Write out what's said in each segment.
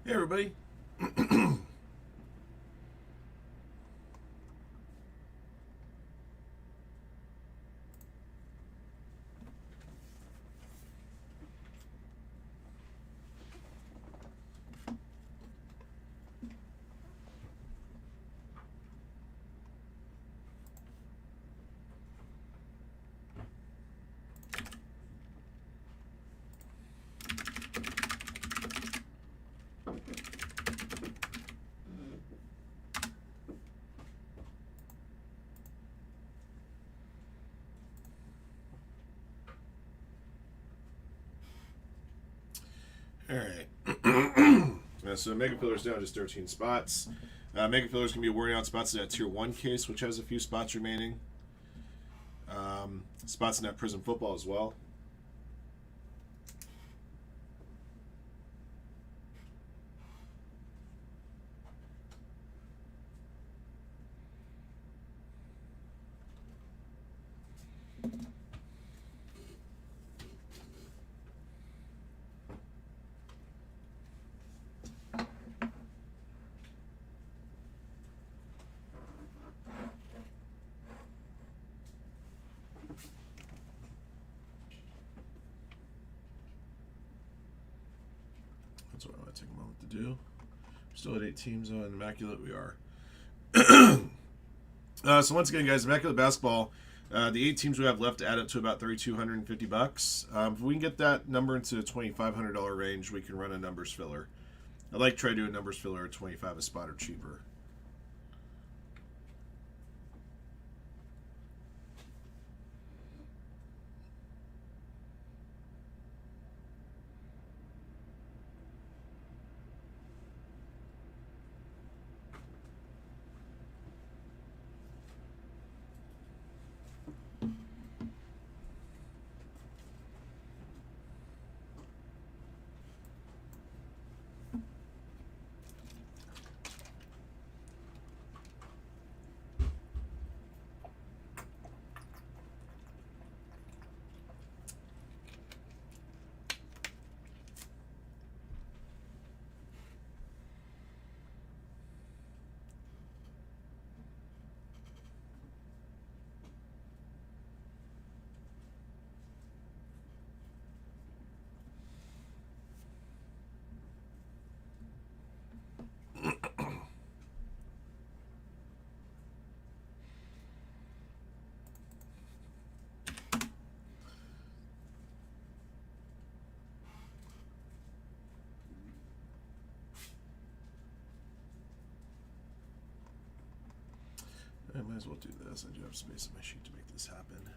Hey everybody. All right. So Mega Fillers down just 13 spots. Mega Fillers can be wearing out spots in that Tier 1 case, which has a few spots remaining. Spots in that Prism Football as well. That's what I want to take a moment to do. Still at 8 teams on Immaculate. We are. So once again, guys, Immaculate Basketball. The 8 teams we have left add up to about $3,250. If we can get that number into the $2,500 range, we can run a numbers filler. I like to try to do a numbers filler at 25 a spot or cheaper. I might as well do this. I do have space on my sheet to make this happen.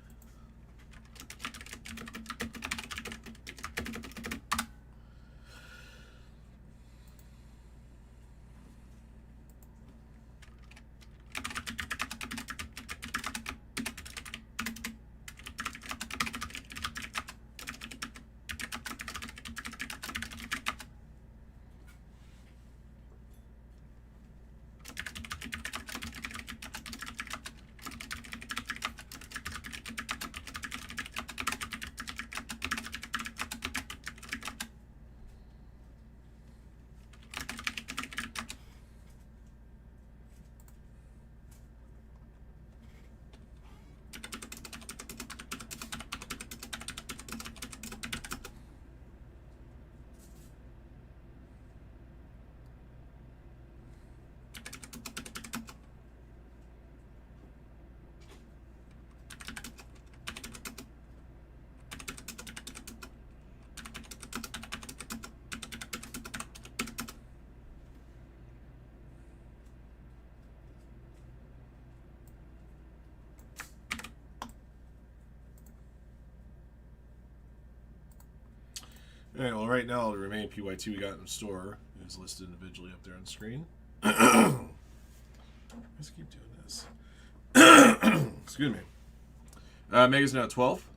All right, well, right now, the remaining PYT we got in store is listed individually up there on the screen. Let's keep doing this. Excuse me. Mega's now at 12.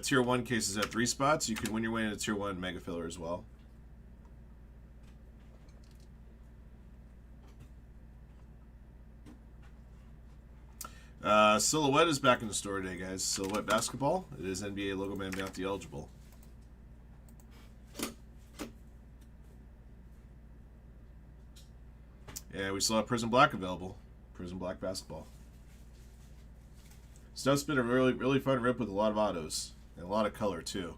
Tier 1 cases at 3 spots. You can win your way into Tier 1 Mega Filler as well. Silhouette is back in the store today, guys. Silhouette basketball. It is NBA Logo Man Bounty eligible. Yeah, we still have Prism Black available. Prism Black basketball. Stuff's been a really fun rip with a lot of autos and a lot of color too.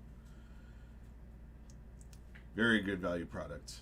Very good value product.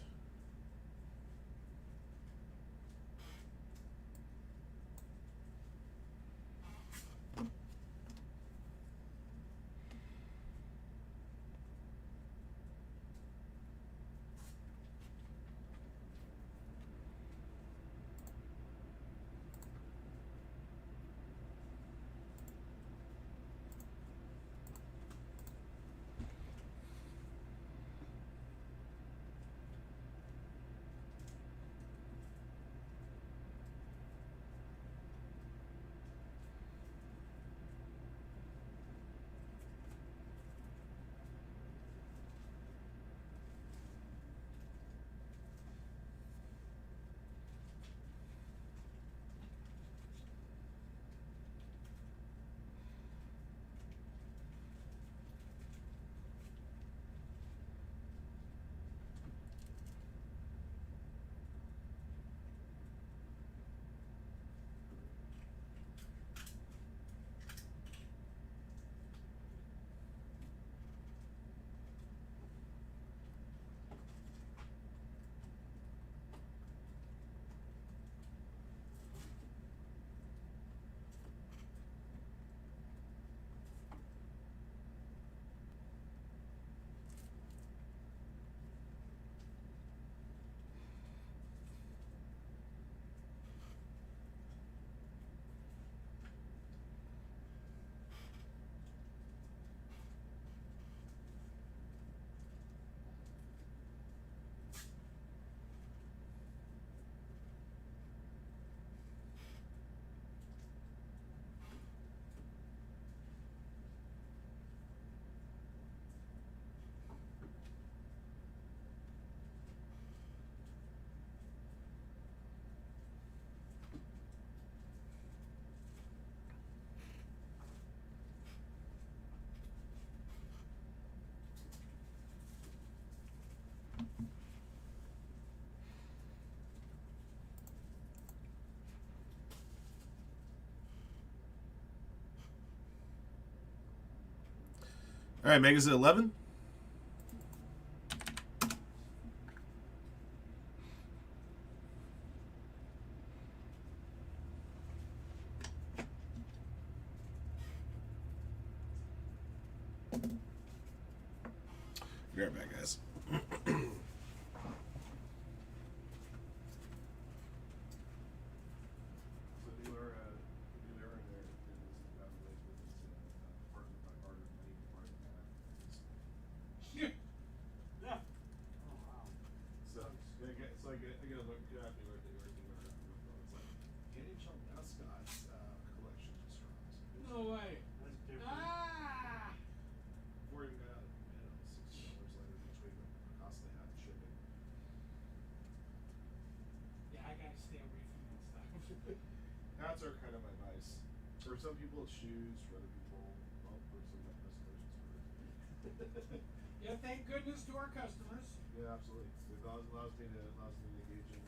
All right, Megas at 11. Be right back, guys. No way. That's different. Ah! Before we got out of the mail, $60 later between the cost they had the shipping. Yeah, I gotta stay away from that stuff. Hats are kind of my vice. For some people, it's shoes. For other people, well, for some of my customers, it's for Yeah, thank goodness to our customers. Yeah, absolutely. It allows me to engage in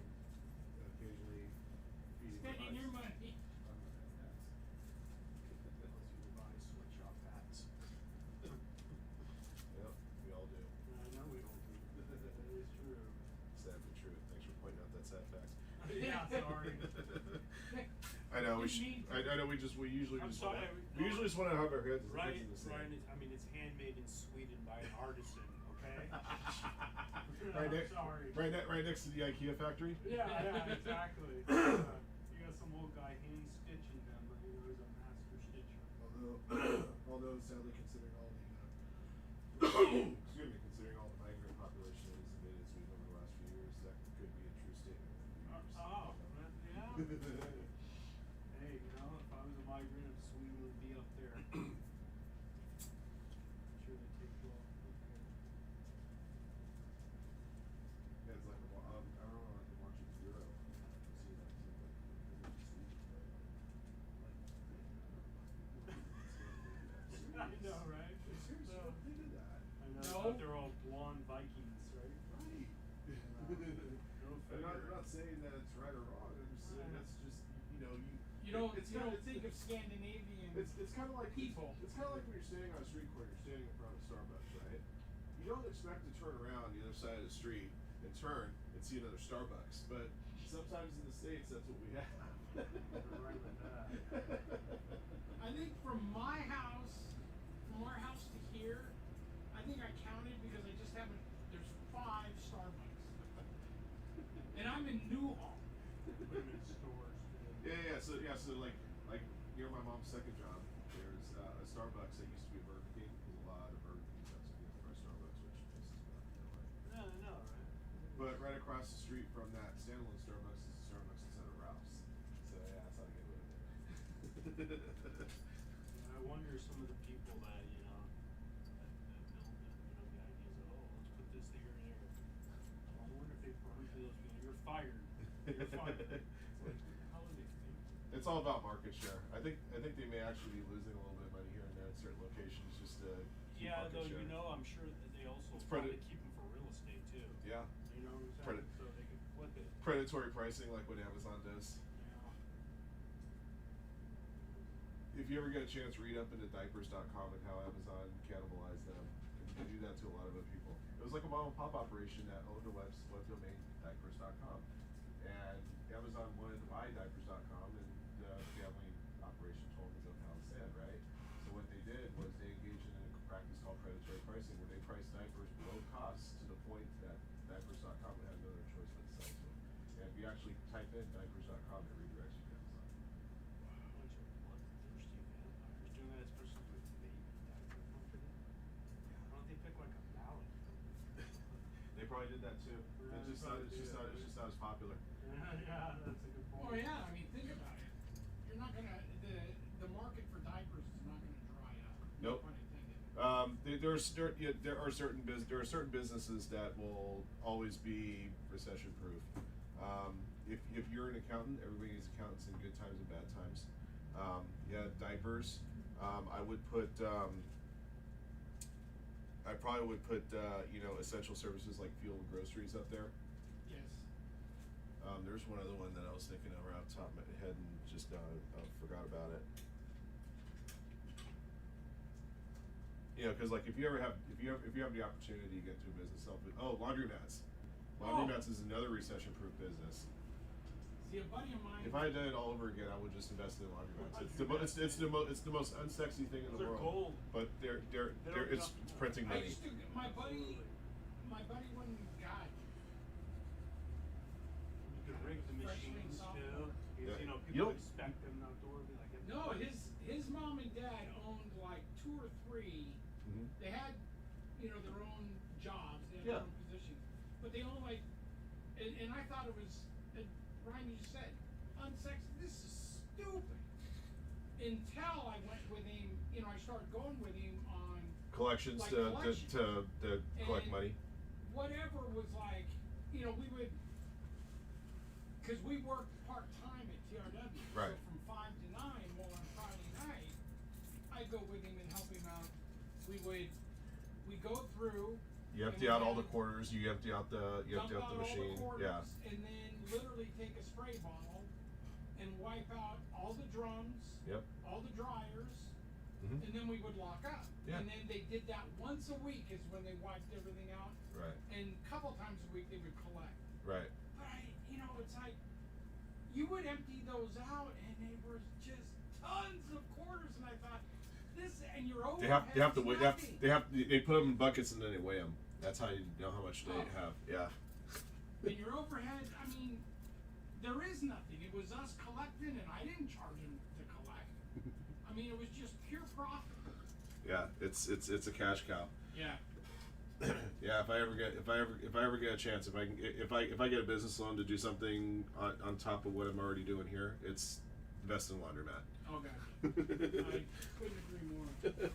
occasionally feeding my Spending your vice. money. Unless you buy switch off hats. Yep, we all do. I know we don't do. That is true. Sadly true. Thanks for pointing out that sad fact. Yeah, sorry. I know. I know. We usually I'm just sorry, we usually just want to have our heads as Ryan, the same. Ryan, I mean, it's handmade in Sweden by an artisan. Okay. right, I'm sorry. right next to the IKEA factory. Yeah, exactly. You got some old guy hand stitching them, but he was a master stitcher. Although sadly, considering all the excuse me, considering all the migrant population that has invaded Sweden over the last few years, that could be a true statement. Yeah. Hey, you know, if I was a migrant, Sweden would be up there. I'm sure they take well. Yeah, it's like I remember like watching Euro. See that too, like, No. They're all blonde Vikings, right? Right. Go I'm not figure. saying that it's right or wrong. I'm just saying that's just You don't it's you kinda- don't think of Scandinavian. It's kind of like people. It's kind of like when you're standing on a street corner, you're standing in front of Starbucks, right? You don't expect to turn around the other side of the street and turn and see another Starbucks, but sometimes in the States that's what we have. You're right with that. I think from our house to here, I think I counted because I just haven't. There's 5 Starbucks, and I'm in Newhall. Put them in stores. Too. So like near my mom's second job, there's a Starbucks that used to be a Burger King. There's a lot of Burger King trucks against by Starbucks, which pisses me off. No, I know, right? But right across the street from that standalone Starbucks is a Starbucks instead of Ralph's. So yeah, that's how I get away with it. Yeah, I wonder some of the people that that build it. The ideas of let's put this here and there. I wonder if they burn through those people. You're fired. You're fired. It's like, how do they think? It's all about market share. I think they may actually be losing a little bit of money here and there in certain locations just to keep Yeah, market though share. I'm sure that they also It's probably predat- keep them for real estate too. Yeah. You know what I'm saying? Predat- So they can flip it. Predatory pricing like what Amazon does. Yeah. If you ever get a chance, read up into diapers.com and how Amazon cannibalized them. And they do that to a lot of other people. It was like a mom and pop operation that owned a web domain, diapers.com. And Amazon wanted to buy diapers.com, and the family operation told them to go pound sand, right? So what they did was they engaged in a practice called predatory pricing, where they priced diapers below cost to the point that diapers.com would have no other choice but to sell to them. And if you actually type in diapers.com, it redirects you to Amazon. Bunch of bloodthirsty vampires doing that, especially with baby diaper company. Why don't they pick like a ballot? They probably did that too. Yeah, It's just they not. probably It's just did, not. It's right? just not as popular. Yeah, that's a good point. Oh yeah, I mean think about it. You're not gonna the market for diapers is not gonna dry up. Nope. No pun intended. There are certain businesses that will always be recession proof. If you're an accountant, everybody needs accountants in good times and bad times. Diapers. I would put. I probably would put essential services like fuel and groceries up there. Yes. There's one other one that I was thinking of right off the top of my head and just forgot about it. Because like if you have the opportunity to get into a business, laundromats. Laundromats is another recession-proof business. See, a buddy of mine. If I did it all over again, I would just invest in laundromats. It's the most unsexy thing in the They're world. gold. But it's printing I money. used to. My buddy went and got. You could rig the Freshman machines sophomore. too. Yeah. You know, You people don't- expect them outdoor. Be like, No, his mom and dad owned like 2 or 3. Mhm. They had, their own jobs, they had Yeah. their own positions, but they owned like, and I thought it was, Ryan, you said, unsexy. This is stupid. Until I went with him, I started going with him on Collections Like to collections. to collect And money. whatever was like, we would, because we worked part time at TRW, Right. so from 5 to 9. Well, on Friday night, I'd go with him and help him out. We go through. You and empty we out all had the quarters. You empty out the dump out all machine. the quarters, Yeah. and then literally take a spray bottle and wipe out all the drums, Yep. all the dryers, Mhm. and then we would lock up. Yeah. And then they did that once a week is when they wiped everything out, Right. and a couple times a week they would collect. Right. But it's like you would empty those out, and they were just tons of quarters, and I thought, and you're over. They have to weigh. They put them in buckets and then they weigh them. That's how you know how much they Oh. have. Yeah. And your overhead, there is nothing. It was us collecting, and I didn't charge them to collect. It was just pure profit. Yeah. It's a cash cow. Yeah. Yeah. If I ever get a chance, if I get a business loan to do something on top of what I'm already doing here, it's invest in laundromat. Oh, gotcha. I couldn't agree more.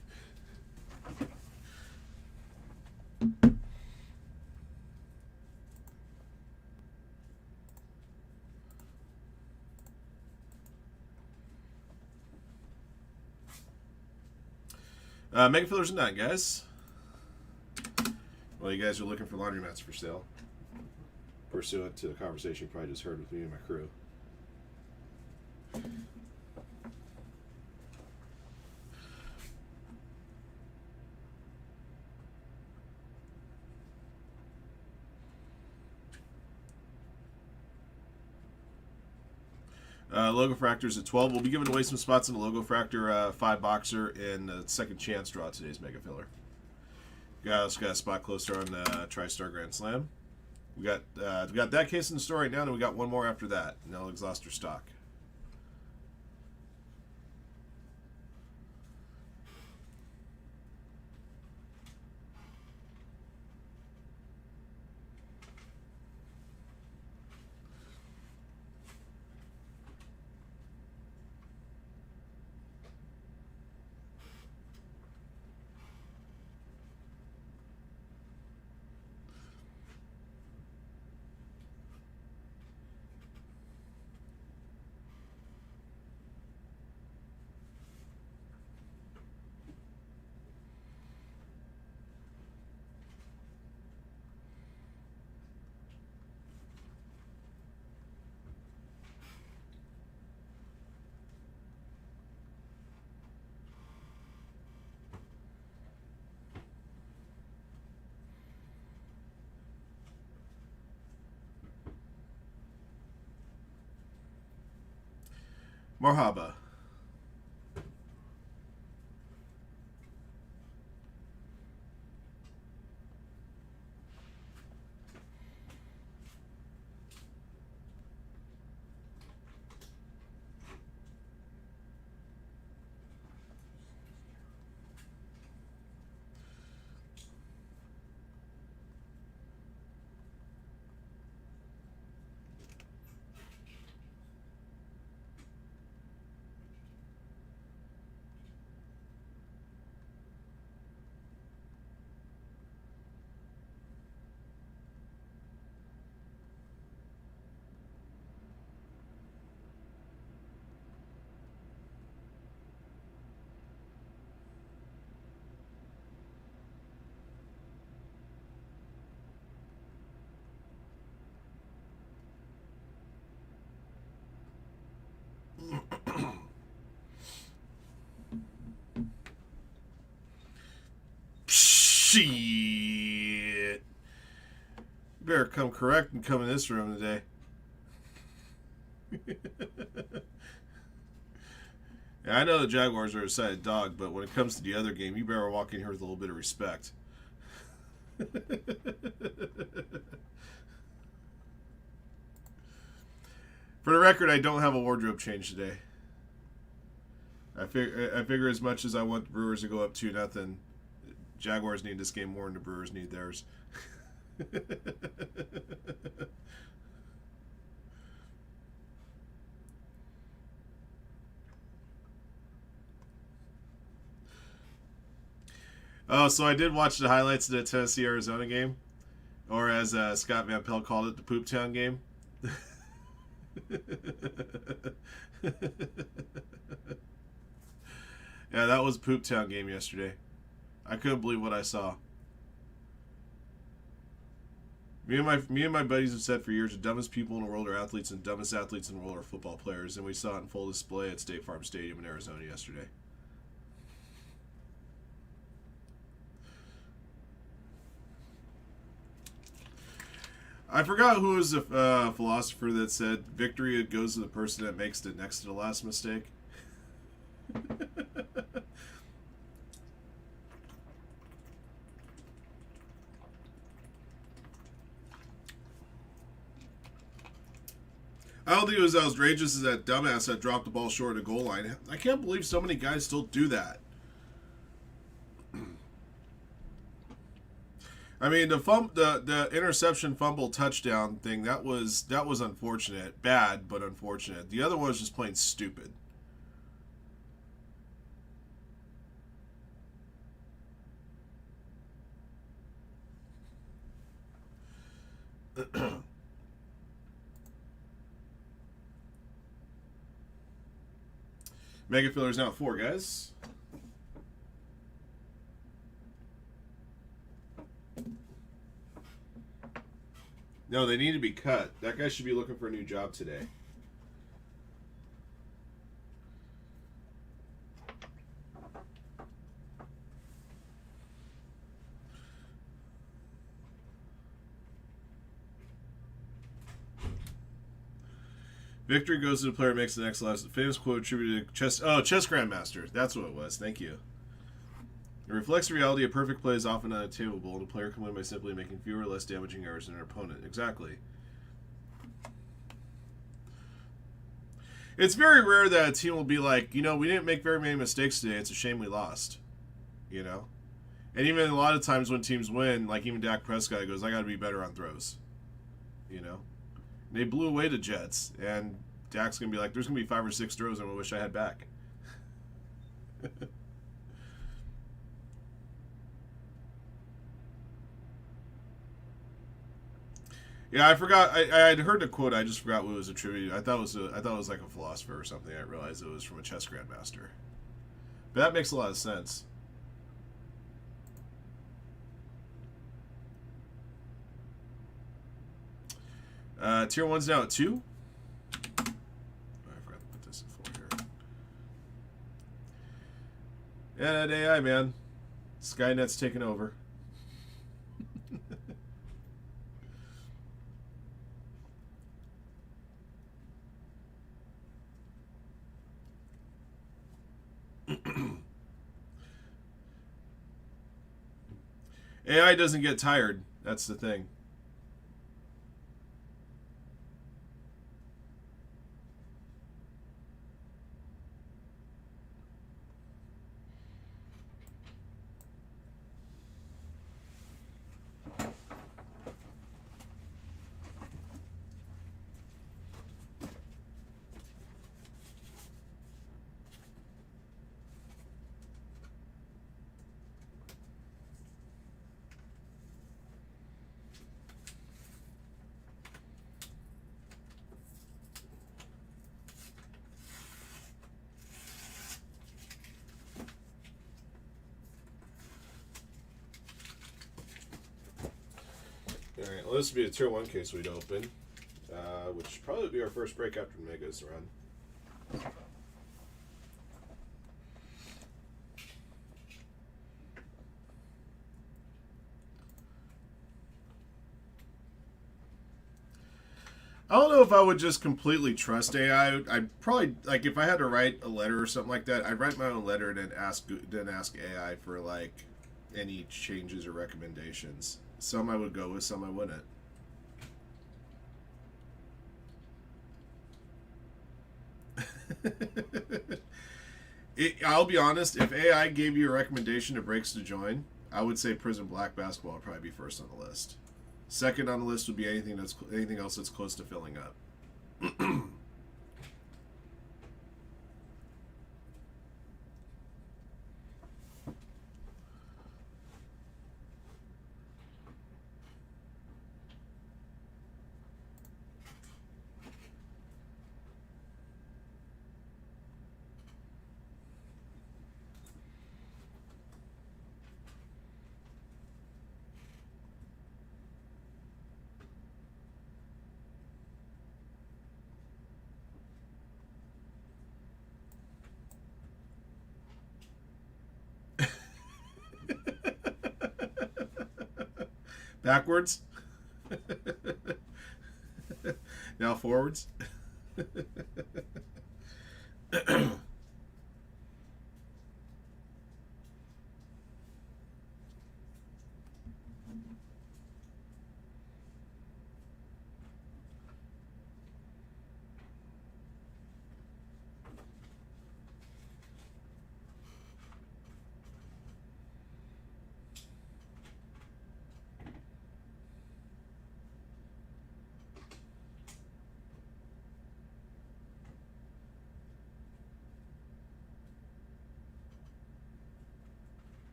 Mega fillers and that, guys. Well, you guys are looking for laundromats for sale. Pursuant to the conversation you probably just heard with me and my crew. Logo Fractors at 12. We'll be giving away some spots in the Logo Fractor 5-boxer and the second chance draw today's Mega Filler. Guys, got a spot closer on the TriStar Grand Slam. We got that case in the store right now, and we got one more after that, and that'll exhaust our stock. Marhaba. Shit. Better come correct and come in this room today. Yeah, I know the Jaguars are a side dog, but when it comes to the other game, you better walk in here with a little bit of respect. For the record, I don't have a wardrobe change today. I figure as much as I want the Brewers to go up 2-0, Jaguars need this game more than the Brewers need theirs. Oh, so I did watch the highlights of the Tennessee-Arizona game, or as Scott Van Pelt called it, the Poop Town game. Yeah, that was Poop Town game yesterday. I couldn't believe what I saw. Me and my buddies have said for years the dumbest people in the world are athletes and the dumbest athletes in the world are football players, and we saw it in full display at State Farm Stadium in Arizona yesterday. I forgot who was the philosopher that said victory goes to the person that makes the next to the last mistake. I don't think it was as outrageous as that dumbass that dropped the ball short of the goal line. I can't believe so many guys still do that. I mean, the interception fumble touchdown thing, that was unfortunate. Bad, but unfortunate. The other one was just plain stupid. Mega Filler's now at 4, guys. No, they need to be cut. That guy should be looking for a new job today. Victory goes to the player who makes the next last. Famous quote attributed to chess Grandmaster. That's what it was. Thank you. It reflects the reality of perfect play is often unattainable, and a player can win by simply making fewer or less damaging errors than their opponent. Exactly. It's very rare that a team will be like, we didn't make very many mistakes today. It's a shame we lost. And even a lot of times when teams win, like even Dak Prescott goes, I got to be better on throws. They blew away the Jets, and Dak's going to be like, there's going to be 5 or 6 throws I wish I had back. Yeah, I forgot. I had heard the quote. I just forgot what it was attributed. I thought it was like a philosopher or something. I realized it was from a chess grandmaster. But that makes a lot of sense. Tier 1's now at 2. Oh, I forgot to put this in 4 here. Yeah, that AI, man. Skynet's taking over. AI doesn't get tired. That's the thing. Alright, well, this would be a tier 1 case we'd open, which should probably be our first break after Mega's run. I don't know if I would just completely trust AI. I'd probably, like, if I had to write a letter or something like that, I'd write my own letter and then ask AI for, like, any changes or recommendations. Some I would go with, some I wouldn't. I'll be honest, if AI gave you a recommendation to breaks to join, I would say Prison Black Basketball would probably be first on the list. Second on the list would be anything else that's close to filling up. Backwards. Now forwards.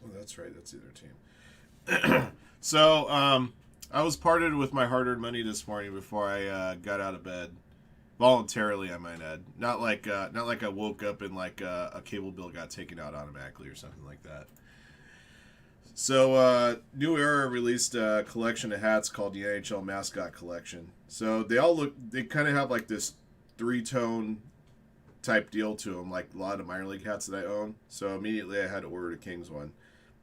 Oh, that's right. That's the other team. So, I was parted with my hard-earned money this morning before I got out of bed. Voluntarily, I might add. Not like I woke up and like a cable bill got taken out automatically or something like that. So, New Era released a collection of hats called the NHL Mascot Collection. So they kind of have like this three-tone type deal to them, like a lot of minor league hats that I own. So immediately I had to order the Kings one.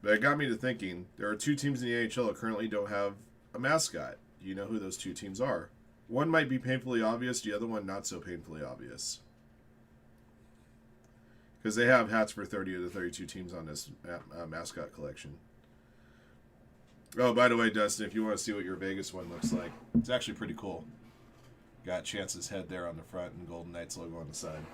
But it got me to thinking, there are two teams in the AHL that currently don't have a mascot. Do you know who those two teams are? One might be painfully obvious, the other one not so painfully obvious. Because they have hats for 30 of the 32 teams on this mascot collection. Oh, by the way, Dustin, if you want to see what your Vegas one looks like, it's actually pretty cool. Got Chance's head there on the front and Golden Knights logo on the side.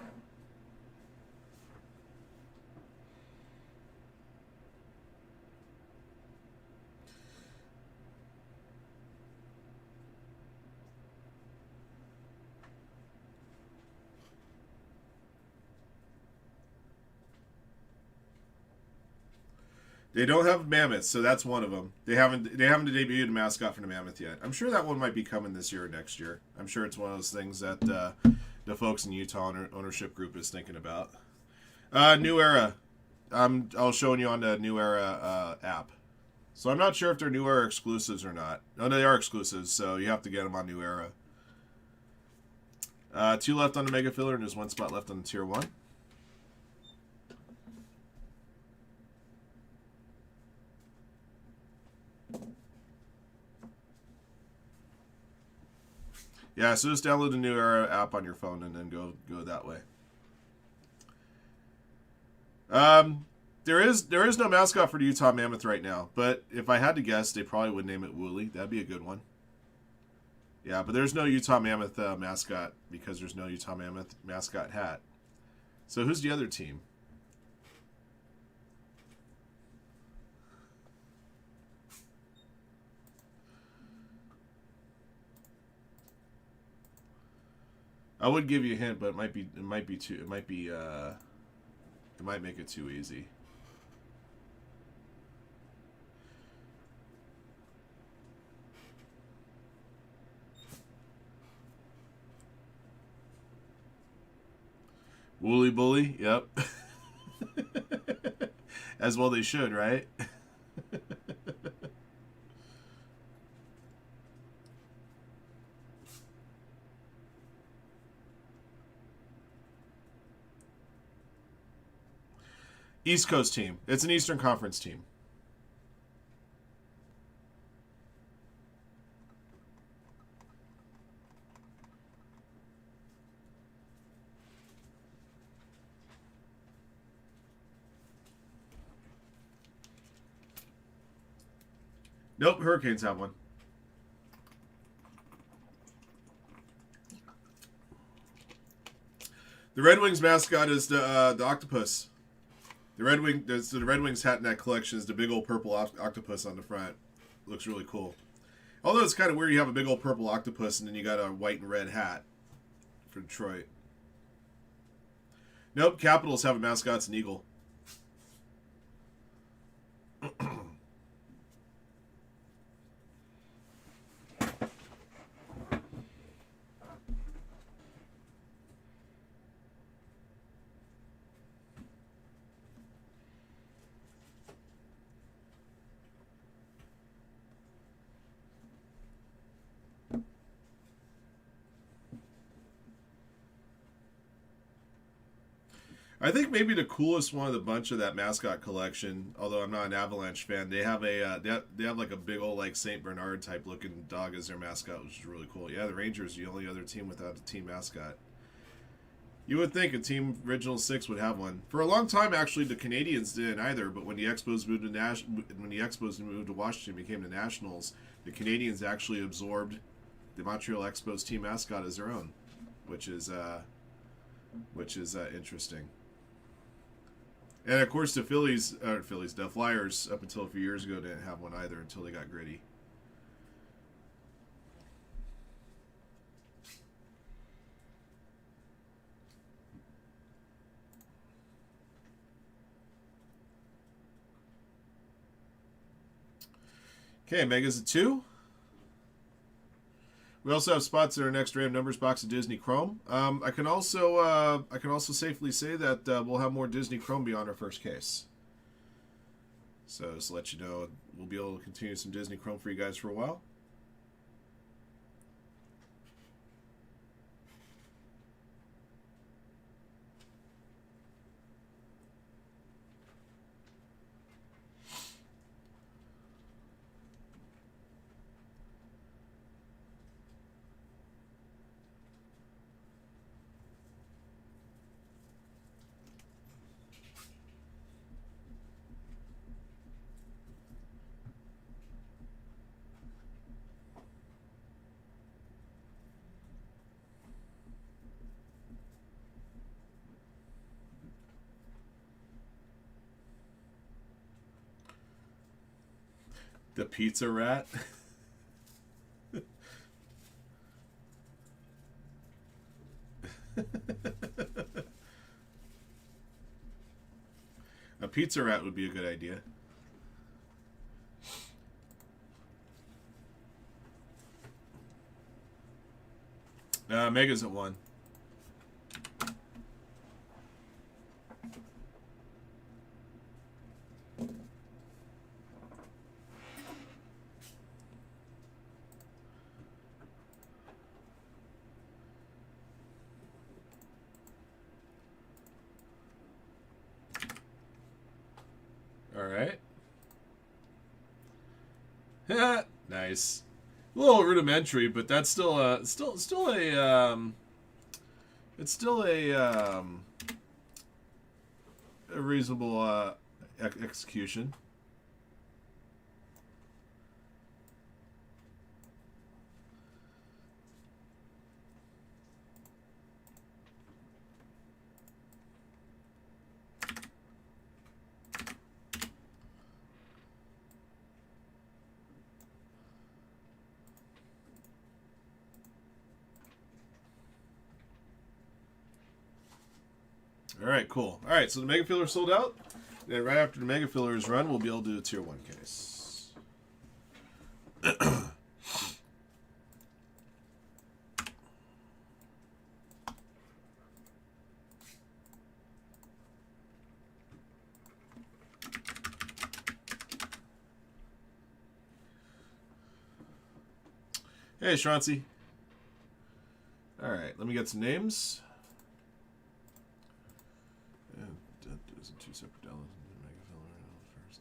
They don't have mammoths, so that's one of them. They haven't debuted a mascot for the mammoth yet. I'm sure that one might be coming this year or next year. I'm sure it's one of those things that the folks in Utah ownership group is thinking about. New Era. I'll showing you on the New Era app. So I'm not sure if they're New Era exclusives or not. No, they are exclusives, so you have to get them on New Era. 2 left on the Mega Filler, and there's 1 spot left on the Tier 1. Yeah, so just download the New Era app on your phone and then go that way. There is no mascot for the Utah Mammoth right now, but if I had to guess, they probably would name it Wooly. That'd be a good one. Yeah, but there's no Utah Mammoth mascot because there's no Utah Mammoth mascot hat. So who's the other team? I would give you a hint, but it might make it too easy. Woolly Bully, yep. As well they should, right? East Coast team. It's an Eastern Conference team. Nope, Hurricanes have one. The Red Wings mascot is the octopus. The Red Wings hat in that collection is the big old purple octopus on the front. Looks really cool. Although it's kind of weird, you have a big old purple octopus and then you got a white and red hat for Detroit. Nope, Capitals have a mascot. It's an eagle. I think maybe the coolest one of the bunch of that mascot collection, although I'm not an Avalanche fan, they have they have like a big old like Saint Bernard type looking dog as their mascot, which is really cool. Yeah, the Rangers are the only other team without a team mascot. You would think a team original 6 would have one. For a long time, actually, the Canadians didn't either. But when the Expos moved to Washington, and became the Nationals, the Canadians actually absorbed the Montreal Expos team mascot as their own, which is interesting. And of course, the Flyers, up until a few years ago, didn't have one either until they got gritty. Okay, Mega's a 2. We also have spots in our next random numbers box of Disney Chrome. I can also safely say that we'll have more Disney Chrome beyond our first case. So just to let you know, we'll be able to continue some Disney Chrome for you guys for a while. The pizza rat. A pizza rat would be a good idea. Mega's at 1. All right. Nice. A little rudimentary, but that's still a it's still a reasonable execution. All right, cool. All right, so the Mega Filler sold out. Then right after the Mega Filler is run, we'll be able to do a Tier 1 case. Hey, Shrancy. All right, let me get some names. Two separate dollars. First,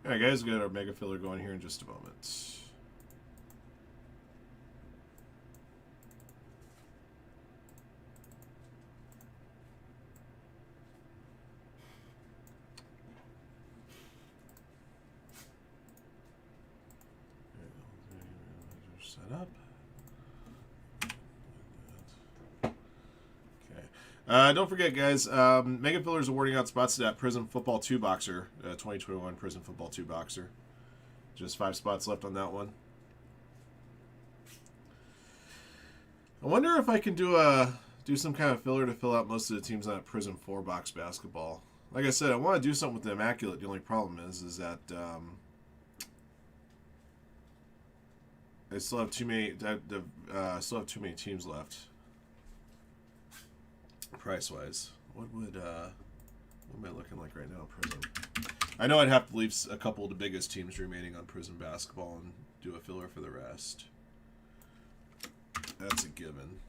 All right, guys, we got our mega filler going here in just a moment. Set up. Don't forget, guys, Mega Filler is awarding out spots to that Prism Football 2 Boxer, 2021 Prism Football 2 Boxer. Just 5 spots left on that one. I wonder if I can do some kind of filler to fill out most of the teams on that Prism 4 box basketball. Like I said, I want to do something with the Immaculate. The only problem is that I still have too many. Still have too many teams left. Price wise, what am I looking like right now, Prism? I know I'd have to leave a couple of the biggest teams remaining on Prism basketball and do a filler for the rest. That's a given.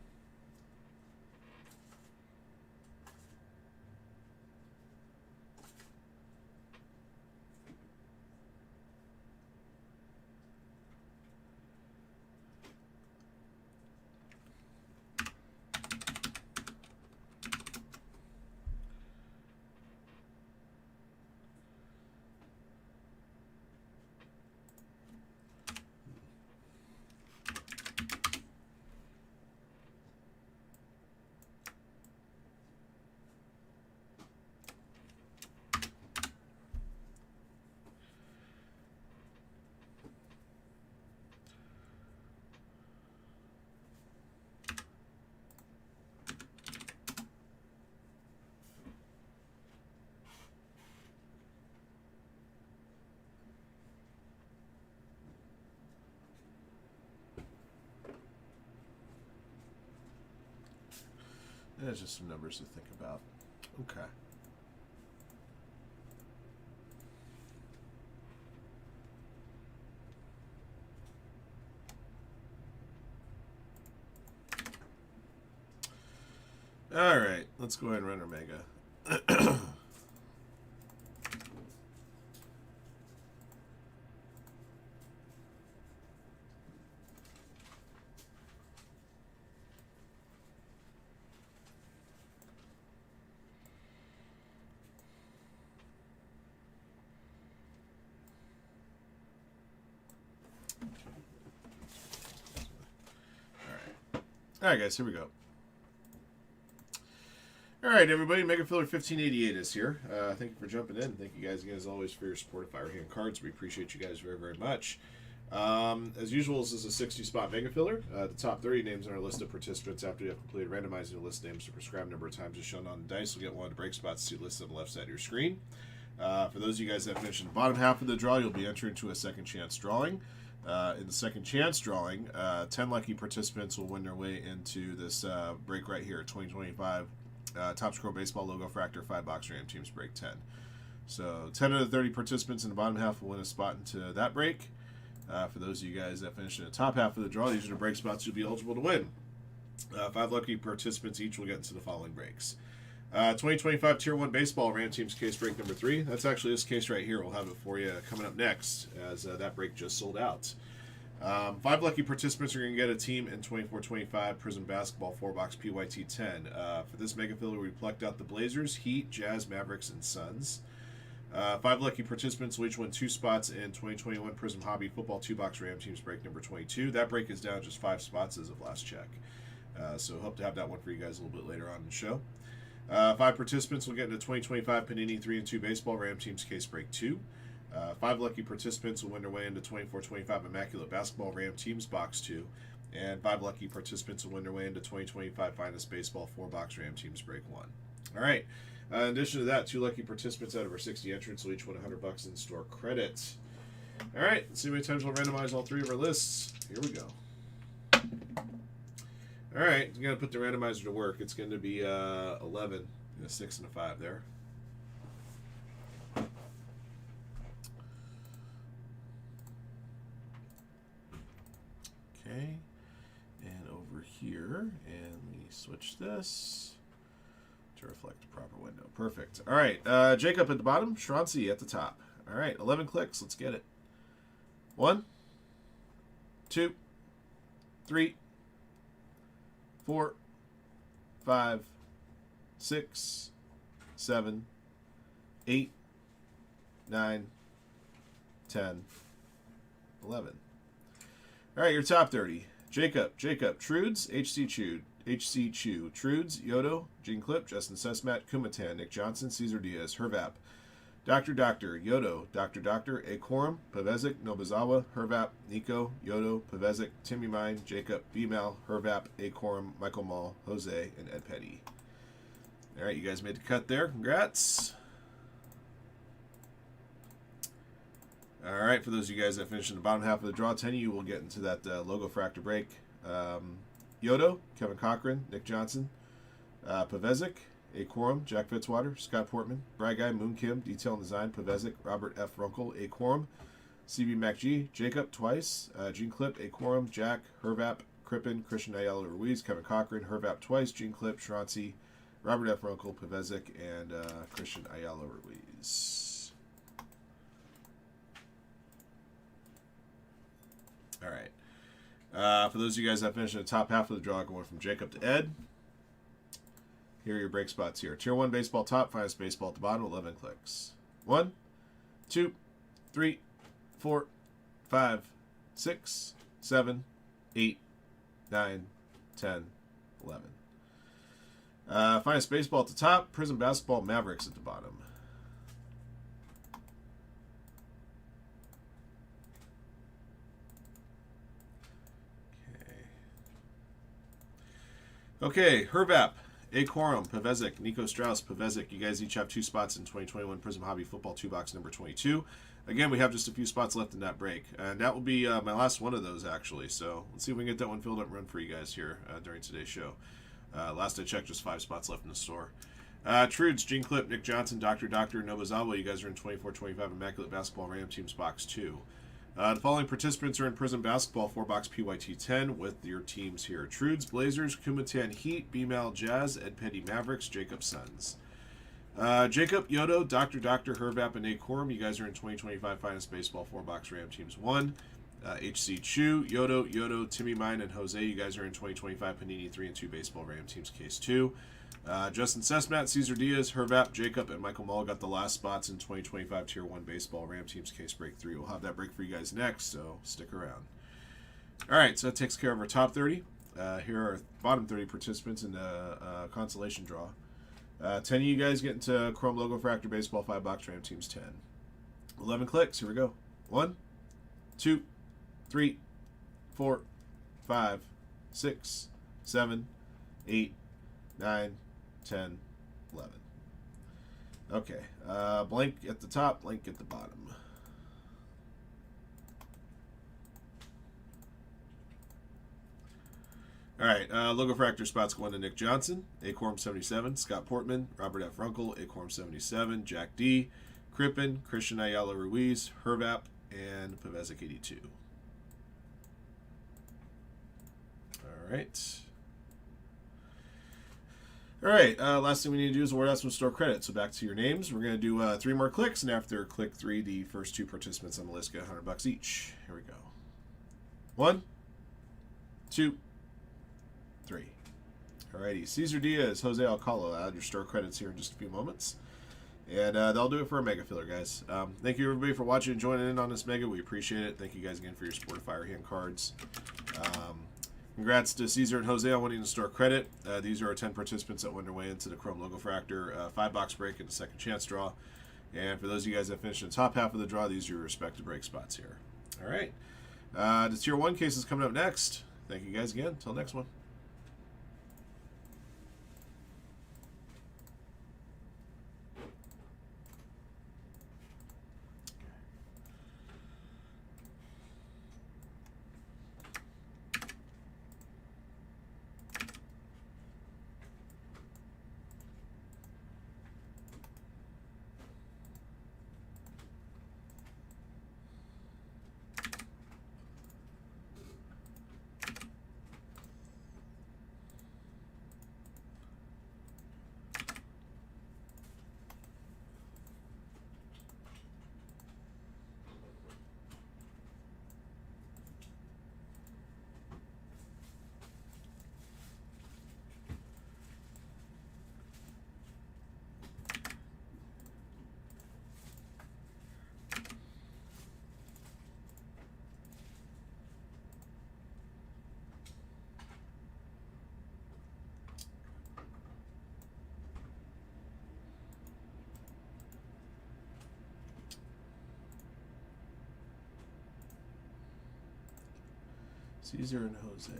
There's just some numbers to think about. Okay. All right, let's go ahead and run our mega. All right, guys, here we go. All right, everybody, Mega Filler 1588 is here. Thank you for jumping in. Thank you guys again, as always, for your support of Firehand Cards. We appreciate you guys very, very much. As usual, this is a 60-spot Mega Filler. The top 30 names on our list of participants after you have completed randomizing the list names, the prescribed number of times as shown on the dice, will get one of the break spots to see listed on the left side of your screen. For those of you guys that finished in the bottom half of the draw, you'll be entering into a second chance drawing. In the second chance drawing, 10 lucky participants will win their way into this break right here, 2025 Top Score Baseball Logo Fractor 5-box Ram Teams Break 10. So 10 of the 30 participants in the bottom half will win a spot into that break. For those of you guys that finished in the top half of the draw, these are the break spots you'll be eligible to win. 5 lucky participants each will get into the following breaks. 2025 Tier 1 Baseball Ram Teams case break number 3. That's actually this case right here. We'll have it for you coming up next, as that break just sold out. 5 lucky participants are going to get a team in 24-25 Prism Basketball 4-box PYT 10. For this Mega Filler, we plucked out the Blazers, Heat, Jazz, Mavericks, and Suns. 5 lucky participants will each win 2 spots in 2021 Prism Hobby Football 2-box Ram Teams break number 22. That break is down just 5 spots as of last check. So hope to have that one for you guys a little bit later on in the show. 5 participants will get into 2025 Panini 3 and 2 Baseball Ram Teams case break 2. 5 lucky participants will win their way into 24-25 Immaculate Basketball Ram Teams box 2. And 5 lucky participants will win their way into 2025 Finest Baseball 4-box Ram Teams break 1. All right. In addition to that, 2 lucky participants out of our 60 entrants will each win $100 in store credit. All right. Let's see how many times we'll randomize all 3 of our lists. Here we go. All right, I'm going to put the randomizer to work. It's going to be 11, a 6 and a 5 there. Okay, and over here, and we switch this to reflect the proper window. Perfect. All right, Jacob at the bottom, Shrancy at the top. All right, 11 clicks. Let's get it. 1, 2, 3, 4, 5, 6, 7, 8, 9, 10, 11. All right, your top 30. Jacob, Trudes, HC Chew, Trudes, Yodo, Gene Clip, Justin Sesmat, Kumatan, Nick Johnson, Cesar Diaz, Hervap, Dr. Yodo, Dr. A Quorum, Pavezic, Nobuzawa, Hervap, Nico, Yodo, Pavezic, Timmy Mine, Jacob, B-Mal, Hervap, A Quorum, Michael Mall, Jose, and Ed Petty. All right, you guys made the cut there. Congrats. All right, for those of you guys that finished in the bottom half of the draw, 10 of you will get into that logo fractor break. Yodo, Kevin Cochran, Nick Johnson, Pavezic, A Quorum, Jack Fitzwater, Scott Portman, Brad Guy, Moon Kim, Detail and Design, Pavezic, Robert F. Runkle, A Quorum, CB MacG, Jacob twice, Gene Clip, A Quorum, Jack, Hervap, Crippen, Christian Ayala Ruiz, Kevin Cochran, Hervap twice, Gene Clip, Shranzi, Robert F. Runkle, Pavezic, and Christian Ayala Ruiz. All right. For those of you guys that finished in the top half of the draw, going from Jacob to Ed, here are your break spots here. Tier 1 baseball top, finest baseball at the bottom, 11 clicks. 1, 2, 3, 4, 5, 6, 7, 8, 9, 10, 11. Finest baseball at the top, Prism Basketball Mavericks at the bottom. Okay, Hervap, A Quorum, Pavezic, Nico Strauss, Pavezic. You guys each have 2 spots in 2021 Prism Hobby Football 2 box number 22. Again, we have just a few spots left in that break. And that will be my last one of those, actually. So let's see if we can get that one filled up and run for you guys here during today's show. Last I checked, just 5 spots left in the store. Trudes, Gene Clip, Nick Johnson, Dr. Nobuzawa. You guys are in 24-25 Immaculate Basketball Ram Teams box 2. The following participants are in Prism Basketball 4-box PYT 10 with your teams here. Trudes, Blazers, Kumatan Heat, B-Mal Jazz, Ed Petty Mavericks, Jacob Suns. Jacob, Yodo, Dr. Hervap, and A Quorum. You guys are in 2025 Finest Baseball 4-box Ram Teams 1. HC Chew, Yodo, Timmy Mine, and Jose. You guys are in 2025 Panini 3 and 2 Baseball Ram Teams Case 2. Justin Sesmat, Cesar Diaz, Hervap, Jacob, and Michael Mull got the last spots in 2025 Tier 1 Baseball Ram Teams Case Break 3. We'll have that break for you guys next, so stick around. All right, so that takes care of our top 30. Here are our bottom 30 participants in the consolation draw. 10 of you guys get into Chrome Logo Fractor Baseball 5-box Ram Teams 10. 11 clicks. Here we go. 1, 2, 3, 4, 5, 6, 7, 8, 9, 10, 11. Okay. Blank at the top, blank at the bottom. All right, Logo Fractor spots going to Nick Johnson, A Quorum 77, Scott Portman, Robert F. Runkle, A Quorum 77, Jack D, Crippen, Christian Ayala Ruiz, Hervap, and Pavezic 82. All right. All right, last thing we need to do is award out some store credit. So back to your names. We're going to do 3 more clicks, and after click 3, the first 2 participants on the list get $100 each. Here we go. 1, 2, 3. Alrighty, Cesar Diaz, Jose Alcala. Add your store credits here in just a few moments. And that'll do it for our Mega Filler, guys. Thank you, everybody, for watching and joining in on this Mega. We appreciate it. Thank you guys again for your support of Firehand cards. Congrats to Cesar and Jose on winning the store credit. These are our 10 participants that went their way into the Chrome Logo Fractor 5-box break and the second chance draw. And for those of you guys that finished in the top half of the draw, these are your respective break spots here. All right. The Tier 1 case is coming up next. Thank you guys again. Until next one. Caesar and Jose.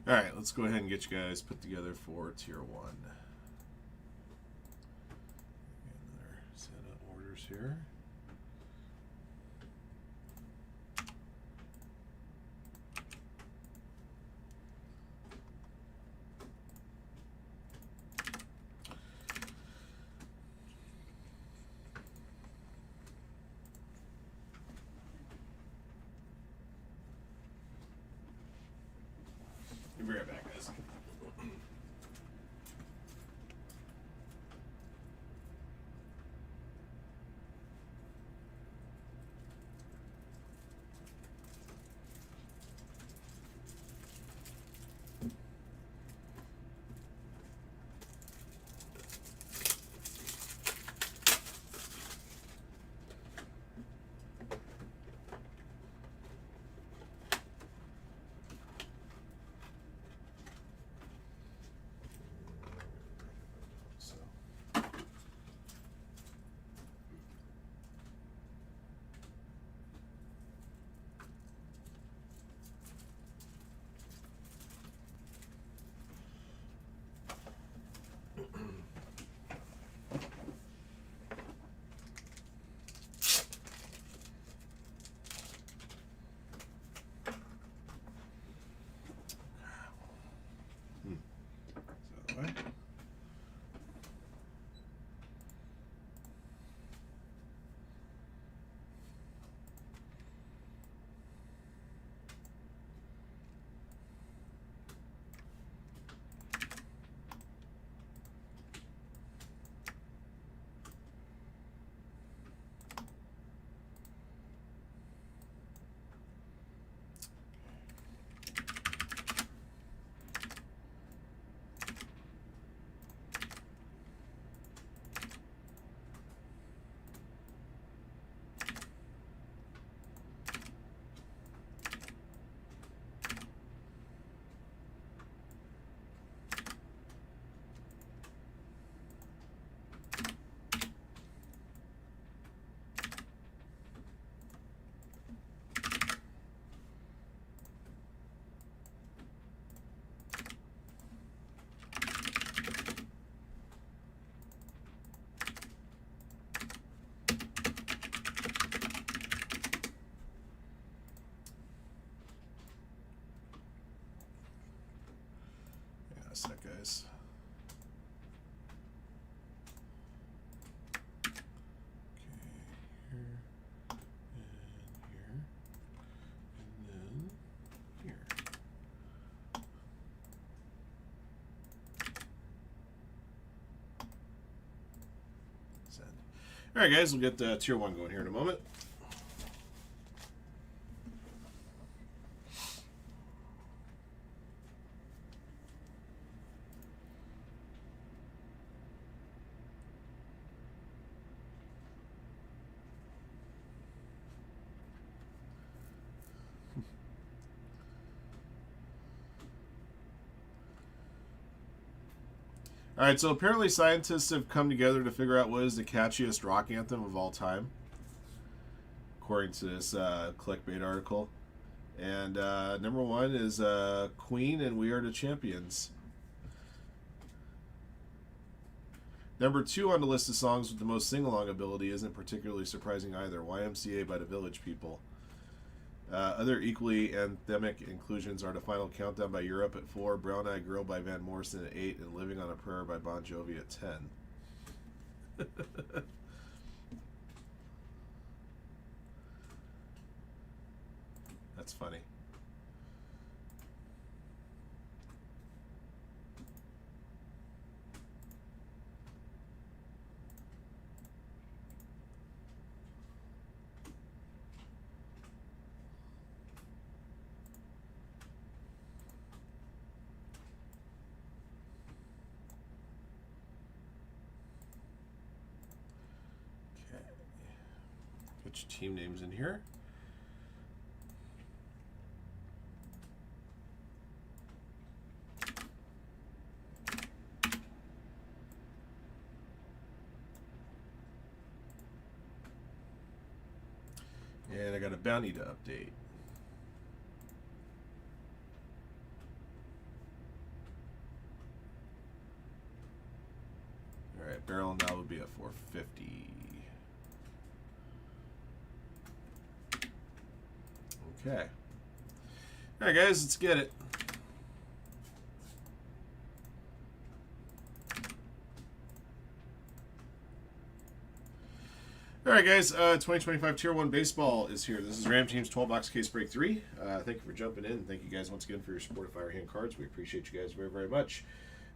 All right, let's go ahead and get you guys put together for Tier 1. Another set of orders here. Be right back, guys. Way. That guys. Okay, here, and then here. Send. All right, guys, we'll get Tier 1 going here in a moment. All right, so apparently scientists have come together to figure out what is the catchiest rock anthem of all time, according to this clickbait article. And number one is Queen and We Are the Champions. Number 2 on the list of songs with the most sing-along ability isn't particularly surprising either. YMCA by the Village People. Other equally anthemic inclusions are The Final Countdown by Europe at 4, Brown Eyed Girl by Van Morrison at 8, and Living on a Prayer by Bon Jovi at 10. That's funny. Put your team names in here. And I got a bounty to update. Alright, barrel now will be at 450. Okay. Alright guys, let's get it. Alright guys, 2025 Tier 1 Baseball is here. This is Ram Team's 12-box case break 3. Thank you for jumping in. Thank you guys once again for your support of Firehand cards. We appreciate you guys very, very much.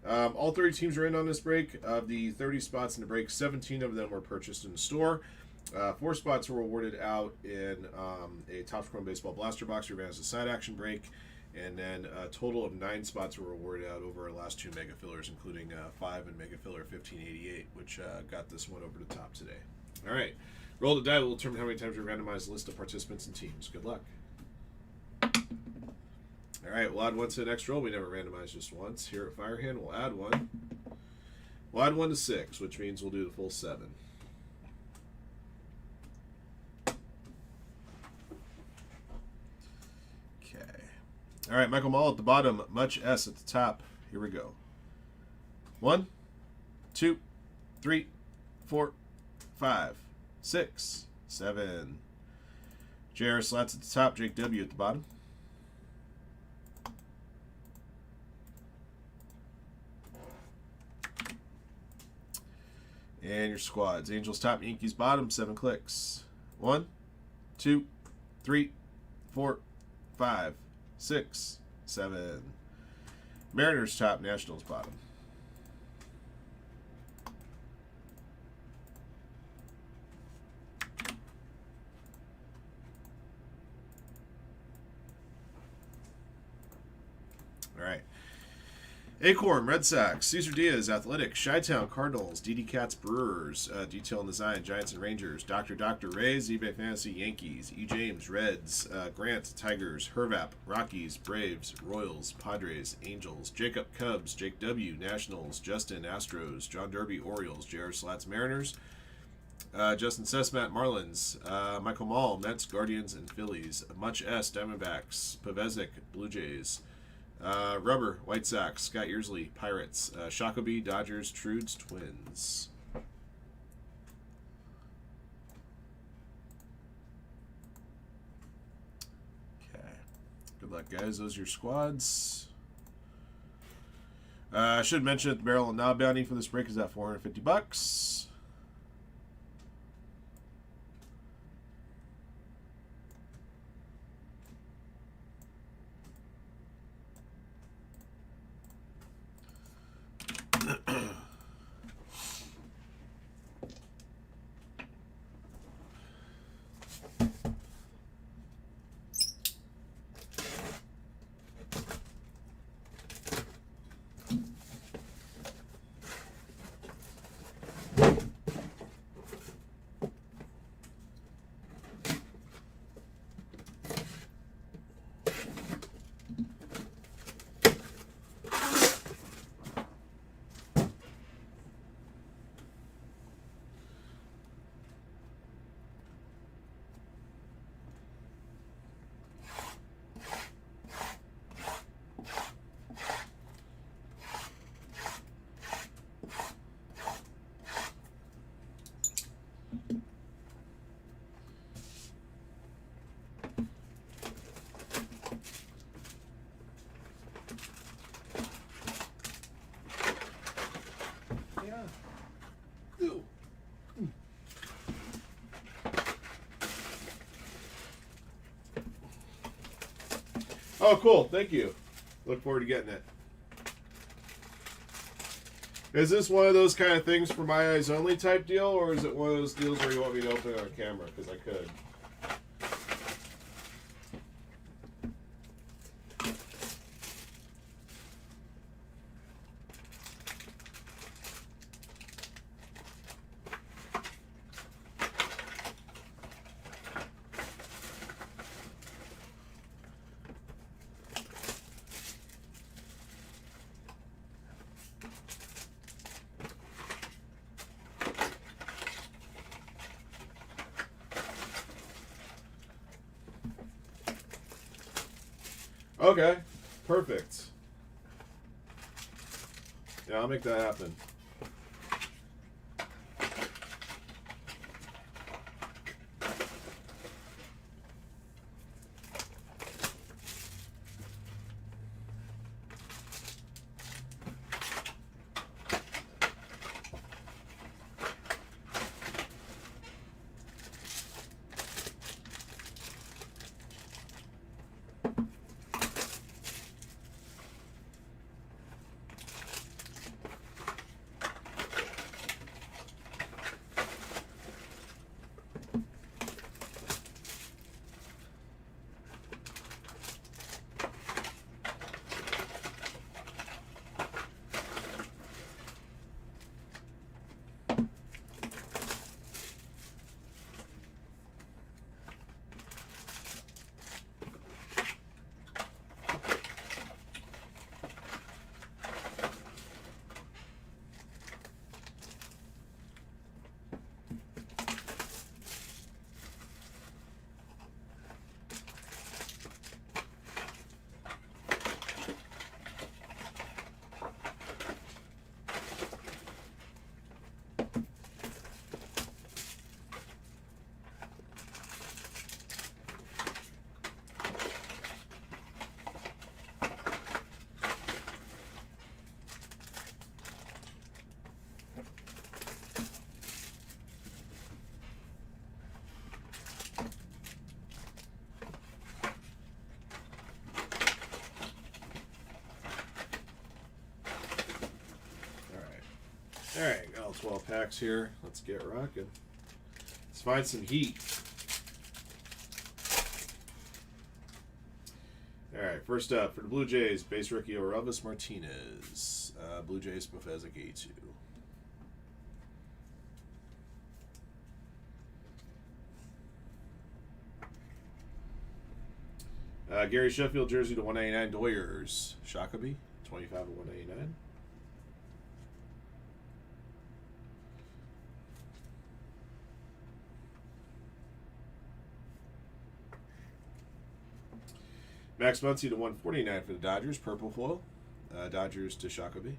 All 30 teams are in on this break. Of the 30 spots in the break, 17 of them were purchased in the store. 4 spots were awarded out in a Topps Chrome Baseball Blaster Box we ran as a side action break, and then a total of 9 spots were awarded out over our last 2 mega fillers, including 5 in mega filler 1588, which got this one over the top today. All right, roll the die. We'll determine how many times we randomize the list of participants and teams. Good luck. All right, we'll add 1 to the next roll. We never randomize just once. Here at Firehand, we'll add 1. We'll add 1 to 6, which means we'll do the full 7. All right, Michael Mall at the bottom, much S at the top. Here we go. 1, 2, 3, 4, 5, 6, 7. J.R. Slats at the top, Jake W. at the bottom. And your squads. Angels top, Yankees bottom, 7 clicks. 1, 2, 3, 4, 5, 6, 7. Mariners top, Nationals bottom. All right. Acorn, Red Sox, Cesar Diaz, Athletics, Chi-Town, Cardinals, DD Cats, Brewers, Detail and Design, Giants and Rangers, Dr. Rays, eBay Fantasy, Yankees, E. James, Reds, Grant, Tigers, Hervap, Rockies, Braves, Royals, Padres, Angels, Jacob, Cubs, Jake W, Nationals, Justin, Astros, John Derby, Orioles, J.R. Slats, Mariners, Justin Sesmat, Marlins, Michael Mall, Mets, Guardians, and Phillies, Much S, Diamondbacks, Pavezic, Blue Jays, Rubber, White Sox, Scott Yearsley, Pirates, Shakopee, Dodgers, Trude's, Twins. Okay. Good luck, guys. Those are your squads. I should mention that the barrel and knob bounty for this break is at $450. Oh, cool. Thank you. Look forward to getting it. Is this one of those kind of things for my eyes only type deal, or is it one of those deals where you want me to open it on camera? Because I could. Okay, perfect. Yeah, I'll make that happen. Alright, got all 12 packs here. Let's get rocking. Let's find some heat. Alright, first up for the Blue Jays, base rookie Orelvis Martinez. Blue Jays Bofezic A2. Gary Sheffield jersey to 199 Doyers. Shakaby, 25 to 189. Max Muncy to 149 for the Dodgers. Purple foil. Dodgers to Shakaby.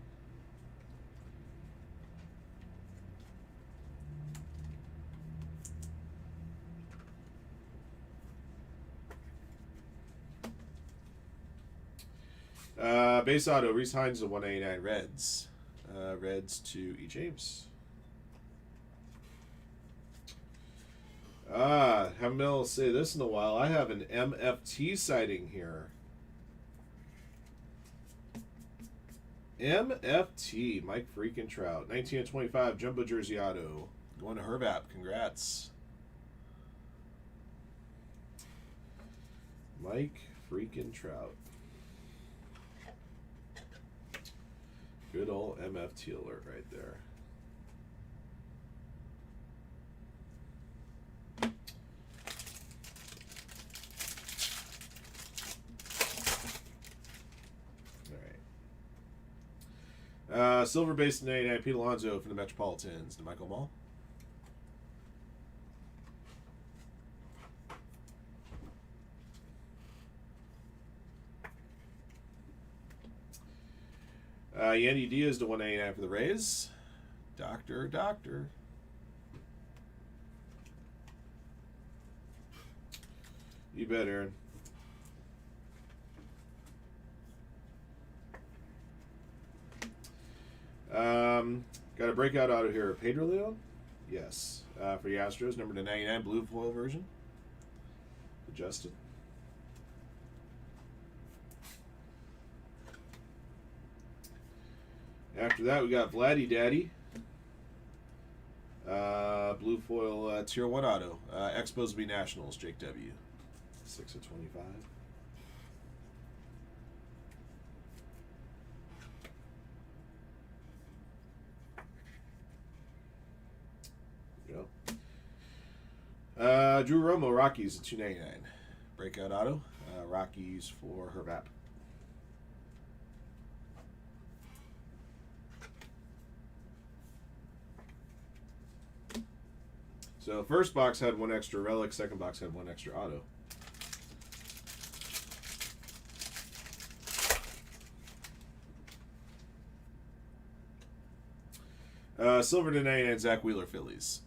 Base auto, Reese Hines to 189 Reds. Reds to E. James. Haven't been able to say this in a while. I have an MFT sighting here. MFT, Mike freaking Trout. 19 and 25, jumbo jersey auto. Going to Hervap. Congrats. Mike freaking Trout. Good old MFT alert right there. Silver base 99, Pete Alonso from the Metropolitans to Michael Mall. Yandy Diaz to 199 for the Rays. Doctor. You bet, Aaron. Got a breakout auto here. Pedro Leon? Yes. For the Astros, number to 99, blue foil version. Adjusted. After that, we got Vladdy Daddy. Blue foil tier 1 auto. Expos B Nationals, Jake W. 6 of 25. Yep. Drew Romo, Rockies at 299. Breakout auto. Rockies for Hervap. So first box had one extra relic, second box had one extra auto. Silver to 99, Zach Wheeler, Phillies.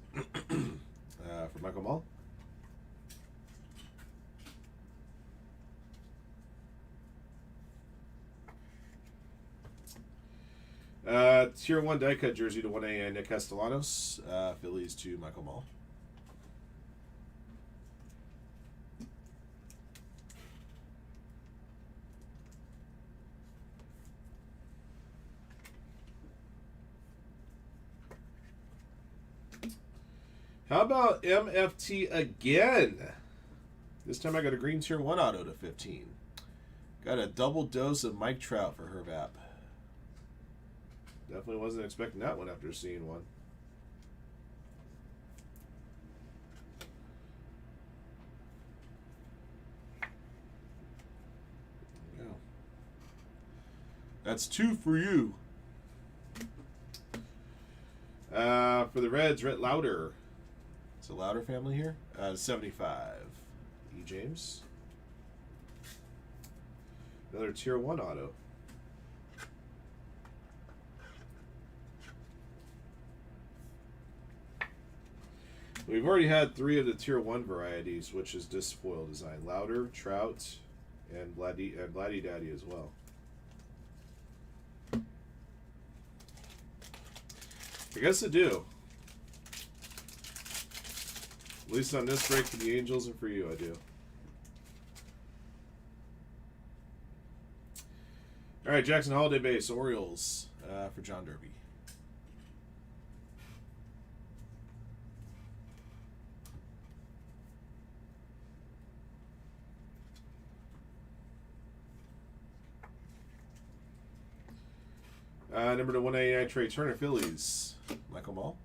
For Michael Mall. Tier 1 die cut jersey to 1A, Nick Castellanos. Phillies to Michael Mall. How about MFT again? This time I got a green tier 1 auto to 15. Got a double dose of Mike Trout for Hervap. Definitely wasn't expecting that one after seeing one. There we go. That's 2 for you. For the Reds, Rhett Lauder. It's a Lauder family here. 75. E. James. Another tier 1 auto. We've already had 3 of the tier 1 varieties, which is disc foil design. Lauder, Trout, and Vladdy Daddy as well. I guess I do. At least on this break for the Angels and for you, I do. All right, Jackson Holiday base, Orioles for John Derby. Number to 189, Trey Turner, Phillies, Michael Mall.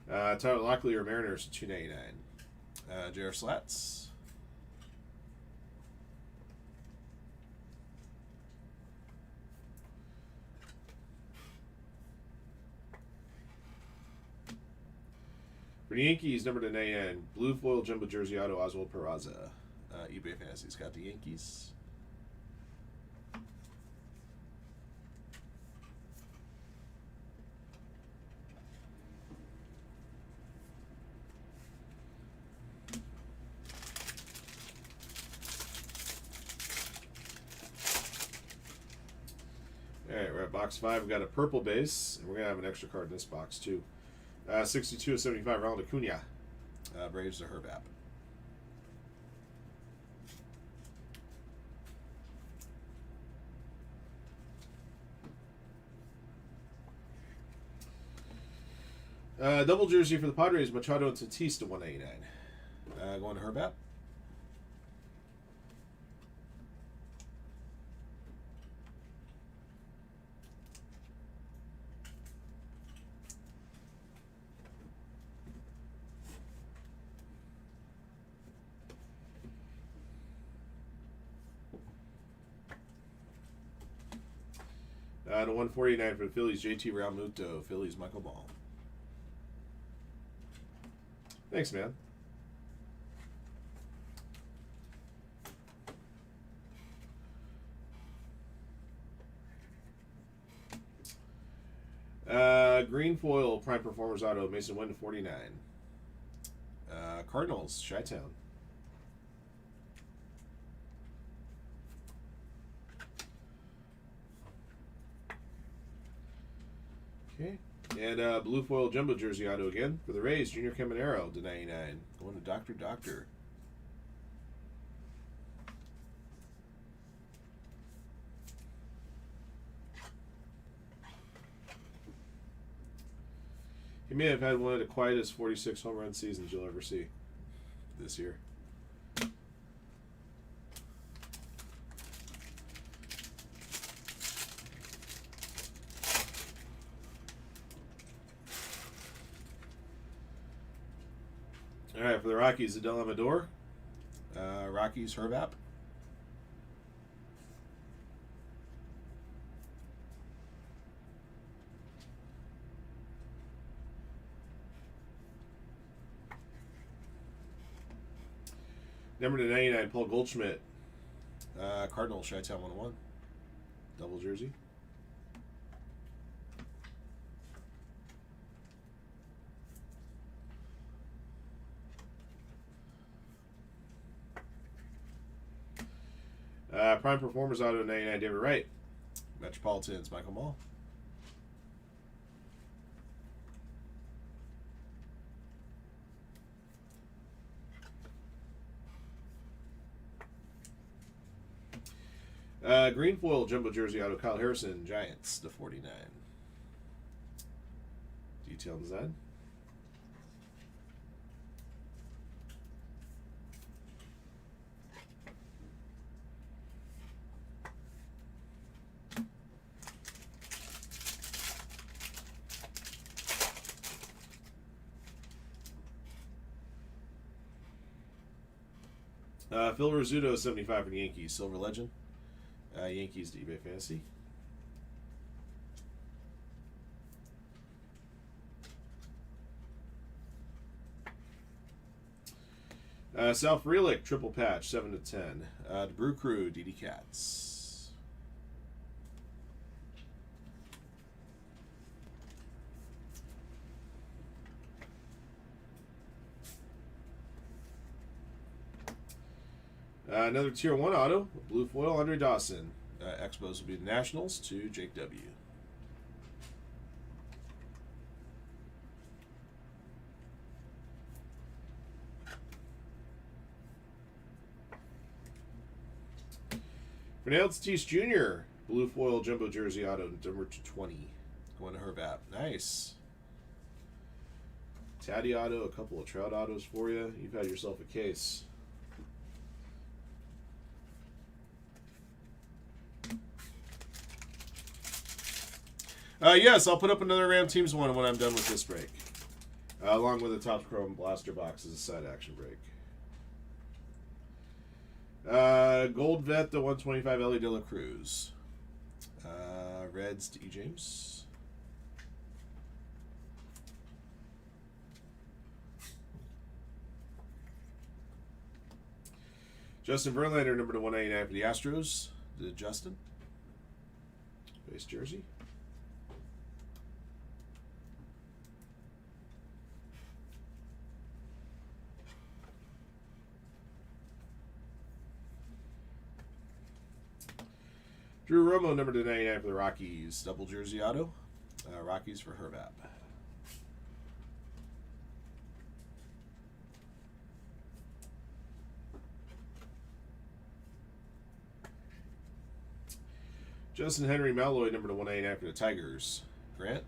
Tyler Locklear, Mariners, 299. J.R. Slats. For the Yankees, number to Nayan, blue foil jumbo jersey auto, Oswald Peraza. eBay Fantasy's got the Yankees. Alright, we're at box 5. We've got a purple base, and we're going to have an extra card in this box, too. 62 of 75, Ronald Acuna. Braves to Hervap. Double jersey for the Padres, Machado and Tatis to 189. Going to Hervap. To 149 for the Phillies, JT Realmuto. Phillies, Michael Ball. Thanks, man. Green foil, Prime Performers auto, Mason Wynn to 49. Cardinals, Chi-Town. Okay. And blue foil jumbo jersey auto again for the Rays. Junior Caminero to 99. Going to Doctor. He may have had one of the quietest 46 home run seasons you'll ever see this year. All right, for the Rockies, Adel Amador. Rockies, Hervap. Number to 99, Paul Goldschmidt. Cardinals, Chi-Town 101. Double jersey. Prime Performers auto 99, David Wright. Metropolitans, Michael Mall. Green foil jumbo jersey auto, Kyle Harrison, Giants to 49. Detail design. Phil Rizzuto, 75 for the Yankees. Silver Legend. Yankees to eBay Fantasy. Sal Frelick, triple patch, 7 to 10. The Brew Crew, DD Cats. Another Tier 1 auto, blue foil, Andre Dawson. Expos will be the Nationals to Jake W. Fernando Tatis Jr., blue foil jumbo jersey auto, number 20. Going to Hervap. Nice. Taddy auto, a couple of Trout autos for you. You've had yourself a case. Yes, I'll put up another Ram Teams one when I'm done with this break. Along with the Topps Chrome Blaster Box as a side action break. Gold Vet, the 125 Ellie De La Cruz. Reds to E. James. Justin Verlander, number to 199 for the Astros. To Justin. Base jersey. Drew Romo, number to 99 for the Rockies. Double jersey auto. Rockies for Hervap. Justin Henry Malloy, number to 199 for the Tigers. Grant.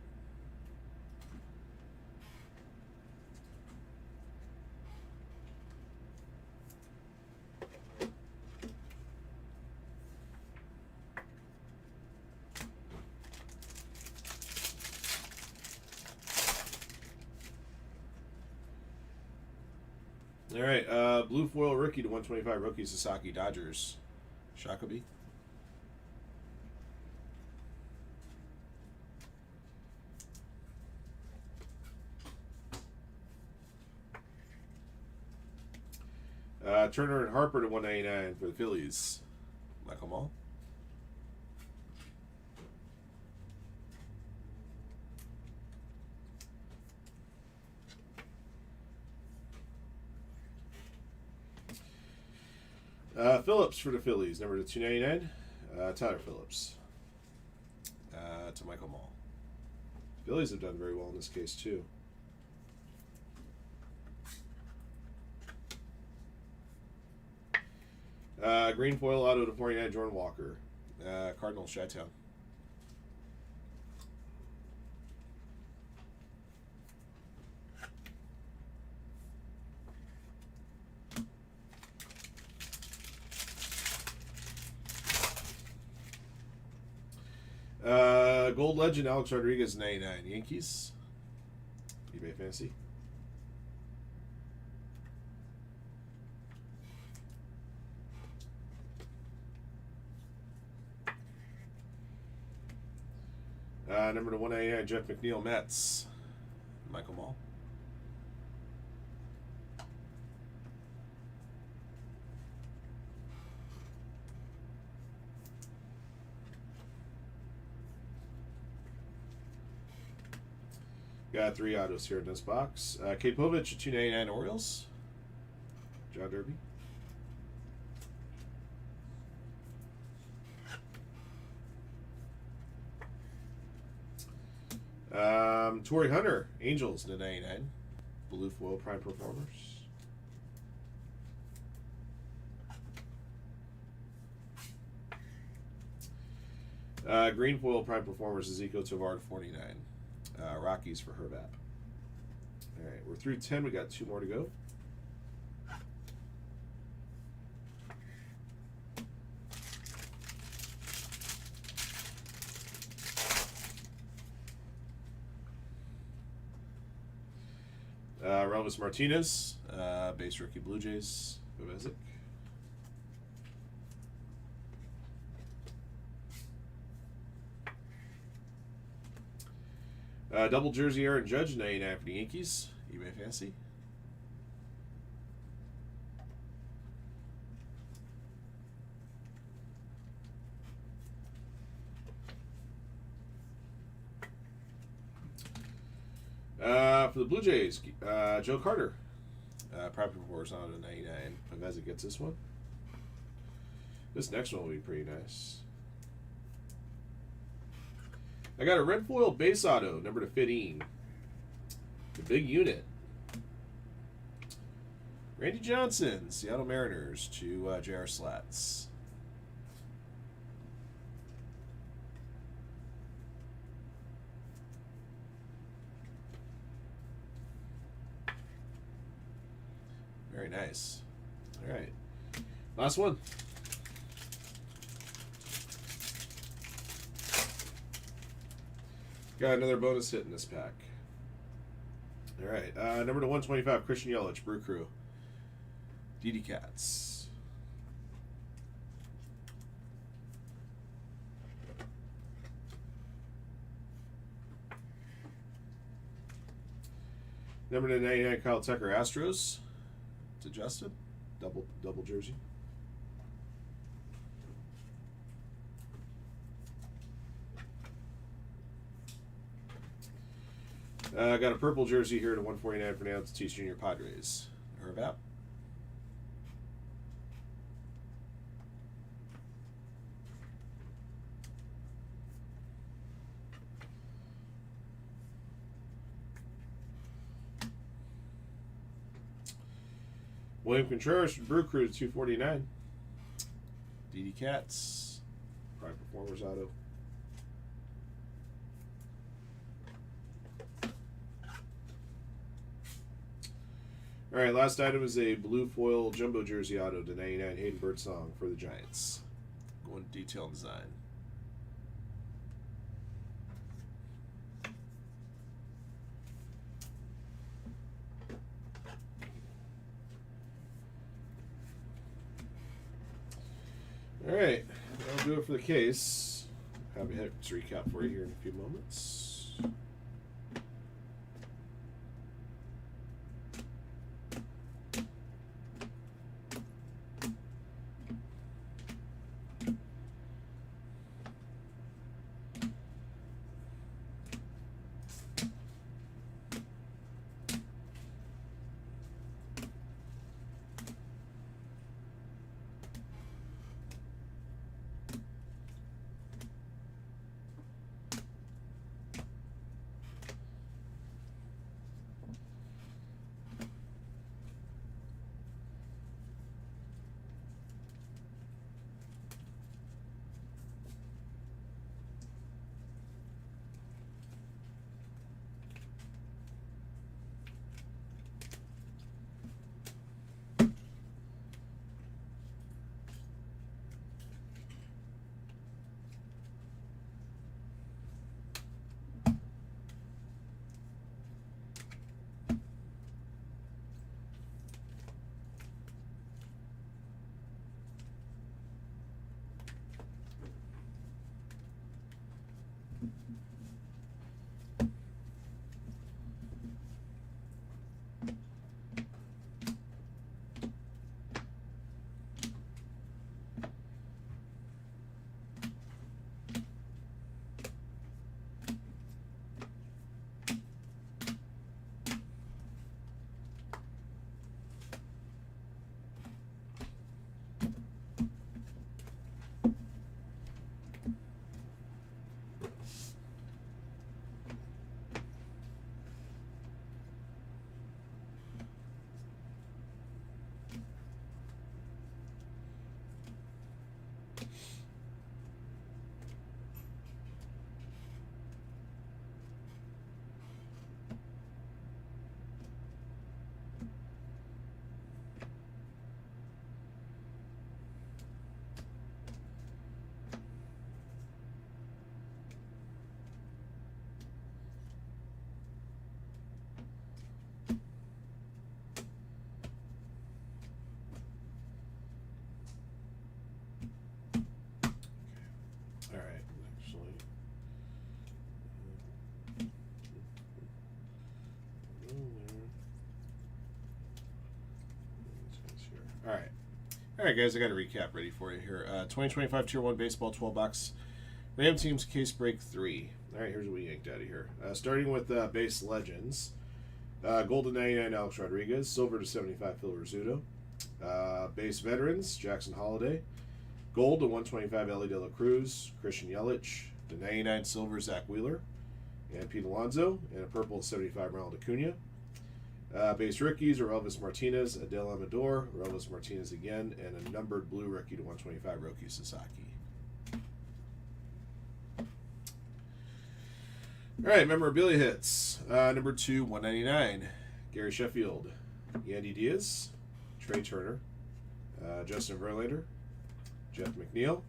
All right, blue foil rookie to 125 rookie Sasaki Dodgers. Shakaby. Turner and Harper to 199 for the Phillies. Michael Mall. Phillips for the Phillies, number to 299. Tyler Phillips. To Michael Mall. Phillies have done very well in this case, too. Green foil auto to 49, Jordan Walker. Cardinals, Chi-Town. Gold Legend, Alex Rodriguez, 99, Yankees. eBay Fantasy. Number to 199, Jeff McNeil, Mets. Michael Mall. Got 3 autos here in this box. Kapovich, 299, Orioles. John Derby. Torrey Hunter, Angels, to 99. Blue foil prime performers. Green foil prime performers, Ezekiel Tovar, 49. Rockies for Herbat. All right, we're through 10. We got 2 more to go. Relvis Martinez, base rookie Blue Jays, Bovezic. Double jersey Aaron Judge, 99 for the Yankees, eBay Fantasy. For the Blue Jays, Joe Carter. Private Reporters on to 99. Paveza gets this one. This next one will be pretty nice. I got a red foil base auto, number to 15. The big unit. Randy Johnson, Seattle Mariners to J.R. Slats. Very nice. All right. Last one. Got another bonus hit in this pack. All right. Number to 125, Christian Yelich, Brew Crew. DD Cats. Number to 99, Kyle Tucker, Astros. To Justin, double jersey. I got a purple jersey here to 149 for now. It's Tatis Jr. Padres. Herbat. William Contreras from Brew Crew to 249. DD Cats. Prime Performers auto. All right, last item is a blue foil jumbo jersey auto to 99, Hayden Birdsong for the Giants. Going detail and design. All right, that'll do it for the case. Have a hits recap for you here in a few moments. All right, actually. All right. All right, guys, I got a recap ready for you here. 2025 Tier 1 Baseball 12 box. Ram Teams Case Break 3. All right, here's what we yanked out of here. Starting with Base Legends. Gold to 99, Alex Rodriguez. Silver to 75, Phil Rizzuto. Base Veterans, Jackson Holiday. Gold to 125, Ellie De La Cruz. Christian Yelich. To 99, Silver, Zach Wheeler. And Pete Alonso. And a purple to 75, Ronald Acuna. Base rookies are Elvis Martinez, Adele Amador, Elvis Martinez again, and a numbered blue rookie to 125, Roki Sasaki. All right, memorabilia hits. Number 2, 199, Gary Sheffield, Yandy Diaz, Trey Turner, Justin Verlander, Jeff McNeil.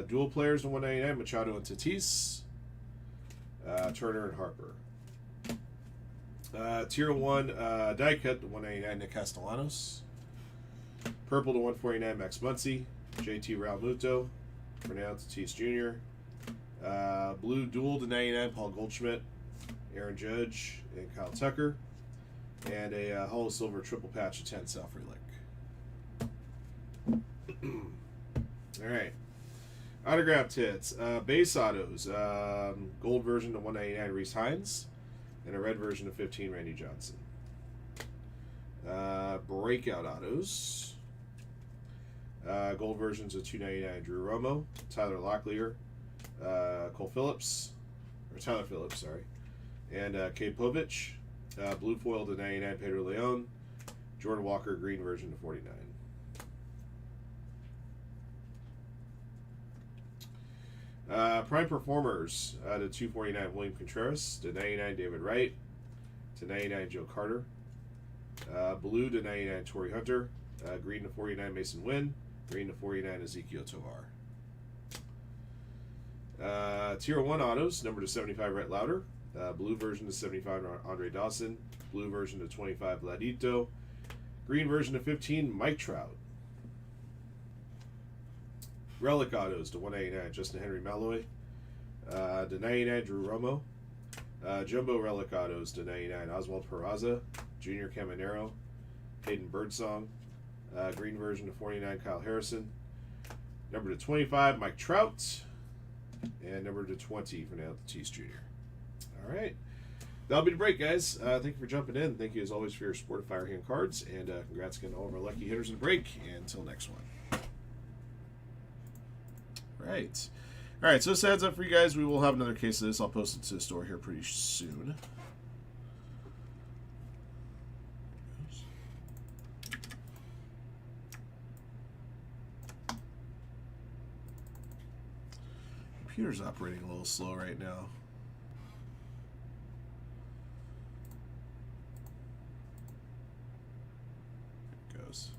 Dual players to 199, Machado and Tatis, Turner and Harper. Tier 1 die cut to 199, Nick Castellanos. Purple to 149, Max Muncy, JT Realmuto, Fernando Tatis Jr. Blue dual to 99, Paul Goldschmidt, Aaron Judge, and Kyle Tucker. And a Hall of Silver triple patch to 10, Sal Frelick. All right. Autographed hits. Base autos. Gold version to 199, Reese Hines. And a red version of 15, Randy Johnson. Breakout autos. Gold versions of 299, Drew Romo, Tyler Locklear, Cole Phillips, or Tyler Phillips, sorry, and Kate Povich. Blue foil to 99, Pedro Leon, Jordan Walker, green version to 49. Prime Performers to 249, William Contreras, to 99, David Wright, to 99, Joe Carter. Blue to 99, Torrey Hunter, green to 49, Mason Wynn, green to 49, Ezekiel Tovar. Tier 1 autos, number to 75, Rhett Lauder, blue version to 75, Andre Dawson, blue version to 25, Vladito, green version to 15, Mike Trout. Relic autos to 189, Justin Henry Malloy, to 99, Drew Romo. Jumbo relic autos to 99, Oswald Peraza, Junior Caminero, Hayden Birdsong. Green version to 49, Kyle Harrison. Number to 25, Mike Trout. And number to 20, Fernando Tatis Jr. All right. That'll be the break, guys. Thank you for jumping in. Thank you, as always, for your support of Firehand Cards. And congrats again to all of our lucky hitters in the break. And until next one. Right. All right, so this heads up for you guys. We will have another case of this. I'll post it to the store here pretty soon. Computer's operating a little slow right now. There it goes.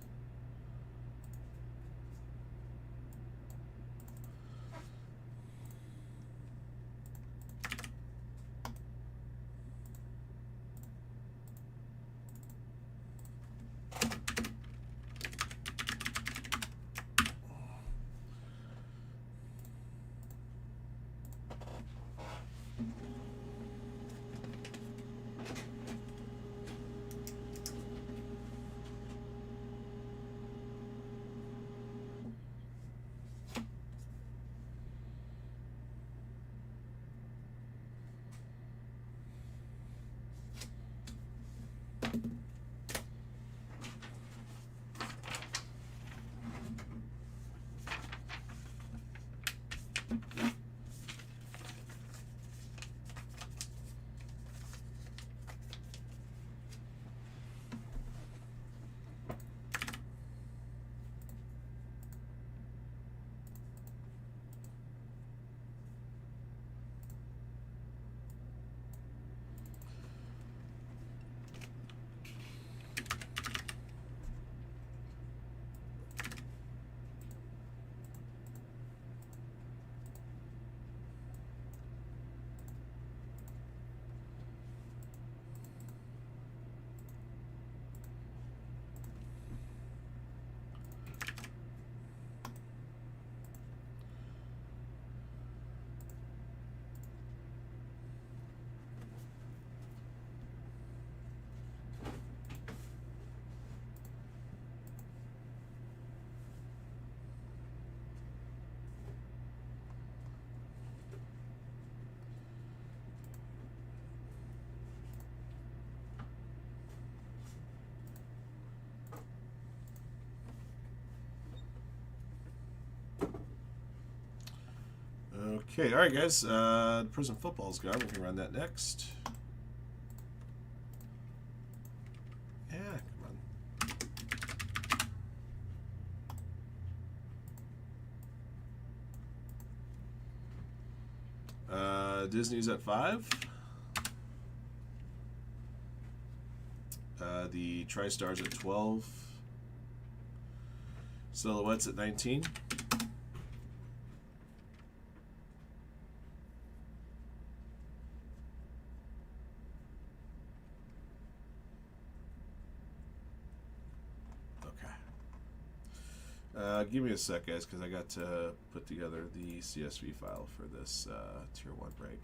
Okay, all right, guys. Prison football's gone. We can run that next. Yeah, come on. Disney's at 5. The TriStar's at 12. Silhouette's at 19. Give me a sec, guys, because I got to put together the CSV file for this Tier 1 break.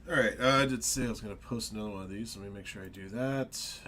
All right, I did say I was going to post another one of these, so let me make sure I do that.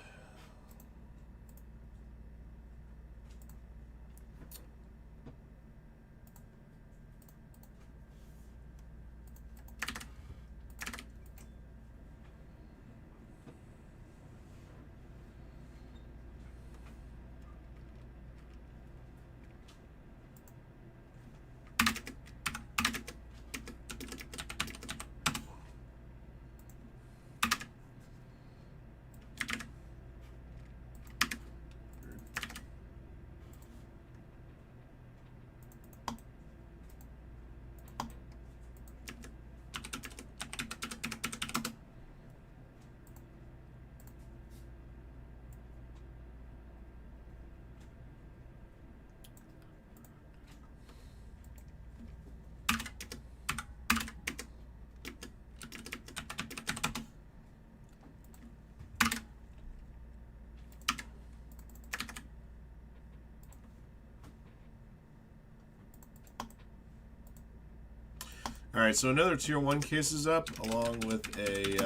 right, so another Tier 1 case is up, along with a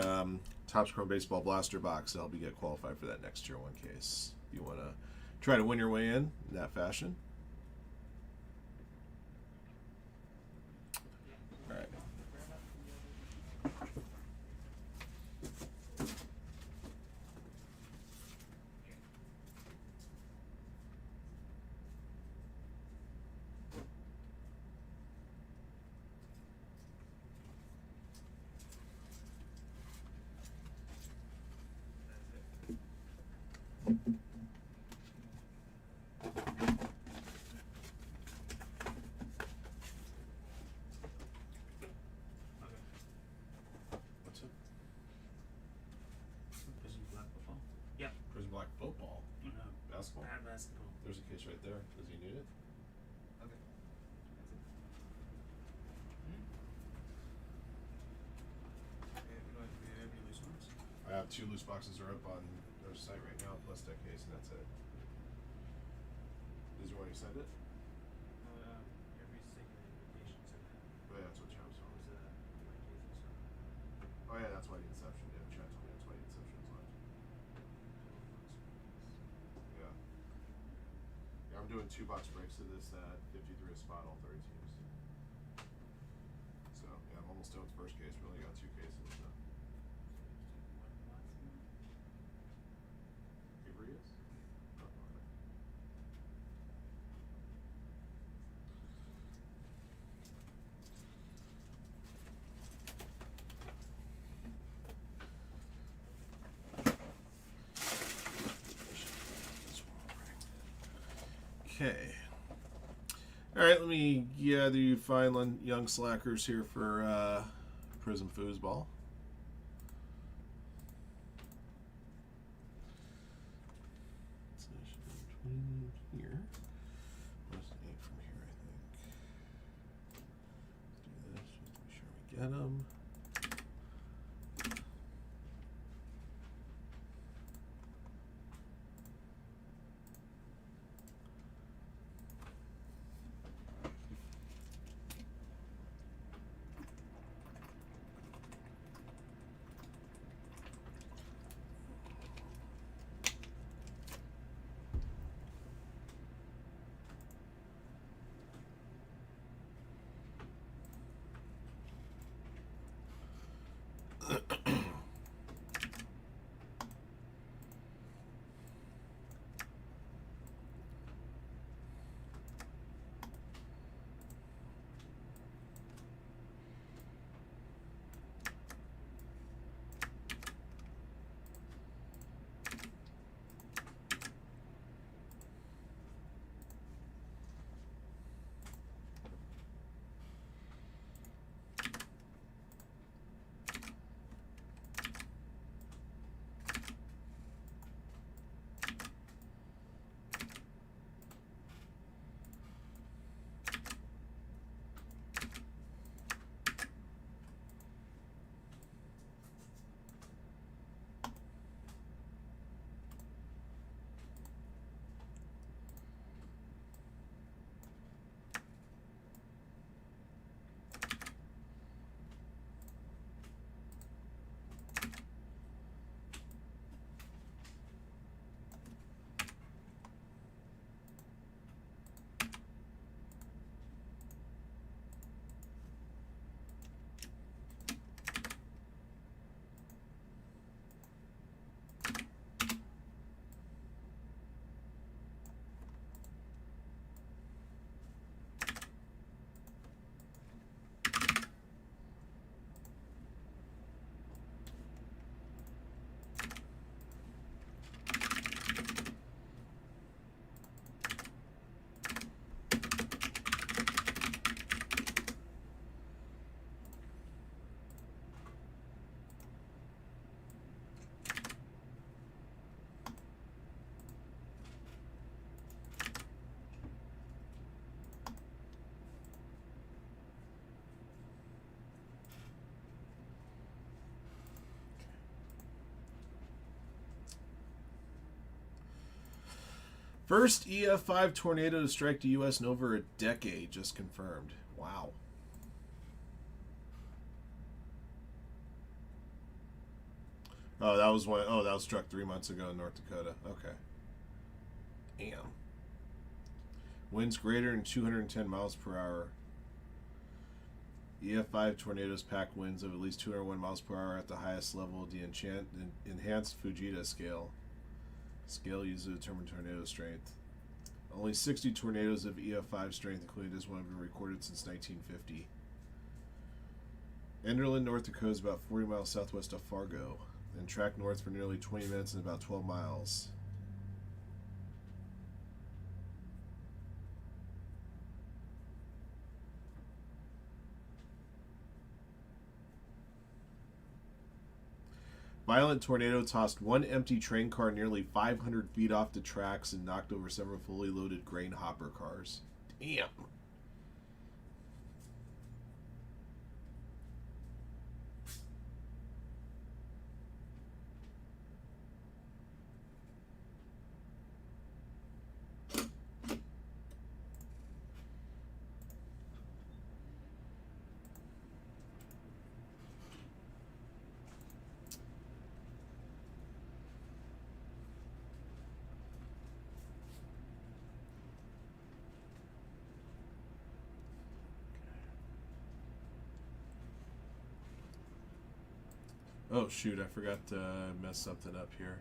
Topps Chrome Baseball Blaster box to help you get qualified for that next Tier 1 case. If you want to try to win your way in that fashion. All right. What's it? Prison black football. Yep. Prison Black Football. No. Basketball. Bad basketball. There's a case right there. Does he need it? Okay. I have 2 loose boxes are up on their site right now, plus that case, and that's it. Is there one you send it? Every single invitation said that. Oh yeah, that's what Chad was telling Was me. my case and stuff. Oh yeah, that's why the Inception. Yeah, Chad told me that's why the Inception is left. Yeah. Yeah, I'm doing 2 box breaks of this at 53 a spot, all 30 teams. So yeah, I'm almost done with the first case. We only got 2 cases. So. Avery is? Oh, okay. Okay. All right, let me gather you fine young slackers here for Prism Foosball. So it should be between here. Where's the 8 from here, I think. Let's do this just to be sure we get them. First EF5 tornado to strike the U.S. in over a decade, just confirmed. Wow. Oh, that was one. Oh, that was struck 3 months ago in North Dakota. Okay. Damn. Winds greater than 210 miles per hour. EF5 tornadoes pack winds of at least 201 miles per hour at the highest level of the enhanced Fujita scale. Scale used to determine tornado strength. Only 60 tornadoes of EF5 strength, including this one, have been recorded since 1950. Enderlin, North Dakota is about 40 miles southwest of Fargo, and track north for nearly 20 minutes and about 12 miles. Violent tornado tossed one empty train car nearly 500 feet off the tracks and knocked over several fully loaded grain hopper cars. Damn. Oh shoot, I forgot to mess something up here.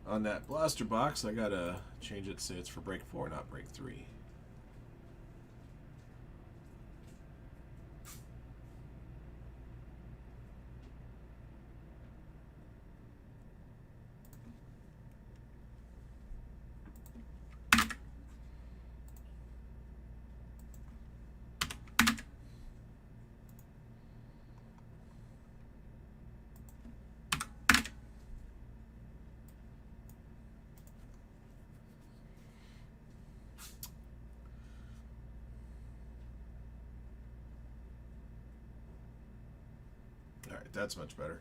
On that blaster box, I gotta change it to say it's for break 4, not break 3. Alright, that's much better.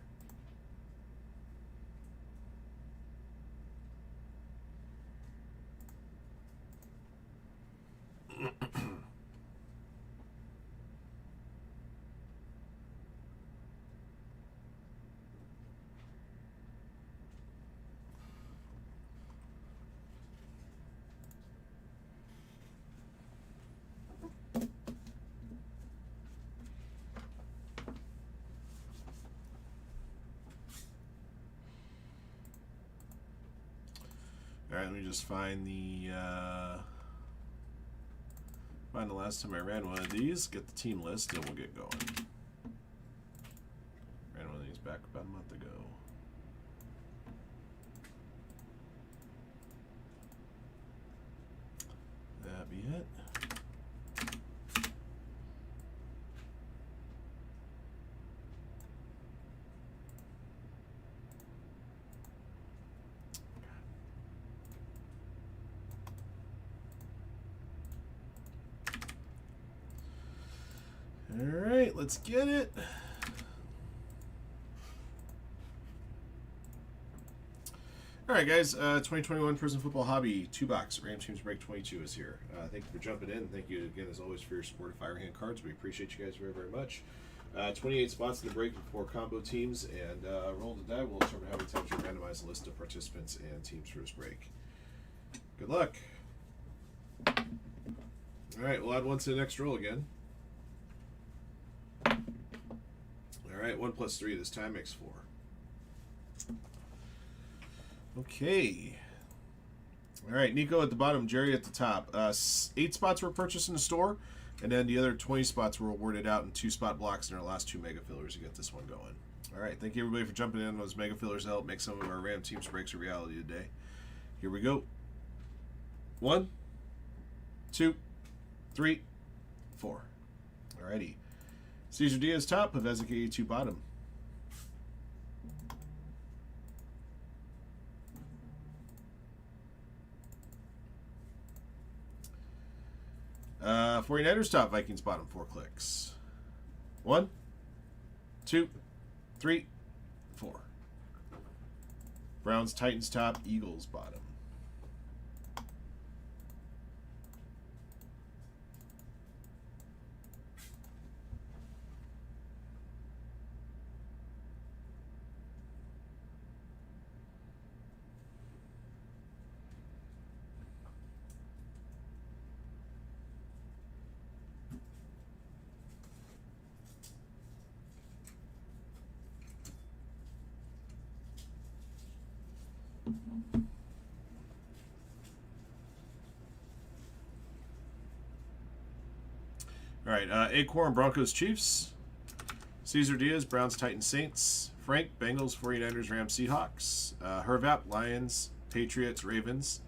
Alright, let me just find the last time I ran one of these, get the team list, and we'll get going. Ran one of these back about a month ago. That be it. Alright, let's get it. Alright guys, 2021 Prison Football Hobby 2-box Ram Teams Break 22 is here. Thank you for jumping in. Thank you again as always for your support of Firehand cards. We appreciate you guys very, very much. 28 spots in the break for combo teams, and roll the die. We'll determine how many times we randomize a list of participants and teams for this break. Good luck. Alright, we'll add one to the next roll again. Alright, 1 plus 3 this time makes 4. Okay. Alright, Nico at the bottom, Jerry at the top. 8 spots were purchased in the store, and then the other 20 spots were awarded out in 2-spot blocks in our last 2 mega fillers to get this one going. Alright, thank you everybody for jumping in. Those mega fillers help make some of our Ram Teams breaks a reality today. Here we go. 1, 2, 3, 4. Alrighty. Cesar Diaz top, Pavesic 82 bottom. Uh, 49ers top, Vikings bottom, 4 clicks. 1, 2, 3, 4. Browns Titans top, Eagles bottom. All right, Acorn, Broncos, Chiefs. Cesar Diaz, Browns, Titans, Saints. Frank, Bengals, 49ers, Rams, Seahawks. Hervap, Lions, Patriots, Ravens.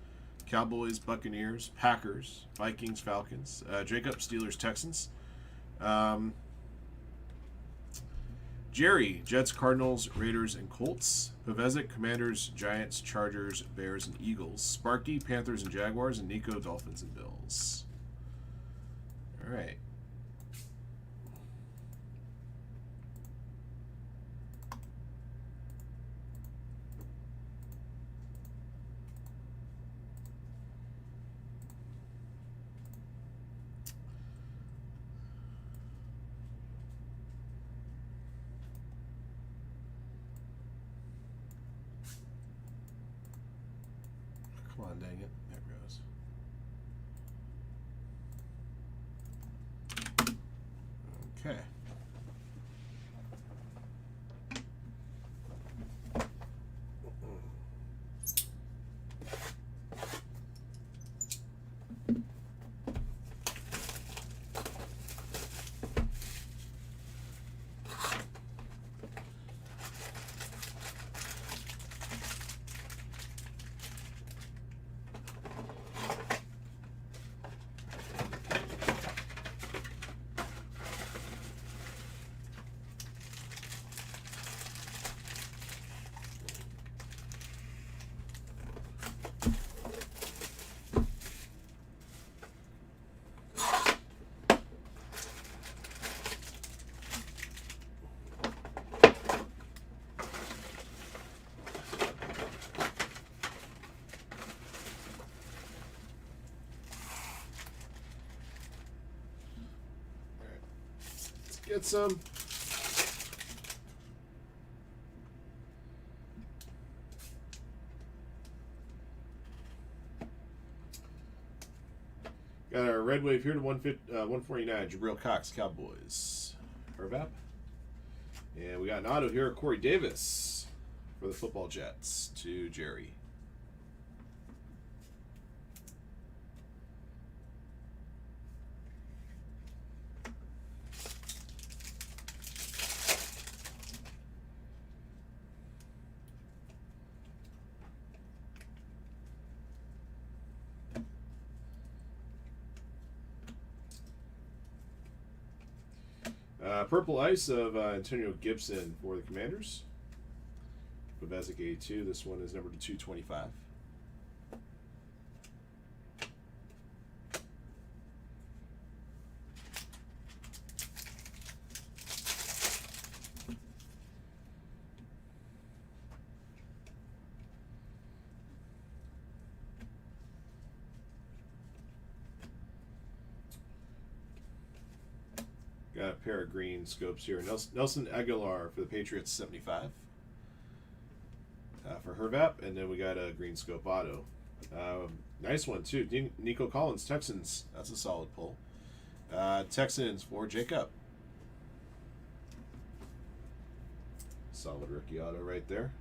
Cowboys, Buccaneers, Packers, Vikings, Falcons. Jacob, Steelers, Texans. Jerry, Jets, Cardinals, Raiders, and Colts. Pavezic, Commanders, Giants, Chargers, Bears, and Eagles. Sparky, Panthers, and Jaguars. And Nico, Dolphins, and Bills. All right. Come on, dang it. There it goes. Okay. Get some. Got our red wave here to 149. Jabril Cox, Cowboys. Hervap. And we got an auto here, Corey Davis for the football Jets to Jerry. Purple Ice of Antonio Gibson for the Commanders. Pavezic 82. This one is number 225. Got a pair of green scopes here. Nelson Aguilar for the Patriots, 75. For Hervap, and then we got a green scope auto. Nice one, too. Nico Collins, Texans. That's a solid pull. Texans for Jacob. Solid rookie auto right there.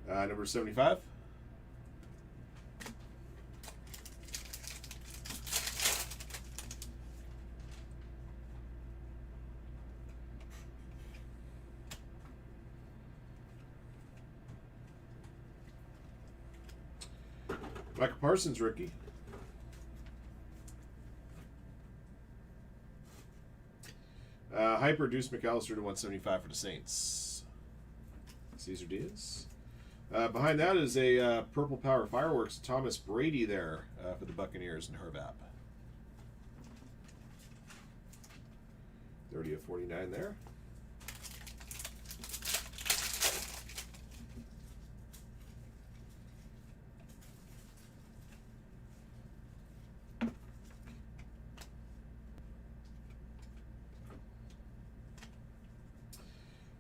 Number 75. Michael Parsons, rookie. Hyper Deuce McAllister to 175 for the Saints. Cesar Diaz. Behind that is a Purple Power Fireworks Thomas Brady there for the Buccaneers and Hervap. 30 of 49 there.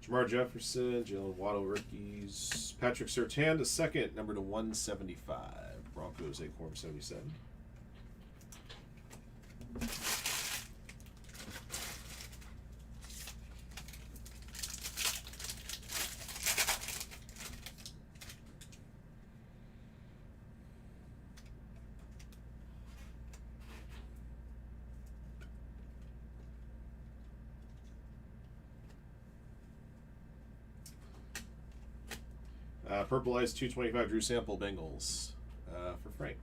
Jamar Jefferson, Jalen Waddle rookies. Patrick Surtain, the second, number to 175. Broncos, Acorn 77. Purple Ice 225 Drew Sample Bengals for Frank.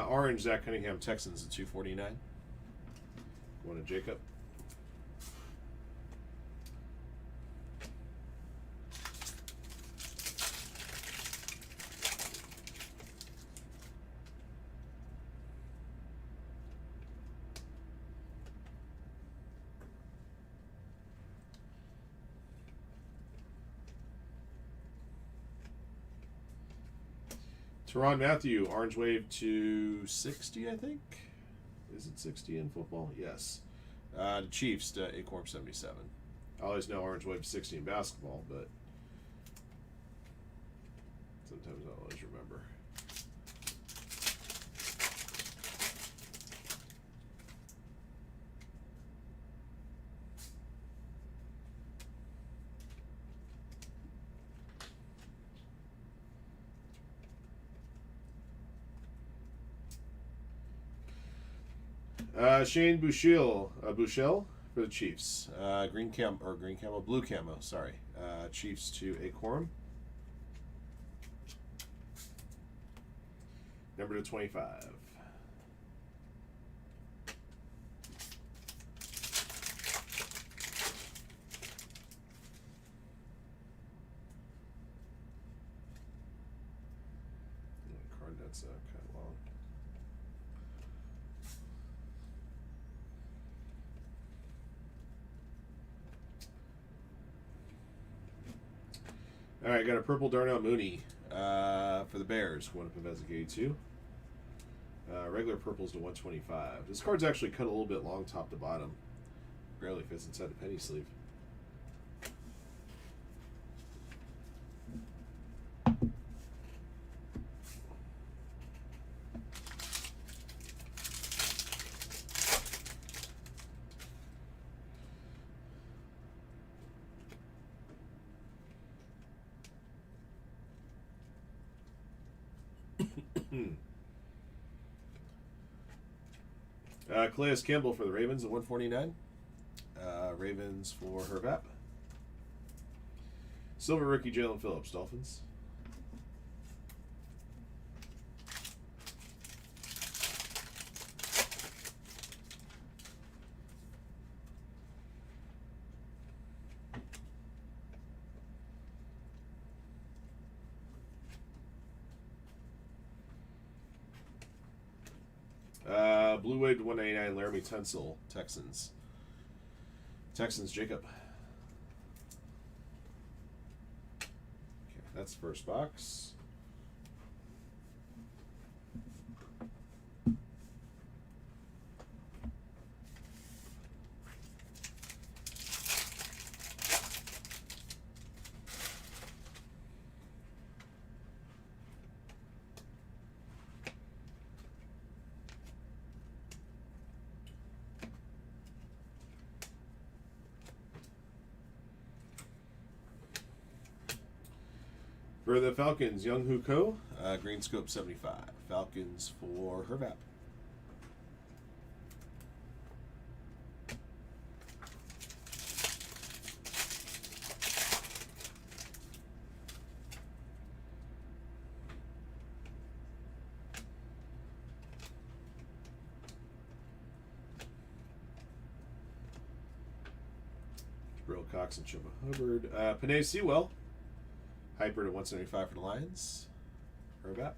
Orange Zach Cunningham Texans at 249. Going to Jacob. Teron Matthew, Orange Wave to 60, I think. Is it 60 in football? Yes. The Chiefs to Acorn 77. I always know Orange Wave 60 in basketball, but sometimes I always remember. Shane Bushell for the Chiefs. Green camo, blue camo. Sorry, Chiefs to Acorn. Number to 25. Card that's kind of long. All right, got a purple Darnell Mooney for the Bears. Going up Investigate 82. Regular purples to 125. This card's actually cut a little bit long top to bottom. Barely fits inside the penny sleeve. Calais Campbell for the Ravens at 149. Ravens for Hervap. Silver rookie Jalen Phillips, Dolphins. Blue Wave to 199, Laramie Tunsil, Texans. Texans, Jacob. Okay, that's the first box. For the Falcons, Young Hoo Ko, Green Scope 75. Falcons for Hervap. Brill Cox and Chubba Hubbard. Panay Sewell. Hyper to 175 for the Lions. Hervap.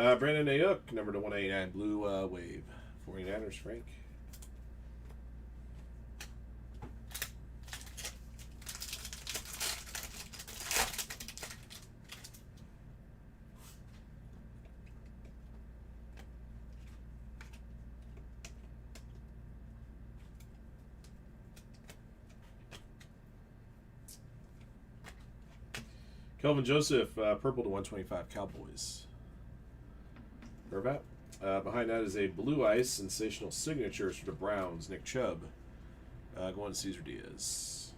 Brandon Ayuk, number to 189, Blue Wave. 49ers, Frank. Kelvin Joseph, purple to 125, Cowboys. Herbat. Behind that is a Blue Ice, sensational signatures for the Browns, Nick Chubb. Going to Cesar Diaz.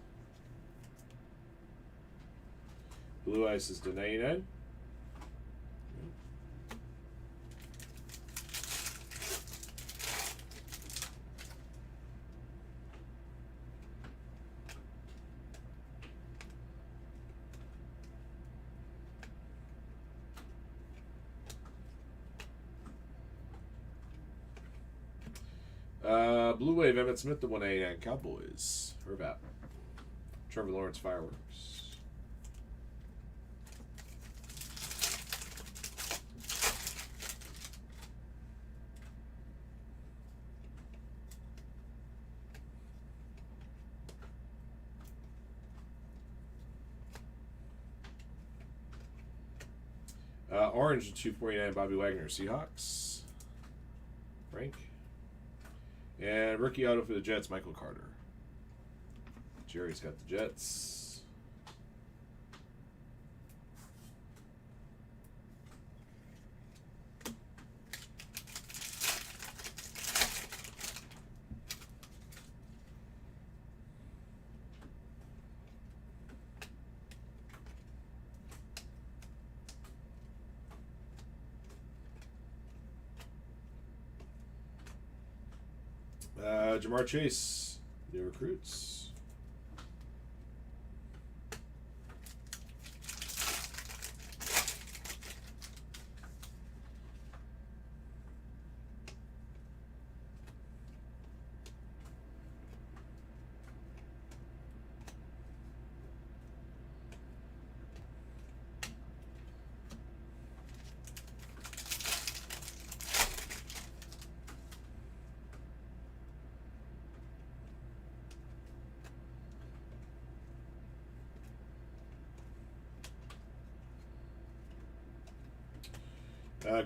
Blue Ice is to 99. Blue Wave, Emmett Smith to 189, Cowboys. Herbat. Trevor Lawrence, Fireworks. Orange to 249, Bobby Wagner, Seahawks. Frank. And rookie auto for the Jets, Michael Carter. Jerry's got the Jets. Jamar Chase, new recruits.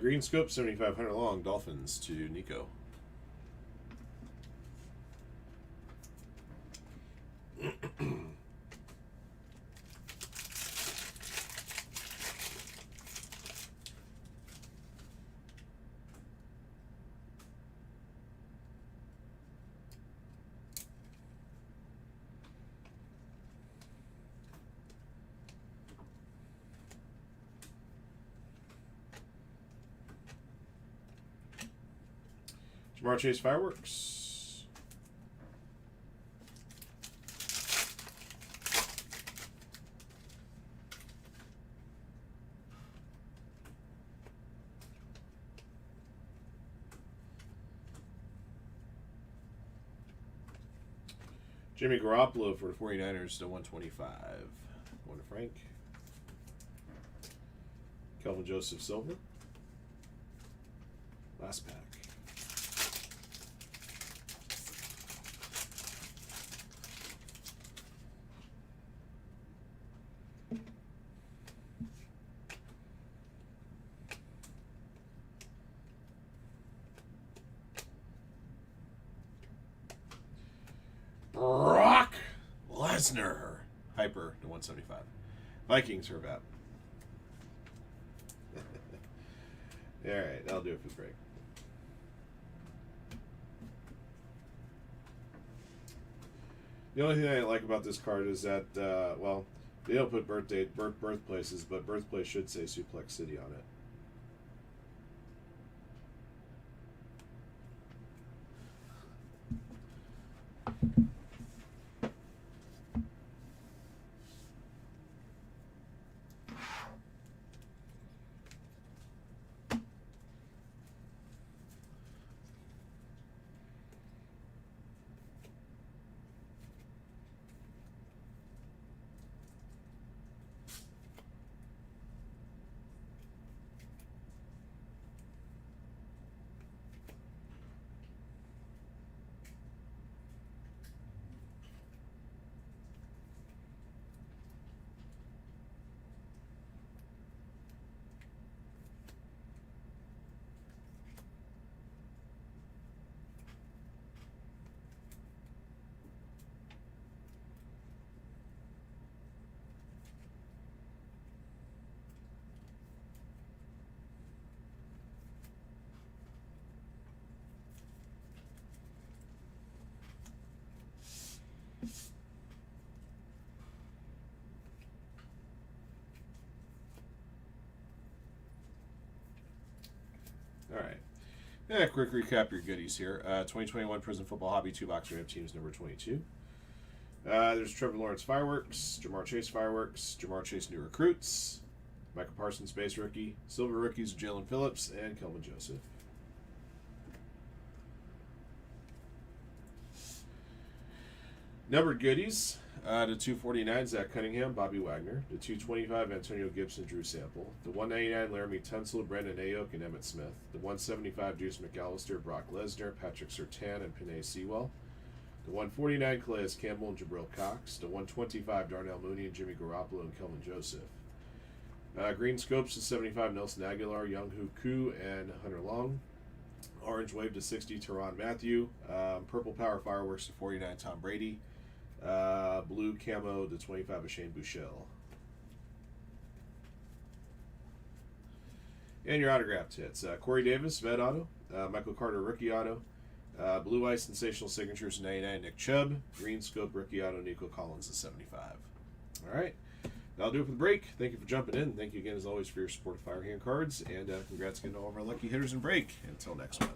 Green Scope, 7,500 long, Dolphins to Nico. Jamar Chase, Fireworks. Jimmy Garoppolo for the 49ers to 125. Going to Frank. Kelvin Joseph, Silver. Last pack. Brock Lesnar. Hyper to 175. Vikings are about. Alright, that'll do it for the break. The only thing I like about this card is that, well, they don't put birthplaces, but birthplace should say Suplex City on it. Yeah, quick recap your goodies here. 2021 Prison Football Hobby 2-box. We have teams number 22. There's Trevor Lawrence Fireworks, Jamar Chase Fireworks, Jamar Chase New Recruits, Michael Parsons Base Rookie, Silver Rookies Jalen Phillips, and Kelvin Joseph. Numbered goodies. The 249 Zach Cunningham, Bobby Wagner. The 225 Antonio Gibson, Drew Sample. The 199 Laramie Tunsil, Brandon Ayuk, and Emmett Smith. The 175 Deuce McAllister, Brock Lesnar, Patrick Surtain, and Panay Sewell. The 149 Calais Campbell and Jabril Cox. The 125 Darnell Mooney and Jimmy Garoppolo and Kelvin Joseph. Green Scopes to 75 Nelson Aguilar, Young Hoo Koo, and Hunter Long. Orange Wave to 60 Teron Matthew. Purple Power Fireworks to 49 Tom Brady. Blue Camo to 25 of Shane Buechele. And your autographed hits. Corey Davis, Vet Auto. Michael Carter, Rookie Auto. Blue Ice Sensational Signatures 99 Nick Chubb. Green Scope Rookie Auto Nico Collins to 75. Alright. That'll do it for the break. Thank you for jumping in. Thank you again as always for your support of Firehand cards. And congrats again to all of our lucky hitters in break. Until next one.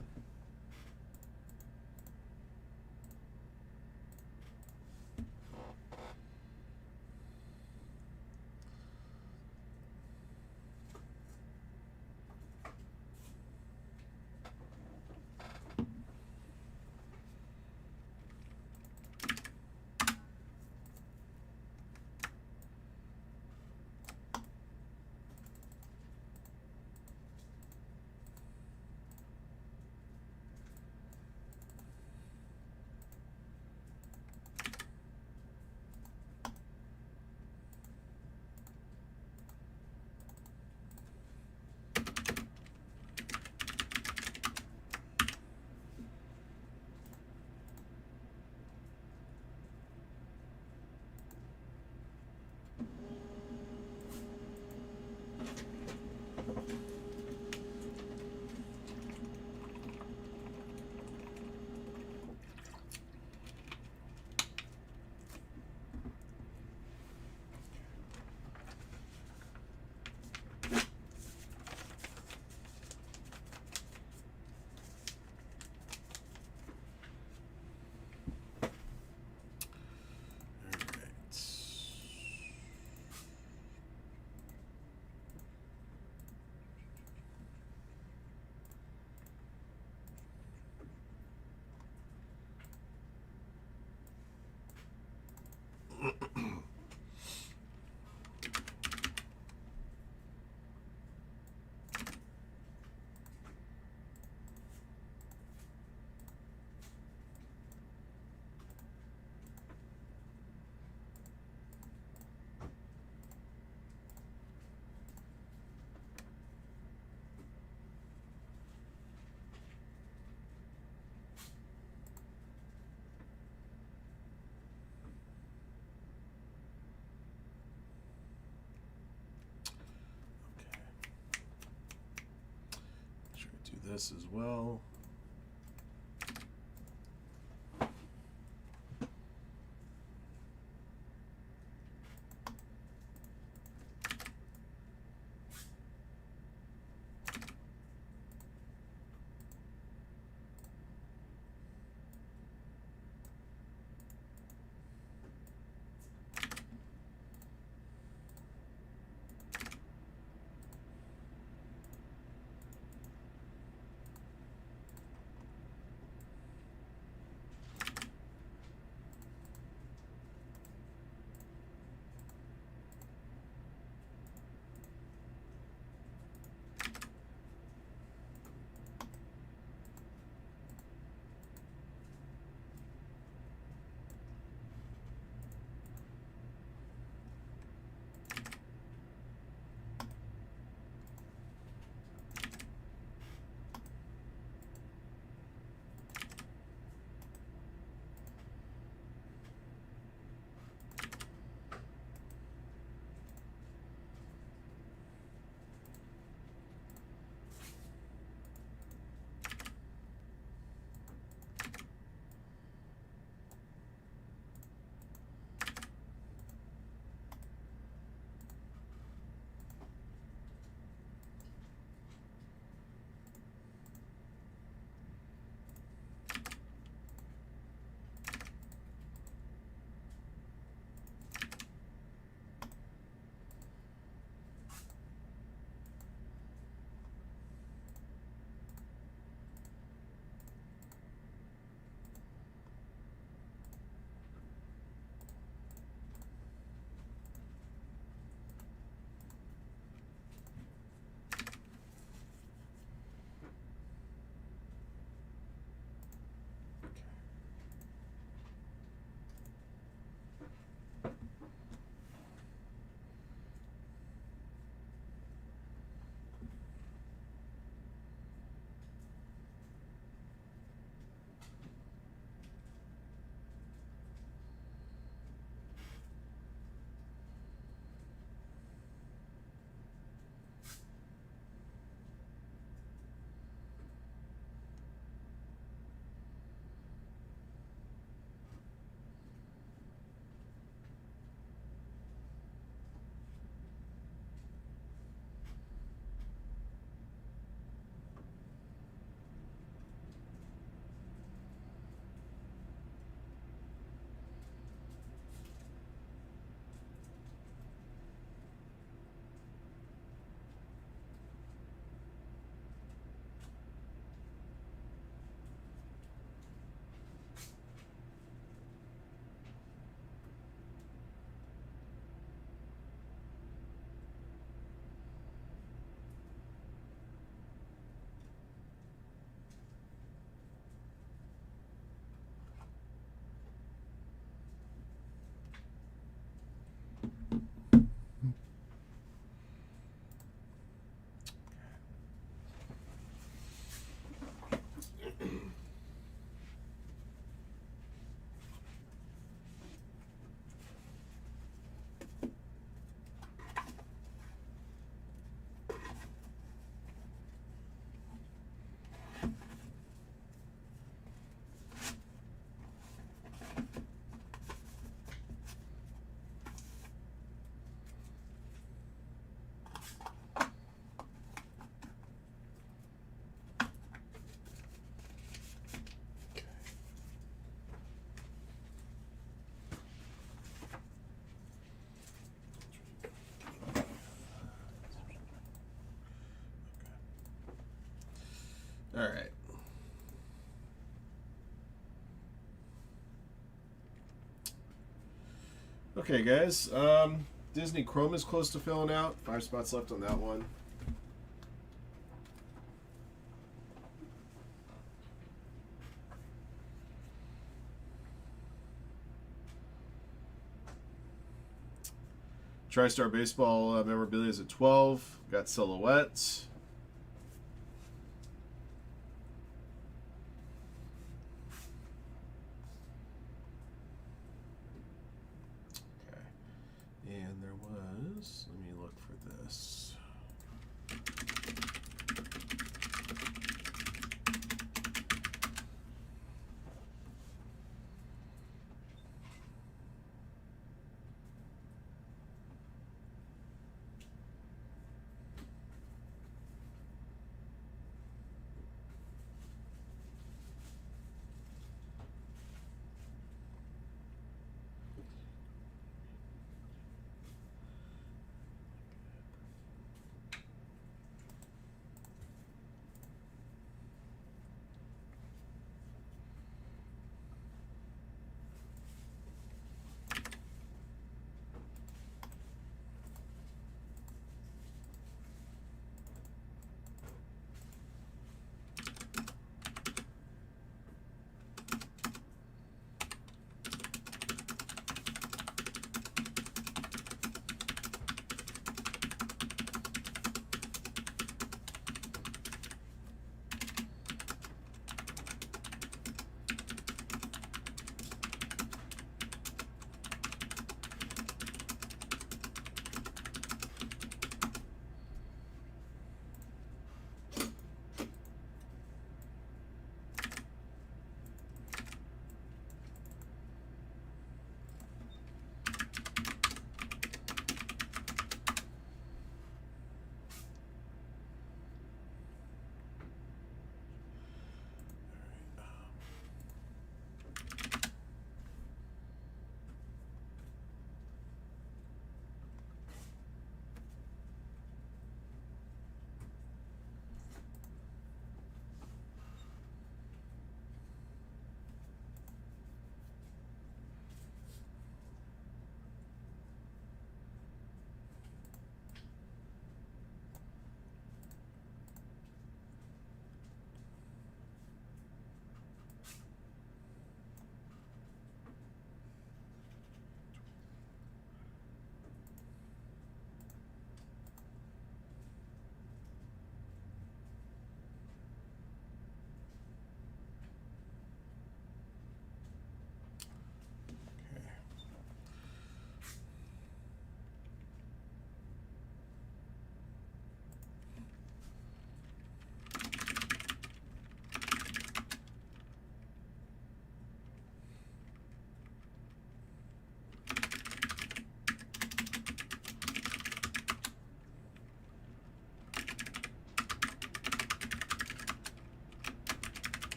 This as well. Okay, guys. Disney Chrome is close to filling out. 5 spots left on that one. TriStar Baseball memorabilia is at 12. Got silhouettes. Okay. And there was, let me look for this.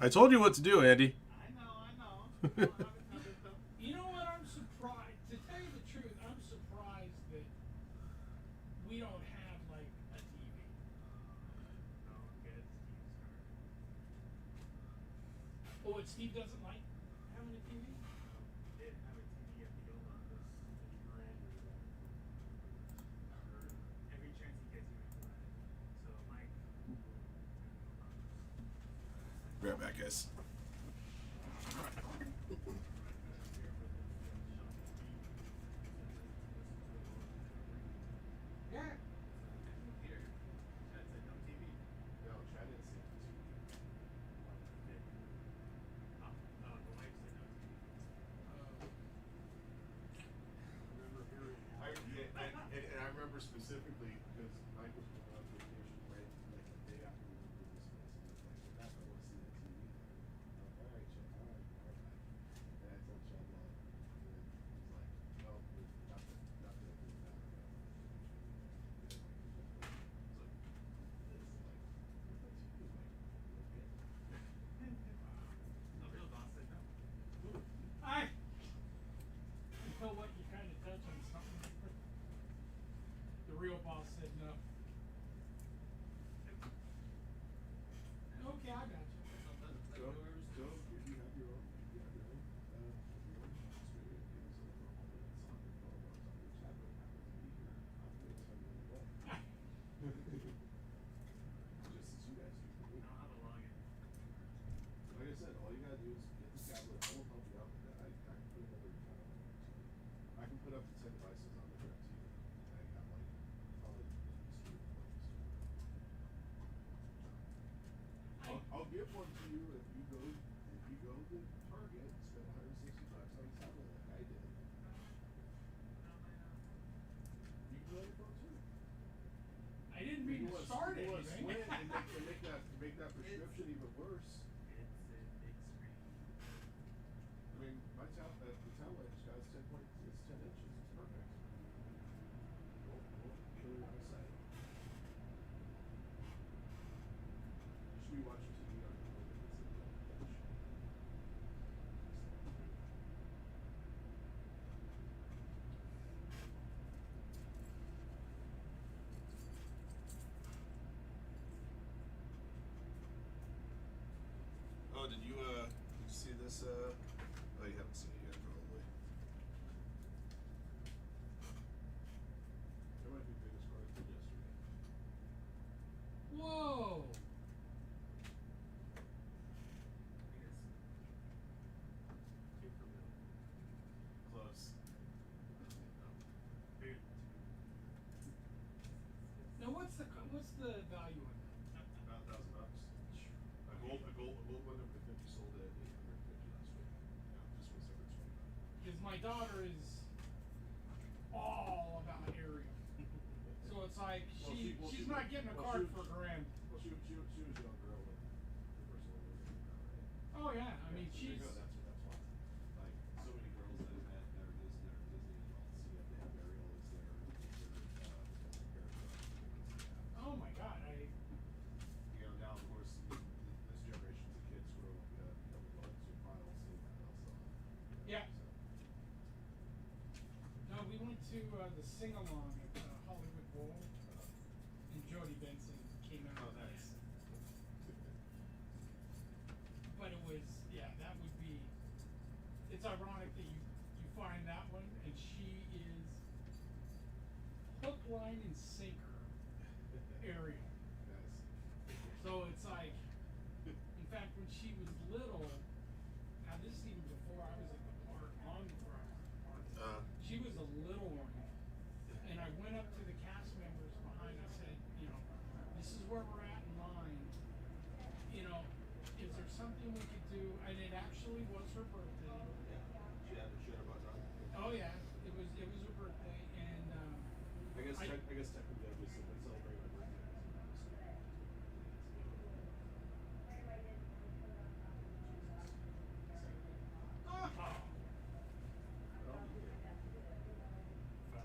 I told you what to do, Andy. I know. You know what? I'm surprised. To tell you the truth, I'm surprised that we don't have like a TV. No, get Steve's card. Oh, what Steve doesn't like having a TV? Did have a TV at the Yoga this grand or whatever. Or every chance he gets, he makes it right. So Mike, no problem. Be right back, guys. Yeah. Peter, Chad said no TV. No, Chad didn't say Oh, the wife said no TV. Remember hearing and I remember specifically because Mike was going on vacation right like the day after we moved to this place, and he was like, "Well, Papa wants to see the TV." I'm like, "All right, Chad, all right." And I told Chad that, and then he's like, "No, nothing to do with that." The real boss said no. You know what? You kind of touch on something. The real boss said no. Okay, I got you. I don't have a login. Like I said, all you gotta do is get the tablet. I will help you out with that. I can put another I can put up to 10 devices on the direct TV. I got like probably I'll give one to you if you go to Target and spend $160 on a tablet like I did. You can let it go too. I didn't mean to start You want to anything. swing and make that prescription even worse. It's a big screen. I mean, my tablet, the tablet I just got is 10 point, it's 10 inches. It's perfect. We'll put it on the site. You should be watching TV on your phone if it's in the bench. Oh, did you see this? Oh, you haven't seen it yet, probably. That might be the biggest card from yesterday. Whoa! Paper mill. Close. Bigger. Now what's the value on that? About $1,000. A gold one over 50 sold at 850 last week. Yeah, this one's over 25. Because my daughter is all about Ariel. So it's like she's not getting a card for a grand. Well, she was a young girl when the first one was right? Oh yeah, I mean Yeah, she's. there you go, that's why. Like so many girls that I met that are Disney and all see if they have Ariel as their character. Oh my God, You know, now of course this generation's of kids grow up become adults who finally see that also. yeah. No, we went to the sing along at Hollywood Bowl, and Jody Benson came out. Oh, nice. But it was, yeah, that would be. It's ironic that you find that one, and she is hook, line, and sinker Ariel. Nice. So it's like, in fact, when she was little, now this is even before I was at the park, long before I was at the park. She was a little one, and I went up to the cast members behind. I said, you know, this is where we're at in line. You know, is there something we could do? And it actually was her birthday. She had her butt on. Oh yeah, it was her birthday, and I guess technically I was celebrating my birthday.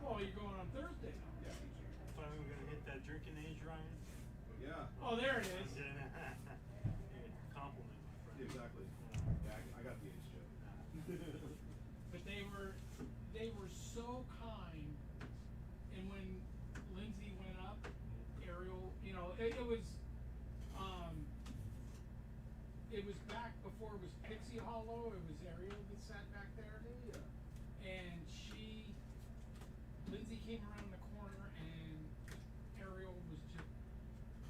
oh, you're going on Thursday now. Yeah. Finally, we're gonna hit that drinking age, Ryan. Yeah. Oh, there it is. Yeah, compliment, my friend. exactly. Yeah, I got the age joke. But they were so kind, and when Lindsay went up, Ariel, you know, it was back before it was Pixie Hollow. It was Ariel that sat back there, and Lindsay came around the corner, and Ariel was just,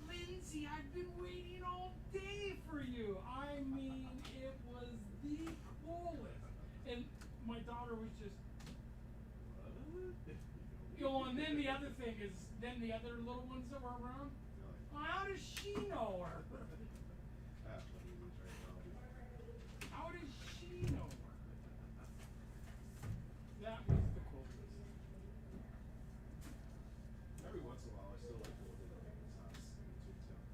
Lindsay, I've been waiting all day for you. I mean, it was the coolest. And my daughter was just, you know, and then the other thing is, then the other little ones that were around, how does she know her? How does she know her? That was the coolest. Every once in a while, I still like to look at Lincoln's house in Toontown.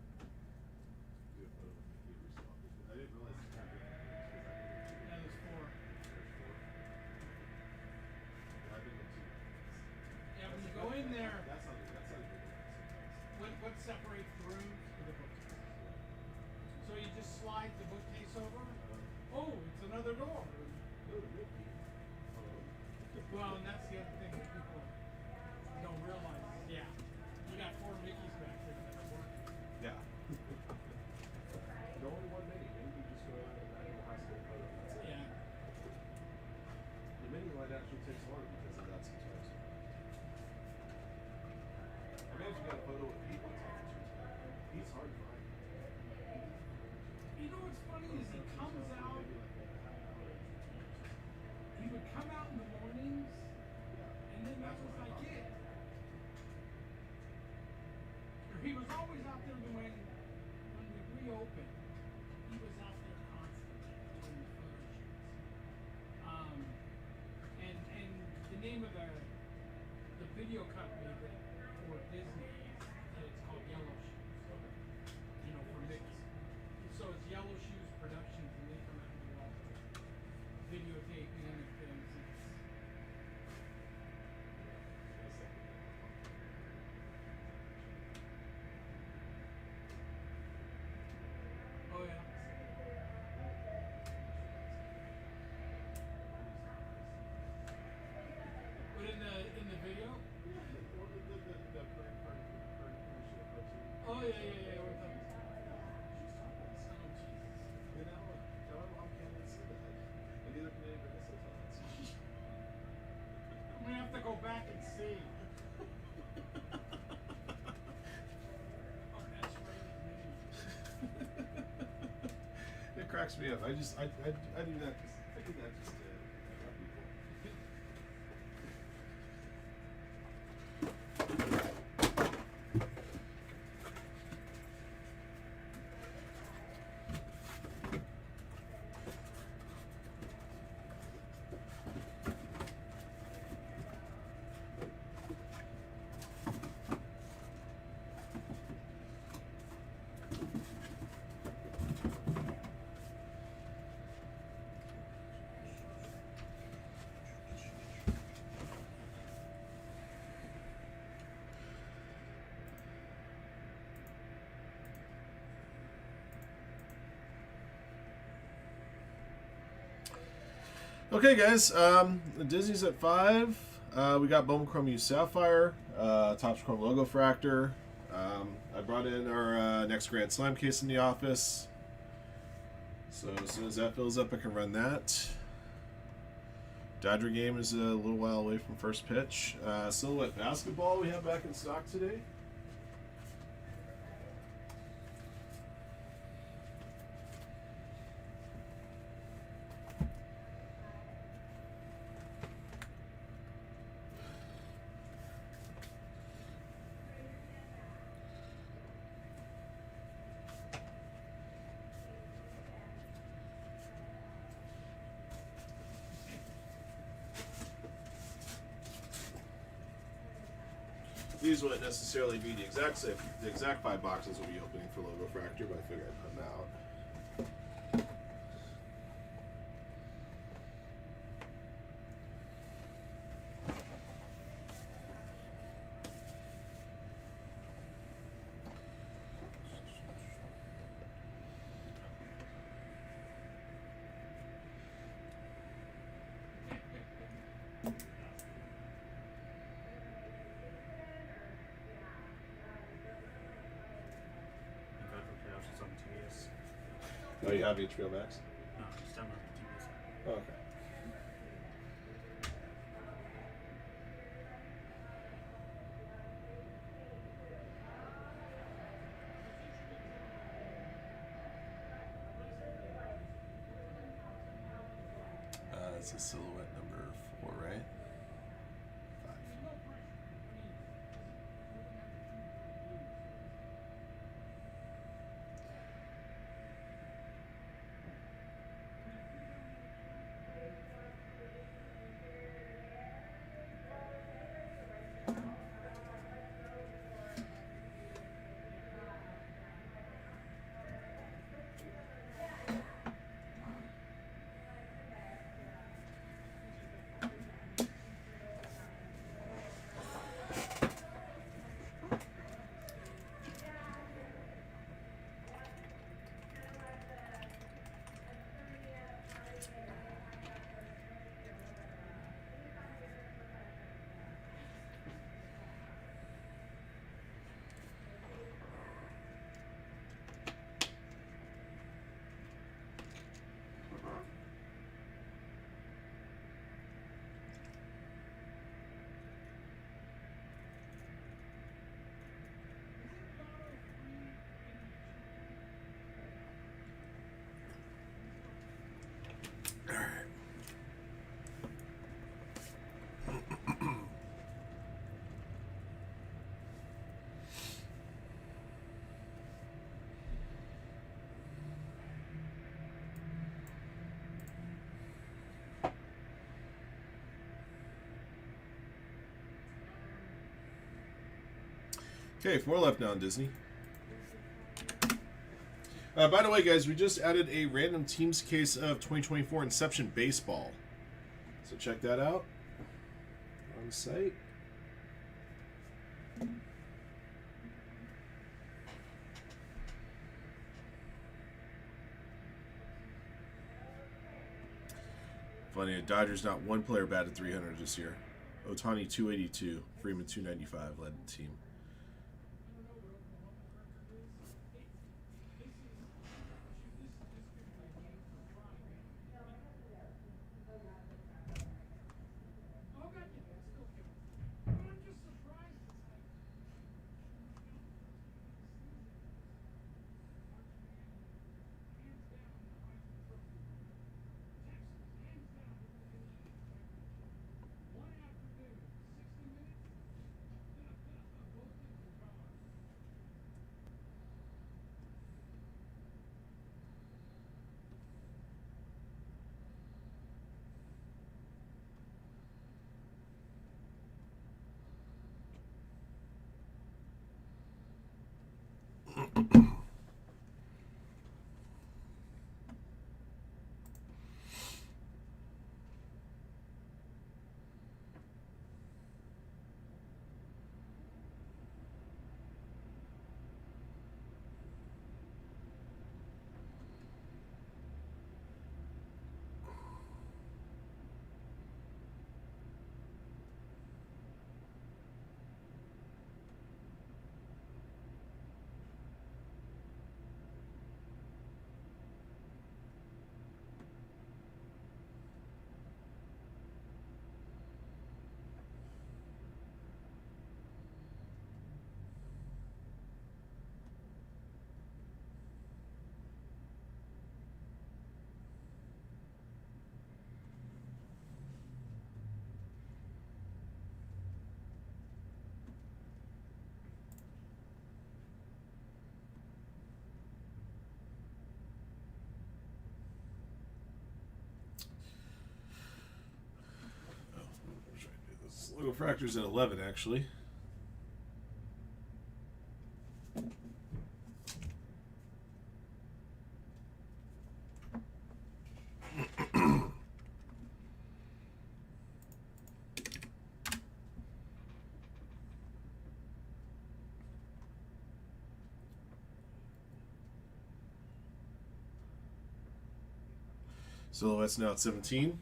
Do a photo with Mickey every so often. I didn't realize it had that. Yeah, there's four. There's four. Yeah, I've been in two. Yeah, when you go in there, That's how they do it sometimes. what separates the rooms is the bookcase. So you just slide the bookcase over. Oh, it's another door. Oh, Mickey. Hello. Well, and that's the other thing that people don't realize. Yeah, you got four Mickeys back there that are working. Yeah. No only one mini. Maybe you just go out and ride a high school photo. That's it. Yeah. The mini line actually takes longer because of that sometimes. I mean, if you got a photo with Pete one time, Pete's hard to find. You know what's funny is he comes out. He would come out in the mornings, and then that was like it. Or he was always out there when we reopened. He was out there constantly doing the photo shoots. And the name of the video company that for Disney it's called Yellow Shoes. You know, for Mickey. So it's Yellow Shoes Productions, and they come out and do all the videotaping and things. Oh yeah. But in the video? Oh yeah. With them. I'm gonna have to go back and see. Oh, that's right. It cracks me up. I do that. I do that just to help people. Okay, guys. Disney's at 5. We got Bowman Chrome U Sapphire, Topps Chrome Logo Fractor. I brought in our next Grand Slam case in the office. So as soon as that fills up, I can run that. Dodger game is a little while away from first pitch. Silhouette basketball we have back in stock today. These wouldn't necessarily be the exact 5 boxes we'll be opening for Logo Fractor, but I figured I'd put them out. Oh, you have HBO Max? No, just download the TBS app. Oh, okay. It's a silhouette number 4, right? 5. There's no pressure. I mean, we're gonna have to shoot for the news. Okay, 4 left now on Disney. By the way, guys, we just added a random teams case of 2024 Inception Baseball. So check that out on the site. Funny, the Dodgers not one player batted 300 this year. Otani 282, Freeman 295 led the team. Little fractures at 11, actually. Silhouette's now at 17.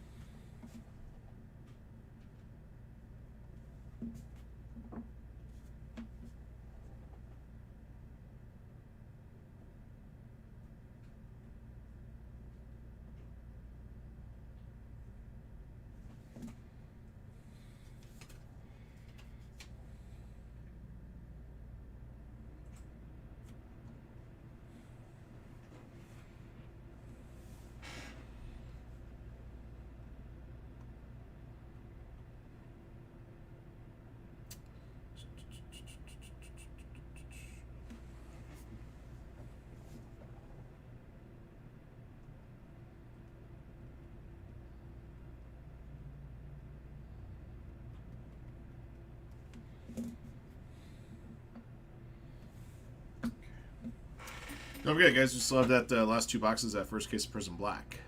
Don't forget, guys, we still have that last 2 boxes, that first case of Prism Black.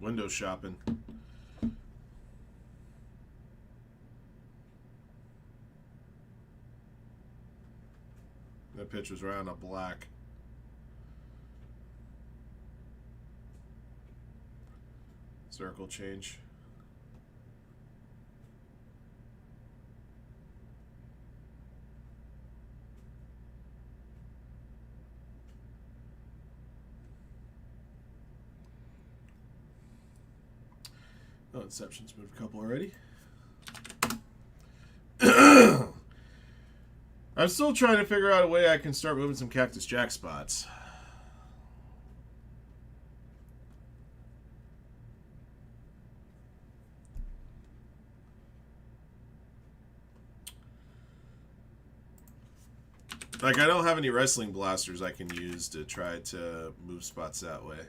Window shopping. That pitch was right on a black. Circle change. Oh, Inception's moved a couple already. I'm still trying to figure out a way I can start moving some Cactus Jack spots. Like, I don't have any wrestling blasters I can use to try to move spots that way.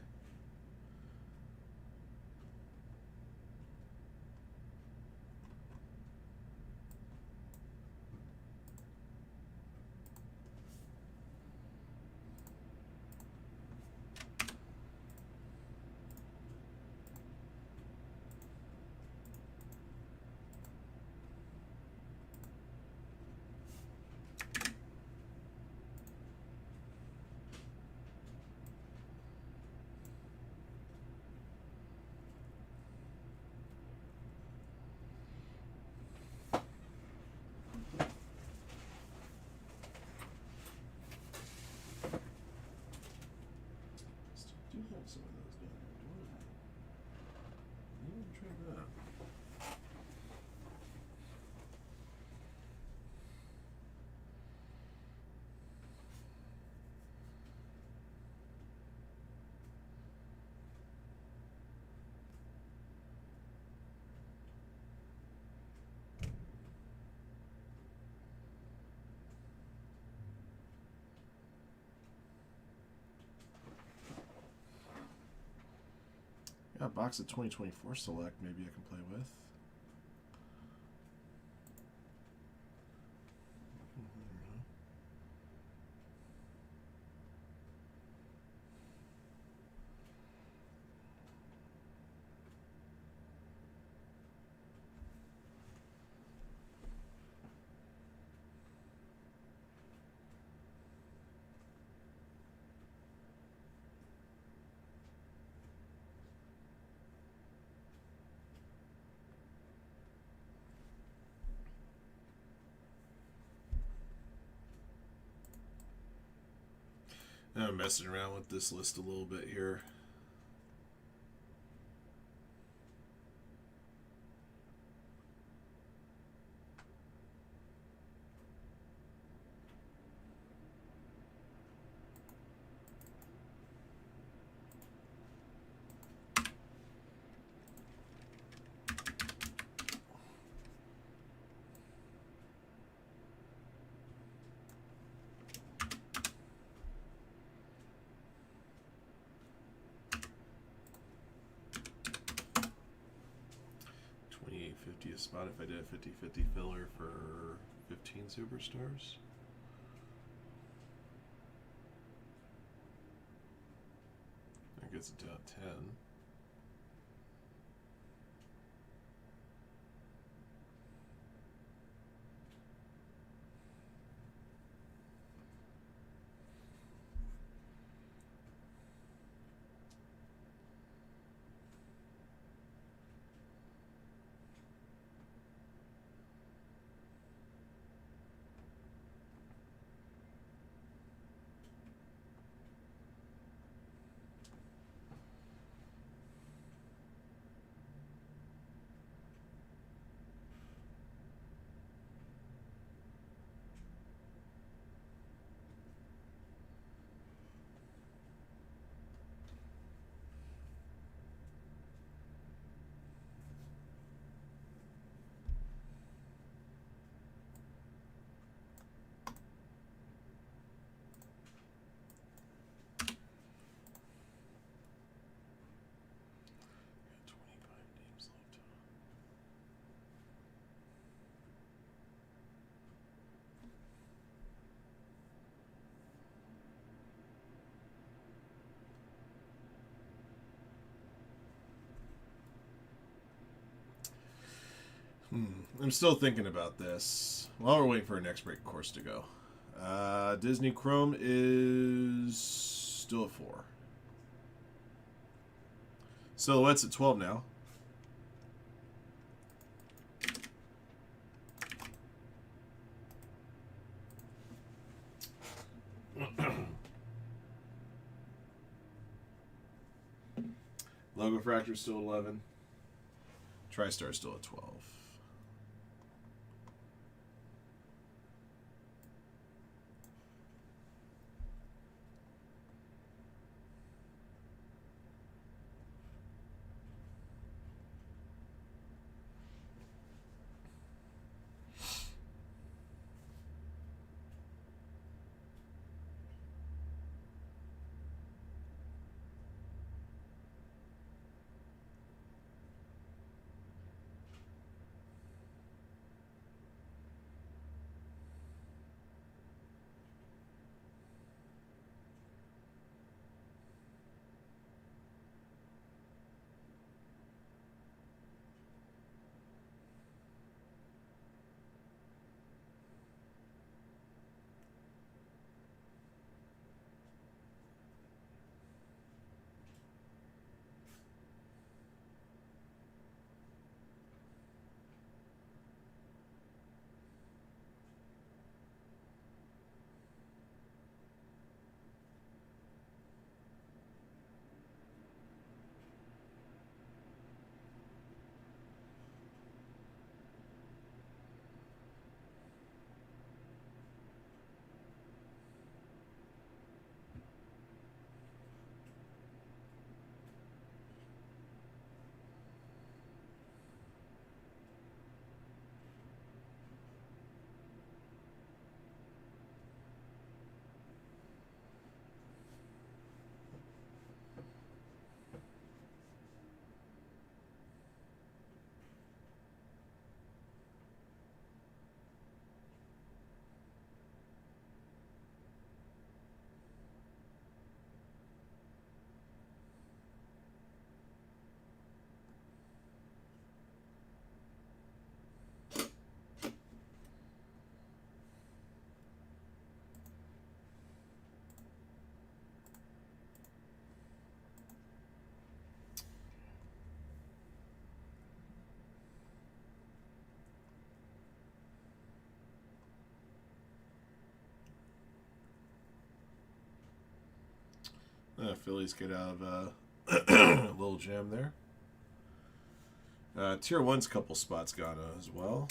Do have some of those down there, don't I? Maybe try that. Got a box of 2024 Select maybe I can play with. Now I'm messing around with this list a little bit here. $28.50 a spot if I did a 50-50 filler for 15 superstars. That gets it down 10. I'm still thinking about this. While we're waiting for our next break course to go. Disney Chrome is still at 4. Silhouette's at 12 now. Logo Fracture still 11. TriStar still at 12. Phillies get out of a little jam there. Tier 1's couple spots gone as well.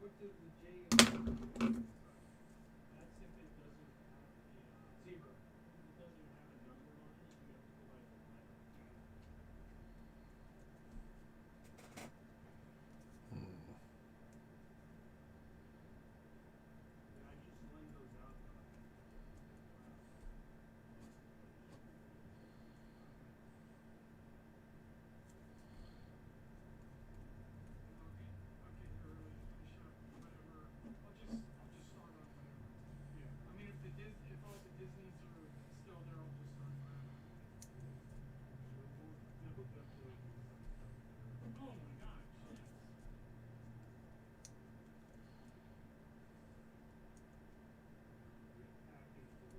what does the J in That's if it doesn't have a zebra? if it doesn't have a number on it, you have to go by the letter. Yeah, I just lend those out though. I'll get here early, finish up whatever. I'll just start on whatever. Yeah. I mean, if all the Disneys are still there, I'll just start whatever. They'll definitely do some stuff there. Oh my gosh, yes. Get packing for the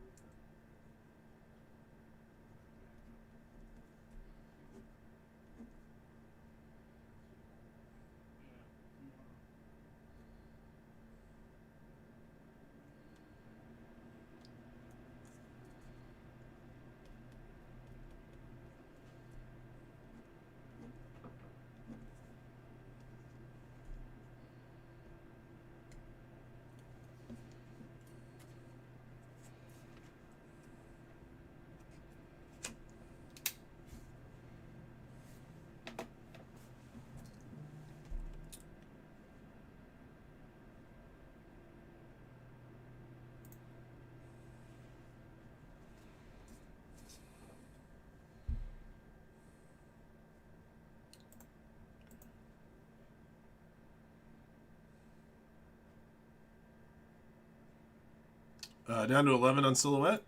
Down to 11 on silhouette.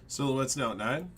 Silhouette's now at 9.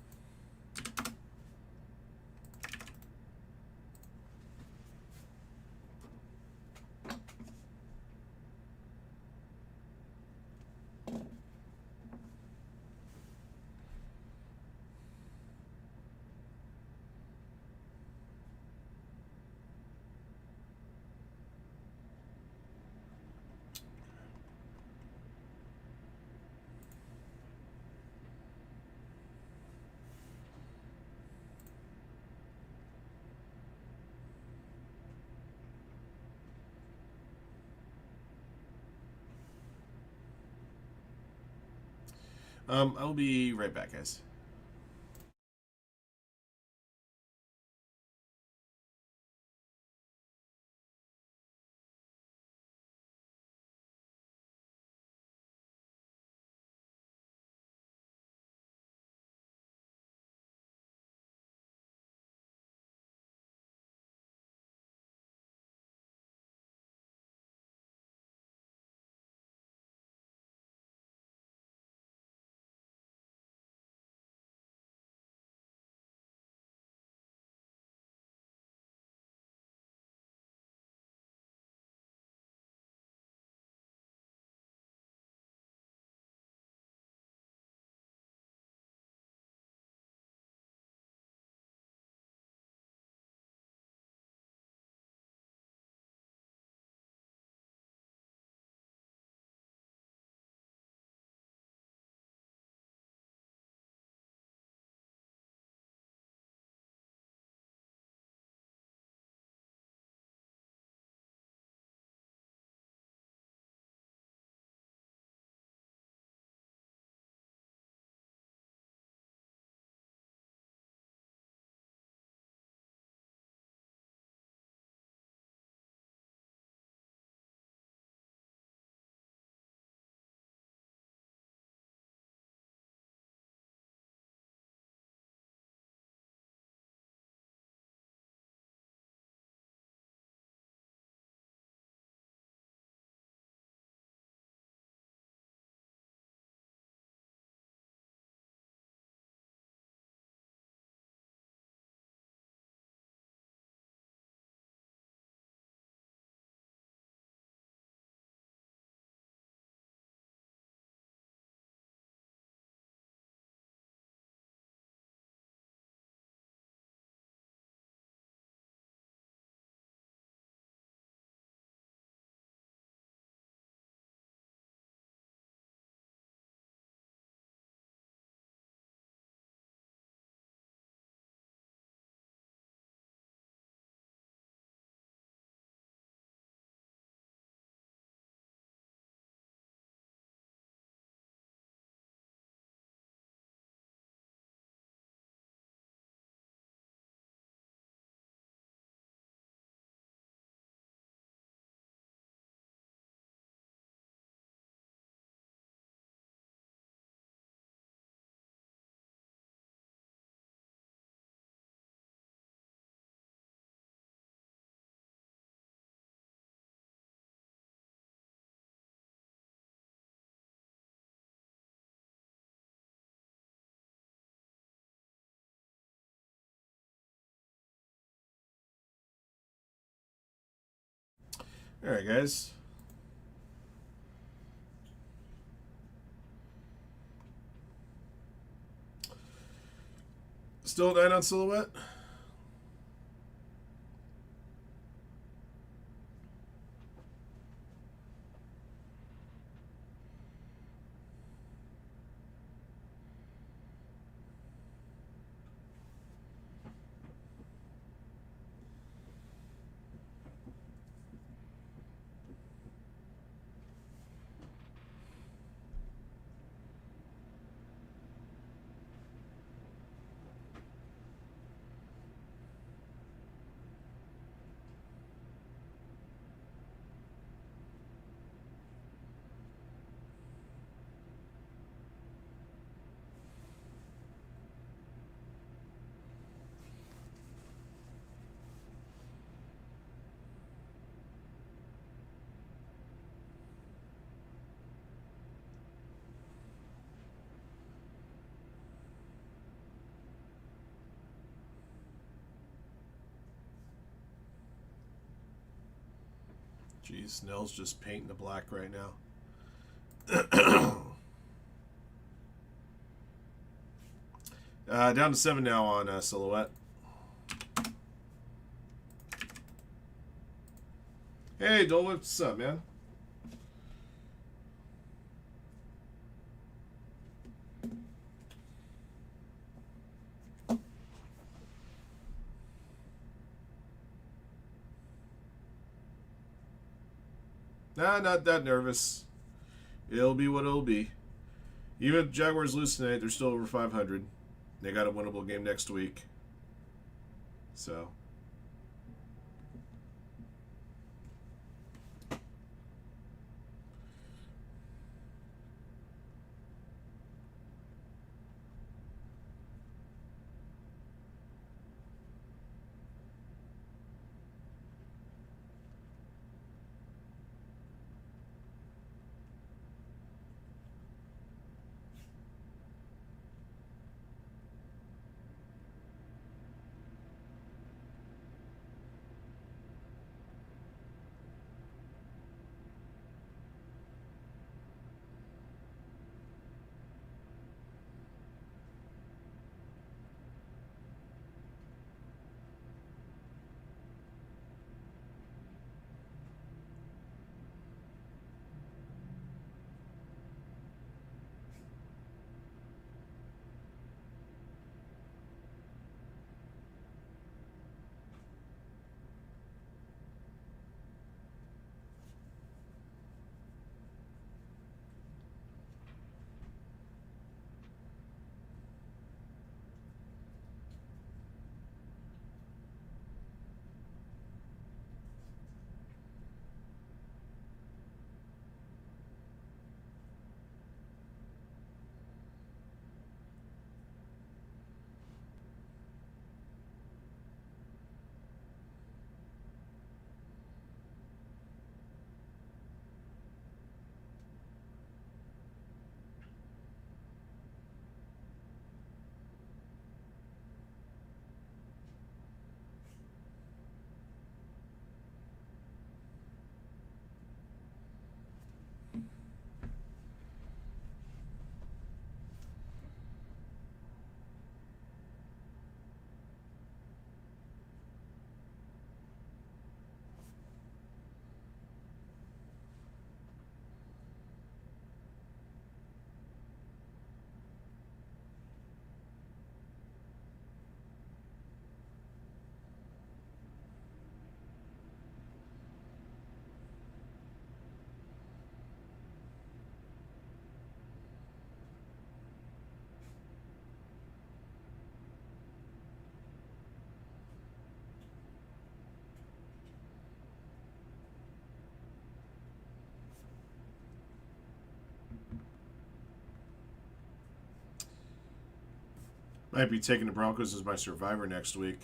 I'll be right back, guys. All right, guys. Still at 9 on Silhouette? Jeez, Nell's just painting the black right now. Down to 7 now on Silhouette. Hey, Dole, what's up, man? Nah, not that nervous. It'll be what it'll be. Even if Jaguars lose tonight, they're still over 500. They got a winnable game next week. So. Might be taking the Broncos as my survivor next week.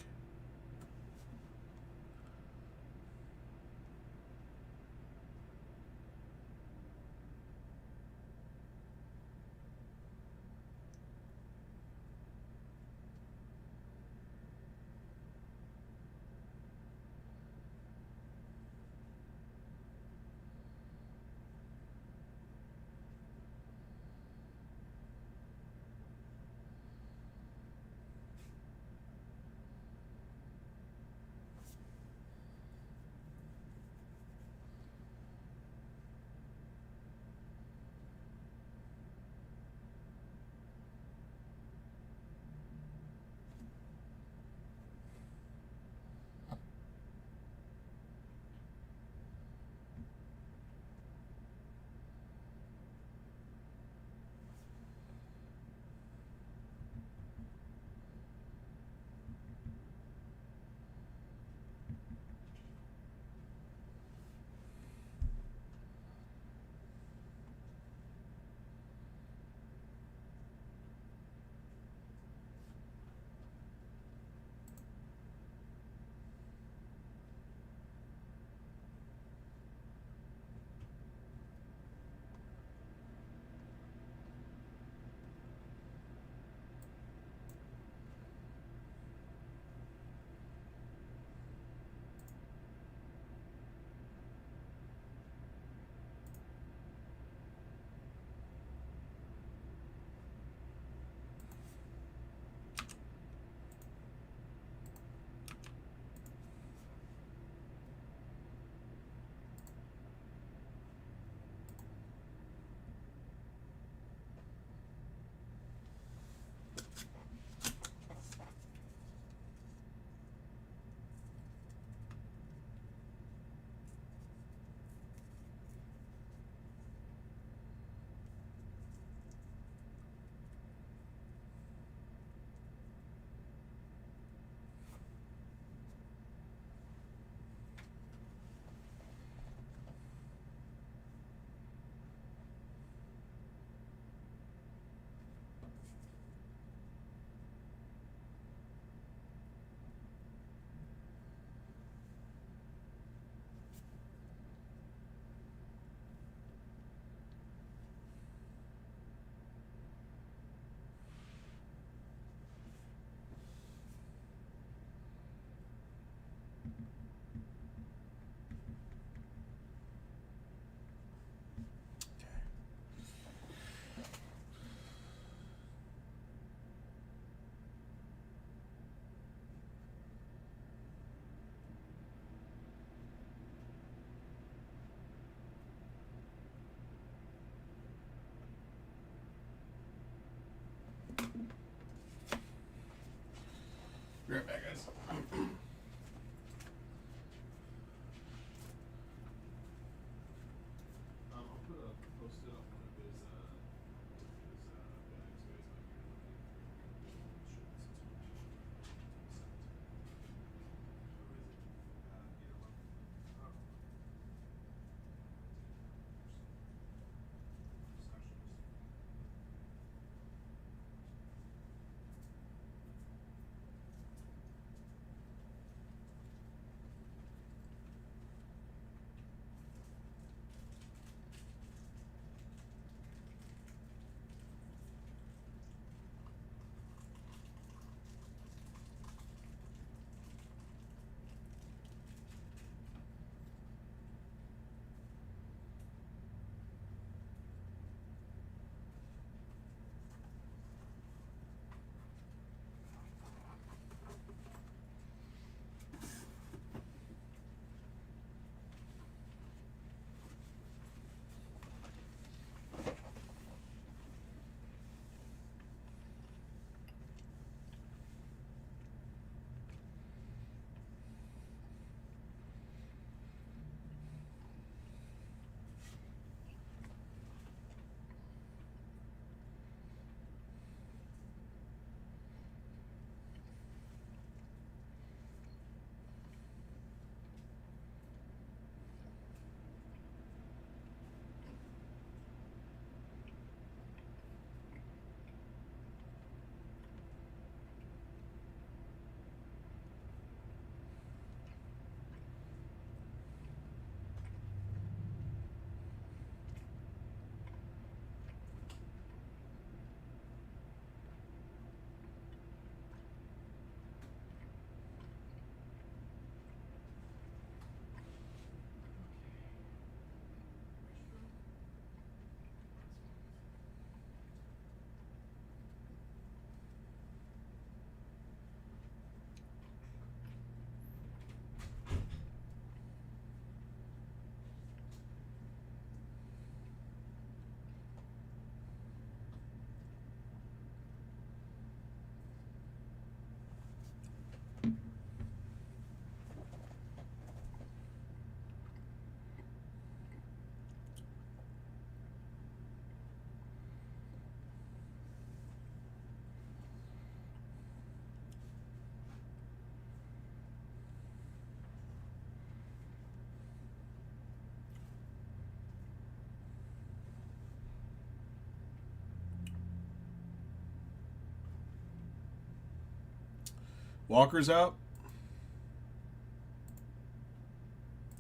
Walker's out.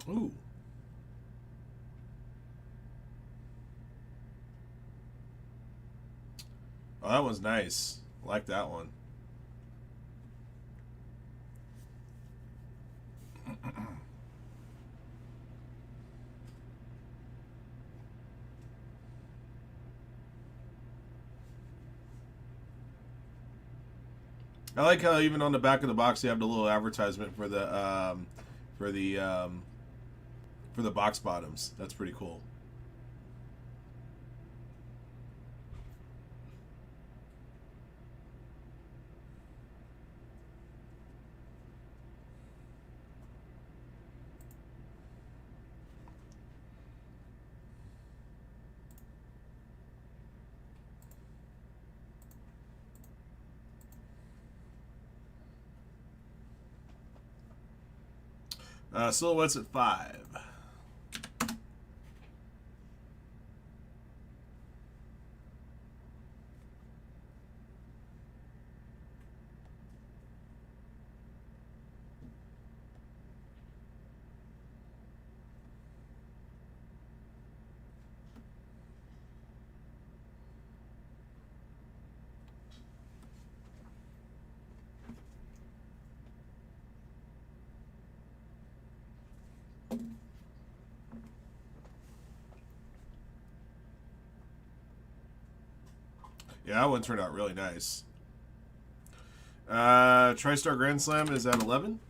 Ooh. Oh, that one's nice. I like that one. I like how even on the back of the box they have the little advertisement for for the for the box bottoms. That's pretty cool. Silhouettes at 5. Yeah, that one turned out really nice. TriStar Grand Slam is at 11.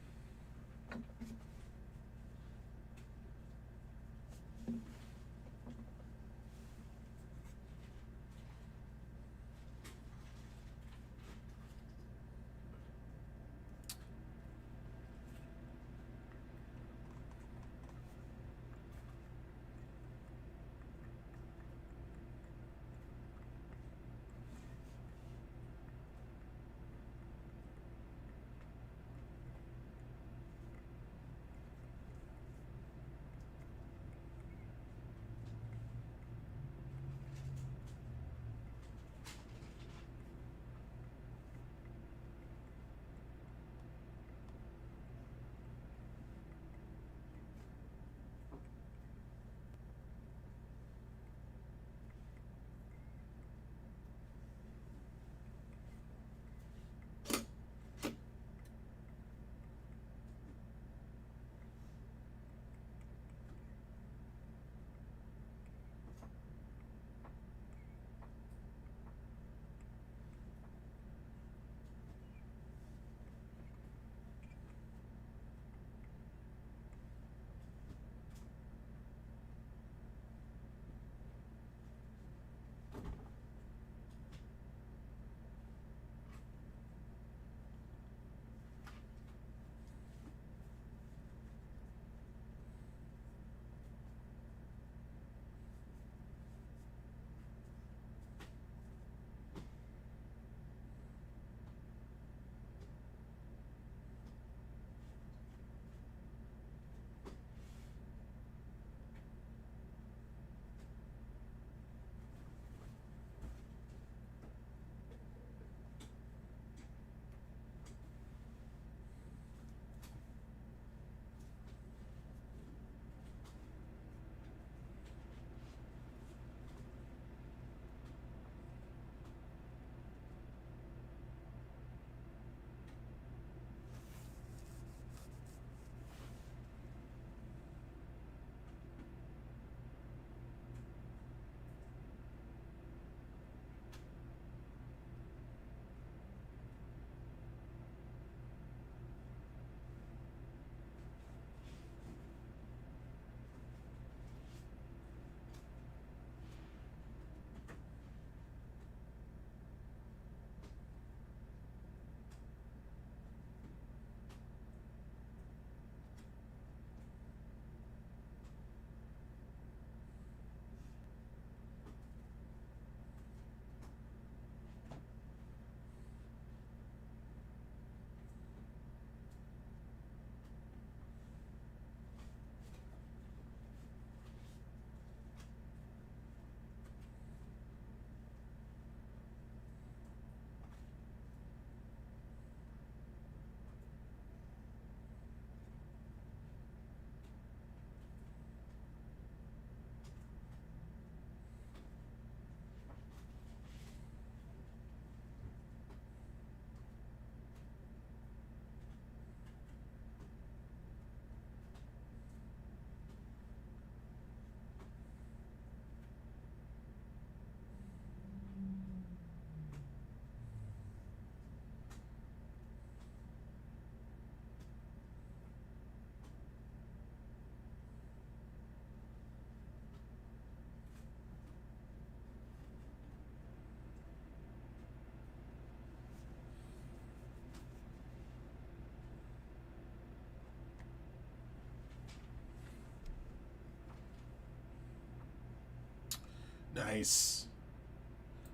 Nice.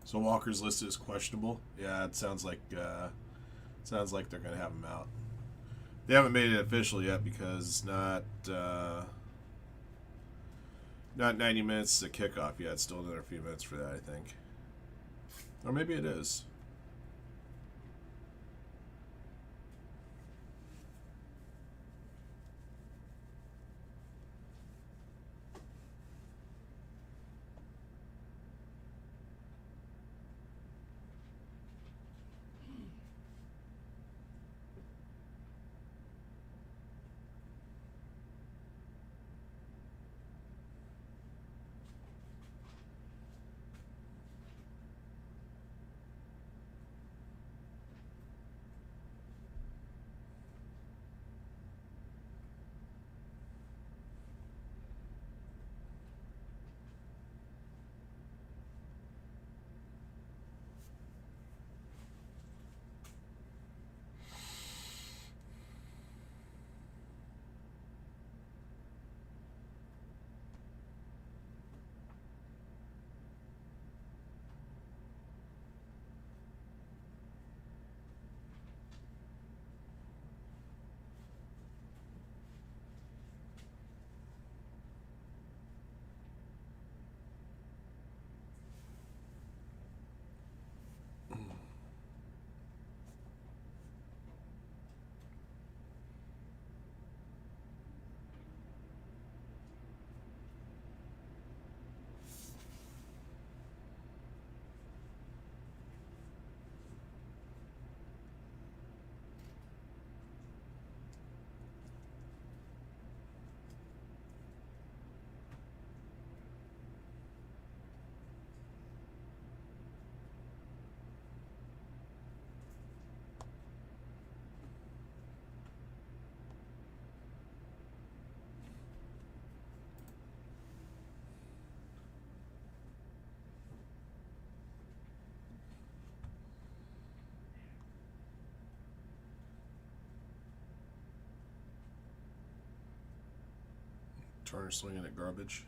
So Walker's listed as questionable. Yeah, it sounds like they're gonna have him out. They haven't made it official yet because it's not 90 minutes to kickoff yet. It's still another few minutes for that, I think. Or maybe it is. Turner swinging at garbage.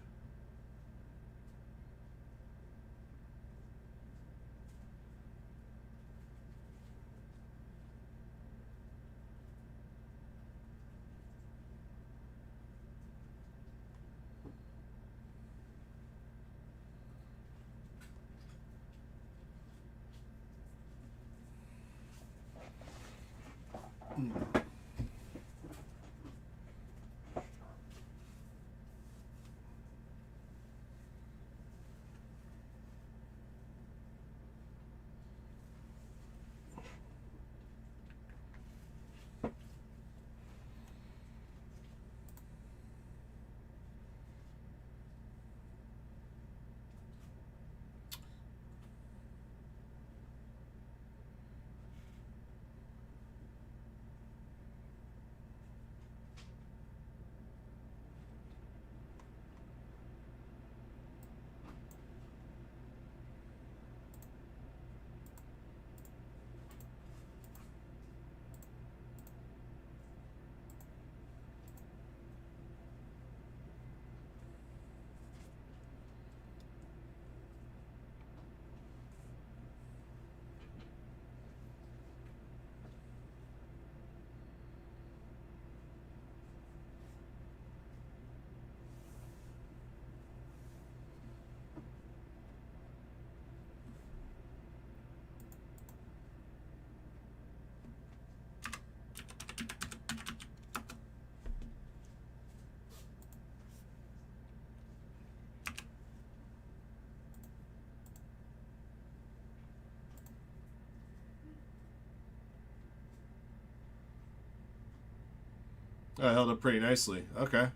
I held up pretty nicely. Okay.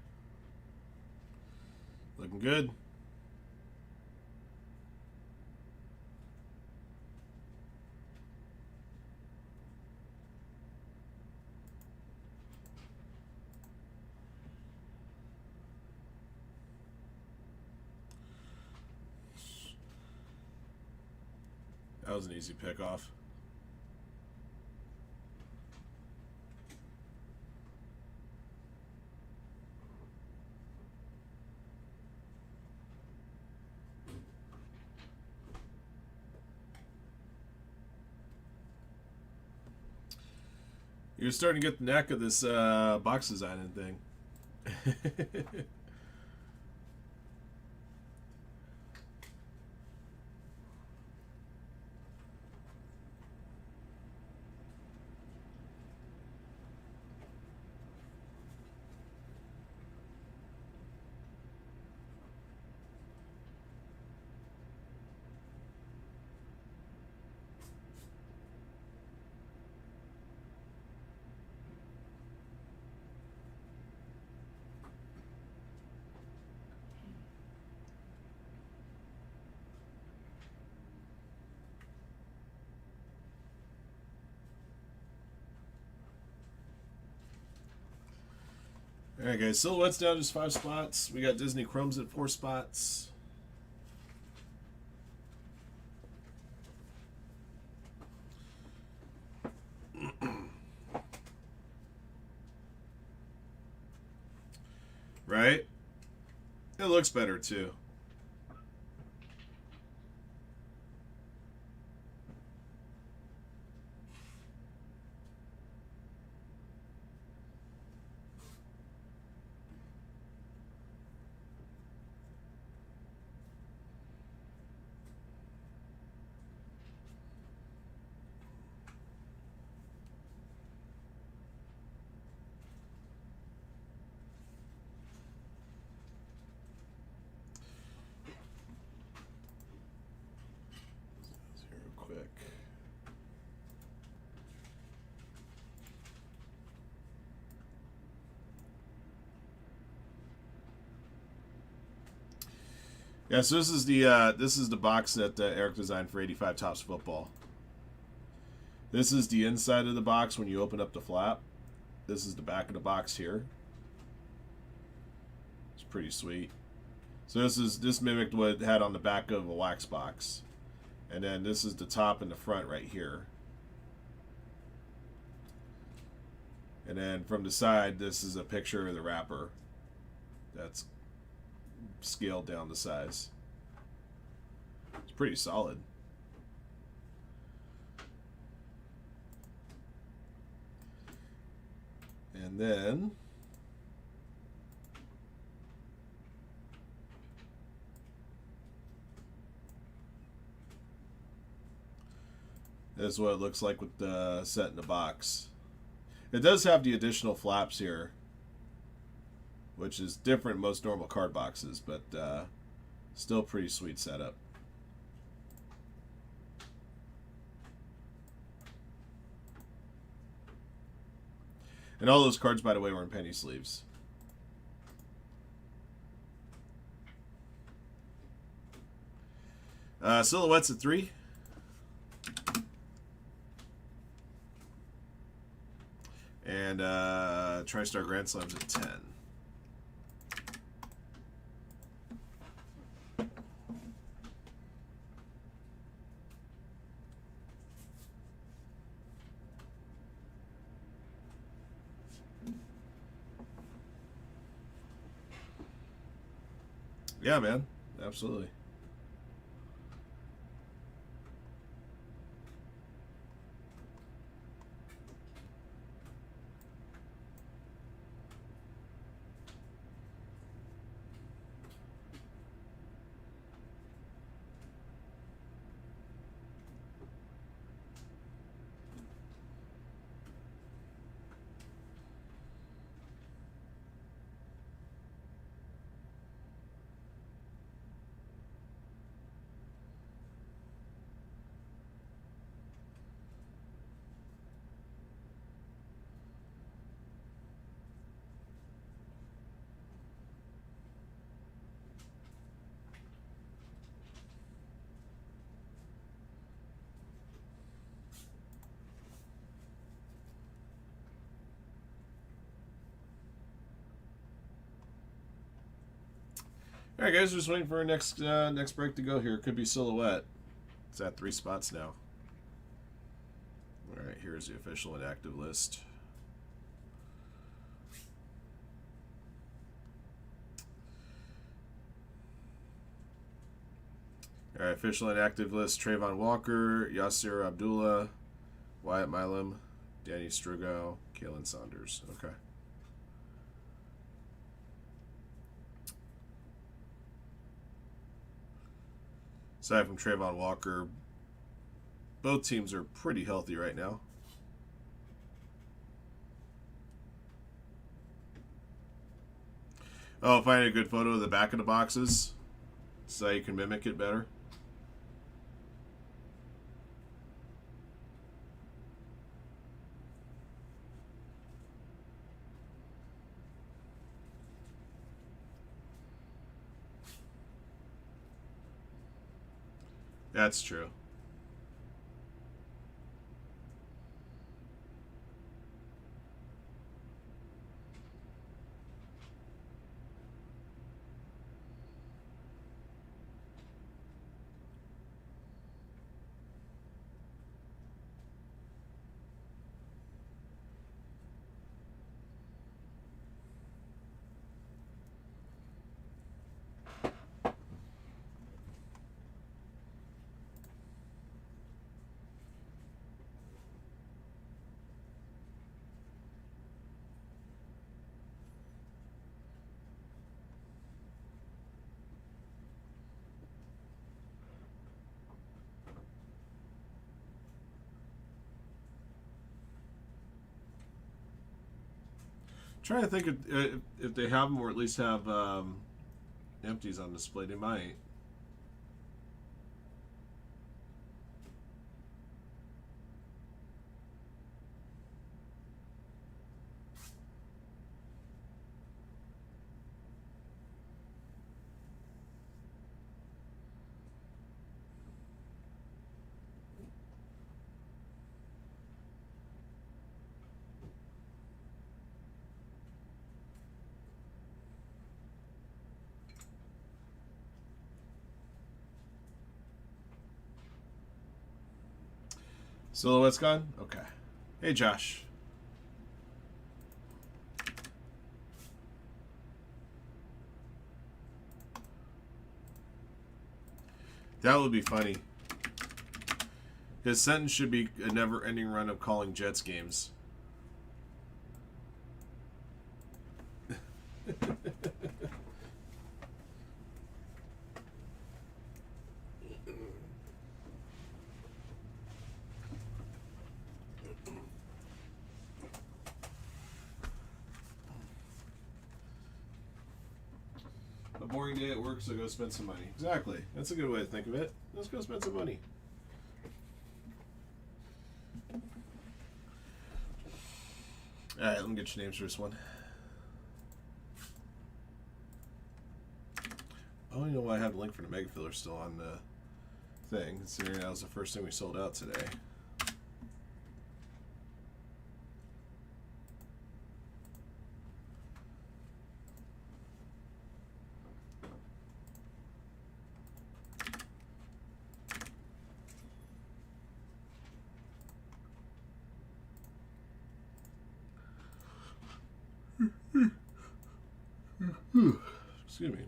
Looking good. That was an easy pick off. You're starting to get the knack of this box designing thing. Alright guys, Silhouette's down just 5 spots. We got Disney Chromes at 4 spots. Right? It looks better too. Real quick. Yeah, so this is the box that Eric designed for 85 Tops Football. This is the inside of the box when you open up the flap. This is the back of the box here. It's pretty sweet. So this mimicked what it had on the back of a wax box. And then this is the top and the front right here. And then from the side, this is a picture of the wrapper that's scaled down the size. It's pretty solid. And then this is what it looks like with the set in the box. It does have the additional flaps here, which is different than most normal card boxes, but still pretty sweet setup. And all those cards, by the way, were in penny sleeves. Silhouette's at 3. And TriStar Grand Slams at 10. Yeah, man. Absolutely. All right, guys, just waiting for our next break to go here. It could be Silhouette. It's at 3 spots now. All right, here's the official inactive list. All right, official inactive list: Trayvon Walker, Yasser Abdullah, Wyatt Milam, Danny Strigo, Kalen Saunders. Okay. Aside from Trayvon Walker, both teams are pretty healthy right now. Oh, find a good photo of the back of the boxes so you can mimic it better. That's true. Trying to think if they have them or at least have empties on display. They might. Silhouette's gone? Okay. Hey, Josh. That would be funny. His sentence should be a never-ending run of calling Jets games. A boring day at work, so go spend some money. Exactly. That's a good way to think of it. Let's go spend some money. Alright, let me get your names for this one. Oh, you know what? I have the link for the Mega Filler still on the thing, considering that was the first thing we sold out today. Excuse me.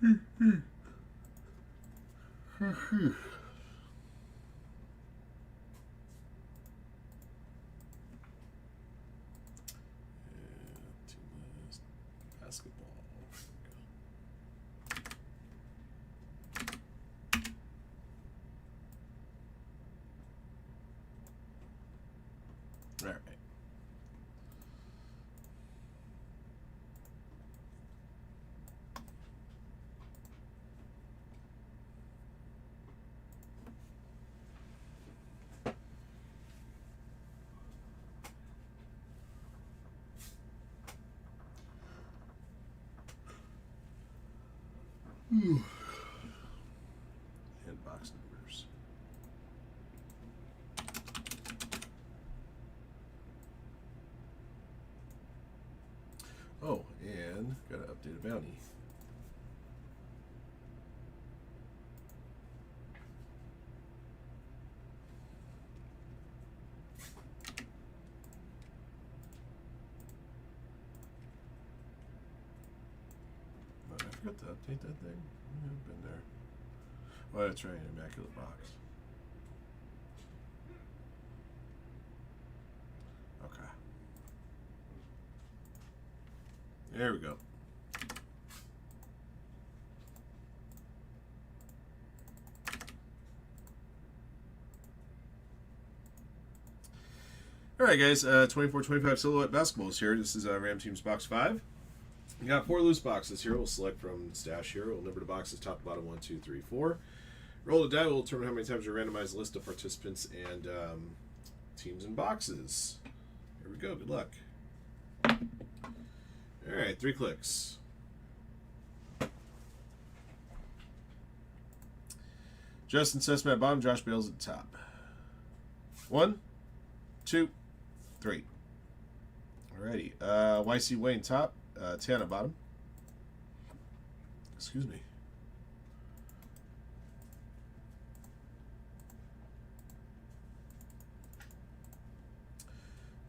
Team list, basketball. There we go. All right. And box numbers. Oh, and gotta update a bounty. Oh, I forgot to update that thing. I've been there. Oh, that's right, immaculate box. Okay. There we go. All right, guys. 24-25 silhouette basketballs here. This is Ram Team's box 5. We got 4 loose boxes here. We'll select from stash here. We'll number the boxes top to bottom 1, 2, 3, 4. Roll the die. We'll determine how many times we randomize the list of participants and teams and boxes. Here we go. Good luck. All right, 3 clicks. Justin Sesmat at bottom, Josh Bales at the top. 1, 2, 3. Alrighty. YC Wayne top, Tana bottom. Excuse me.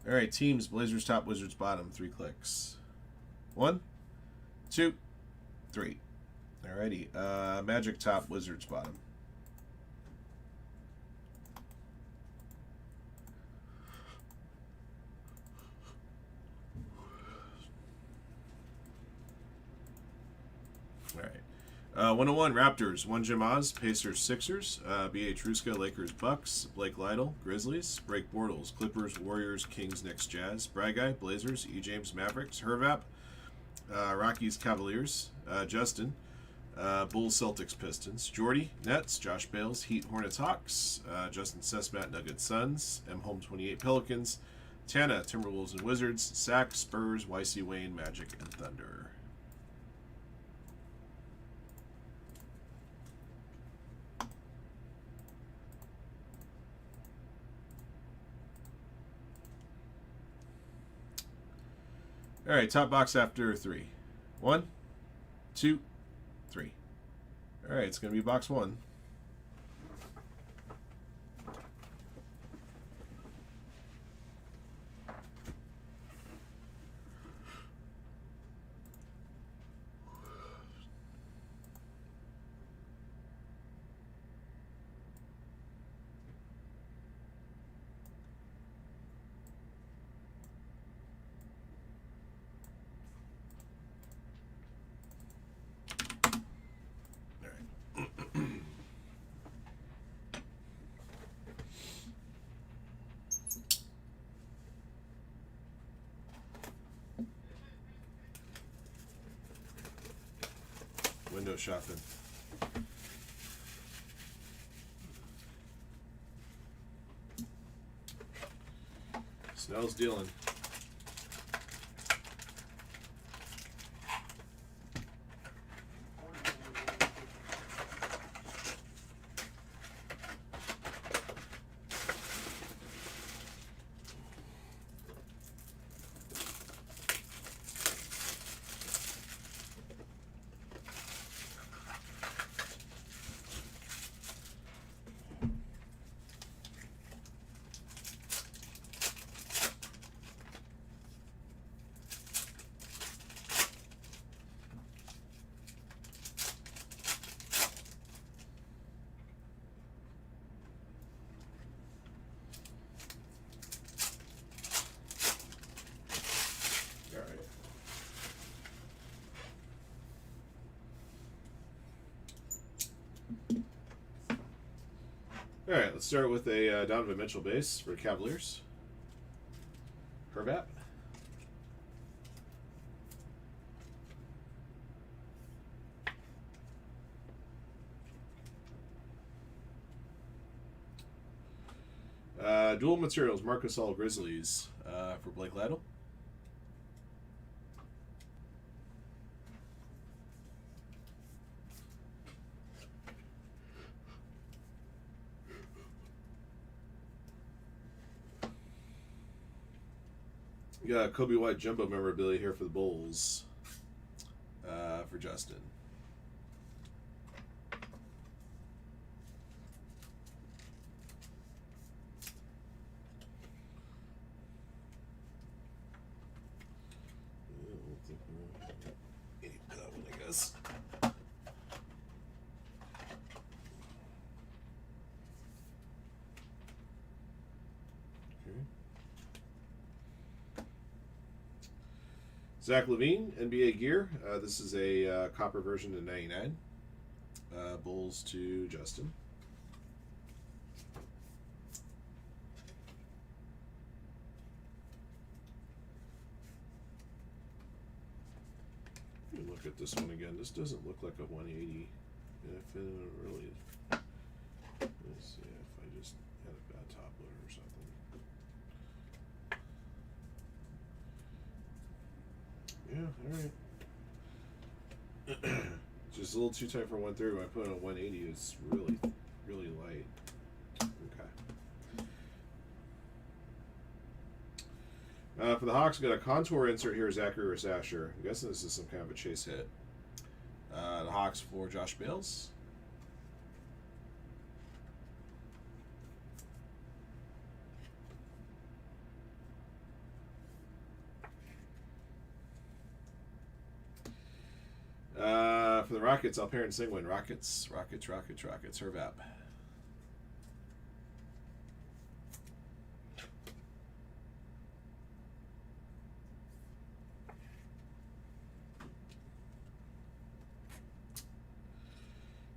Alright, teams, Blazers top, Wizards bottom, 3 clicks. 1, 2, 3. Alrighty. Magic top, Wizards bottom. Alright. 101 Raptors, 1 Jim Oz, Pacers, Sixers, B.A. Truska, Lakers, Bucks, Blake Lytle, Grizzlies, Break Bortles, Clippers, Warriors, Kings, Knicks, Jazz, Brad Guy, Blazers, E. James, Mavericks, Hervap, Rockies, Cavaliers, Justin, Bulls, Celtics, Pistons, Jordy, Nets, Josh Bales, Heat, Hornets, Hawks, Justin Sesmat, Nuggets, Suns, M. Home 28, Pelicans, Tana, Timberwolves and Wizards, Sac, Spurs, YC Wayne, Magic, and Thunder. All right, top box after 3. 1, 2, 3. All right, it's going to be box 1. Window shopping. Snell's dealing. All right, let's start with a Donovan Mitchell base for the Cavaliers. Herbat. Dual materials, Marcus All Grizzlies for Blake Lytle. Yeah, Kobe White jumbo memorabilia here for the Bulls for Justin. That one, I guess. Zach Levine, NBA gear. This is a copper version of 99. Bulls to Justin. Let me look at this one again. This doesn't look like a 180. If it really is. Let's see if I just had a bad top loader or something. Yeah, alright. Just a little too tight for 130. When I put it on 180, it's really, really light. Okay. For the Hawks, we got a contour insert here, Zachary Rasasher. I'm guessing this is some kind of a chase hit. The Hawks for Josh Bales. For the Rockets, Alperen Sengun. Rockets. Hervap.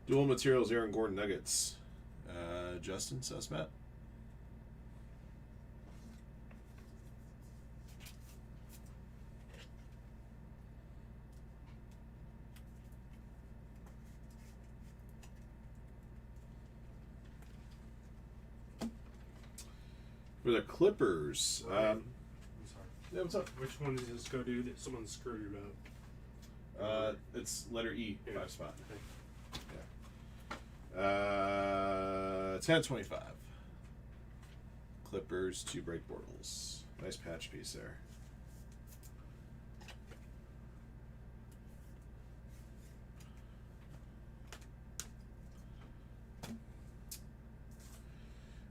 Dual materials, Aaron Gordon Nuggets. Justin Sussmat. For the Clippers, I'm sorry. yeah, what's up? Which one does this go to that someone screwed up? It's letter E, Yeah. 5 spot. Okay. 10-25. Clippers to break Bortles. Nice patch piece there.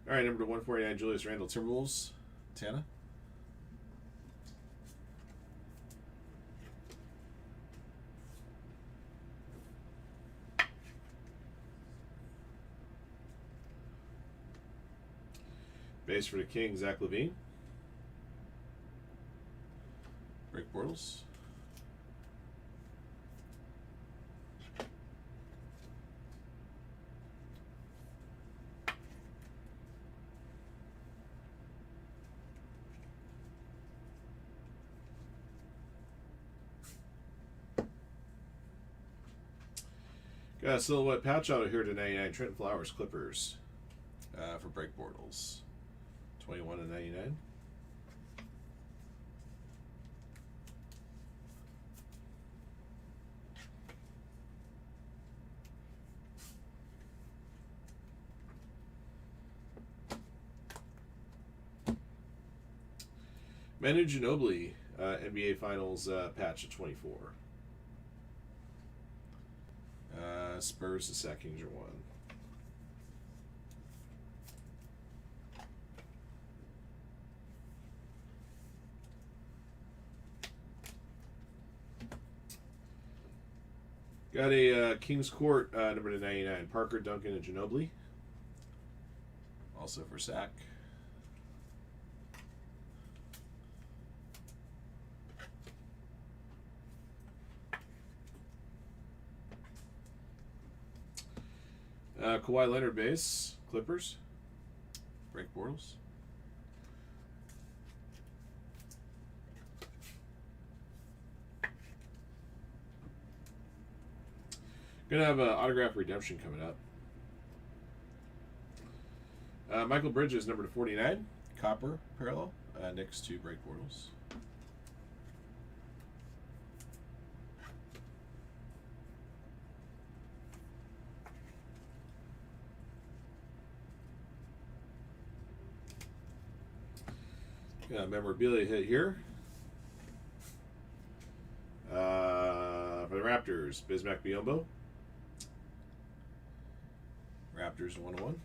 All right, number to 149, Julius Randle, Timberwolves. Tana. Base for the Kings, Zach Levine. Break Bortles. Got a silhouette patch out here to 99. Trenton Flowers, Clippers for break Bortles. 21-99. Manu Ginobili, NBA Finals patch at 24. Spurs to Sackinger 1. Got a Kings Court number to 99. Parker, Duncan, and Ginobili. Also for Sack. Kawhi Leonard base, Clippers. Break Bortles. Gonna have an autograph redemption coming up. Michael Bridges, number to 49, copper parallel, next to Break Bortles. Memorabilia hit here. For the Raptors, Bismack Biyombo. Raptors 101.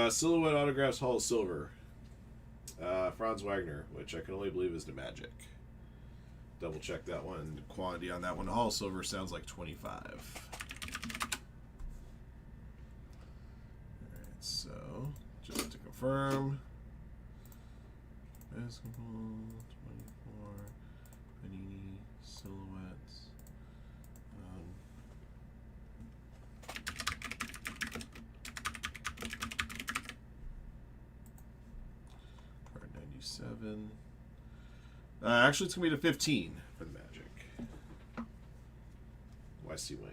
Silhouette autographs Hall of Silver. Franz Wagner, which I can only believe is the Magic. Double check that one. The quantity on that one. Hall of Silver sounds like 25. Alright, so just to confirm. Basketball 24. Panini Silhouettes. Card 97. Actually, it's going to be to 15 for the Magic. YC Wayne.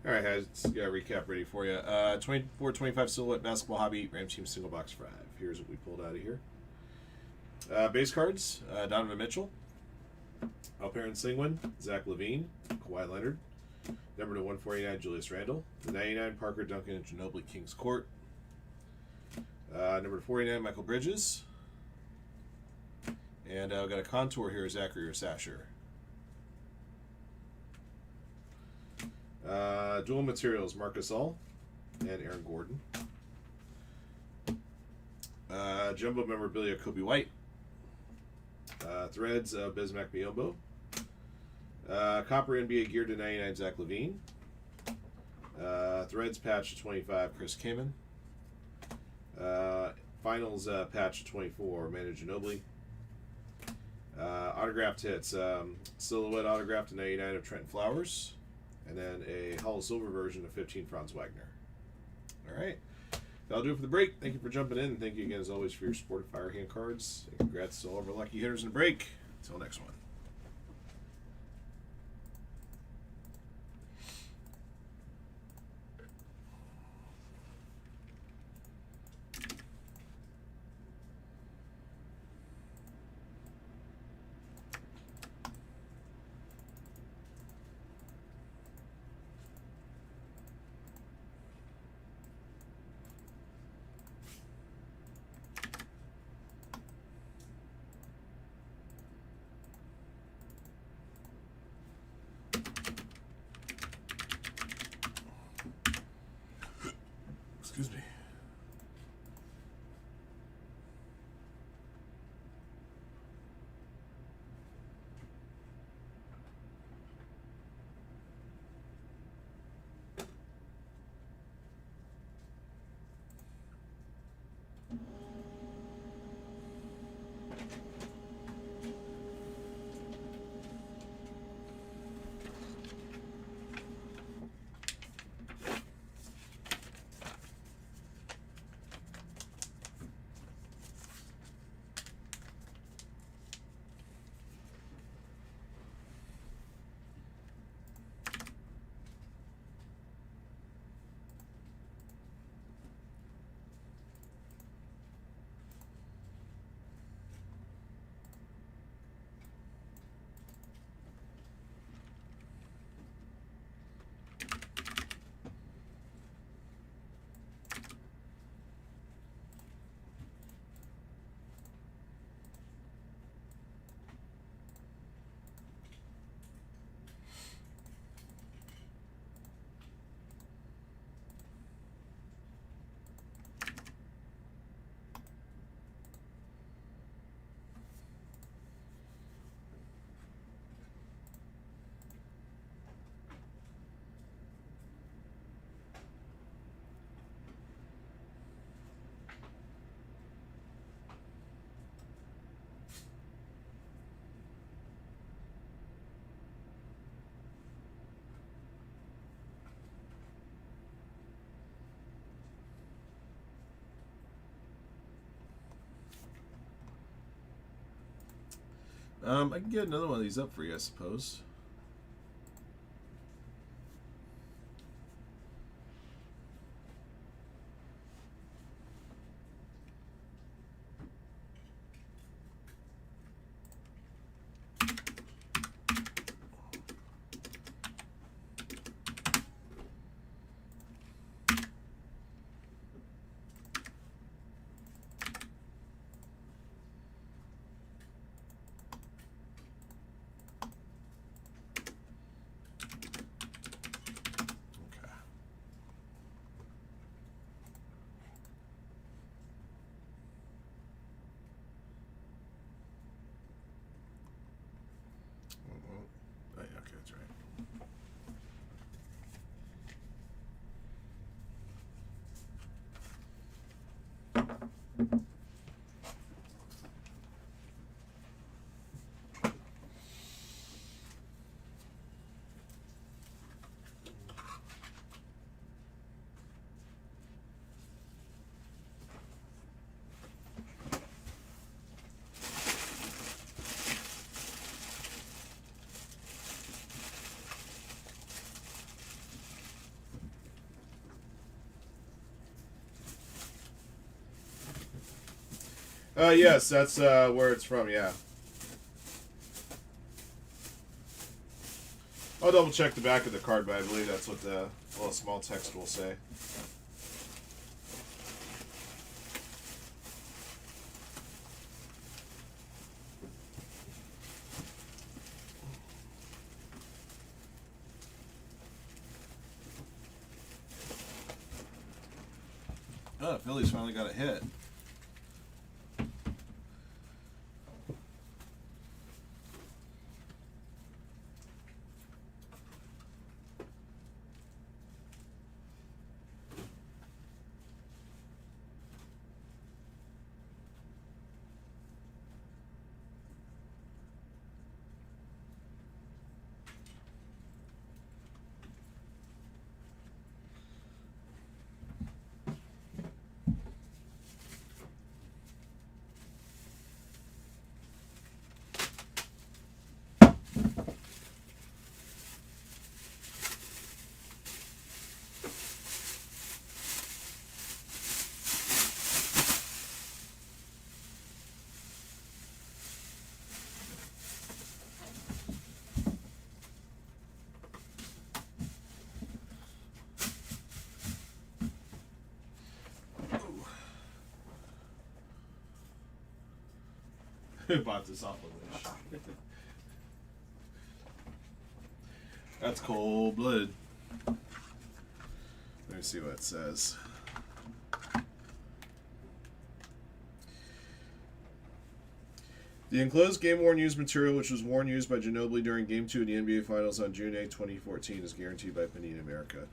All right, guys, got a recap ready for you. 24-25 Silhouette Basketball Hobby, Ram Team Single Box 5. Here's what we pulled out of here. Base cards, Donovan Mitchell, Alperen Sengun, Zach LaVine, Kawhi Leonard. Number to 149, Julius Randle. The 99, Parker Duncan and Ginobili, Kings Court. Number to 49, Michael Bridges. And I've got a contour here, Zachary Sasher. Dual materials, Marcus All and Aaron Gordon. Jumbo memorabilia, Kobe White. Threads, Bismack Biyombo. Copper NBA gear to 99, Zach LaVine. Threads patch to 25, Chris Kaman. Finals patch to 24, Manu Ginobili. Autographed hits, Silhouette autograph to 99 of Trent Flowers. And then a Hall of Silver version of 15, Franz Wagner. All right. That'll do it for the break. Thank you for jumping in. And thank you again, as always, for your support of Firehand cards. And congrats to all of our lucky hitters in the break. Until next one. I can get another one of these up for you, I suppose. Oh, yeah, okay, that's right. Yes, that's where it's from, yeah. I'll double check the back of the card, but I believe that's what the little small text will say. Oh, Phillies finally got a hit. Who bought this off of Wish? That's cold blood. Let me see what it says. The enclosed game-worn used material, which was worn used by Ginobili during Game 2 of the NBA Finals on June 8, 2014, is guaranteed by Panini America.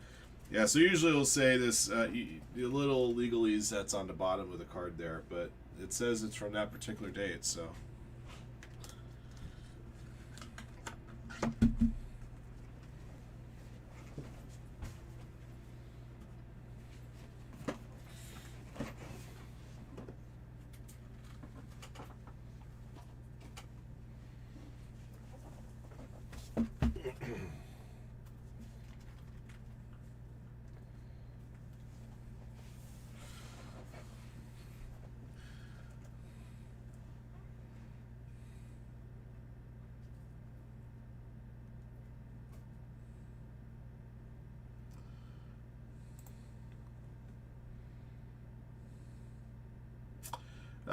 Yeah, so usually it'll say this, the little legalese that's on the bottom of the card there, but it says it's from that particular date, so.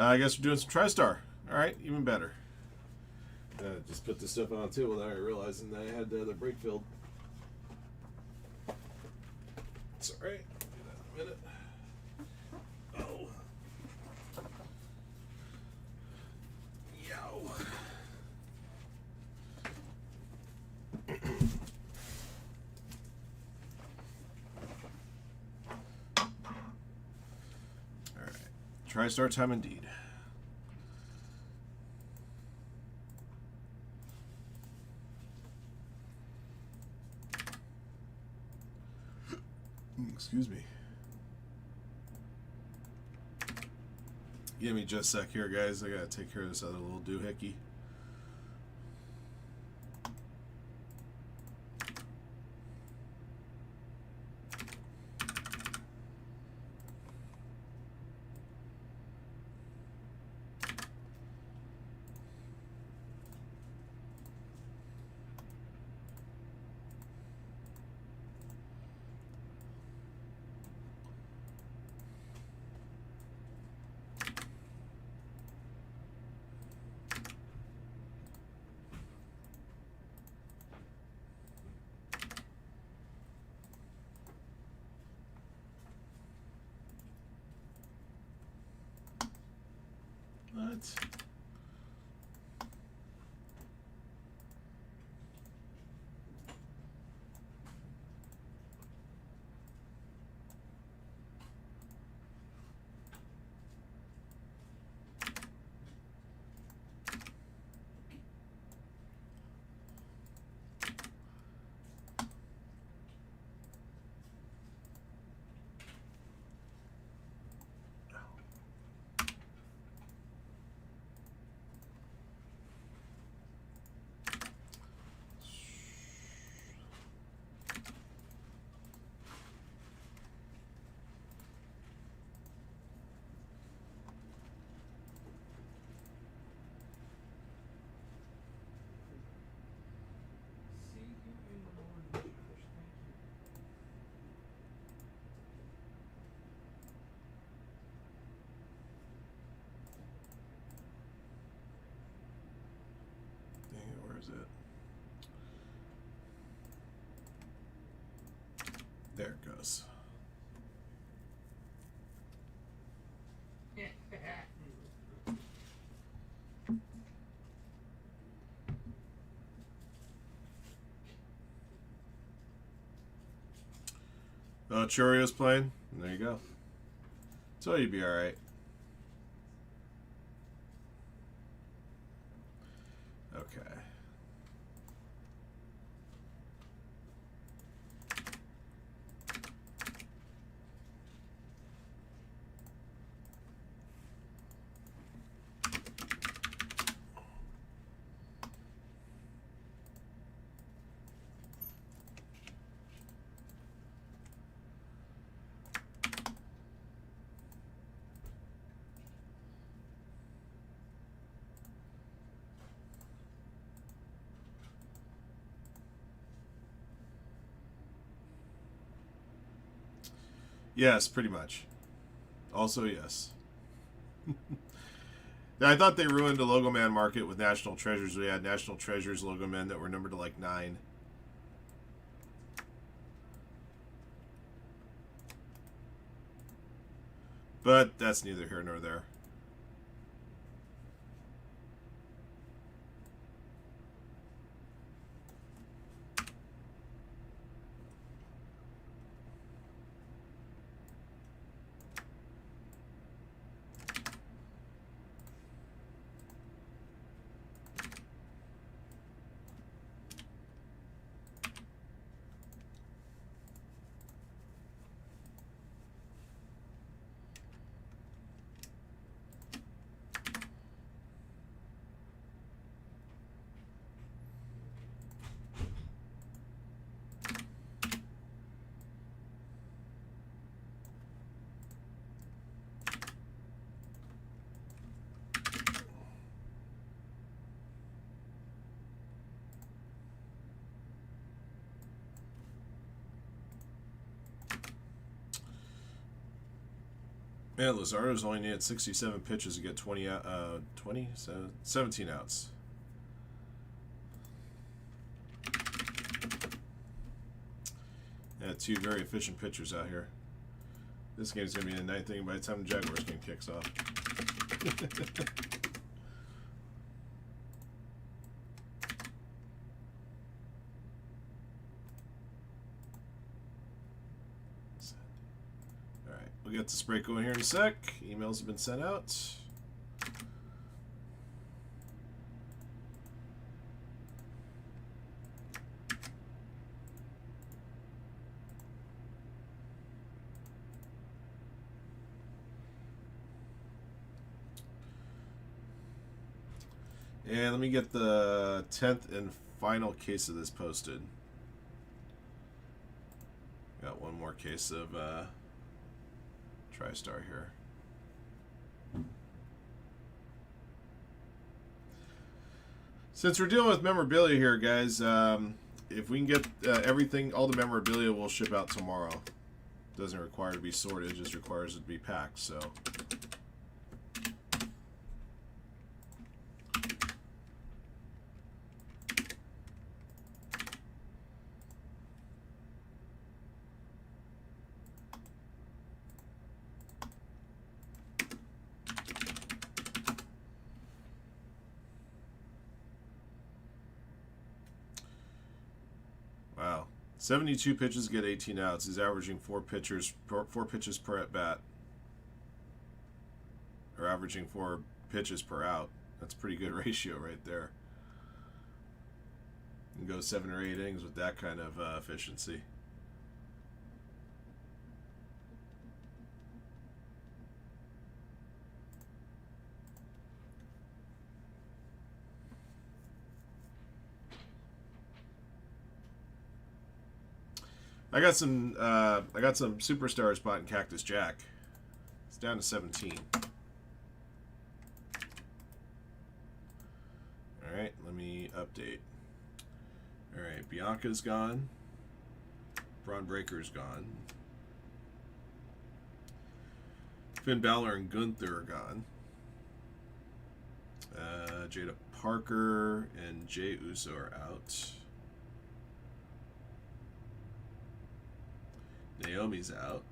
I guess we're doing some TriStar. All right, even better. Just put this stuff on too without realizing that I had the other brake filled. It's all right. Do that in a minute. Oh. Yow. All right. TriStar time indeed. Excuse me. Give me just a sec here, guys. I gotta take care of this other little doohickey. What? See you in the morning, Josh. Thank you. Dang it, where is it? There it goes. Oh, Chorio's playing? There you go. So you'd be alright. Okay. Yes, pretty much. Also, yes. I thought they ruined the Logo Man market with National Treasures. We had National Treasures Logo Men that were numbered to like 9. But that's neither here nor there. Yeah, Lazardo's only needed 67 pitches to get 17 outs. Yeah, 2 very efficient pitchers out here. This game's going to be the 9th inning by the time the Jaguars game kicks off. Alright, we'll get the spray going here in a sec. Emails have been sent out. And let me get the 10th and final case of this posted. Got one more case of TriStar here. Since we're dealing with memorabilia here, guys, if we can get everything, all the memorabilia will ship out tomorrow. Doesn't require to be sorted, just requires it to be packed, so... 72 pitches get 18 outs. He's averaging four pitches per at bat. Or averaging 4 pitches per out. That's a pretty good ratio right there. You can go 7 or 8 innings with that kind of efficiency. I got some superstars bought in Cactus Jack. It's down to 17. All right, let me update. All right, Bianca's gone. Braun Breaker's gone. Finn Balor and Gunther are gone. Jada Parker and Jey Uso are out. Naomi's out.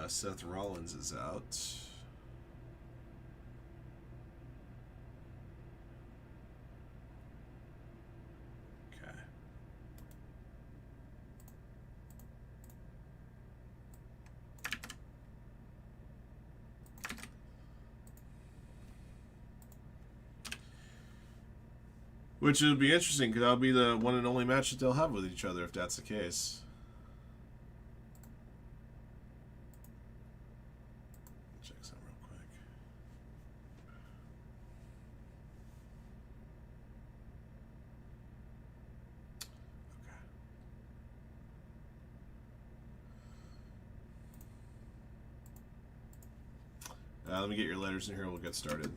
Seth Rollins is out. Okay. Which would be interesting because that'll be the one and only match that they'll have with each other if that's the case. Check something real quick. Okay. Let me get your letters in here. We'll get started.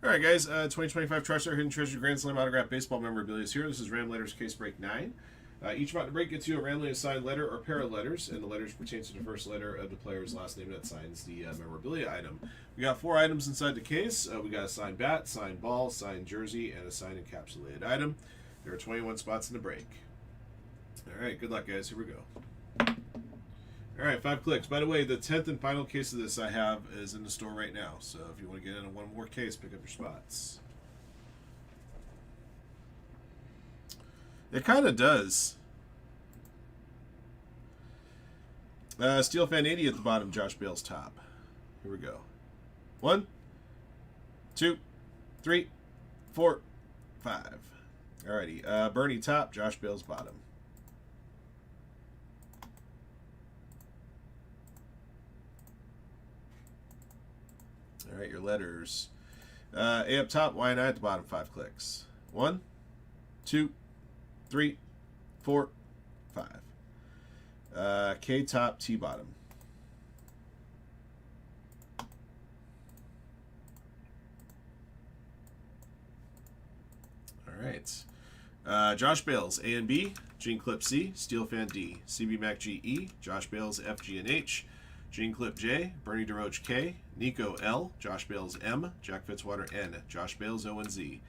All right, guys. 2025 TriStar Hidden Treasure Grand Slam Autograph Baseball Memorabilia is here. This is Random Letters Case Break 9. Each box to break gets you a randomly assigned letter or pair of letters, and the letters pertain to the first letter of the player's last name that signs the memorabilia item. We got 4 items inside the case. We got a signed bat, signed ball, signed jersey, and a signed encapsulated item. There are 21 spots in the break. All right, good luck, guys. Here we go. All right, 5 clicks. By the way, the 10th and final case of this I have is in the store right now. So if you want to get into one more case, pick up your spots. It kind of does. Steel Fan 80 at the bottom, Josh Bale's top. Here we go. 1, 2, 3, 4, 5. Alrighty. Bernie top, Josh Bale's bottom. All right, your letters. A up top, Y and I at the bottom, 5 clicks. 1, 2, 3, 4, 5. K top, T bottom. All right. Josh Bales, A and B, Gene Clip C, Steel Fan D, CB Mac G E, Josh Bales F, G, and H, Gene Clip J, Bernie DeRoche K, Nico L, Josh Bales M, Jack Fitzwater N, Josh Bales O and Z.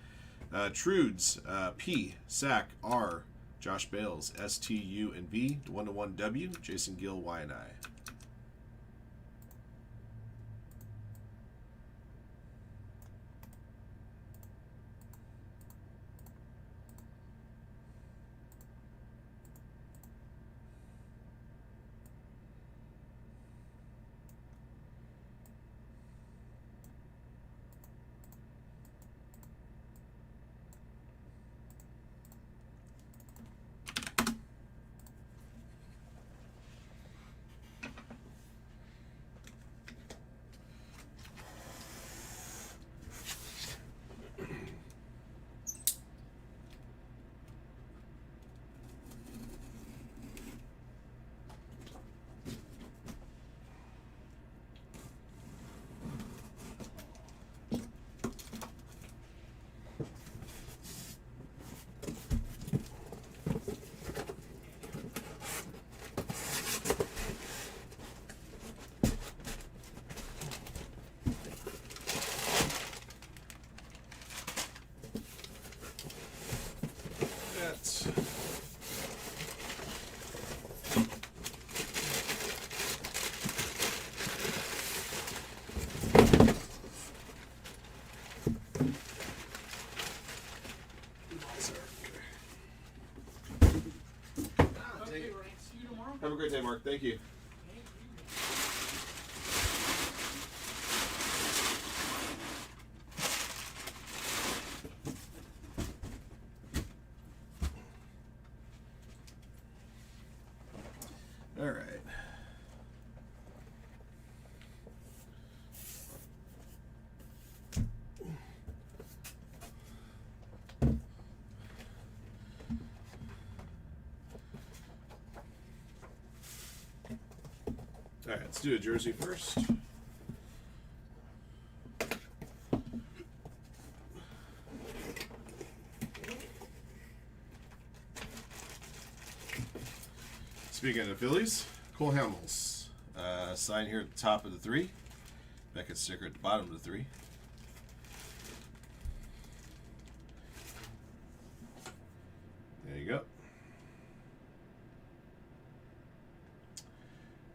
Trudes P, Sack R, Josh Bales S, T, U, and V, 1-1 W, Jason Gill Y and I. Have a great day, Mark. Thank you. Thank you. All right. All right, let's do a jersey first. Speaking of the Phillies, Cole Hamels. Sign here at the top of the 3. Beckett sticker at the bottom of the 3. There you go.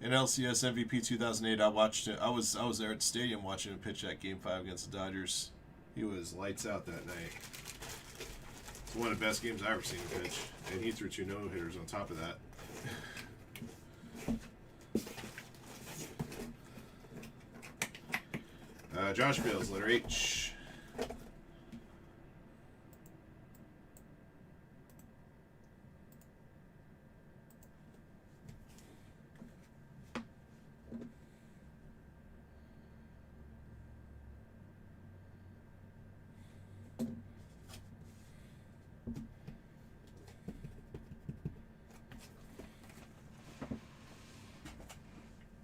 NLCS MVP 2008. I watched it. I was there at the stadium watching him pitch that Game 5 against the Dodgers. He was lights out that night. It's one of the best games I've ever seen him pitch, and he threw 2 no-hitters on top of that. Josh Bales, letter H.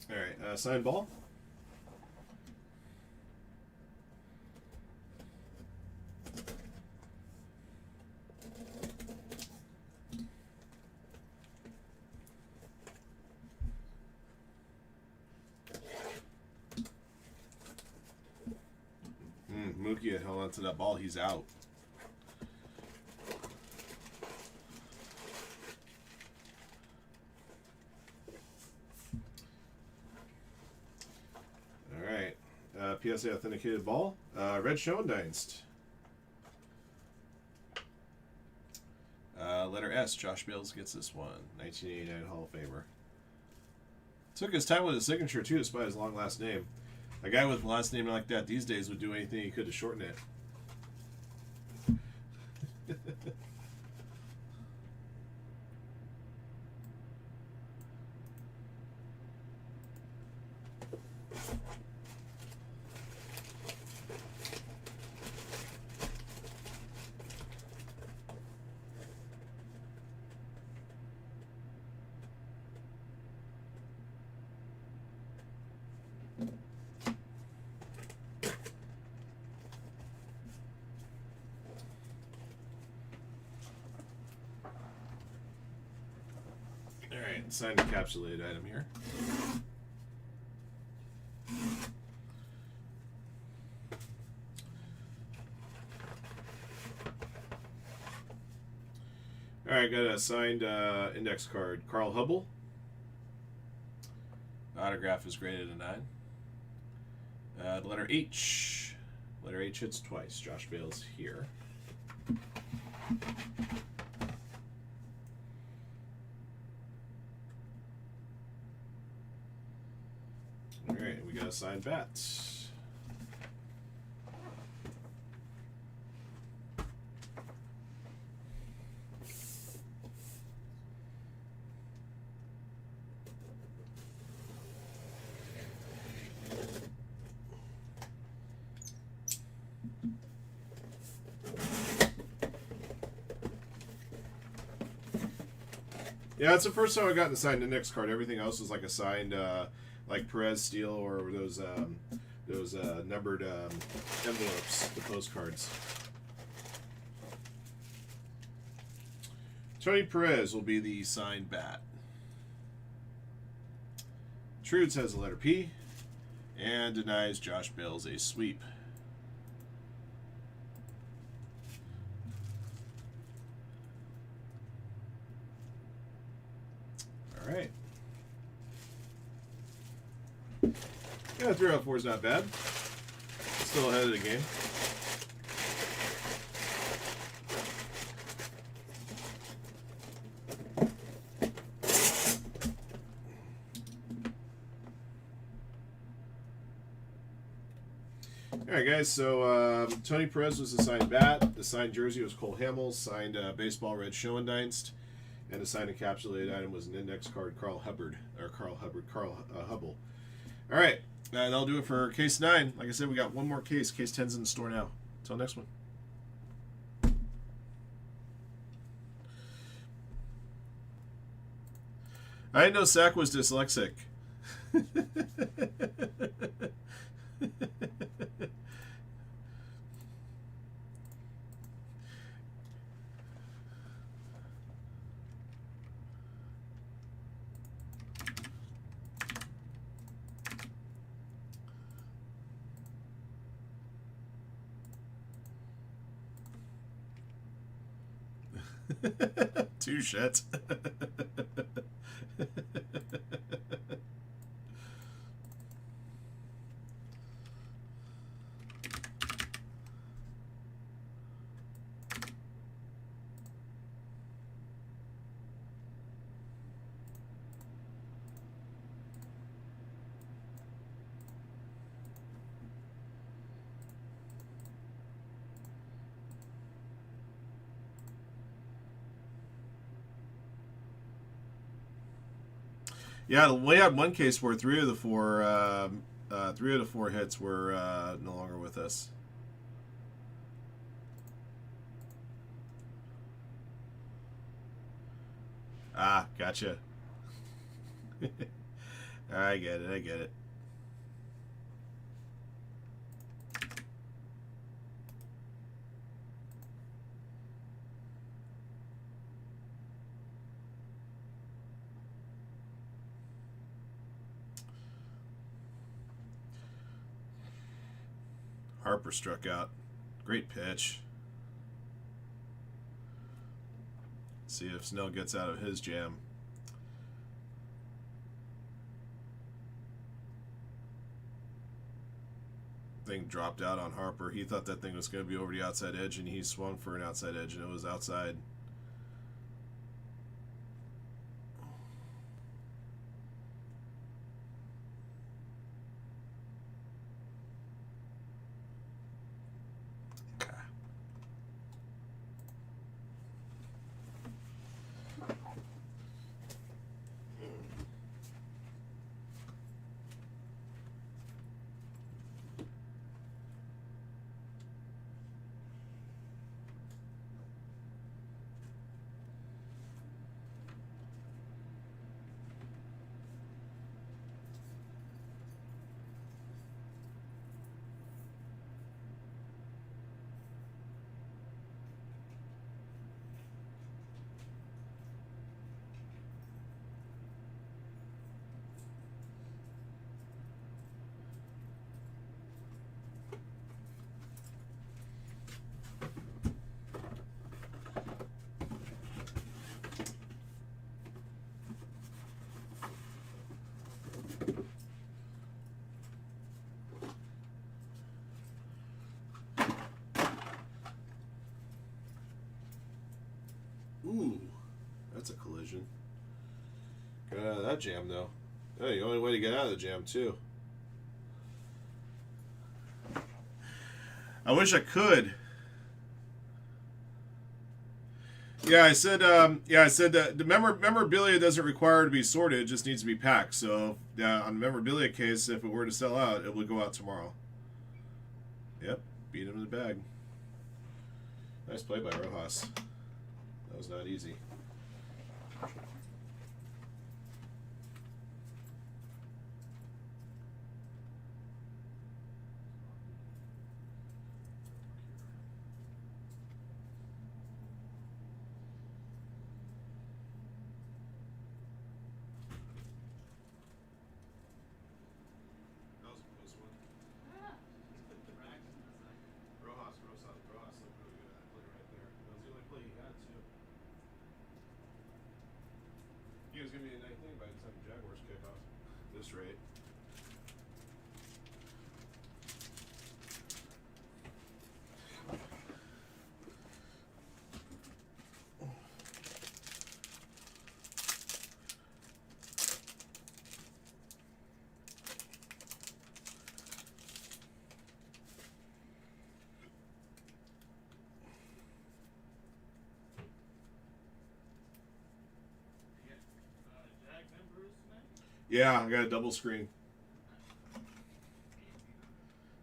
All right, signed ball. Mookie held on to that ball. He's out. All right. PSA authenticated ball. Red Schoendienst. Letter S. Josh Bales gets this one. 1989 Hall of Famer. Took his time with his signature, too, despite his long last name. A guy with a last name like that these days would do anything he could to shorten it. Alright, signed encapsulated item here. Alright, got a signed index card. Carl Hubble. Autograph is graded a 9. The letter H. Letter H hits twice. Josh Bales here. Alright, we got a signed bat. Yeah, it's the first time I got the signed index card. Everything else was like a signed, like Perez Steel or those numbered envelopes, the postcards. Tony Perez will be the signed bat. Trudes has the letter P and denies Josh Bales a sweep. All right. Yeah, 3 out of 4 is not bad. Still ahead of the game. All right, guys. So Tony Perez was the signed bat. The signed jersey was Cole Hamels. Signed baseball red Schoendienst. And the signed encapsulated item was an index card Carl Hubble. All right. That'll do it for case 9. Like I said, we got one more case. Case 10's in the store now. Until next one. I didn't know Sack was dyslexic. Two shits. Yeah, we had one case where 3 of the 4 hits were no longer with us. Ah, gotcha. I get it. I get it. Harper struck out. Great pitch. See if Snell gets out of his jam. Thing dropped out on Harper. He thought that thing was going to be over the outside edge, and he swung for an outside edge, and it was outside. Ooh, that's a collision. Got out of that jam, though. Hey, the only way to get out of the jam, too. I wish I could. Yeah, I said that the memorabilia doesn't require to be sorted; it just needs to be packed. So, on the memorabilia case, if it were to sell out, it would go out tomorrow. Yep, beat him in the bag. Nice play by Rojas. That was not easy. That was a close one. Rojas looked really good at that play right there. That was the only play he had, too. He was going to be a 19 by the time the Jaguars kick off. This rate. Yeah, I got a double screen.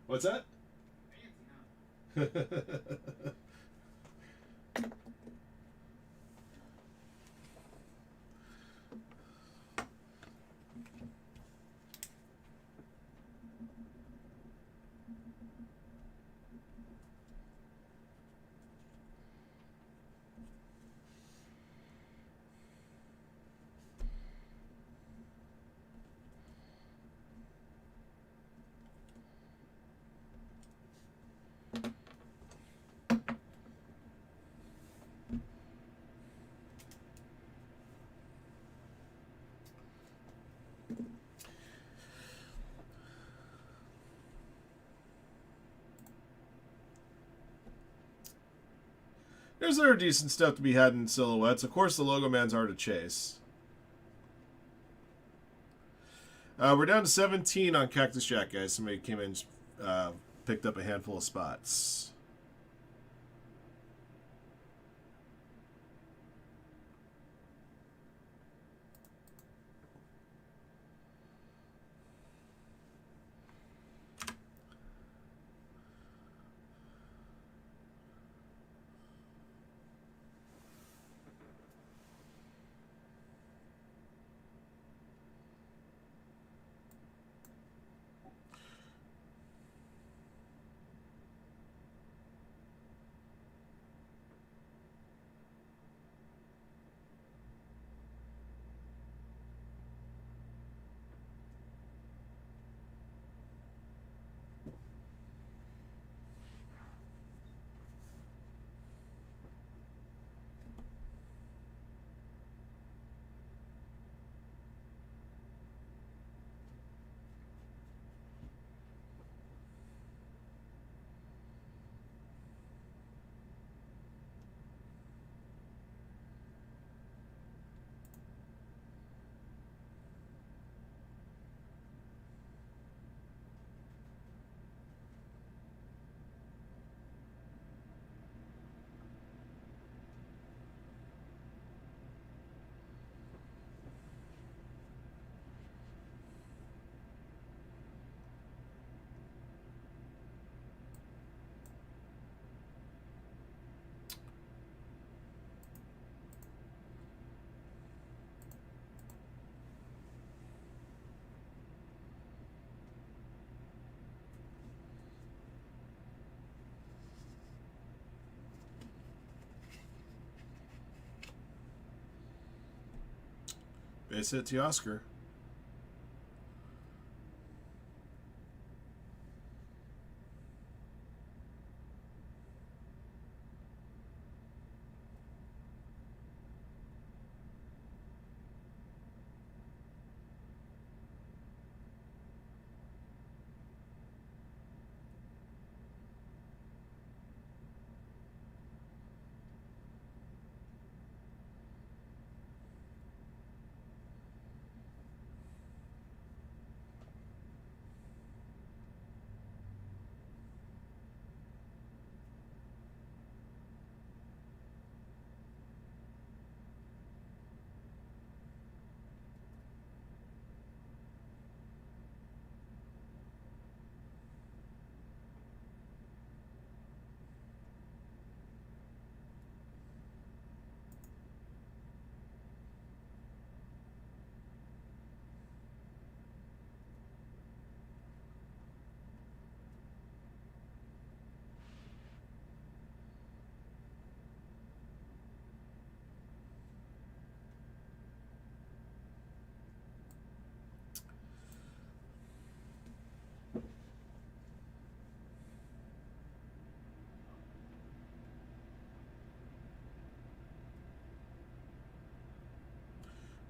What's that? Fancy, huh? There's other decent stuff to be had in silhouettes. Of course, the Logo Man's hard to chase. We're down to 17 on Cactus Jack, guys. Somebody came in, picked up a handful of spots. Base hit to Oscar.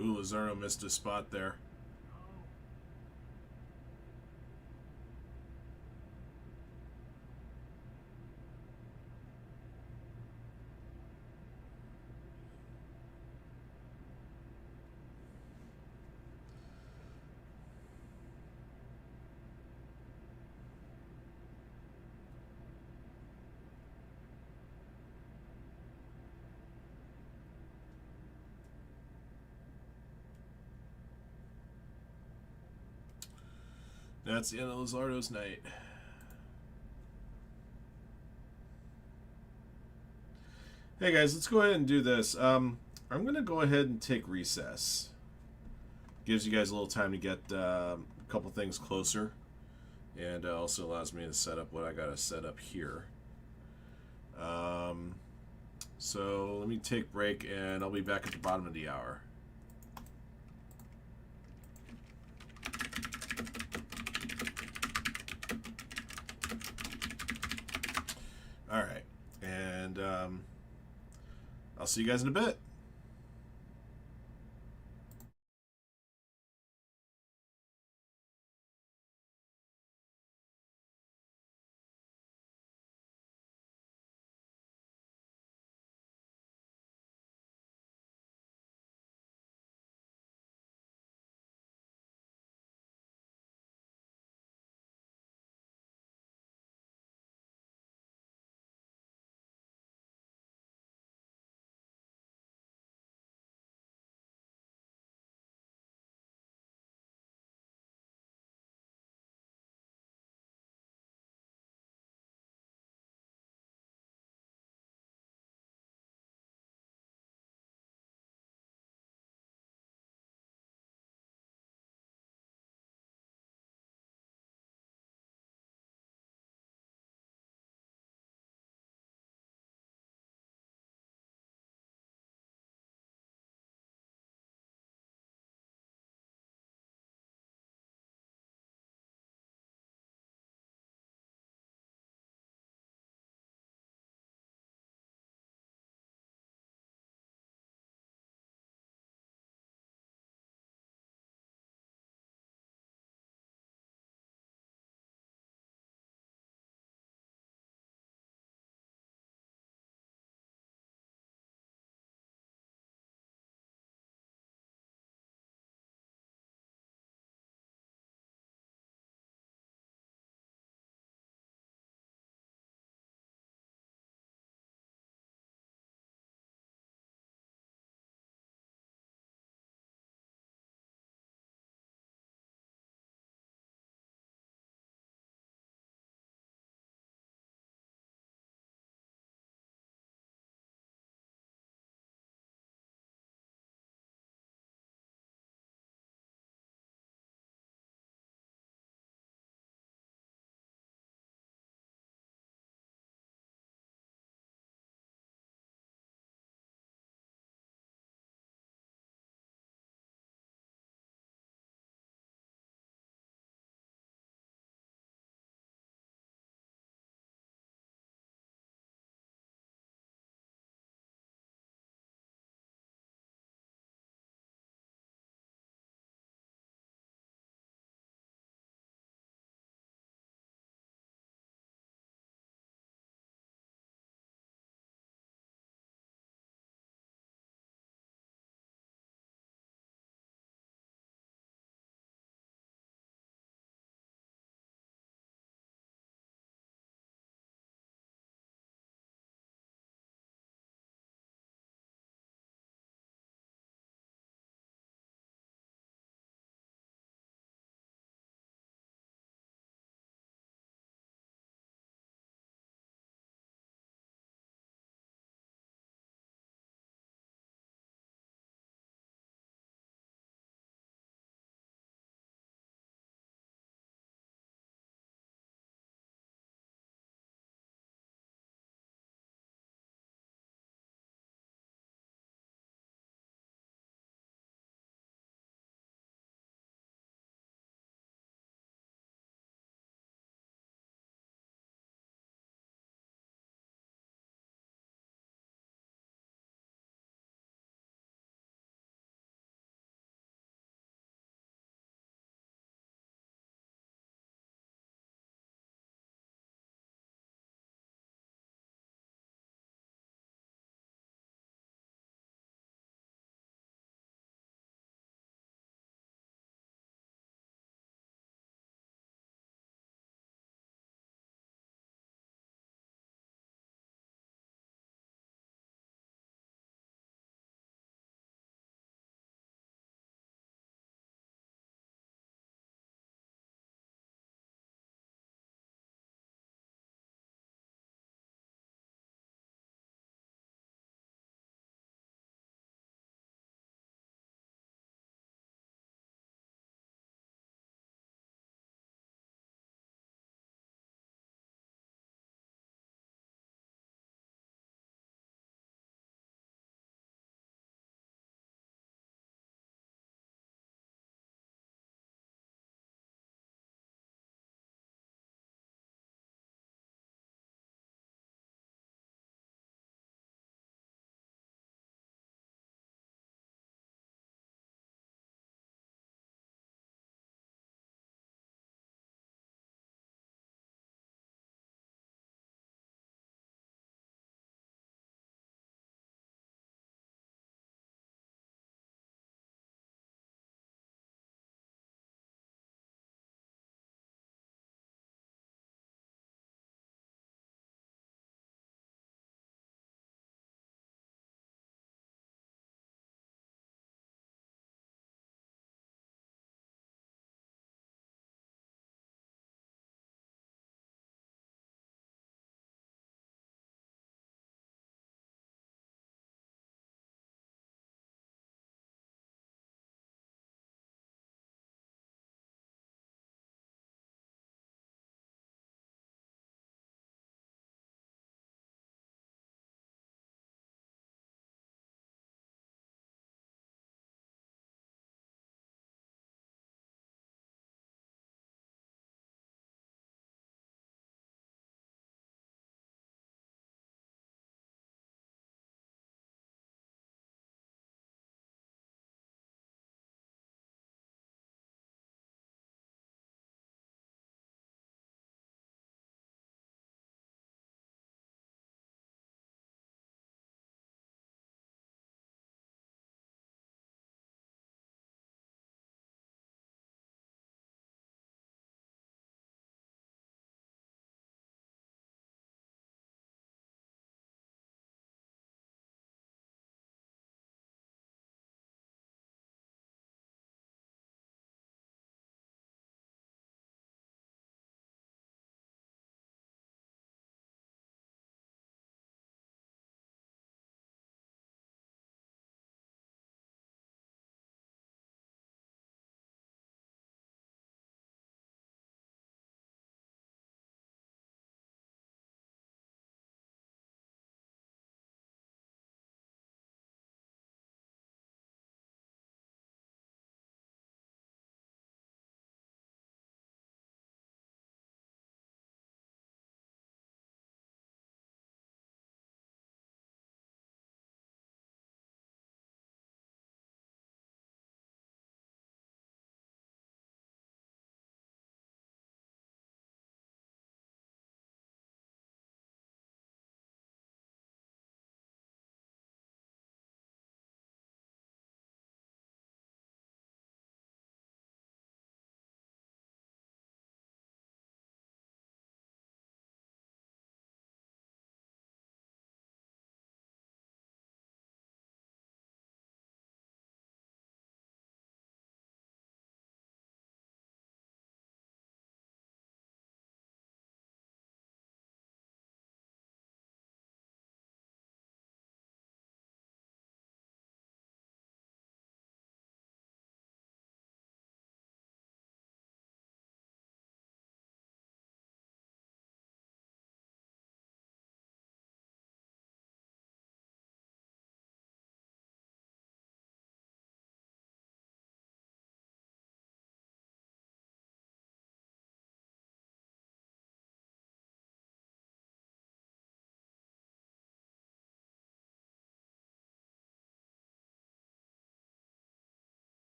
Ooh, Lazaro missed a spot there. That's the end of Lizardo's night. Hey guys, let's go ahead and do this. I'm going to go ahead and take recess. Gives you guys a little time to get a couple things closer. And also allows me to set up what I got to set up here. So let me take break, and I'll be back at the bottom of the hour. All right, and I'll see you guys in a bit.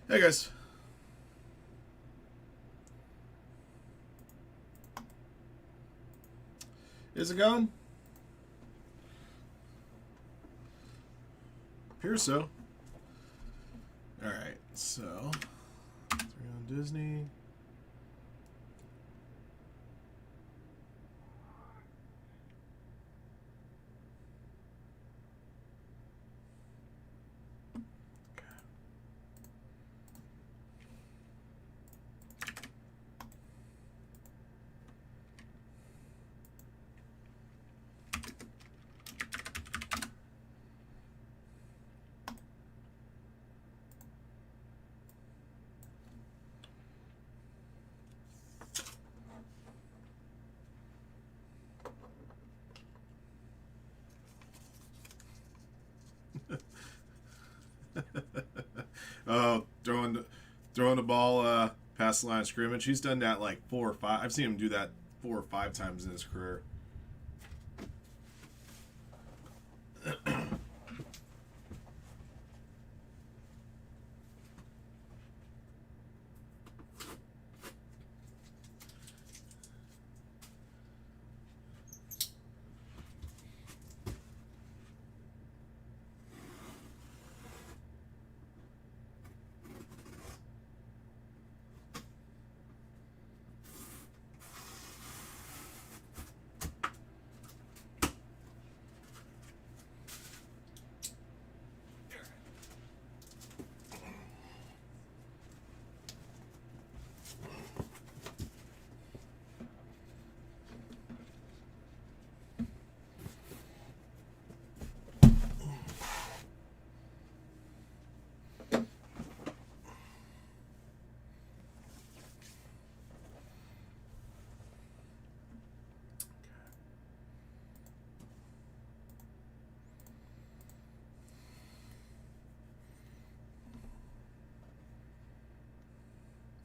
Hey guys. Is it going? Appears so. Alright, so 3 on Disney. Oh, throwing the ball past the line of scrimmage. He's done that like 4 or 5. I've seen him do that 4 or 5 times in his career.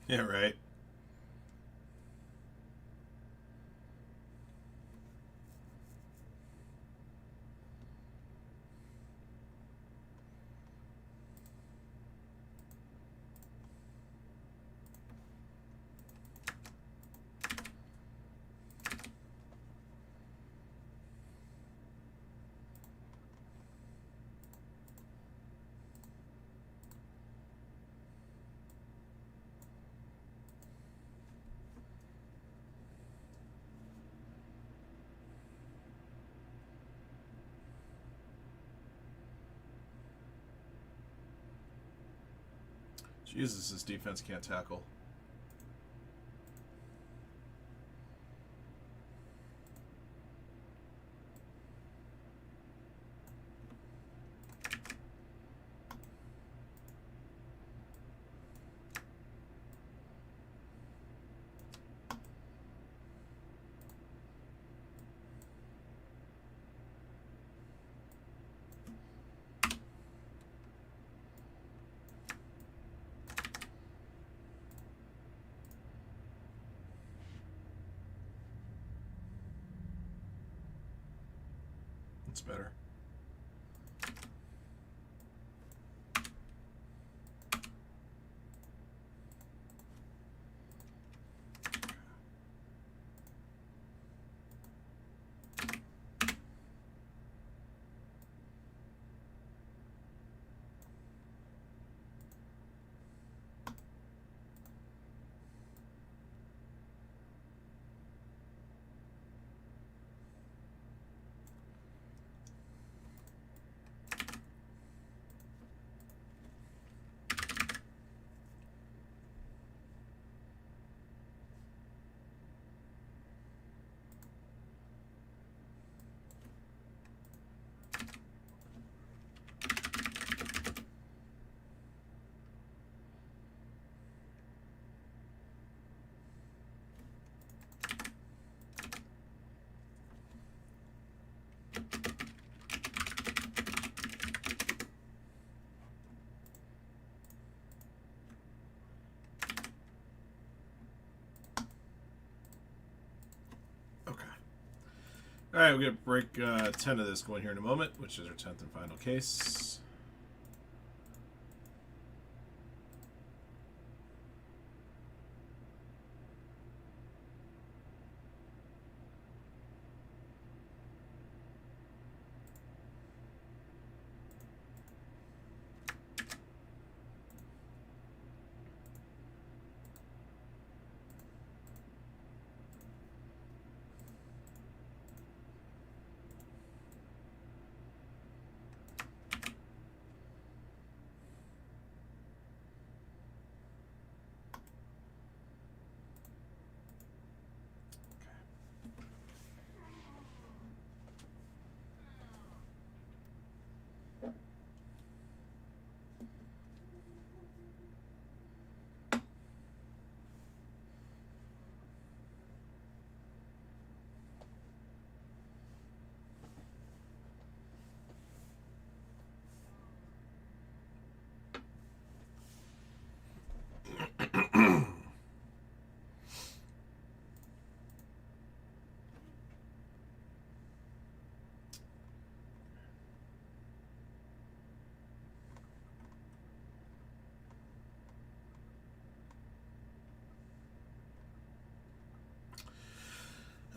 Yeah, right. Jesus, this defense can't tackle. It's better. All right, we're going to break 10 of this going here in a moment, which is our 10th and final case.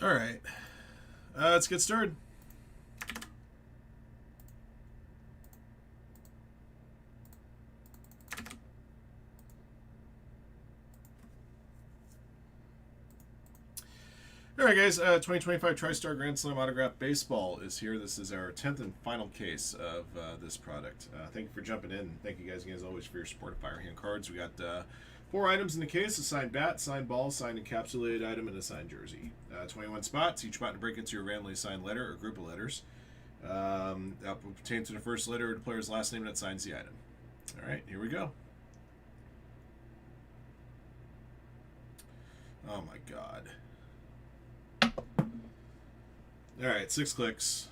All right. Let's get started. All right, guys. 2025 TriStar Grand Slam Autograph Baseball is here. This is our 10th and final case of this product. Thank you for jumping in. Thank you guys again, as always, for your support of Firehand cards. We got 4 items in the case: a signed bat, signed ball, signed encapsulated item, and a signed jersey. 21 spots. Each spot to break into your randomly assigned letter or group of letters. That will pertain to the first letter of the player's last name that signs the item. All right, here we go. Oh my God. All right, 6 clicks.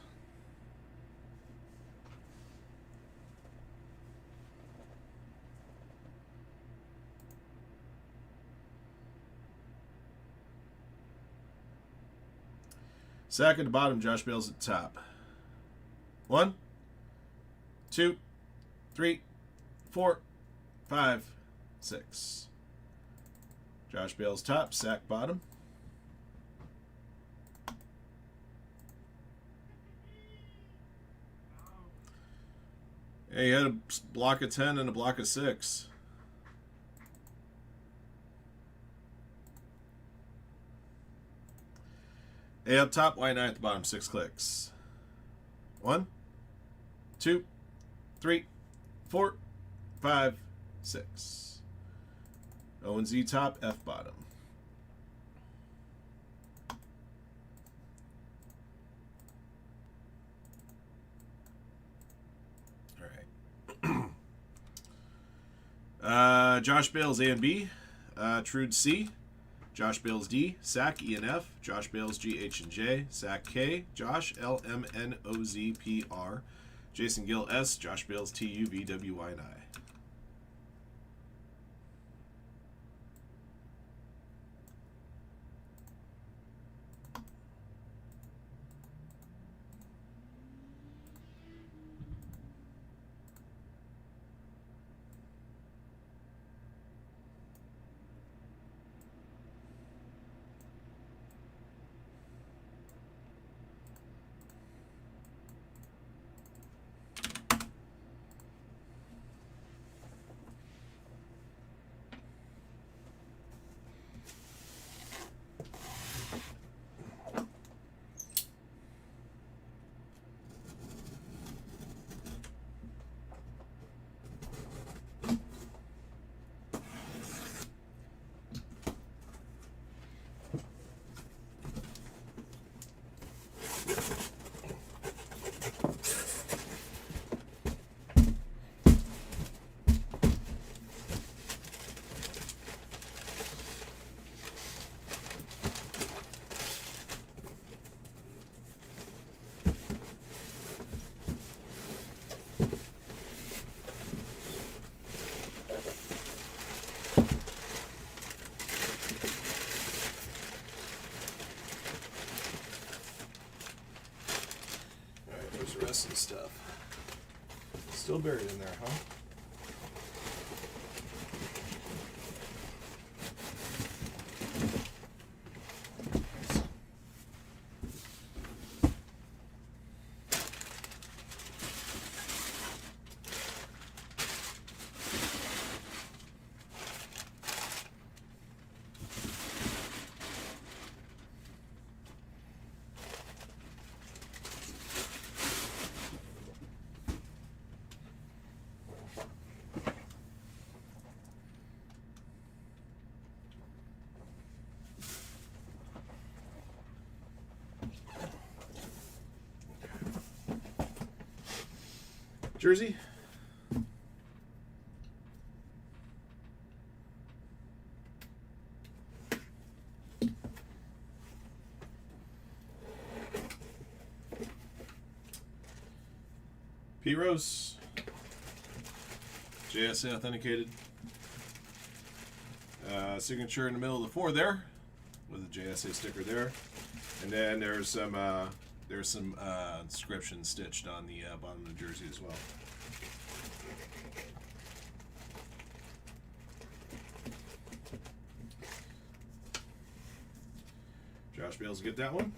Sack at the bottom, Josh Bales at the top. 1, 2, 3, 4, 5, 6. Josh Bales top, Sack bottom. Hey, he had a block of 10 and a block of 6. A up top, Y9 at the bottom, 6 clicks. 1, 2, 3, 4, 5, 6. O and Z top, F bottom. Josh Bales A and B, Trude C, Josh Bales D, Sack E and F, Josh Bales G, H and J, Sack K, Josh L M N O Z P R, Jason Gill S, Josh Bales T U V W Y and I. The rest of the stuff still buried in there, huh? Jersey. P. Rose. JSA authenticated. Signature in the middle of the 4 there, with a JSA sticker there, and then there's some inscription stitched on the bottom of the jersey as well. Josh Bales get that one.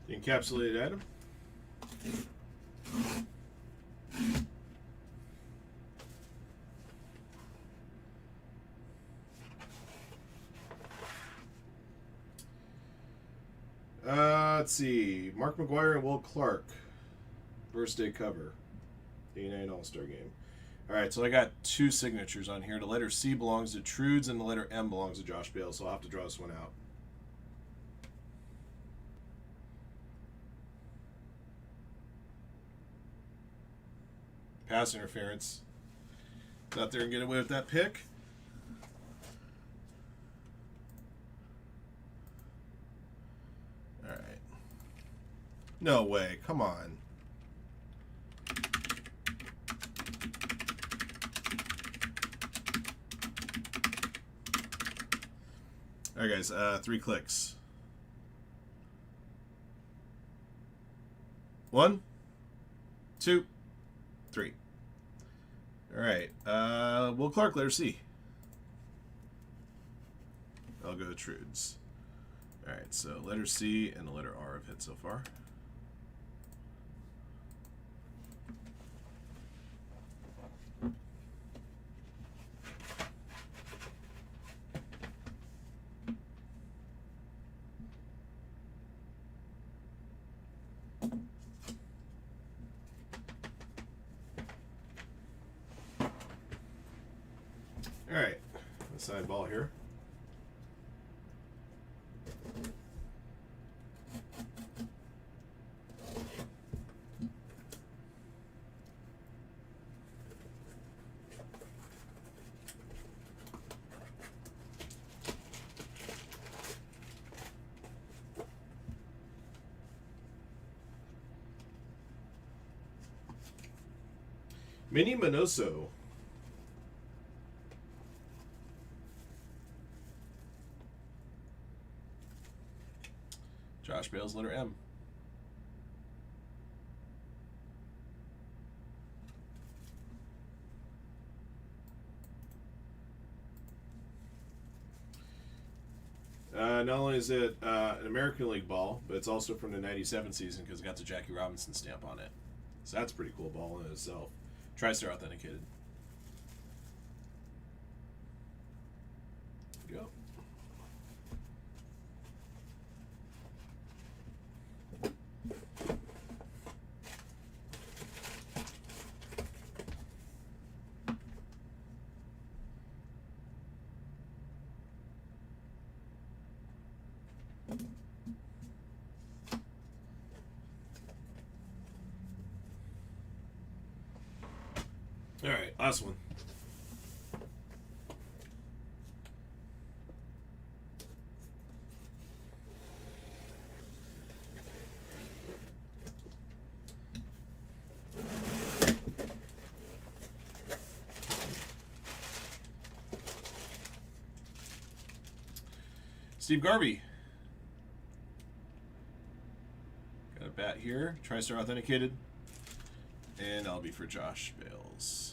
The encapsulated item. Let's see. Mark McGuire and Will Clark. Birthday cover. 89 All-Star game. Alright, so I got 2 signatures on here. The letter C belongs to Trudes and the letter M belongs to Josh Bales, so I'll have to draw this one out. Pass interference. Thought they were going to get away with that pick. Alright. No way. Come on. Alright, guys. 3 clicks. 1, 2, 3. Alright. Will Clark, letter C. I'll go Trudes. Alright, so letter C and the letter R have hit so far. Alright, side ball here. Mini Minoso. Josh Bales, letter M. Not only is it an American League ball, but it's also from the '97 season because it got the Jackie Robinson stamp on it. So that's a pretty cool ball in itself. TriStar authenticated. Go. All right, last one. Steve Garvey. Got a bat here. TriStar authenticated. And I'll be for Josh Bales.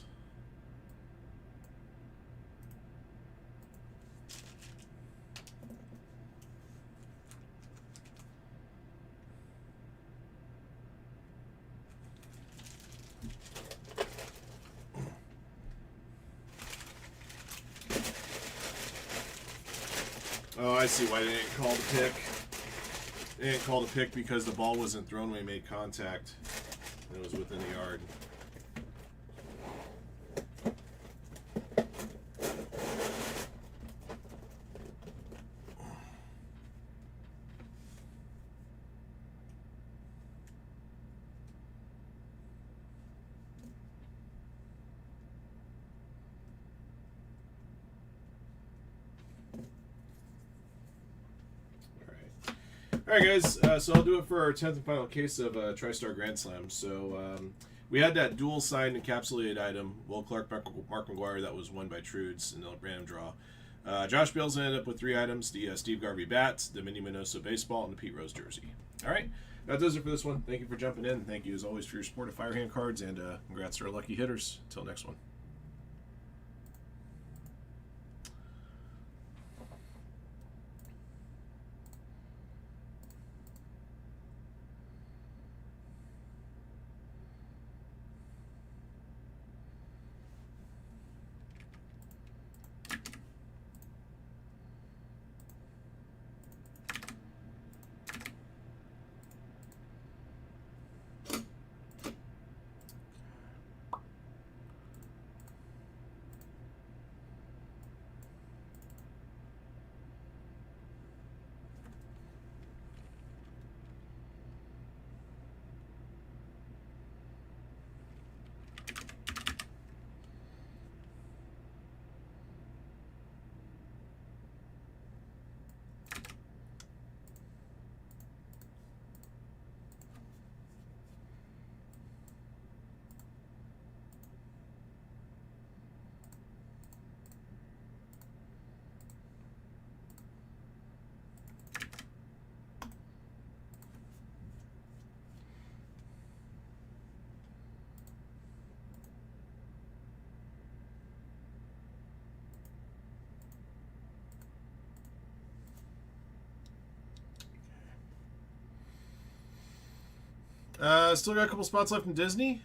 Oh, I see why they didn't call the pick. They didn't call the pick because the ball wasn't thrown when he made contact. It was within the yard. All right, guys. So I'll do it for our 10th and final case of TriStar Grand Slam. So We had that dual signed encapsulated item. Will Clark, Mark McGuire, that was won by Trudes in the random draw. Josh Bales ended up with 3 items: the Steve Garvey bat, the Minnie Minoso baseball, and the Pete Rose jersey. All right, that does it for this one. Thank you for jumping in. Thank you as always for your support of Firehand cards, and congrats to our lucky hitters. Until next one. Still got a couple spots left in Disney.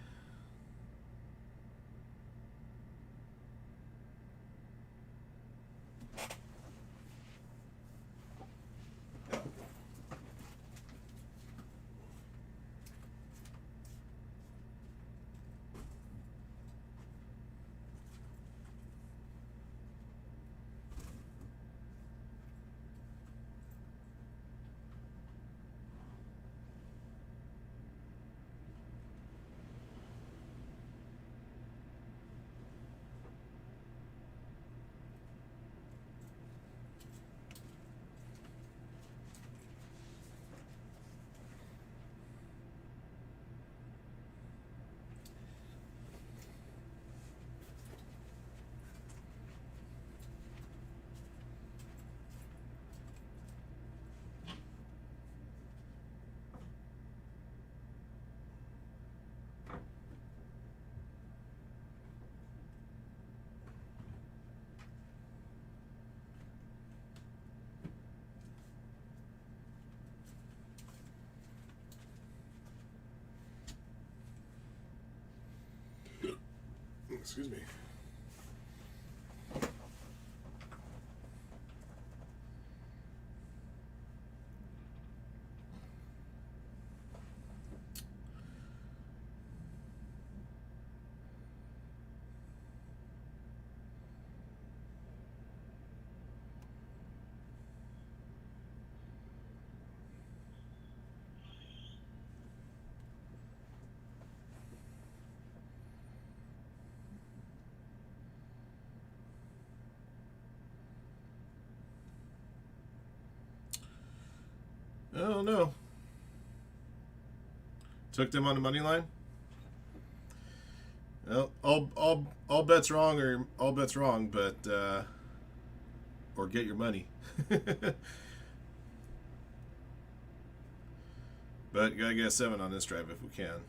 Excuse me. Oh no. Took them on the money line. Well, all bets wrong, or all bets wrong, but or get your money. But gotta get a 7 on this drive if we can.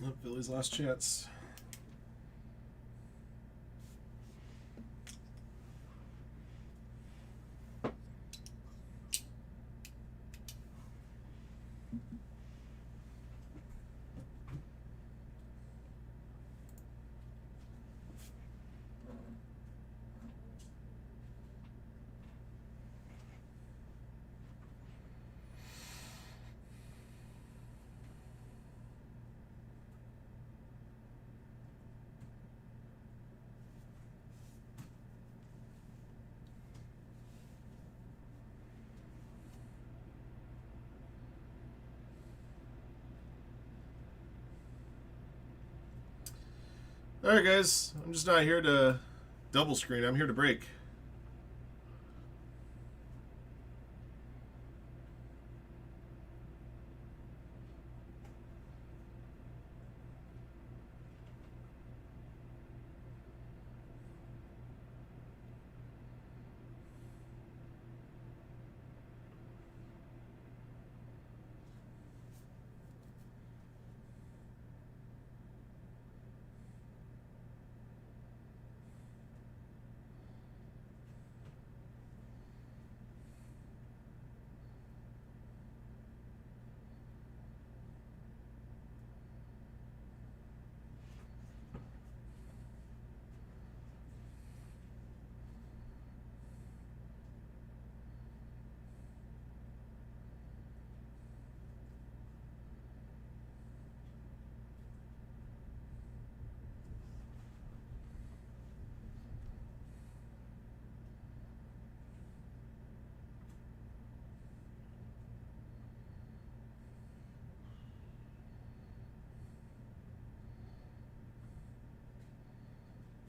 Oh, Philly's last chance. Alright, guys. I'm just not here to double screen. I'm here to break.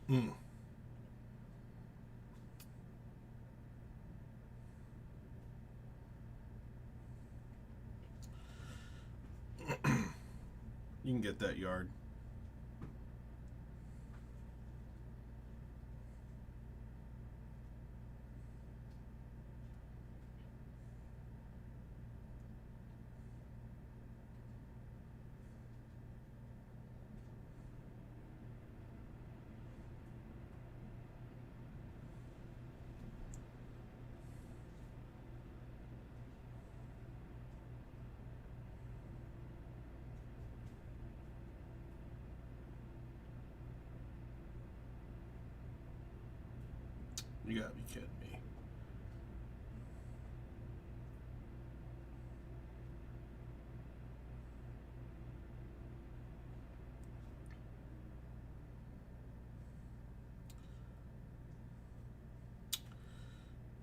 Hmm. You can get that yard. You gotta be kidding me.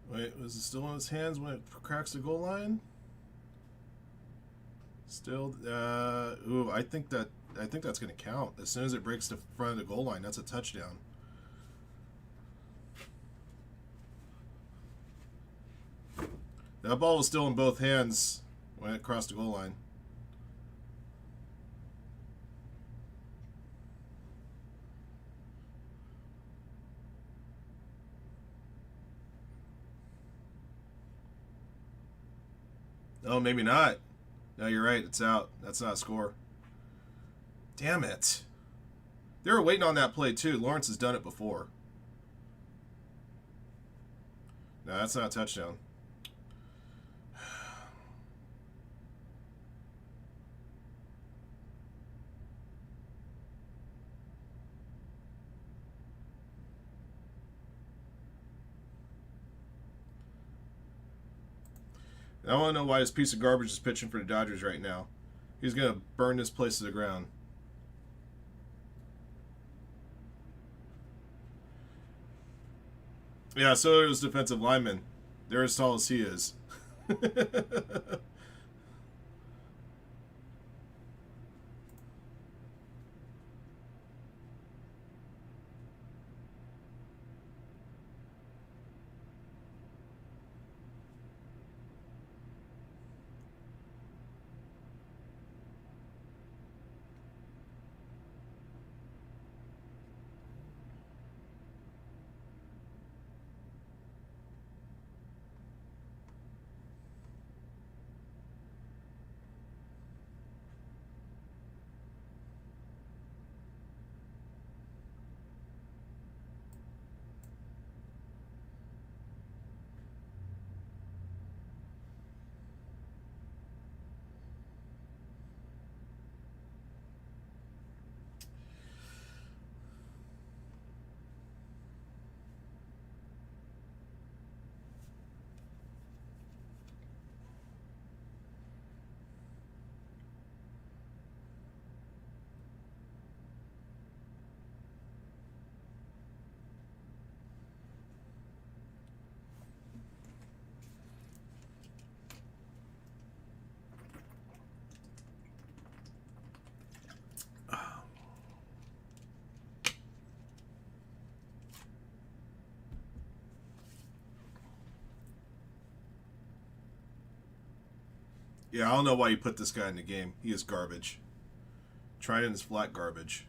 Wait, was it still in his hands when it cracks the goal line? Still, ooh, I think that's gonna count. As soon as it breaks the front of the goal line, that's a touchdown. That ball was still in both hands when it crossed the goal line. Oh, maybe not. No, you're right. It's out. That's not a score. Damn it. They were waiting on that play, too. Lawrence has done it before. No, that's not a touchdown. I want to know why this piece of garbage is pitching for the Dodgers right now. He's going to burn this place to the ground. Yeah, so are his defensive linemen. They're as tall as he is. Yeah, I don't know why you put this guy in the game. He is garbage. Trident is flat garbage.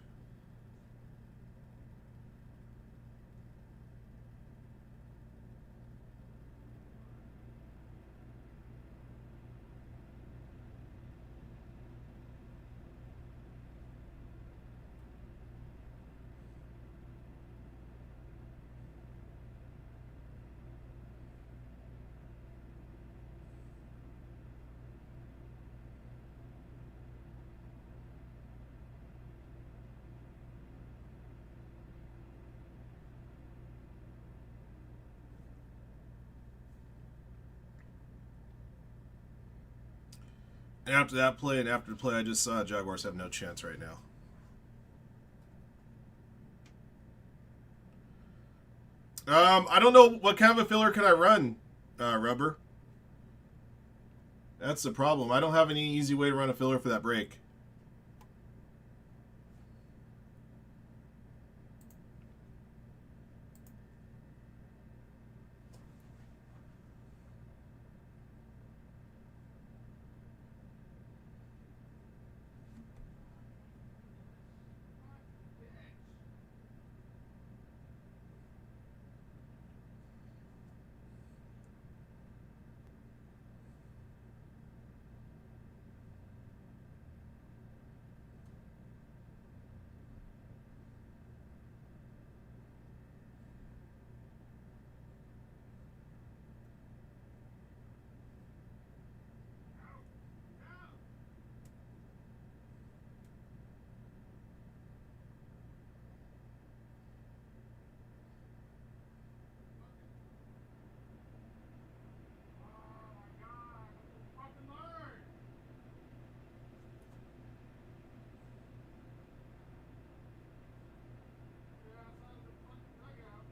And after that play and after the play I just saw, Jaguars have no chance right now. I don't know what kind of a filler can I run, Rubber. That's the problem. I don't have any easy way to run a filler for that break. Fucking learn. Yeah, it's out of the fucking dugout.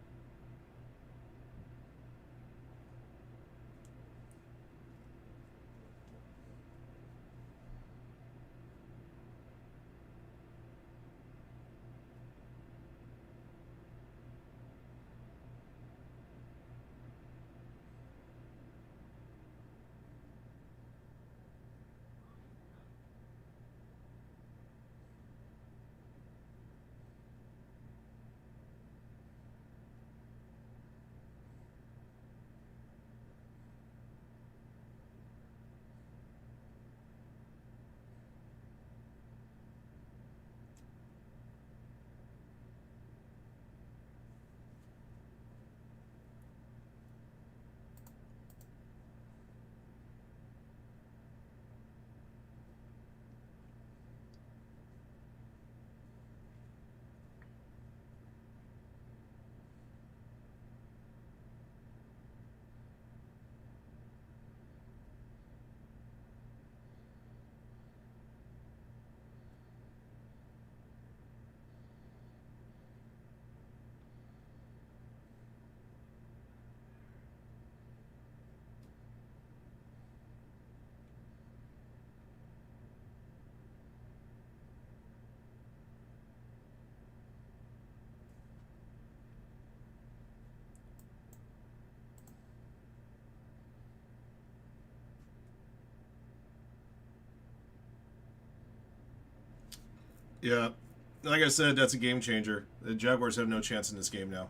Yeah. Like I said, that's a game changer. The Jaguars have no chance in this game now.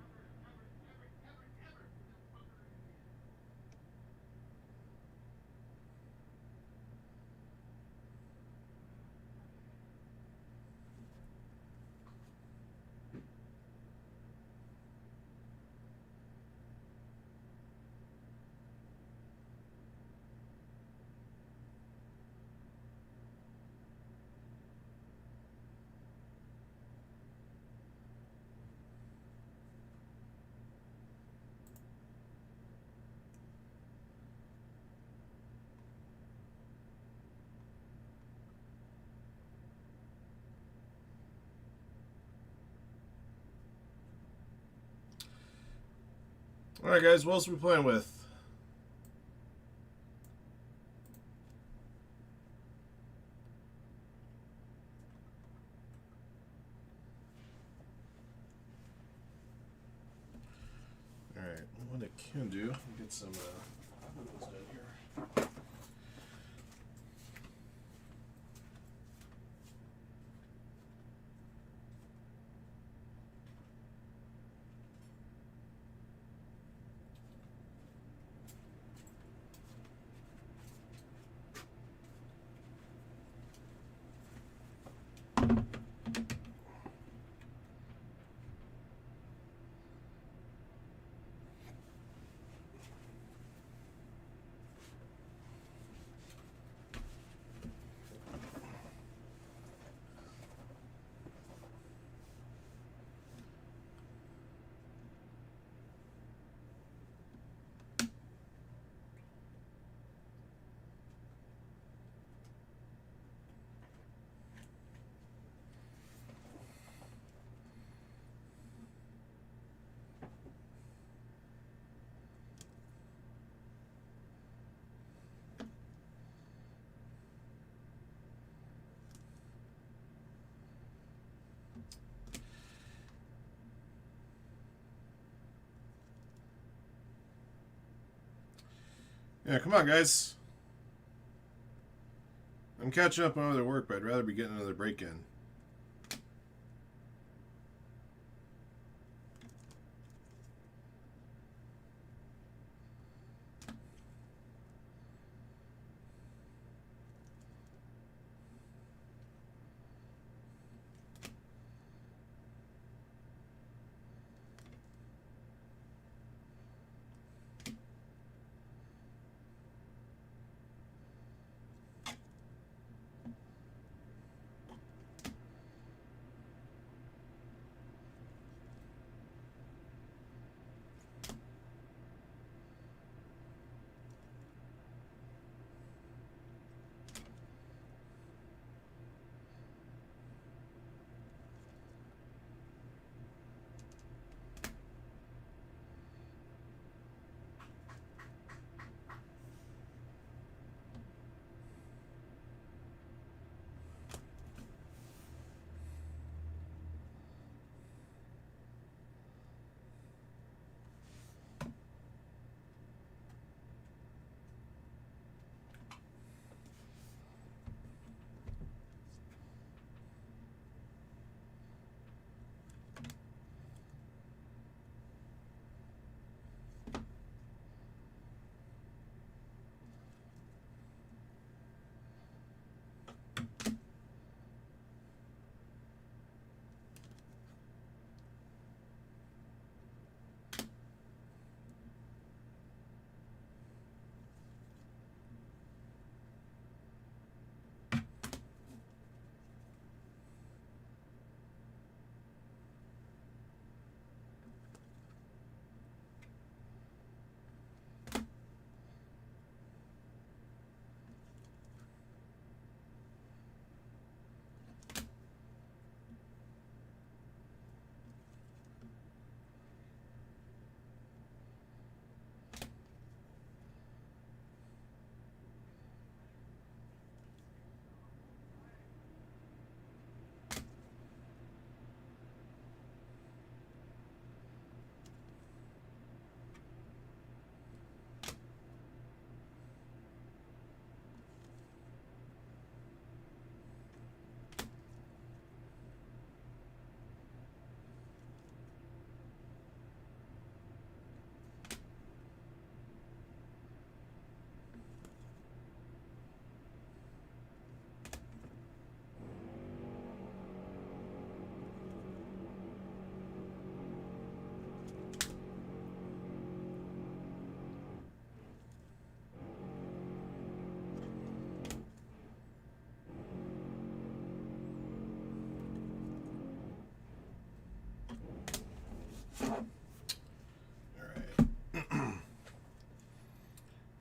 Ever, ever, ever, ever, ever. That fucker in here. All right, guys. What else are we playing with? All right. What I can do, get some windows done here. Yeah, come on, guys. I'm catching up on other work, but I'd rather be getting another break in.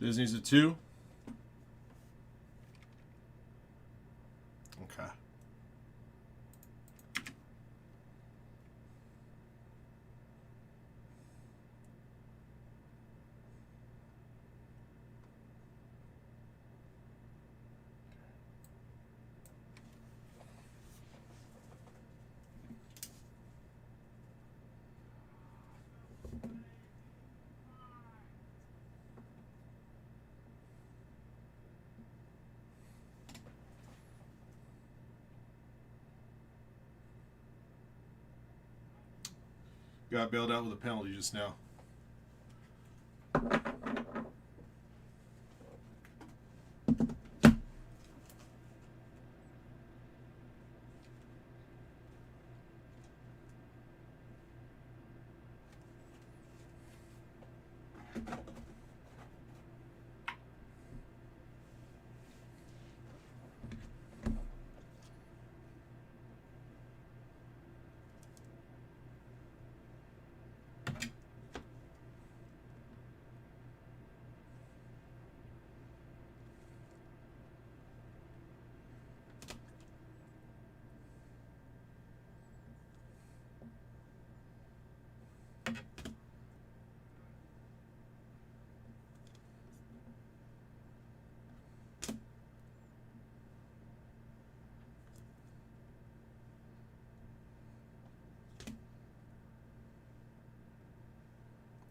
Disney's at 2. Okay. Got bailed out with a penalty just now.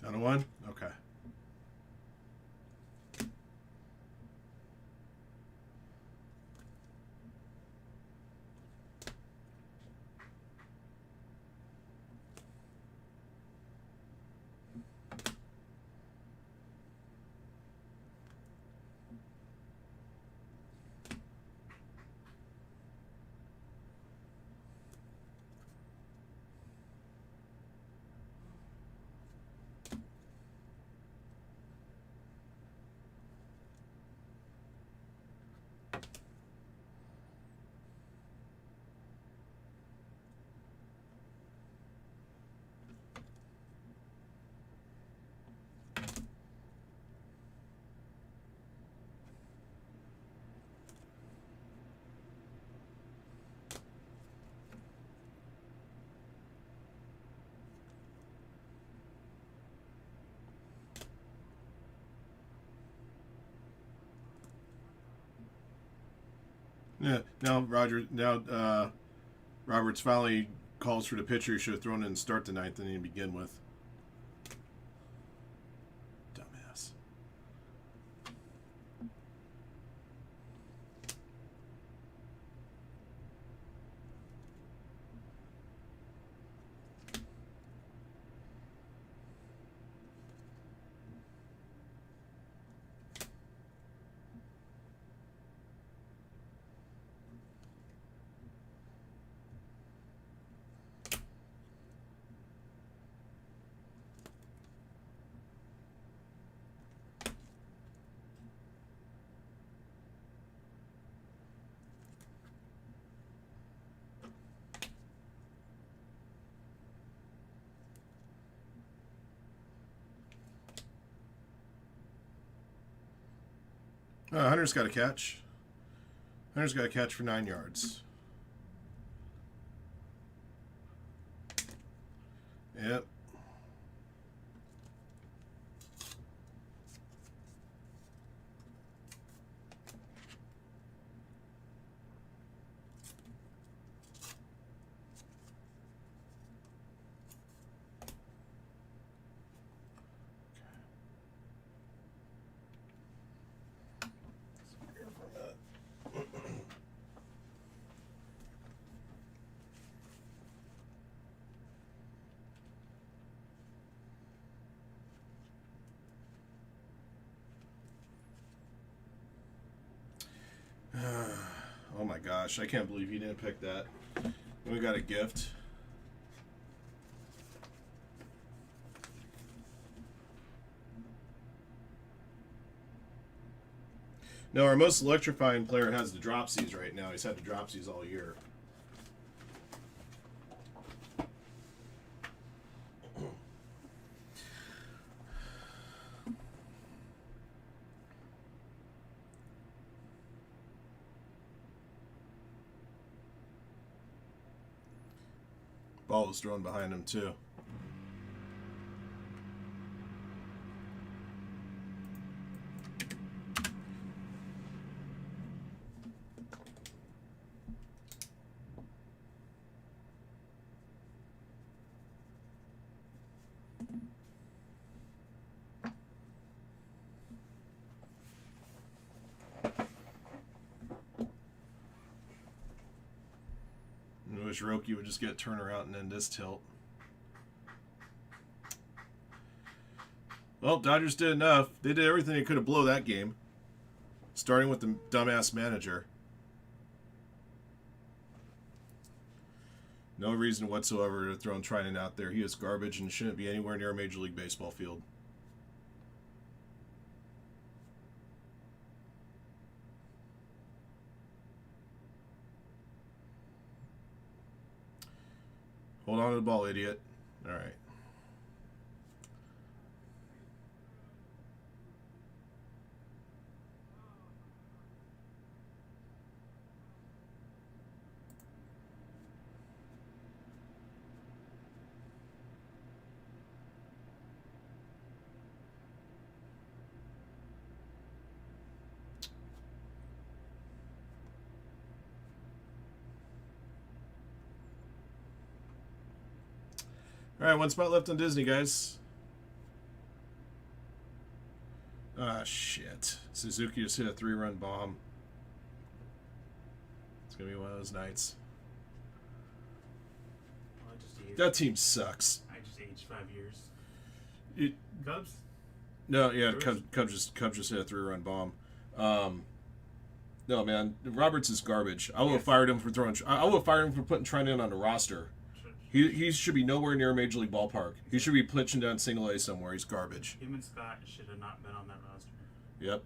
Down to 1? Okay. Yeah. Now Roberts finally calls for the pitcher. He should have thrown in and start the ninth inning to begin with. Dumbass. Hunter's got a catch. Hunter's got a catch for 9 yards. Yep. Oh my gosh, I can't believe you didn't pick that. We got a gift. No, our most electrifying player has the dropsies right now. He's had the dropsies all year. Ball was thrown behind him too. I wish Roki would just get a turnaround and end this tilt. Well, Dodgers did enough. They did everything they could to blow that game. Starting with the dumbass manager. No reason whatsoever to throw Trinan out there. He is garbage and shouldn't be anywhere near a Major League Baseball field. Hold on to the ball, idiot. All right. All right, one spot left on Disney, guys. Ah, shit. Suzuki just hit a 3-run bomb. It's going to be one of those nights. Well, I just aged, That team sucks. I just aged 5 years. It, Cubs? no, yeah, Brewers? Cubs just hit a 3-run bomb. No, man, Roberts is garbage. I would have fired him for throwing. I would have fired him for putting Trinan on the roster. He should be nowhere near a major league ballpark. He should be pitching down single A somewhere. He's garbage. Him and Scott should have not been on that roster. Yep.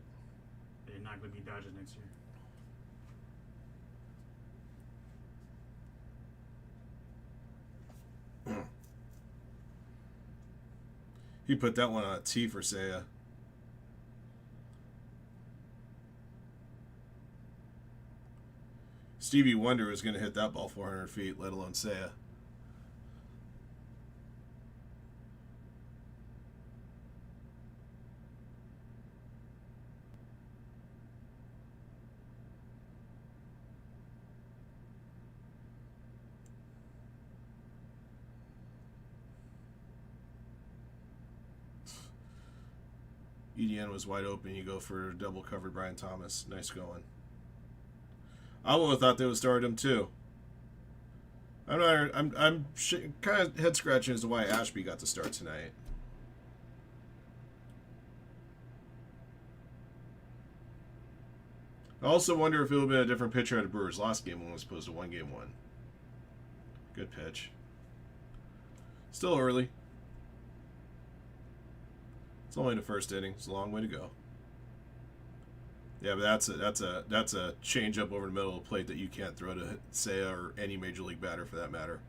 They're not going to be Dodgers next year. He put that one on a tee for Seiya. Stevie Wonder was going to hit that ball 400 feet, let alone Seiya. EDN was wide open. You go for double covered Brian Thomas. Nice going. I would have thought they would start him too. I'm kind of head scratching as to why Ashby got to start tonight. I also wonder if it would have been a different pitcher at a Brewers last game one as opposed to one game one. Good pitch. Still early. It's only the first inning. It's a long way to go. Yeah, but that's a change up over the middle of the plate that you can't throw to Seiya or any major league batter for that matter.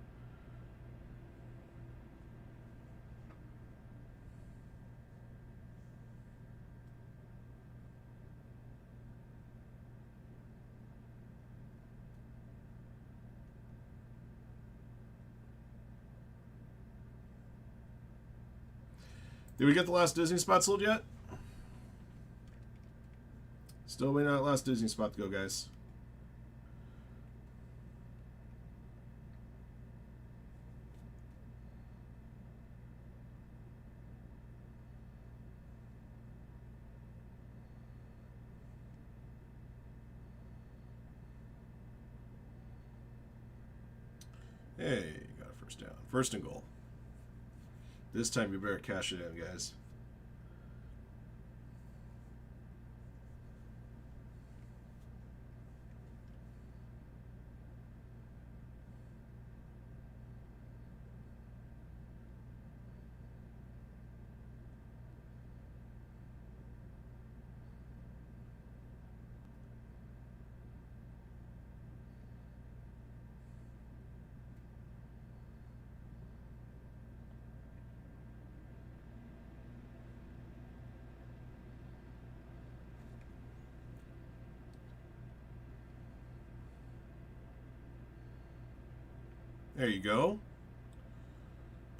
Did we get the last Disney spot sold yet? Still waiting on that last Disney spot to go, guys. Hey, got a first down. First and goal. This time you better cash it in, guys. There you go.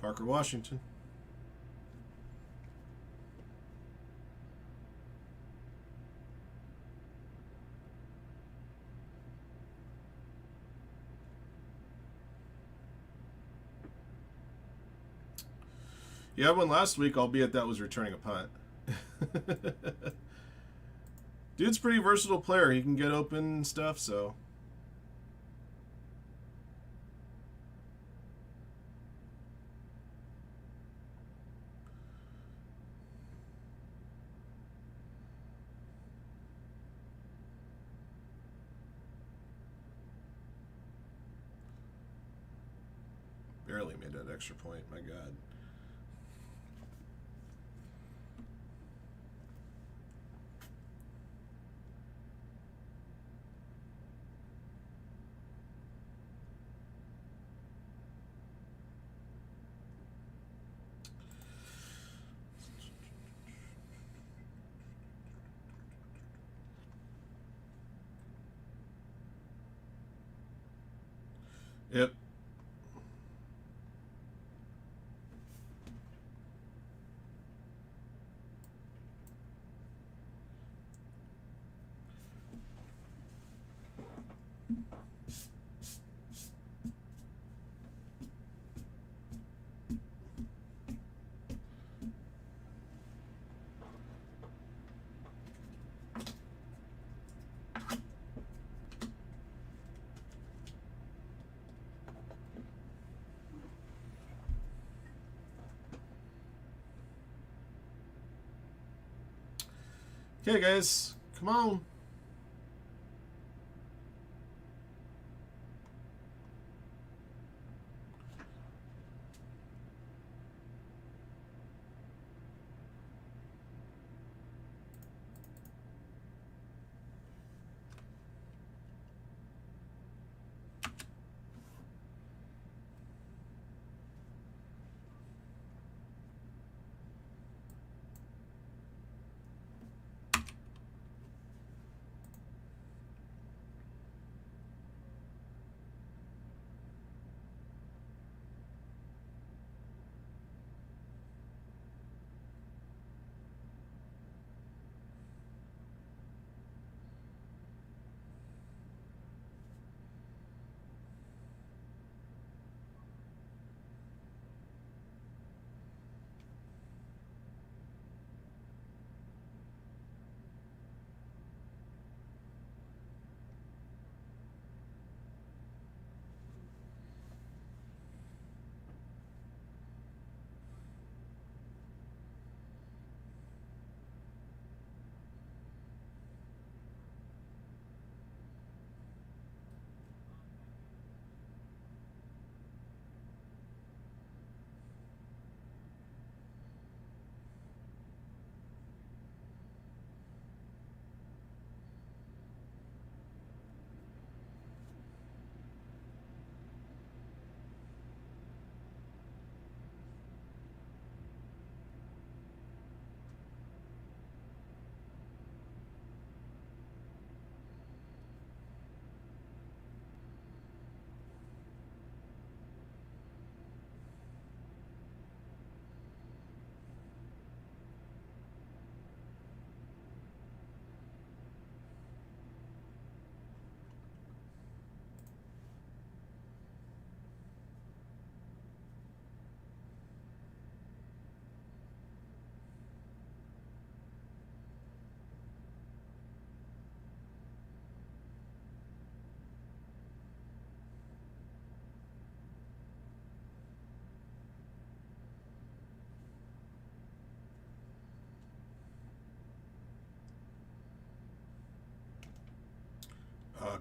Parker Washington. Yeah, I won last week, albeit that was returning a punt. Dude's a pretty versatile player. He can get open and stuff, so... Barely made that extra point. My God. Yep. Okay, guys, come on.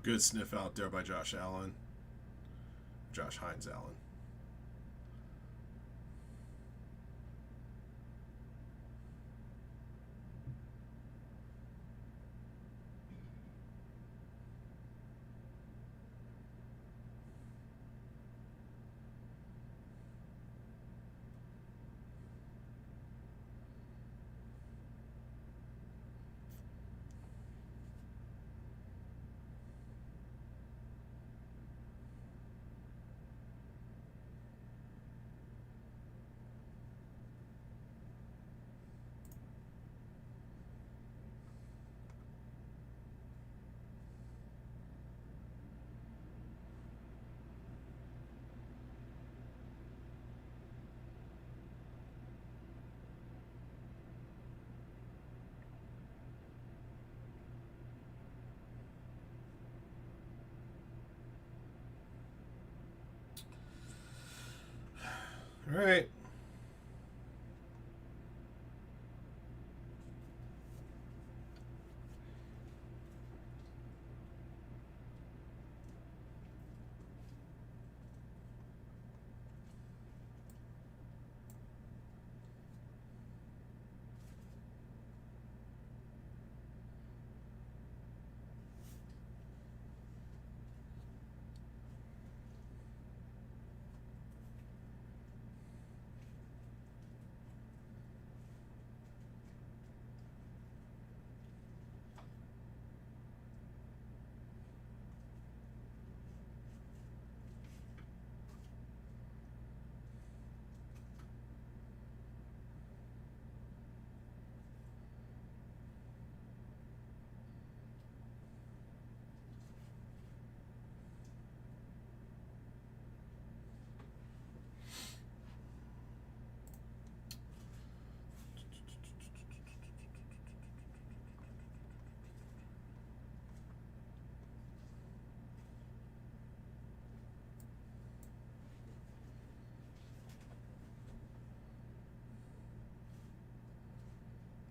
Good sniff out there by Josh Allen. Josh Hines Allen. All right.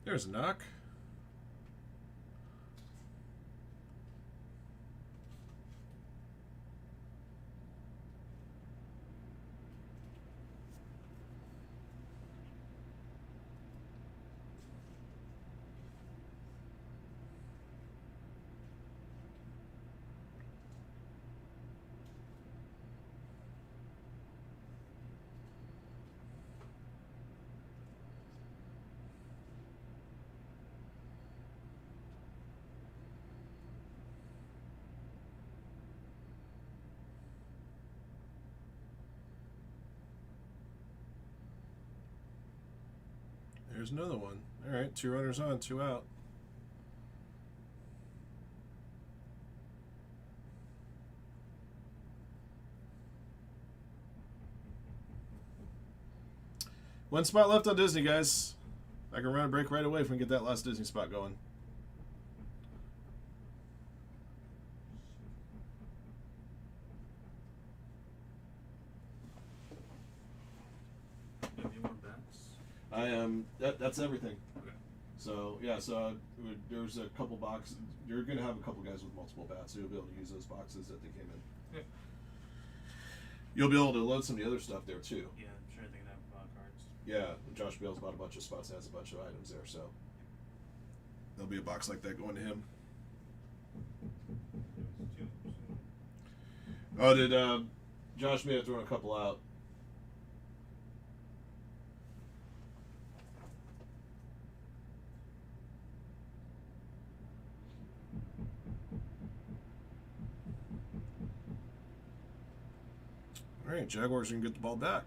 There's a knock. There's another one. All right, 2 runners on, 2 out. One spot left on Disney, guys. I can run a break right away if we can get that last Disney spot going. Have you more bets? I am. That's everything. Okay. So yeah, so there's a couple boxes. You're gonna have a couple guys with multiple bats, so you'll be able to use those boxes that they came in. Yeah. You'll be able to load some of the other stuff there too. Yeah, I'm sure they can have cards. Yeah, Josh Bale's bought a bunch of spots and has a bunch of items there, so there'll be a box like that going to him. There was 2. Oh, did Josh may have thrown a couple out? All right, Jaguars can get the ball back.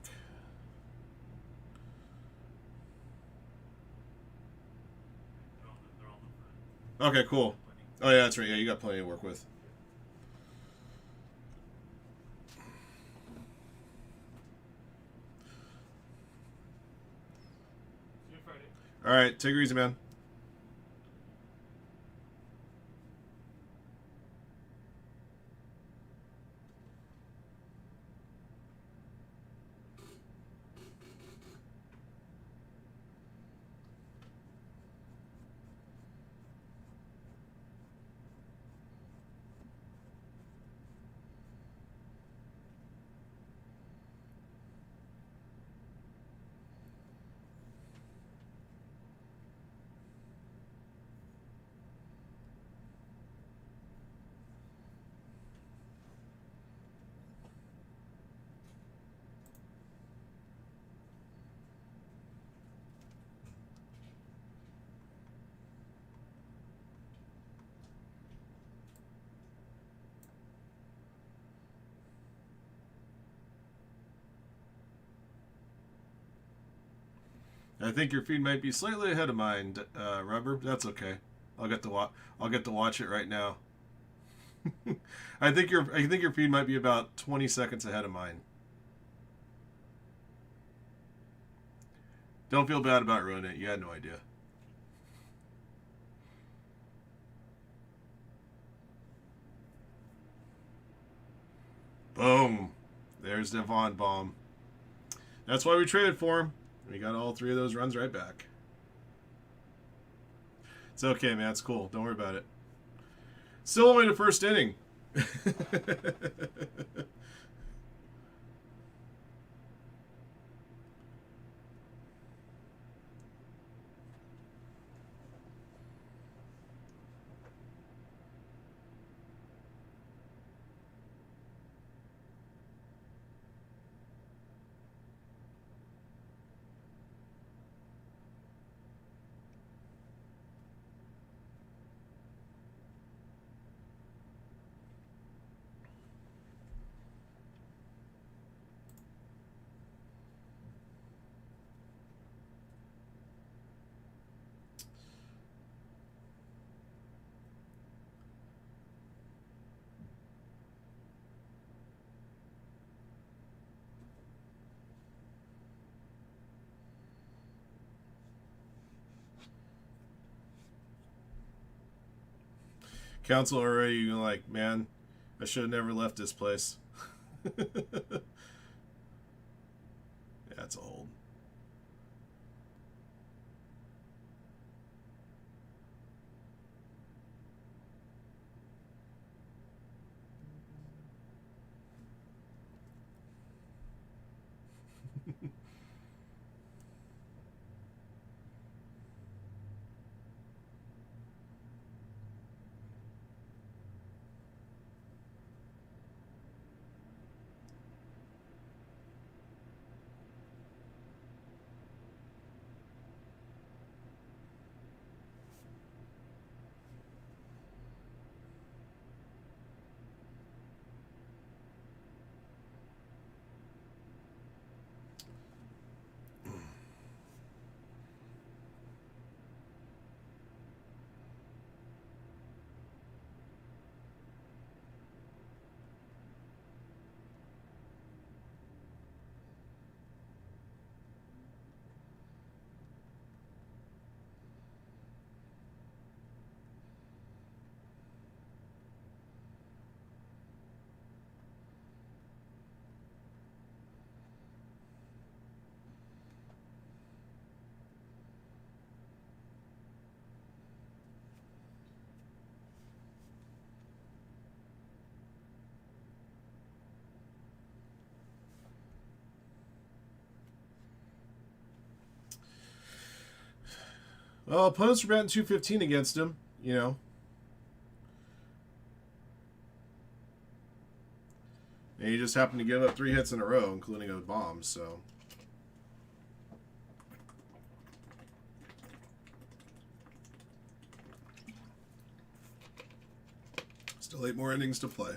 They're all in the front. Okay, cool. Oh yeah, that's right. Yeah, you got plenty to work with. See you Friday. All right, take it easy, man. I think your feed might be slightly ahead of mine, Rubber. That's okay. I'll get to watch it right now. I think your feed might be about 20 seconds ahead of mine. Don't feel bad about ruining it. You had no idea. Boom. There's Devon Bomb. That's why we traded for him. We got all 3 of those runs right back. It's okay, man. It's cool. Don't worry about it. Still only the first inning. Council already like, man, I should have never left this place. Yeah, it's a hold. Well, opponents were batting 215 against him, you know. And he just happened to give up 3 hits in a row, including a bomb, so. Still 8 more innings to play.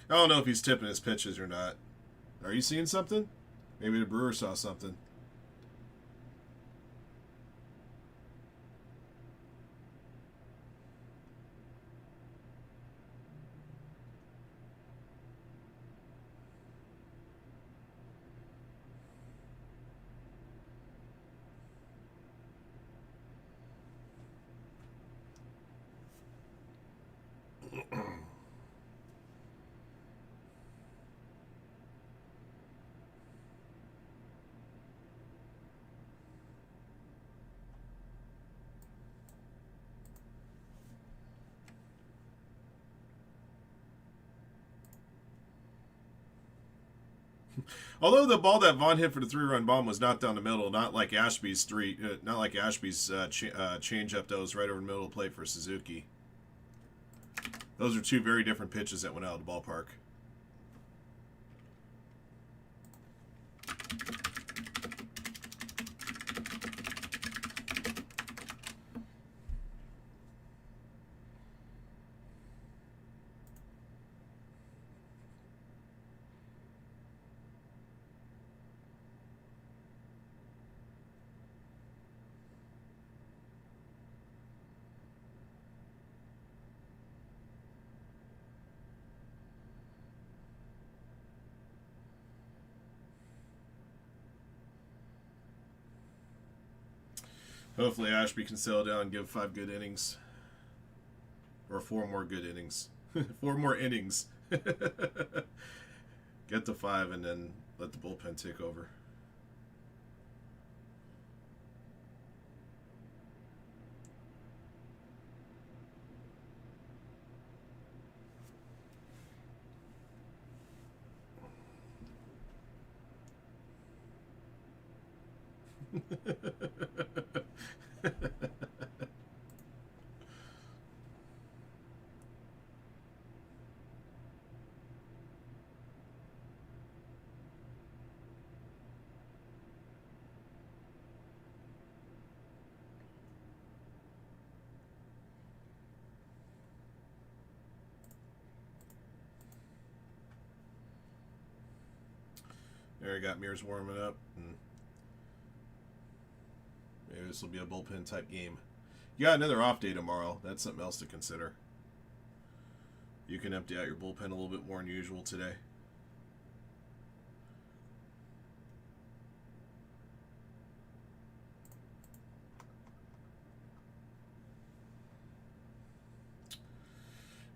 I don't know if he's tipping his pitches or not. Are you seeing something? Maybe the Brewer saw something. Although the ball that Vaughn hit for the 3-run bomb was not down the middle, not like Ashby's change up that was right over the middle of the plate for Suzuki. Those are 2 very different pitches that went out of the ballpark. Hopefully Ashby can settle down and give 5 good innings. Or 4 more good innings. 4 more innings. Get to 5 and then let the bullpen take over. There, I got Mears warming up. And maybe this will be a bullpen type game. You got another off day tomorrow. That's something else to consider. You can empty out your bullpen a little bit more than usual today.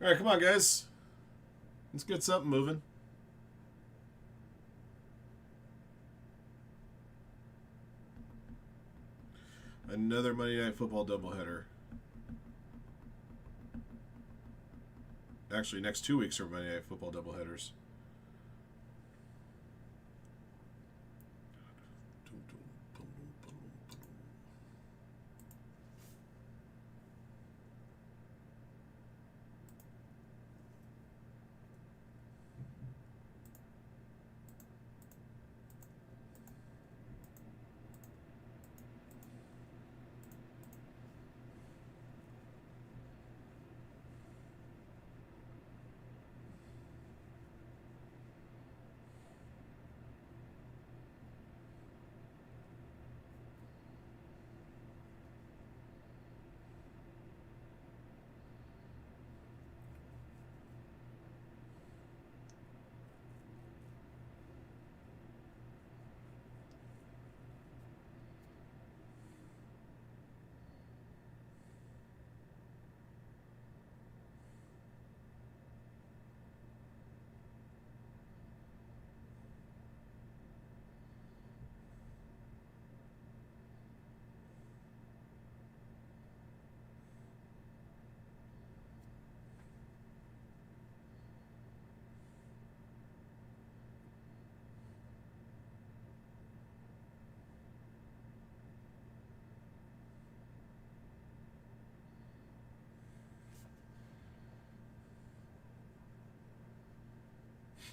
All right, come on, guys. Let's get something moving. Another Monday Night Football doubleheader. Actually, next 2 weeks are Monday Night Football doubleheaders.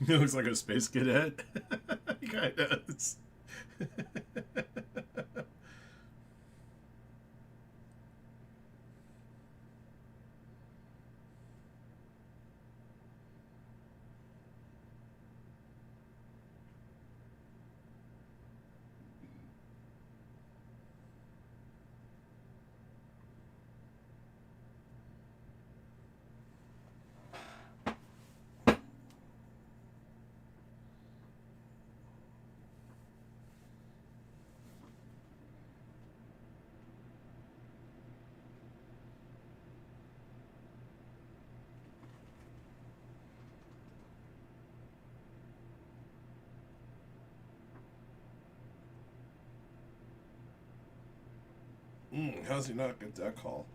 It looks like a space cadet. He kind of does. How's he not get that call?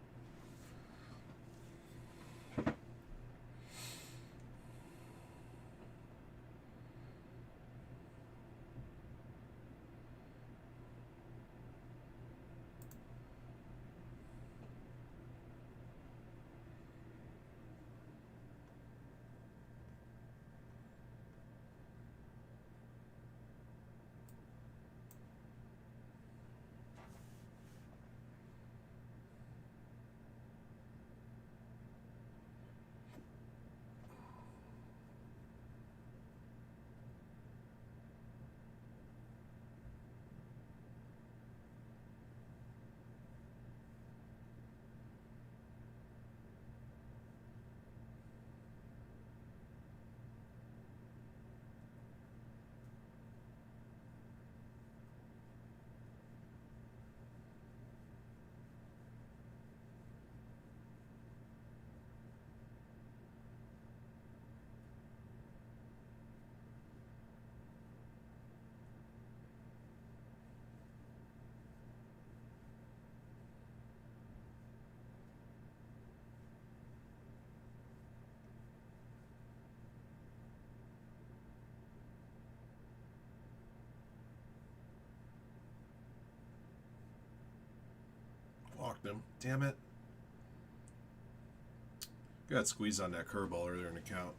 Walked him. Damn it. Got squeezed on that curveball earlier in the count.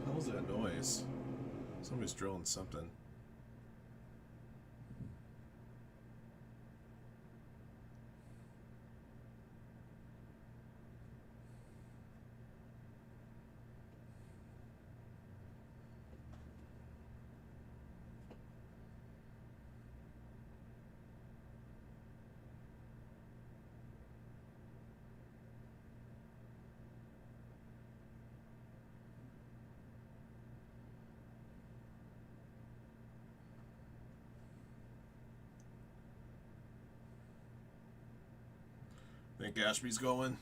What was that noise? Somebody's drilling something. Think Ashby's going?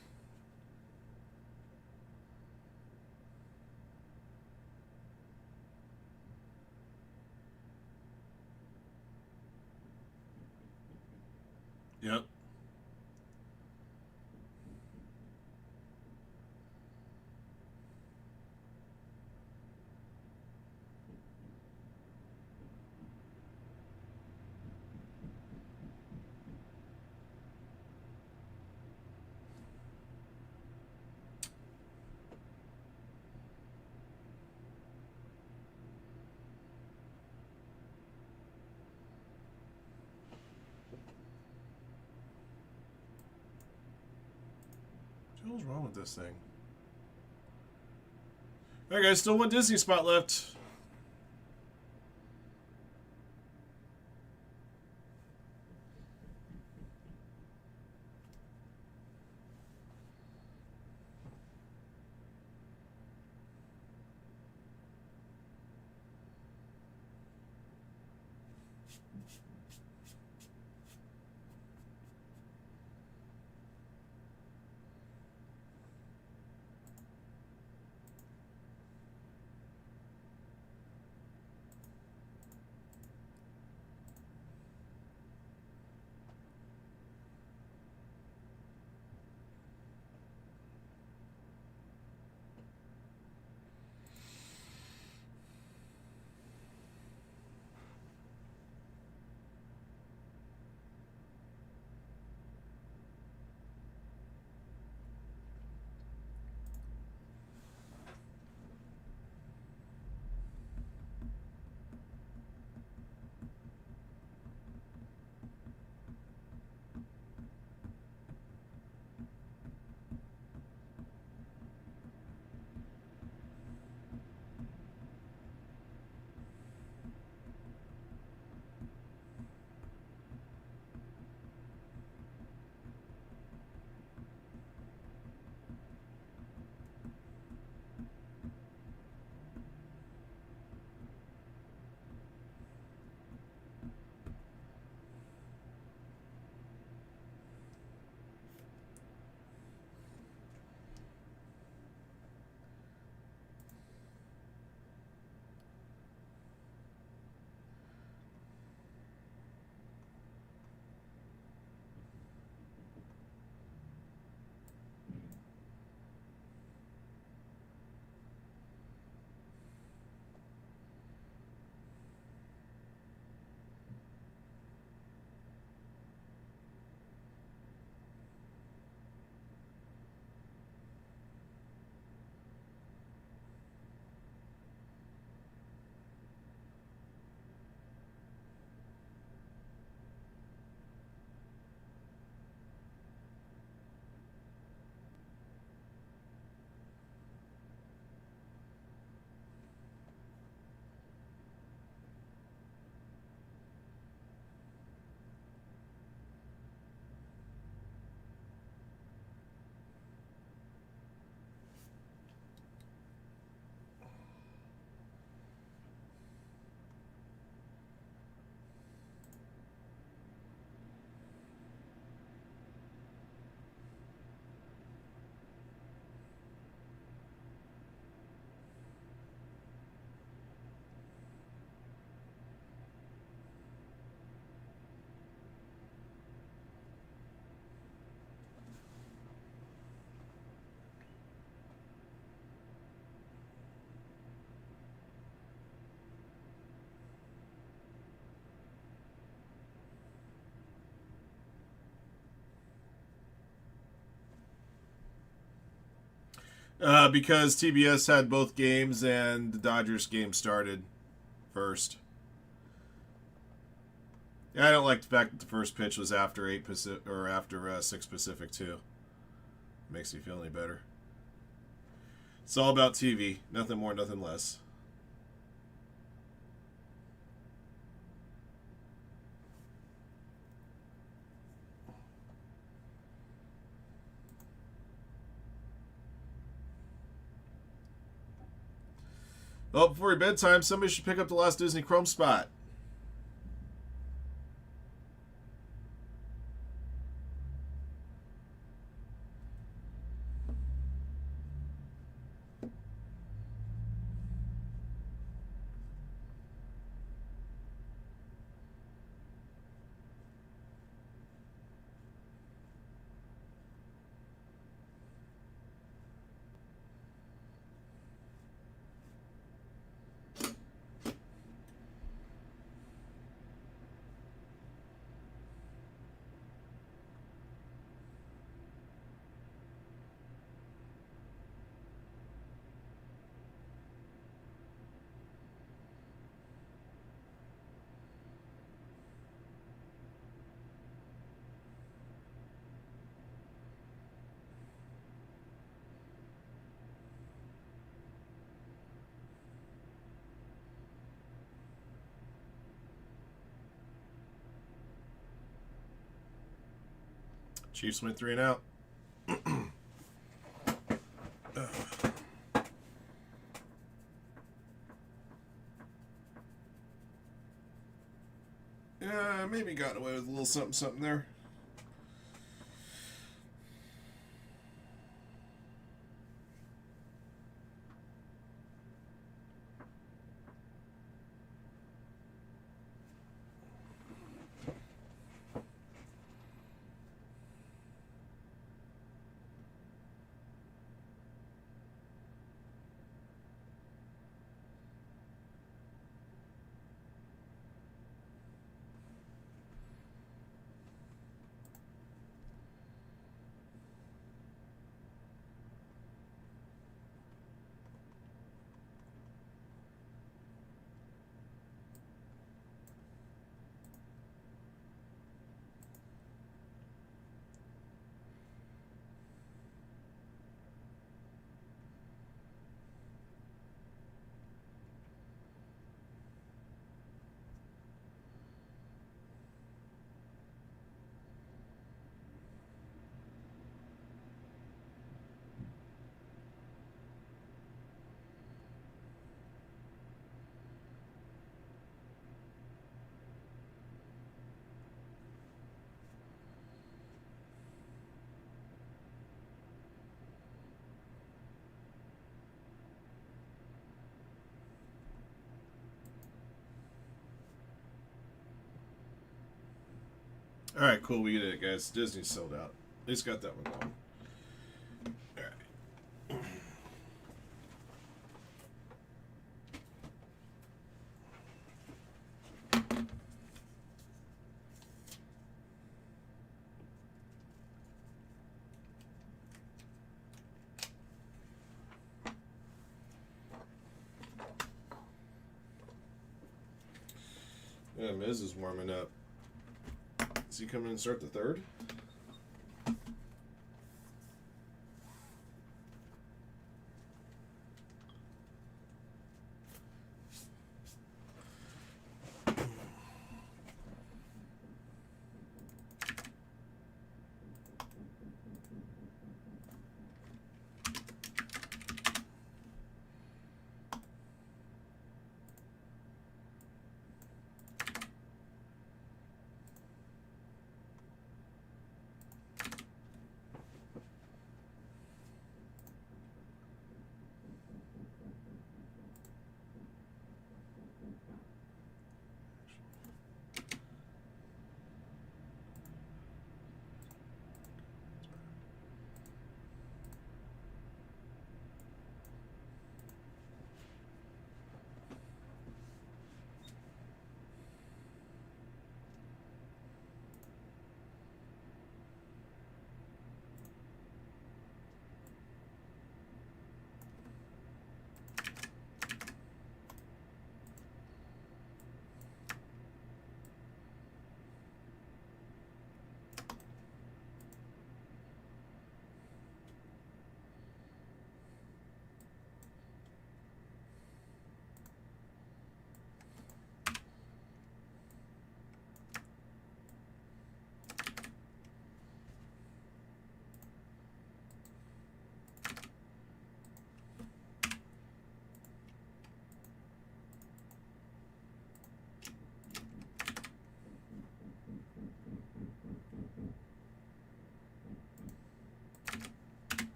Yep. What the hell's wrong with this thing? Alright guys, still one Disney spot left. Because TBS had both games and the Dodgers game started first. I don't like the fact that the first pitch was after 8 Pacific or after 6 Pacific too. Makes me feel any better. It's all about TV, nothing more, nothing less. Well, before your bedtime, somebody should pick up the last Disney Chrome spot. Chiefs went 3 and out. Yeah, maybe got away with a little something there. All right, cool. We did it, guys. Disney's sold out. At least got that one going. All right. Yeah, Miz is warming up. Is he coming and start the third?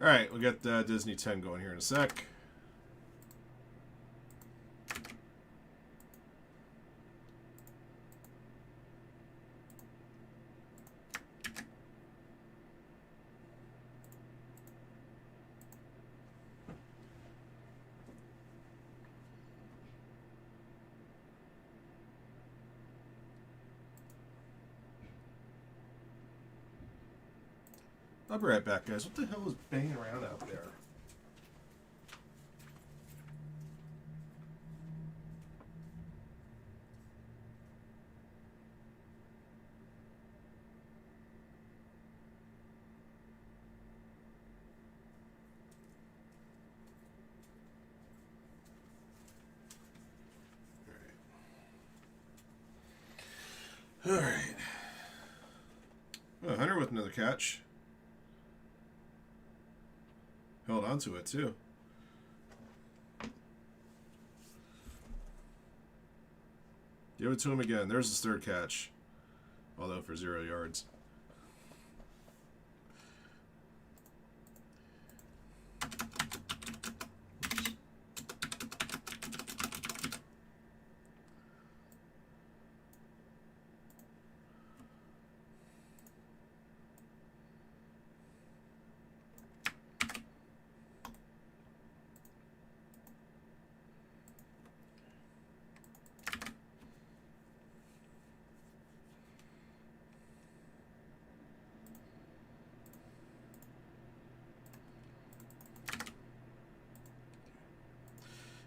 All right, we got Disney 10 going here in a sec. I'll be right back, guys. What the hell is banging around out there? All right. Oh, Hunter with another catch. Held on to it, too. Give it to him again. There's his third catch. Although for 0 yards.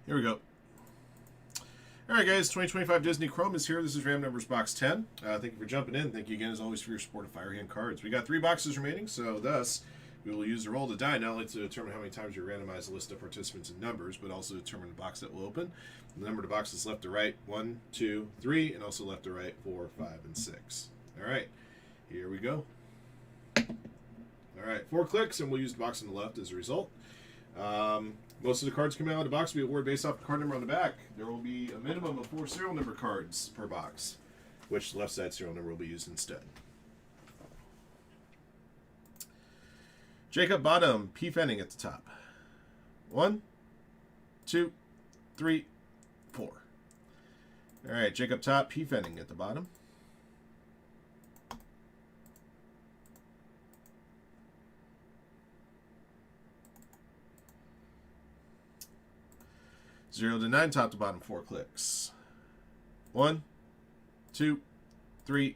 Here we go. All right, guys. 2025 Disney Chrome is here. This is Ram Numbers Box 10. Thank you for jumping in. Thank you again, as always, for your support of Firehand cards. We got 3 boxes remaining, so thus we will use the roll to die not only to determine how many times you randomize the list of participants and numbers, but also determine the box that will open. The number of the boxes left to right, 1, 2, 3, and also left to right, 4, 5, and 6. All right, here we go. All right, 4 clicks, and we'll use the box on the left as a result. Most of the cards coming out of the box will be awarded based off the card number on the back. There will be a minimum of 4 serial number cards per box, which the left side serial number will be used instead. Jacob Bottom, P. Fenning at the top. 1, 2, 3, 4. All right, Jacob top, P. Fenning at the bottom. Zero to 9, top to bottom, 4 clicks. 1, 2, 3,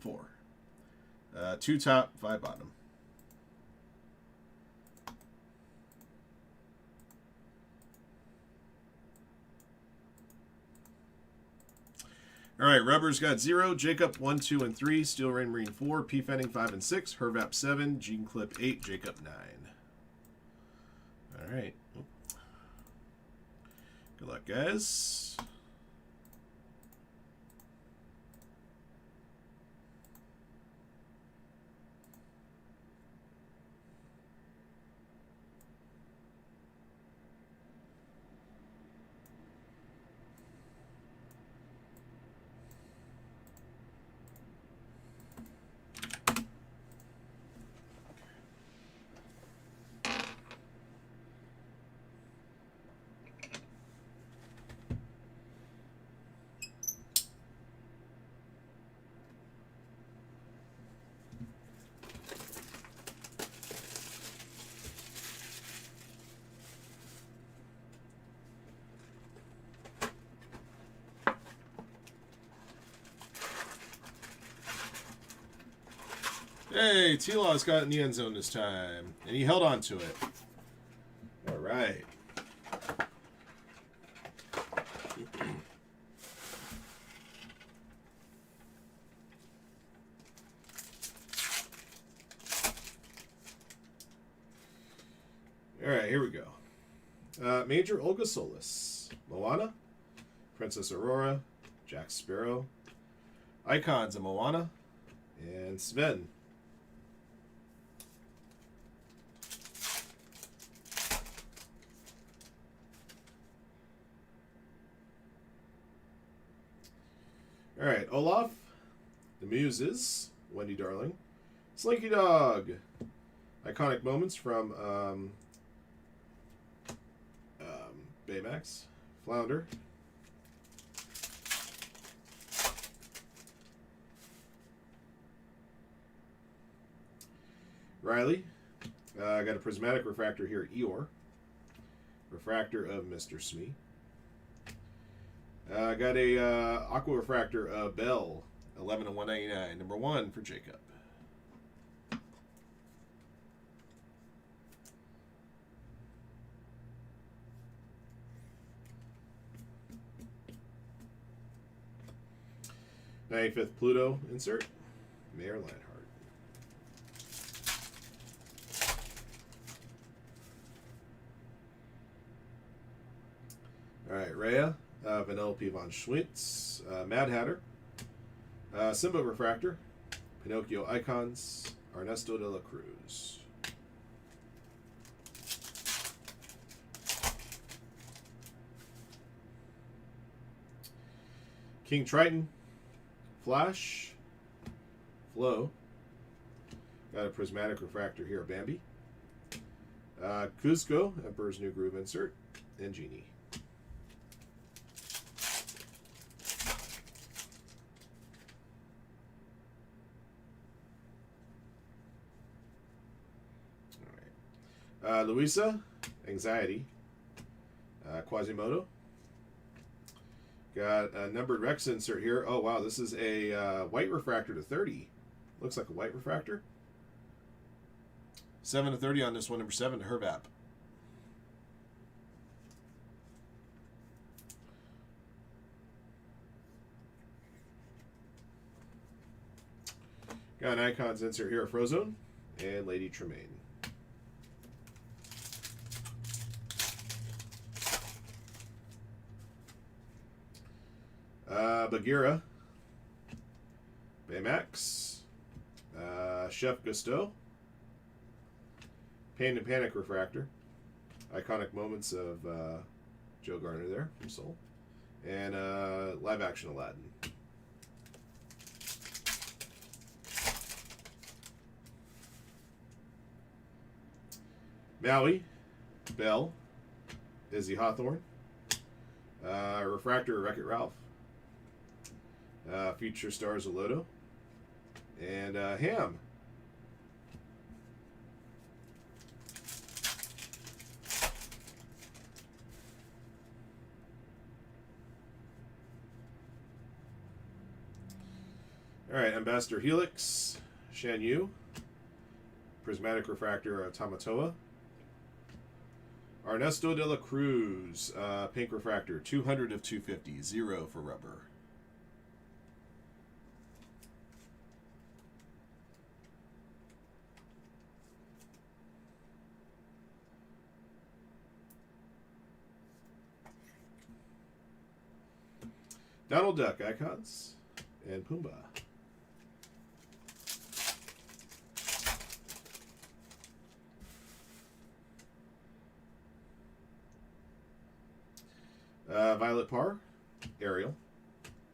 4. 2 top, 5 bottom. All right, Rubber's got 0, Jacob 1, 2, and 3, Steel Rain Marine 4, P. Fenning 5 and 6, Hervap 7, Gene Clip 8, Jacob 9. All right. Good luck, guys. Hey, T-Law's got it in the end zone this time, and he held on to it. All right. All right, here we go. Major Olga Solis, Moana, Princess Aurora, Jack Sparrow, Icons of Moana, and Sven. All right, Olaf, The Muses, Wendy Darling, Slinky Dog, Iconic moments from Baymax. Flounder. Riley. I got a prismatic refractor here, Eeyore. Refractor of Mr. Smee. I got a aqua refractor of Bell, 11 and 199, number 1 for Jacob. Ninety-fifth Pluto insert, Mayor Lionheart. All right, Rhea, Vanellope von Schwitz, Mad Hatter, Simba Refractor, Pinocchio Icons, Ernesto de la Cruz. King Triton, Flash, Flow. Got a prismatic refractor here, Bambi. Cusco, Emperor's New Groove insert, and Genie. All right. Luisa, Anxiety. Quasimodo. Got a numbered Rex insert here. Oh, wow. This is a white refractor to 30. Looks like a white refractor. 7 to 30 on this one. Number 7 to Hervap. Got an Icons insert here. Frozone and Lady Tremaine. Bagheera, Baymax, Chef Gusteau, Pain and Panic Refractor, Iconic Moments of Joe Garner there from Soul, and Live Action Aladdin. Maui, Belle, Izzy Hawthorne, Refractor Wreck-It Ralph, Future Stars of Loto, and Ham. All right, Ambassador Helix, Shan Yu, Prismatic Refractor Tamatoa, Ernesto de la Cruz, Pink Refractor, 200 of 250, 0 for rubber. Donald Duck Icons and Pumbaa. Violet Parr, Ariel,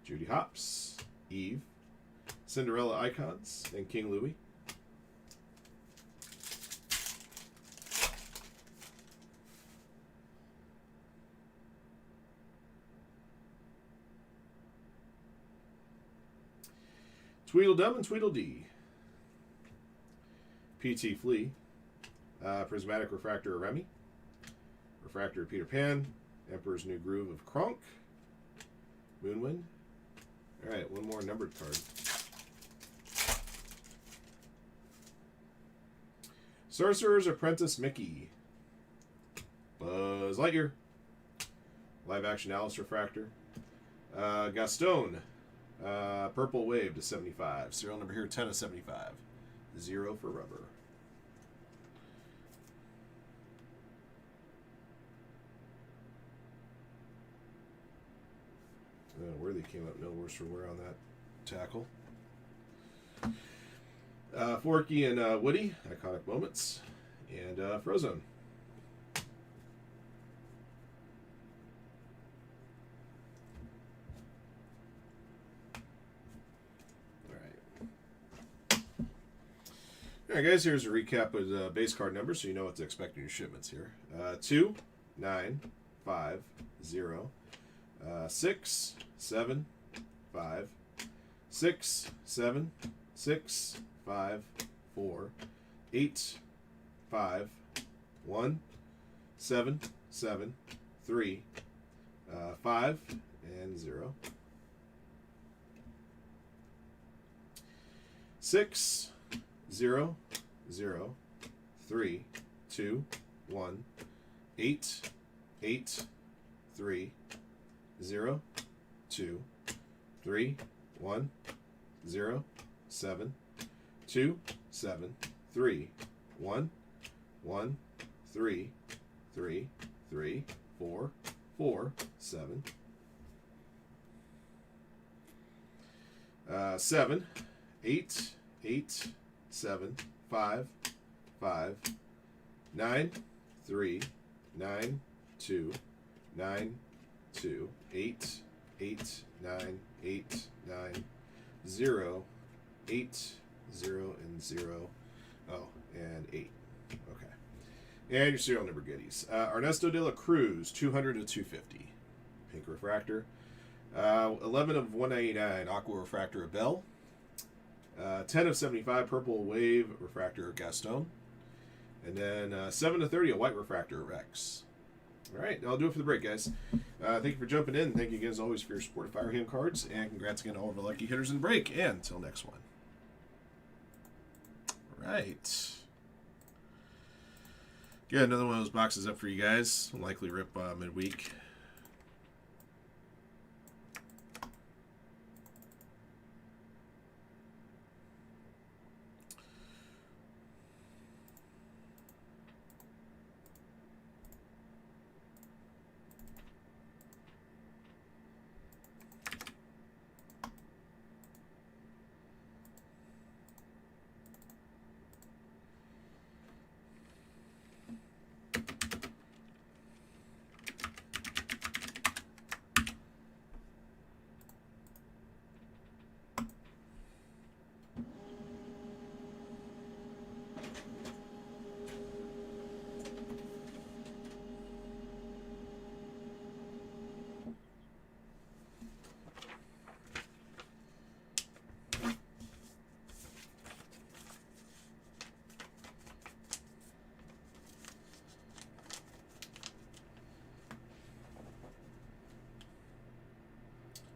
Judy Hopps, Eve, Cinderella Icons, and King Louie. Tweedledum and Tweedledee. PT Flea. Prismatic Refractor of Remy. Refractor of Peter Pan. Emperor's New Groove of Kronk. Moonwind. Alright, one more numbered card. Sorcerer's Apprentice Mickey. Buzz Lightyear. Live Action Alice Refractor. Gaston. Purple Wave to 75. Serial number here, 10 of 75. 0 for rubber. Worthy came up no worse for wear on that tackle. Forky and Woody, Iconic Moments. And Frozone. All right, guys, here's a recap of the base card numbers so you know what to expect in your shipments here. 2, 9, 5, 0, 6, 7, 5, 6, 7, 6, 5, 4, 8, 5, 1, 7, 7, 3, 5, and 0. 6, 0, 0, 3, 2, 1, 8, 8, 3, 0, 2, 3, 1, 0, 7, 2, 7, 3, 1, 1, 3, 3, 3, 4, 4, 7, 7, 8, 8, 7, 5, 5, 9, 3, 9, 2, 9, 2, 8, 8, 9, 8, 9, 0, 8, 0, and 0. Oh, and 8. Okay. And your serial number goodies. Ernesto de la Cruz, 200 to 250. Pink refractor. 11 of 199, aqua refractor of Bell. 10 of 75, purple wave refractor of Gaston. And then 7 to 30, a white refractor of Rex. All right, I'll do it for the break, guys. Thank you for jumping in. Thank you again, as always, for your support of Firehand cards. And congrats again to all of our lucky hitters in the break. And until next one. All right. Yeah, another one of those boxes up for you guys. Will likely rip midweek.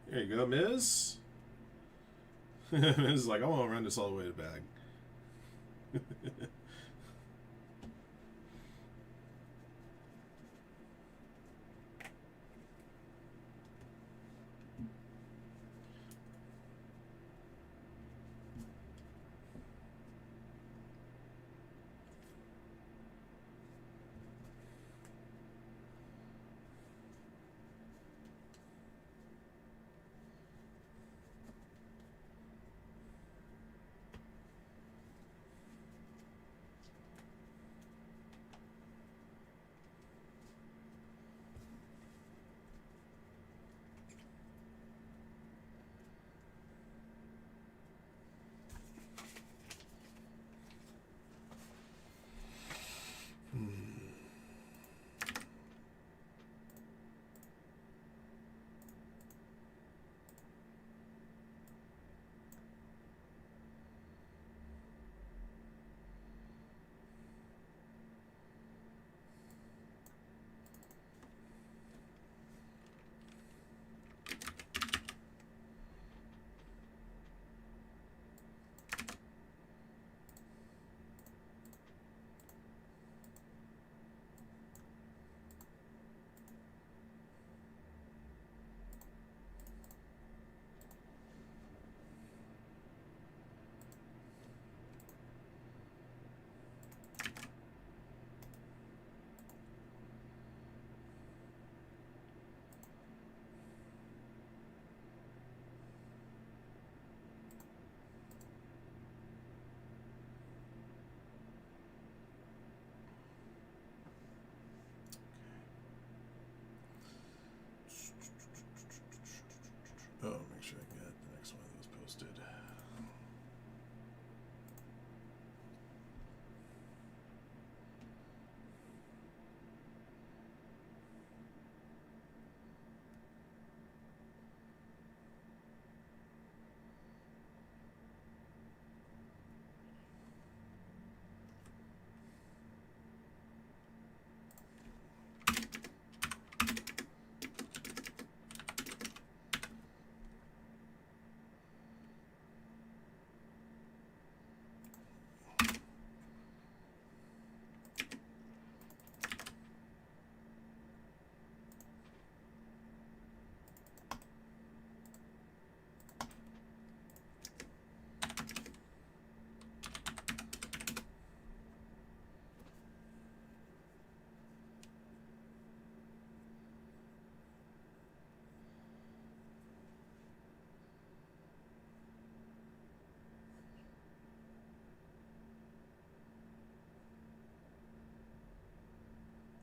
There you go, Miz. Miz is like, I want to run this all the way to the bag.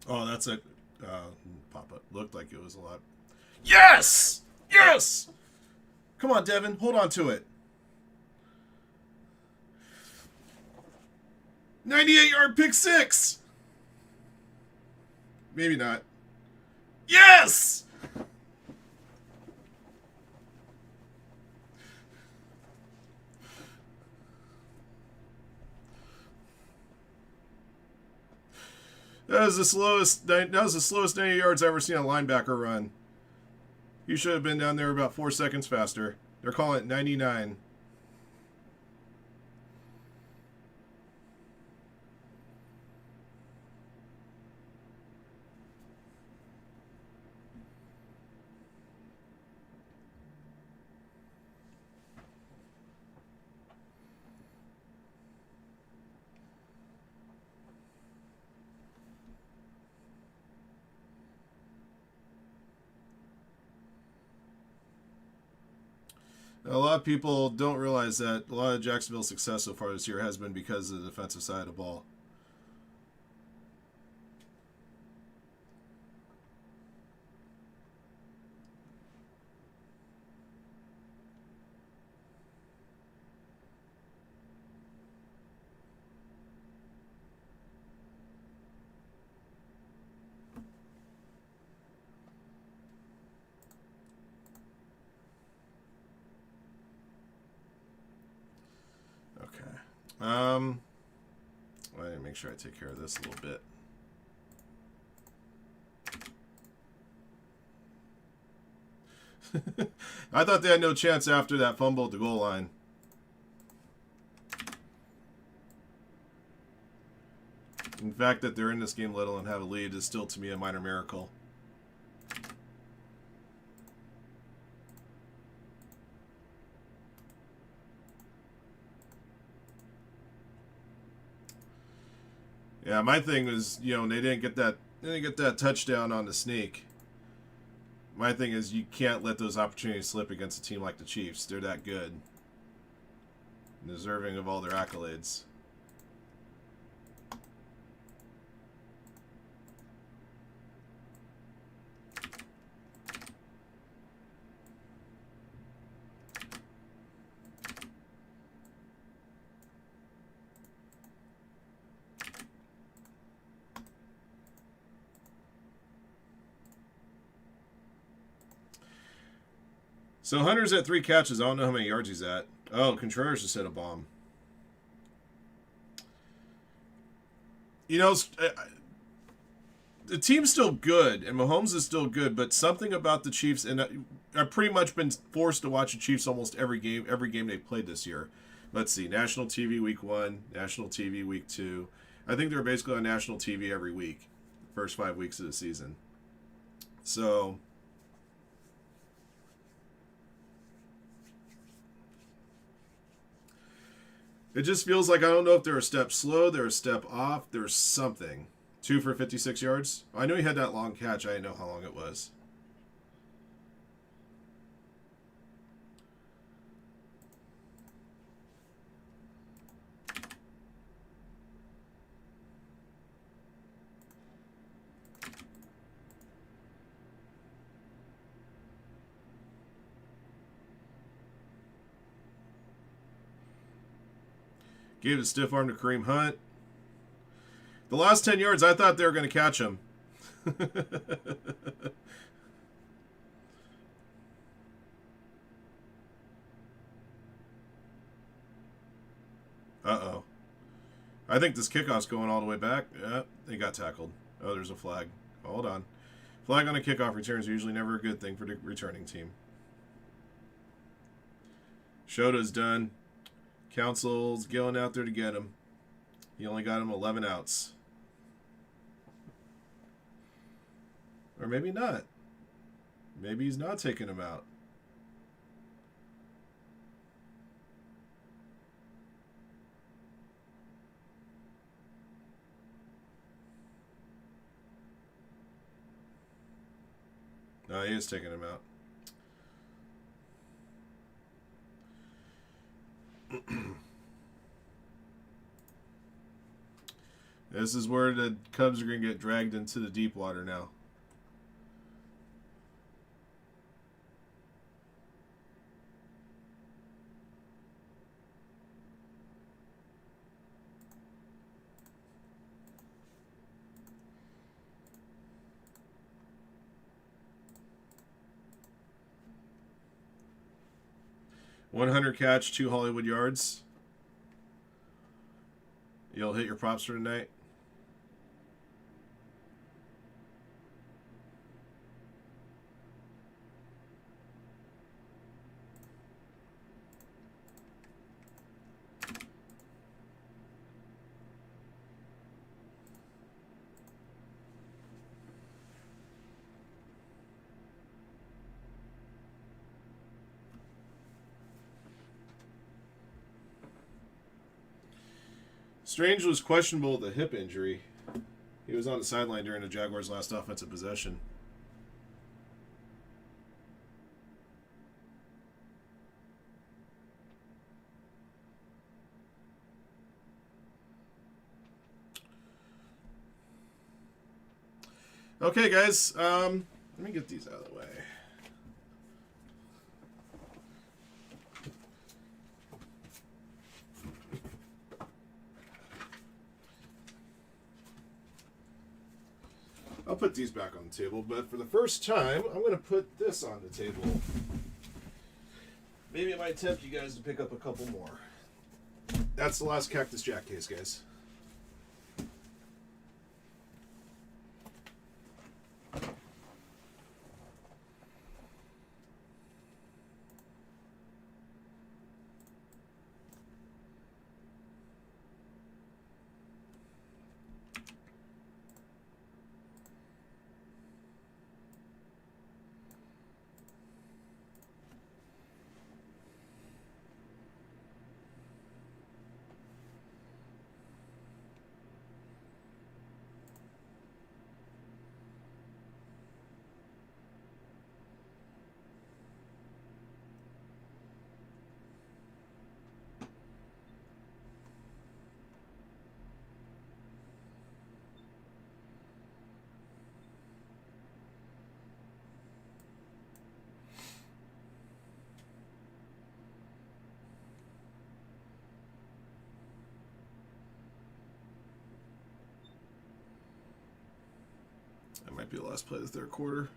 Oh, that's a pop up. Looked like it was a lot. Yes! Yes! Come on, Devin. Hold on to it. 98-yard pick six. Maybe not. Yes! That was the slowest 90 yards I've ever seen a linebacker run. You should have been down there about 4 seconds faster. They're calling it 99. A lot of people don't realize that a lot of Jacksonville's success so far this year has been because of the defensive side of the ball. I need to make sure I take care of this a little bit. I thought they had no chance after that fumble at the goal line. In fact, that they're in this game let alone have a lead is still to me a minor miracle. Yeah, my thing was, they didn't get that touchdown on the sneak. My thing is you can't let those opportunities slip against a team like the Chiefs. They're that good. Deserving of all their accolades. So Hunter's at 3 catches. I don't know how many yards he's at. Oh, Contreras just hit a bomb. The team's still good, and Mahomes is still good, but something about the Chiefs, and I've pretty much been forced to watch the Chiefs almost every game they've played this year. Let's see, national TV week 1, national TV week 2. I think they're basically on national TV every week, the first 5 weeks of the season. So it just feels like I don't know if they're a step slow, they're a step off, there's something. 2 for 56 yards. I knew he had that long catch. I didn't know how long it was. Gave a stiff arm to Kareem Hunt. The last 10 yards, I thought they were going to catch him. Uh-oh. I think this kickoff's going all the way back. Yeah, they got tackled. Oh, there's a flag. Hold on. Flag on a kickoff return is usually never a good thing for the returning team. Shota's done. Council's going out there to get him. He only got him 11 outs. Or maybe not. Maybe he's not taking him out. No, he is taking him out. This is where the Cubs are going to get dragged into the deep water now. $100 catch, 2 Hollywood yards. You'll hit your props for tonight. Strange was questionable with a hip injury. He was on the sideline during the Jaguars' last offensive possession. Okay, guys. Let me get these out of the way. I'll put these back on the table, but for the first time, I'm going to put this on the table. Maybe it might tempt you guys to pick up a couple more. That's the last Cactus Jack case, guys. That might be the last play of the third quarter.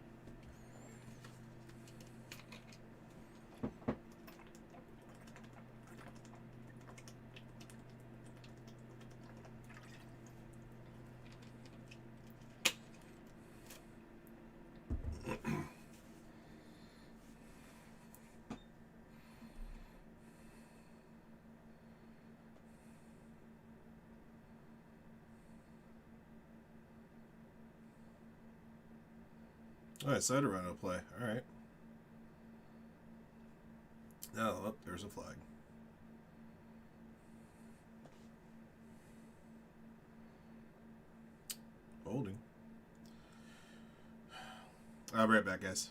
All right, side around to play. All right. Oh, there's a flag. Holding. I'll be right back, guys.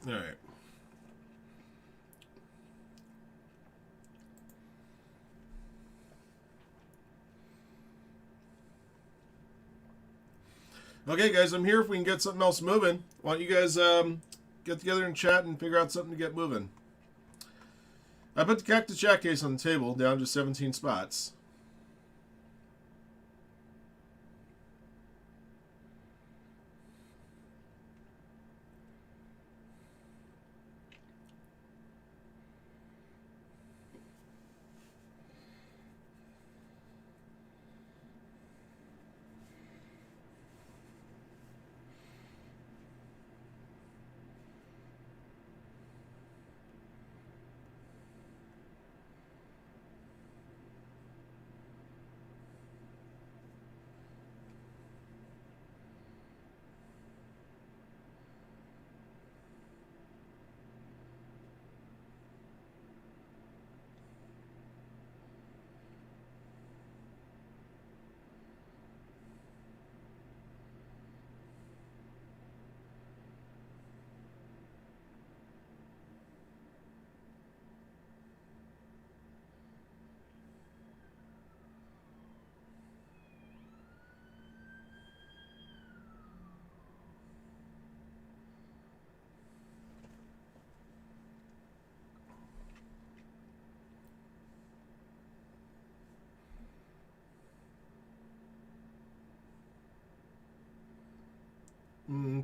All right. Okay, guys, I'm here if we can get something else moving. Why don't you guys get together and chat and figure out something to get moving? I put the Cactus Jack case on the table, down to 17 spots.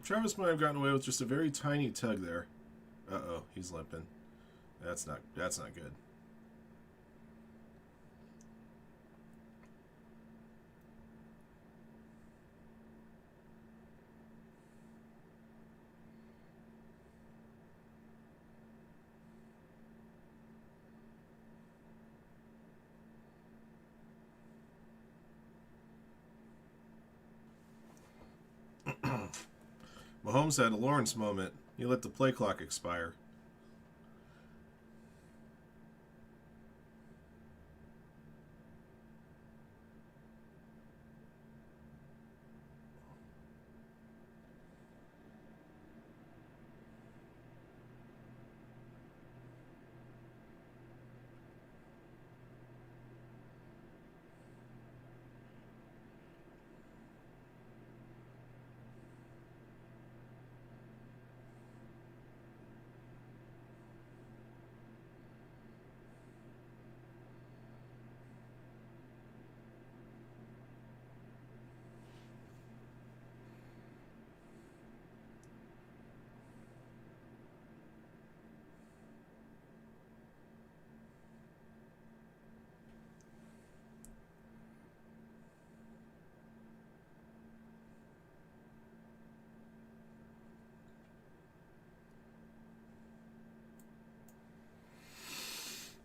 Travis might have gotten away with just a very tiny tug there. Uh-oh, he's limping. That's not good. Mahomes had a Lawrence moment. He let the play clock expire.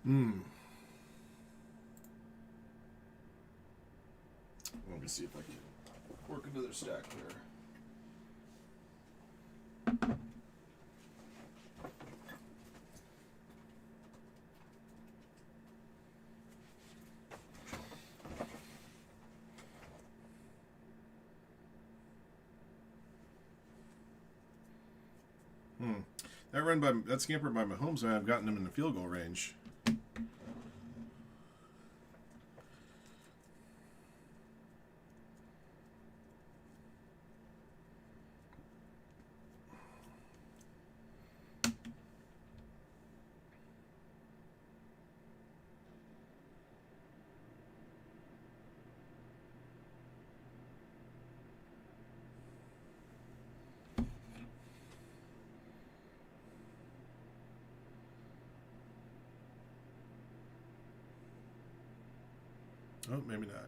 Let me see if I can work another stack there. That scampered by Mahomes, and I've gotten him in the field goal range. Oh, maybe not.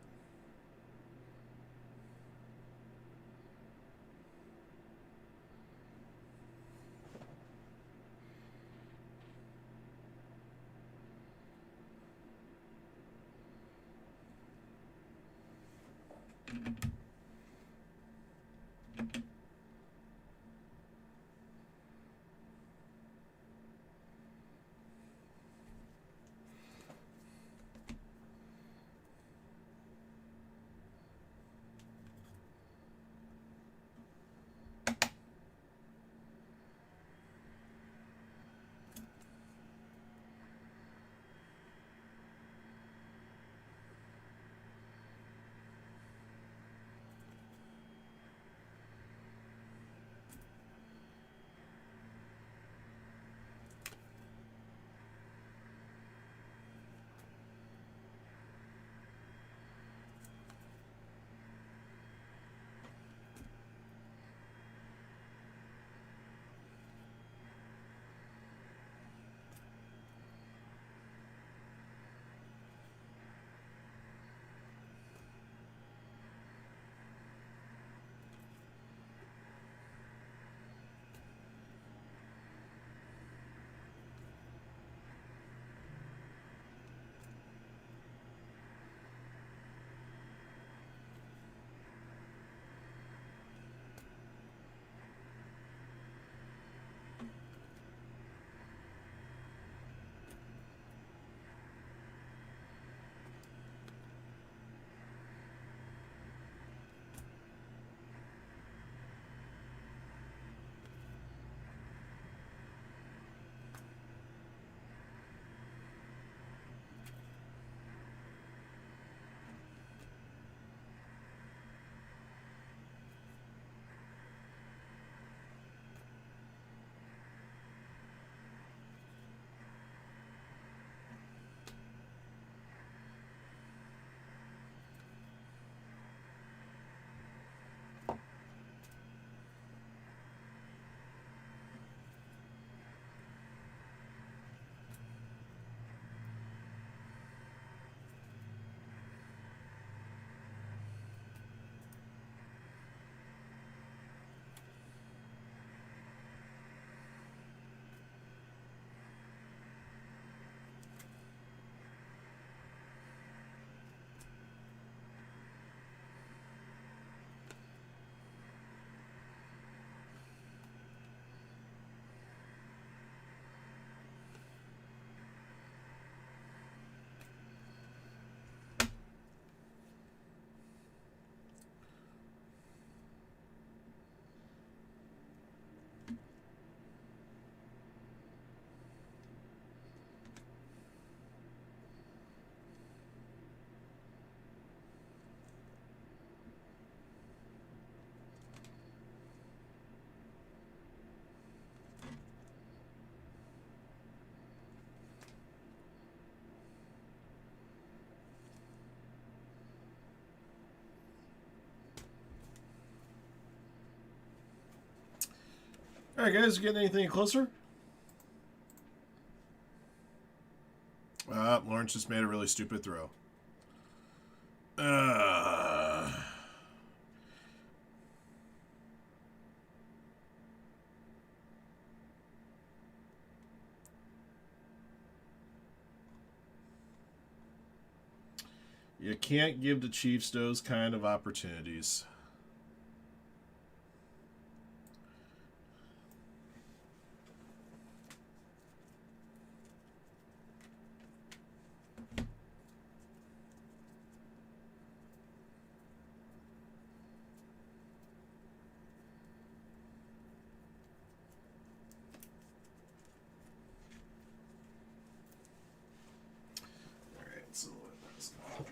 All right, guys, getting anything closer? Lawrence just made a really stupid throw. You can't give the Chiefs those kind of opportunities. All right, so that's all.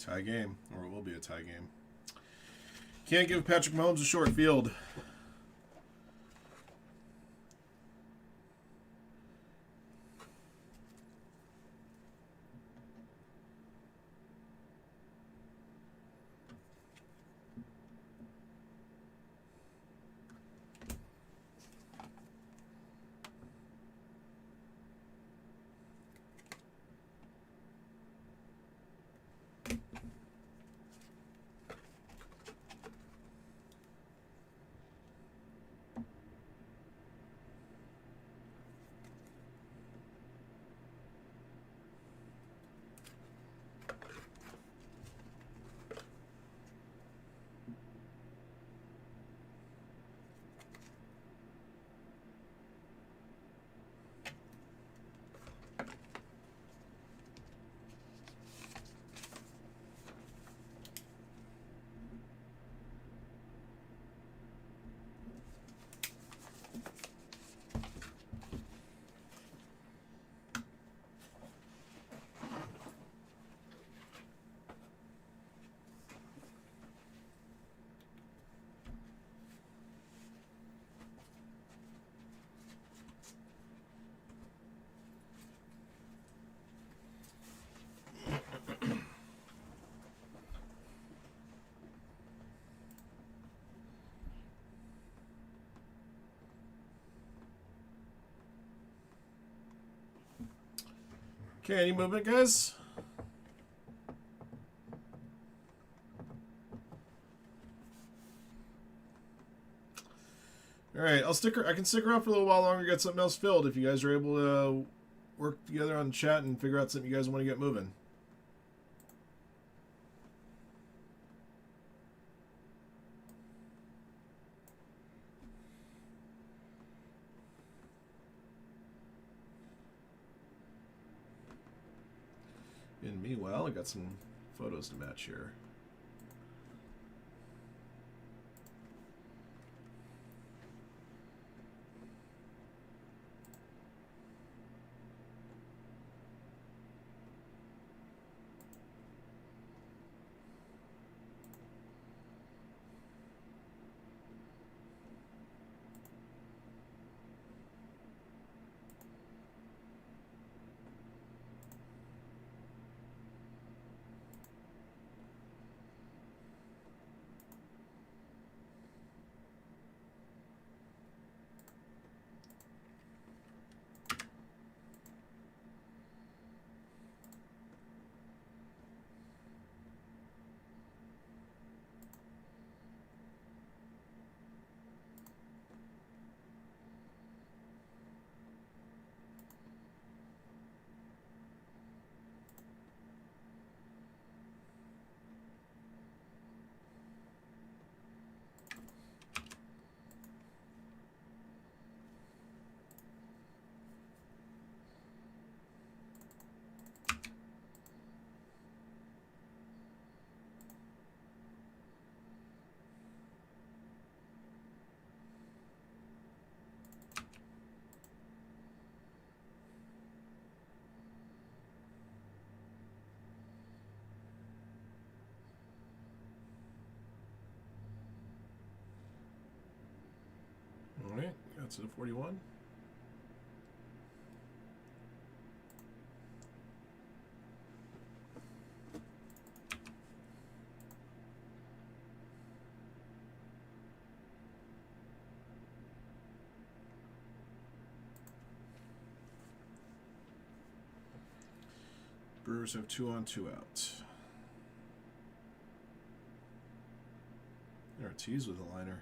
Tie game, or it will be a tie game. Can't give Patrick Mahomes a short field. Okay, any movement, guys? All right, I can stick around for a little while longer, get something else filled if you guys are able to work together on chat and figure out something you guys want to get moving. And meanwhile, I got some photos to match here. All right, got to the 41. Brewers have 2 on, 2 out. Ortiz with a liner.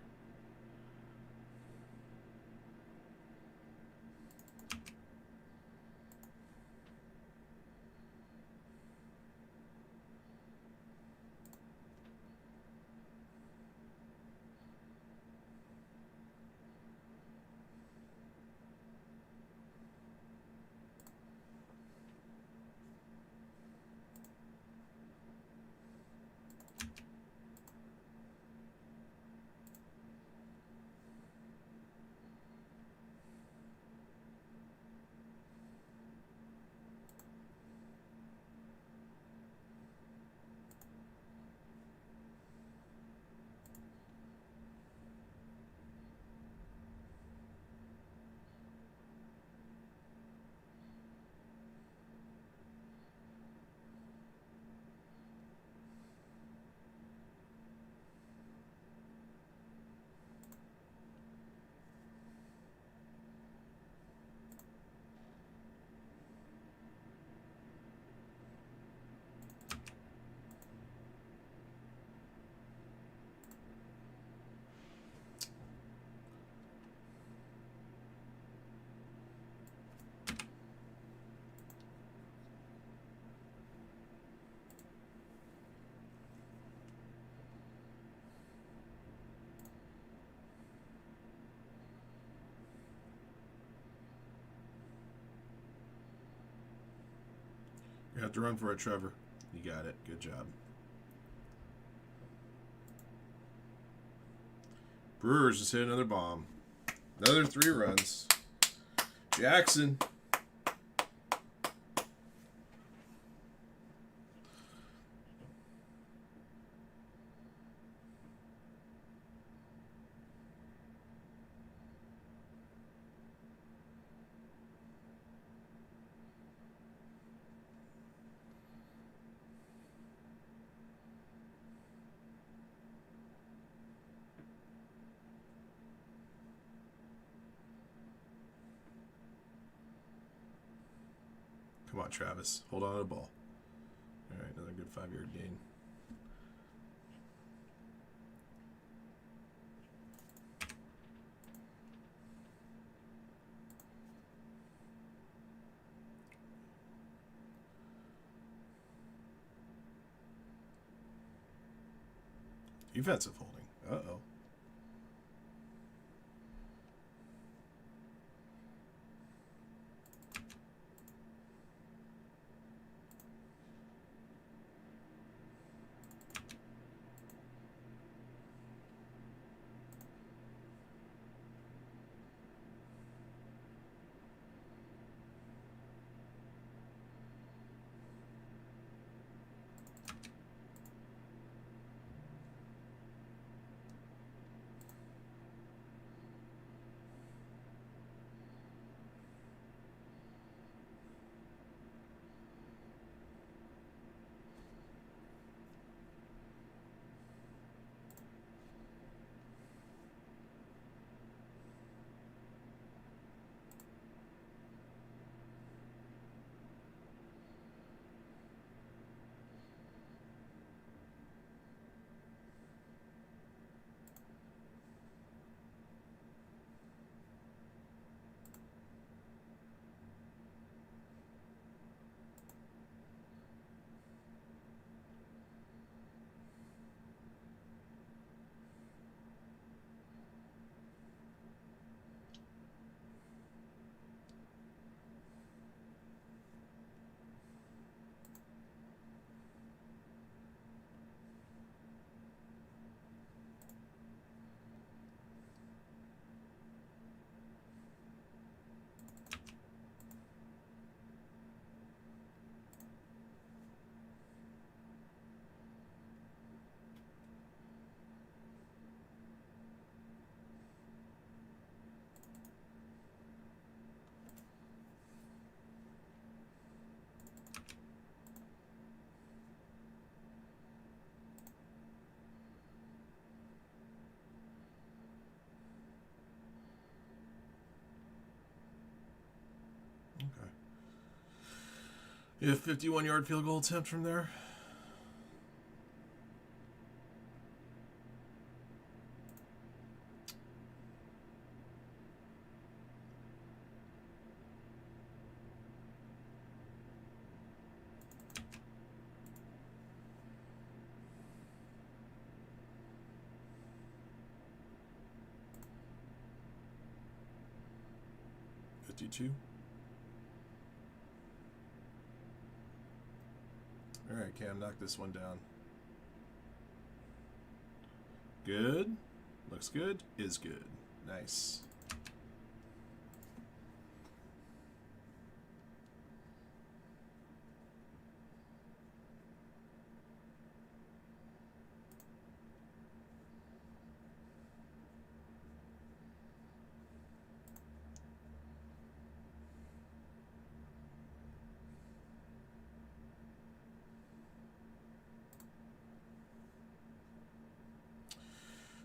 You have to run for it, Trevor. You got it. Good job. Brewers just hit another bomb. Another 3 runs. Jackson. Come on, Travis. Hold on to the ball. All right, another good 5-yard gain. Defensive holding. Uh-oh. Okay. You have 51-yard field goal attempt from there. All right, Cam, knock this one down. Good. Looks good. Is good. Nice.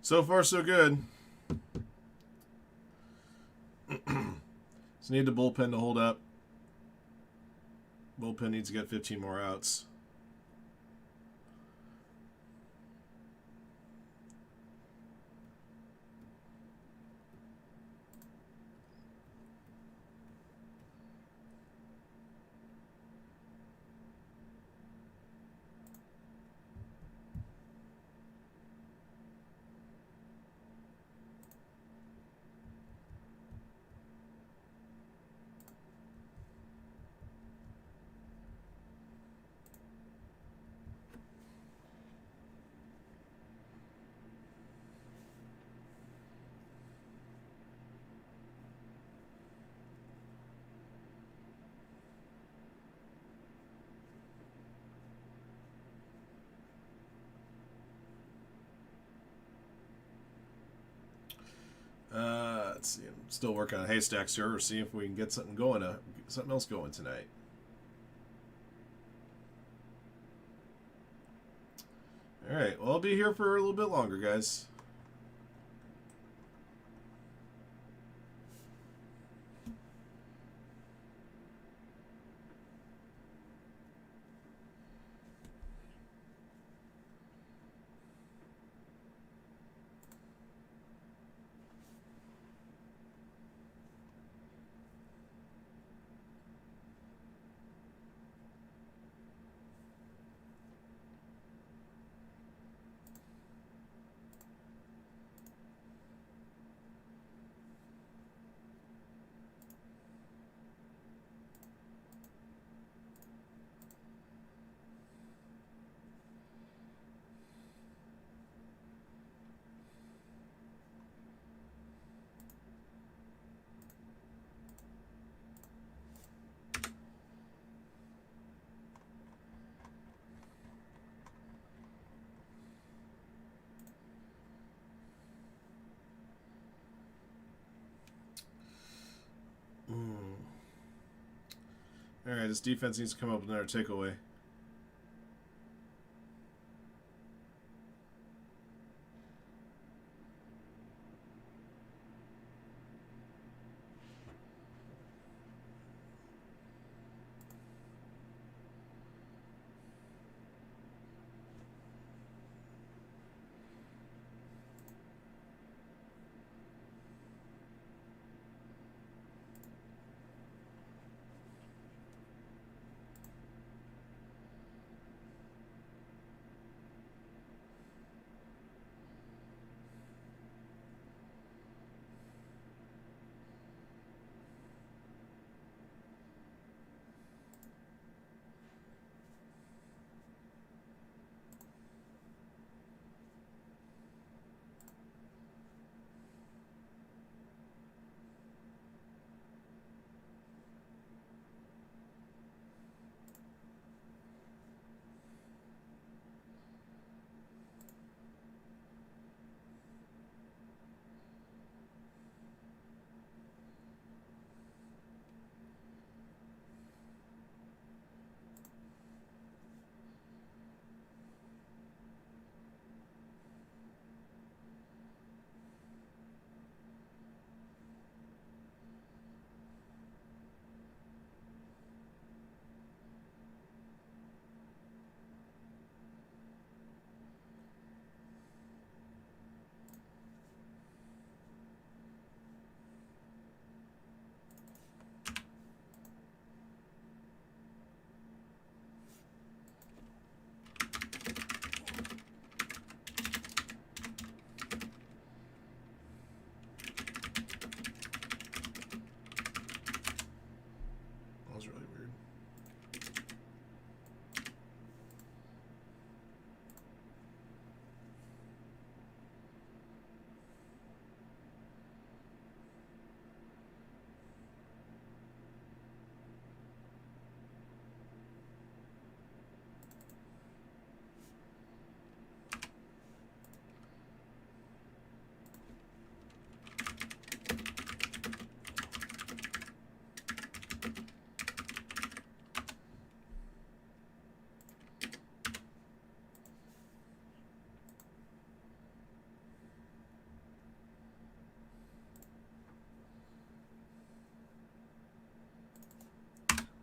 So far, so good. Just need the bullpen to hold up. Bullpen needs to get 15 more outs. Let's see. I'm still working on haystacks here. See if we can get something going. Something else going tonight. All right. Well, I'll be here for a little bit longer, guys. All right, this defense needs to come up with another takeaway. That was really weird.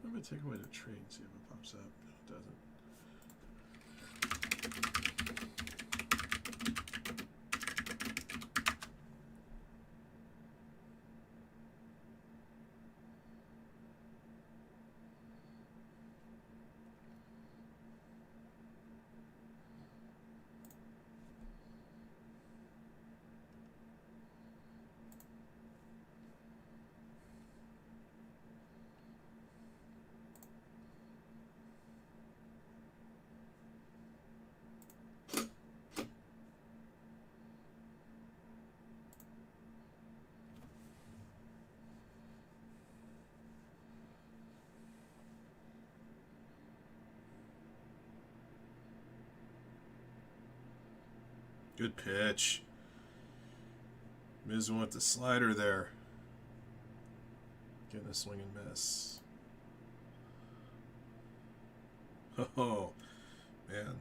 I'm gonna take away the trade and see if it pops up. No, it doesn't. Good pitch. Miz went the slider there. Getting a swing and miss. Oh, man.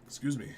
Excuse me.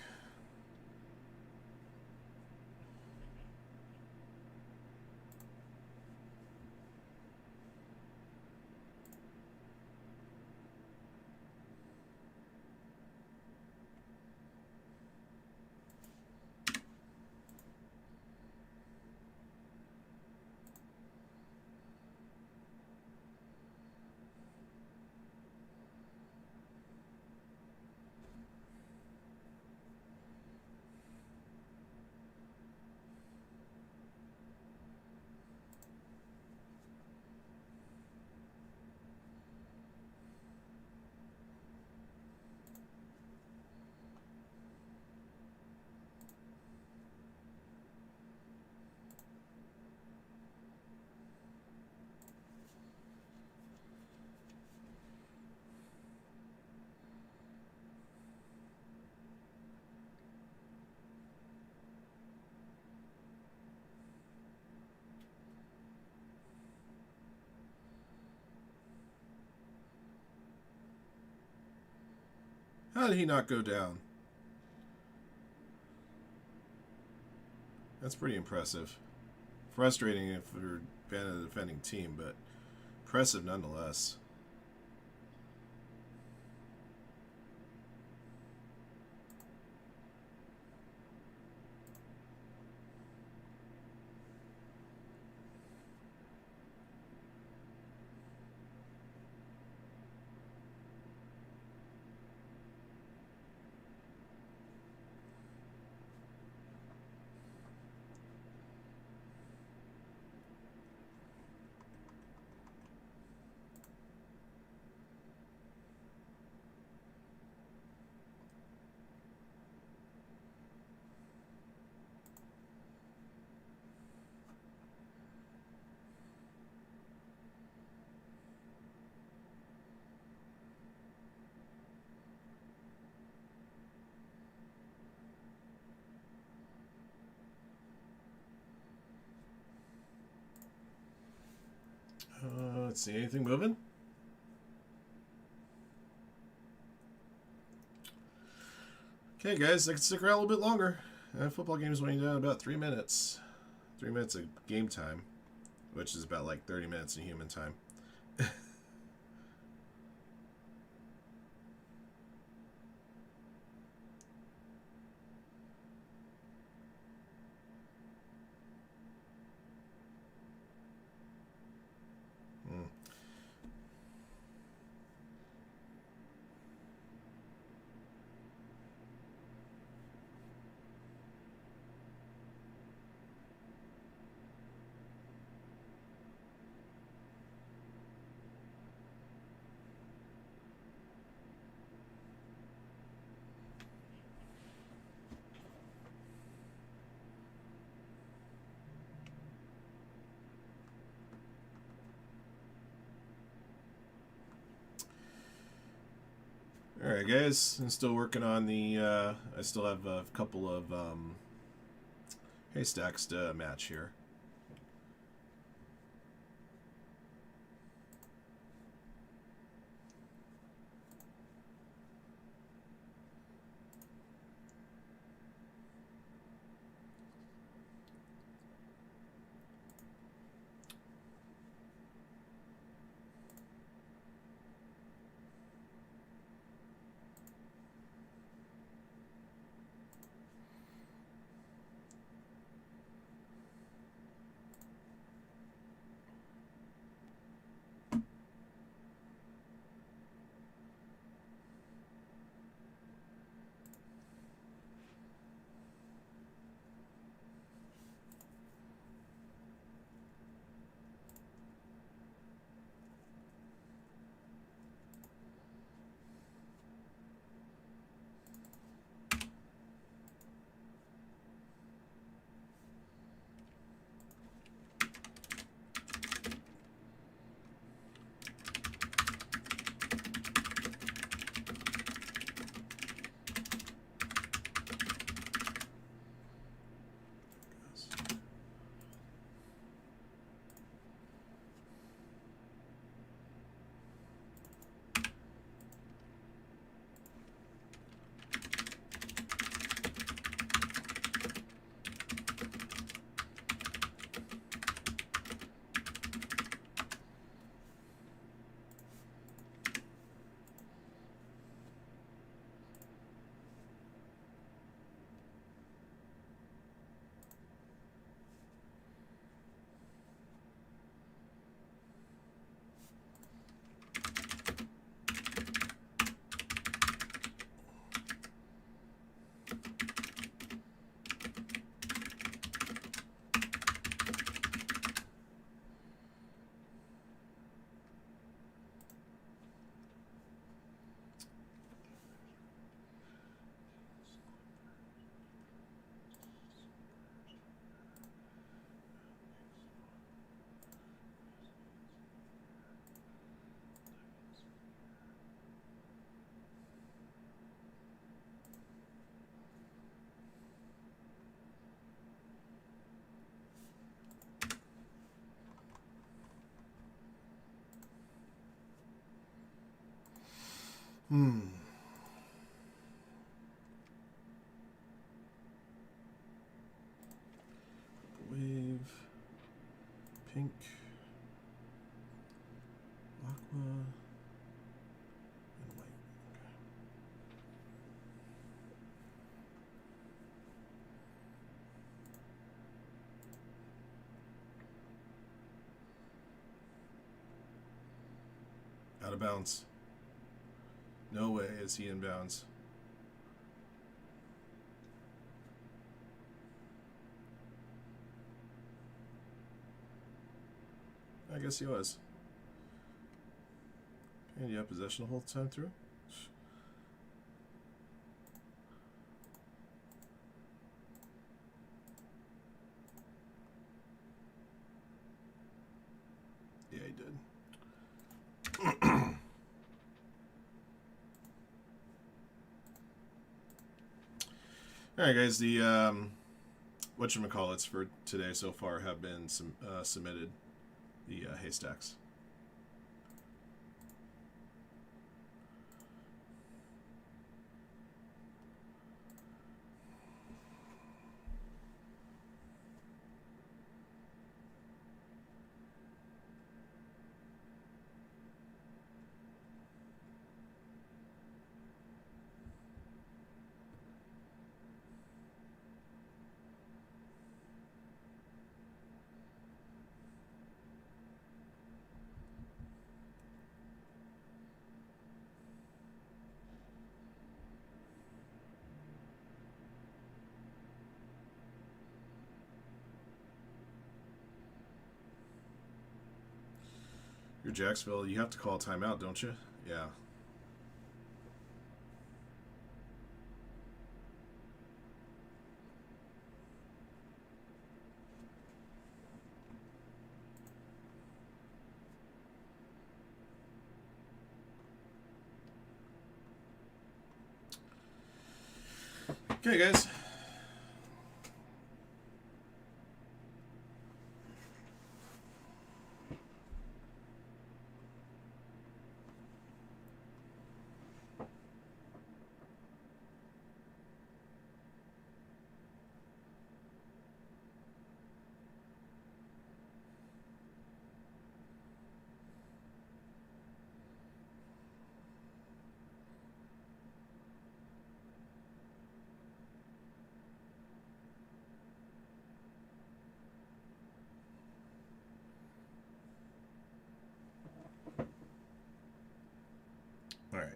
How did he not go down? That's pretty impressive. Frustrating if you're a fan of the defending team, but impressive nonetheless. Let's see, anything moving? Okay, guys, I can stick around a little bit longer. Football game's winding down about 3 minutes. 3 minutes of game time, which is about like 30 minutes of human time. Alright, guys, I'm still working on the, I still have a couple of haystacks to match here. and white. Okay. Out of bounds. No way is he in bounds. I guess he was. And you have possession the whole time through? Yeah, he did. Alright, guys, the whatchamacallits for today so far have been submitted. The haystacks. You're Jacksville. You have to call a timeout, don't you? Yeah. Okay, guys. All right.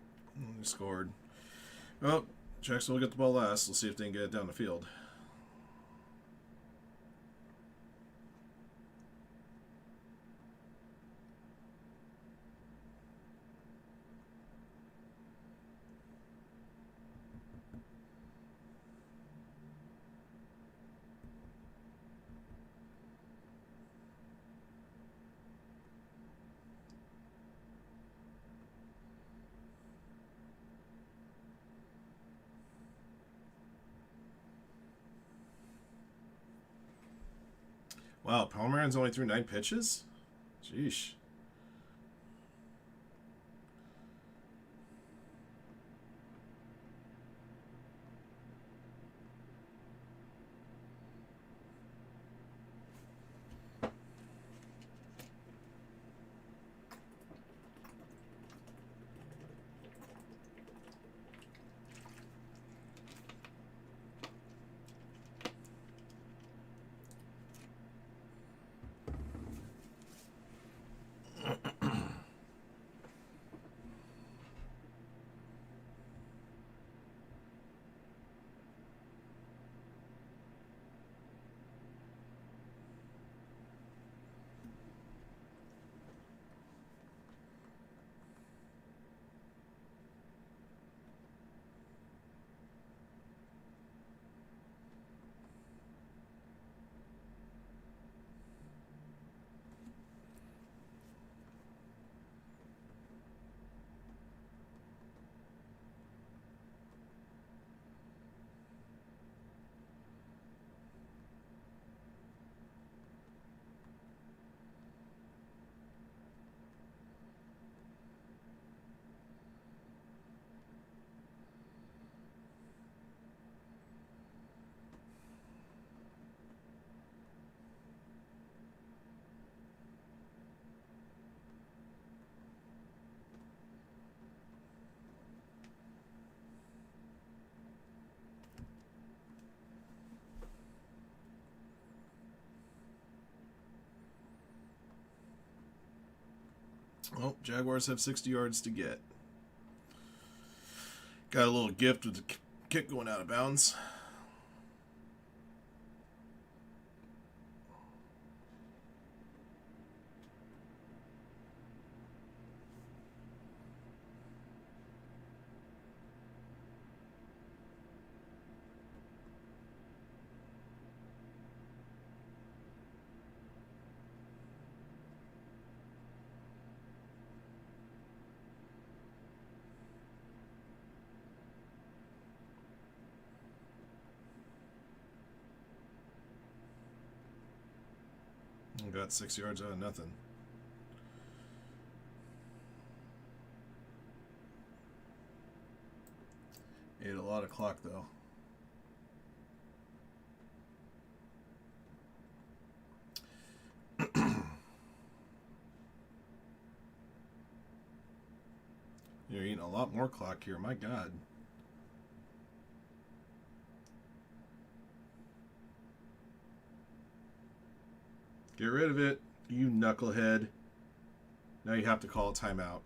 We scored. Well, Jackson will get the ball last. We'll see if they can get it down the field. Wow, Palmeran's only threw 9 pitches? Jeesh. Oh, Jaguars have 60 yards to get. Got a little gift with the kick going out of bounds. Got 6 yards out of nothing. Ate a lot of clock though. You're eating a lot more clock here, my God. Get rid of it, you knucklehead. Now you have to call a timeout.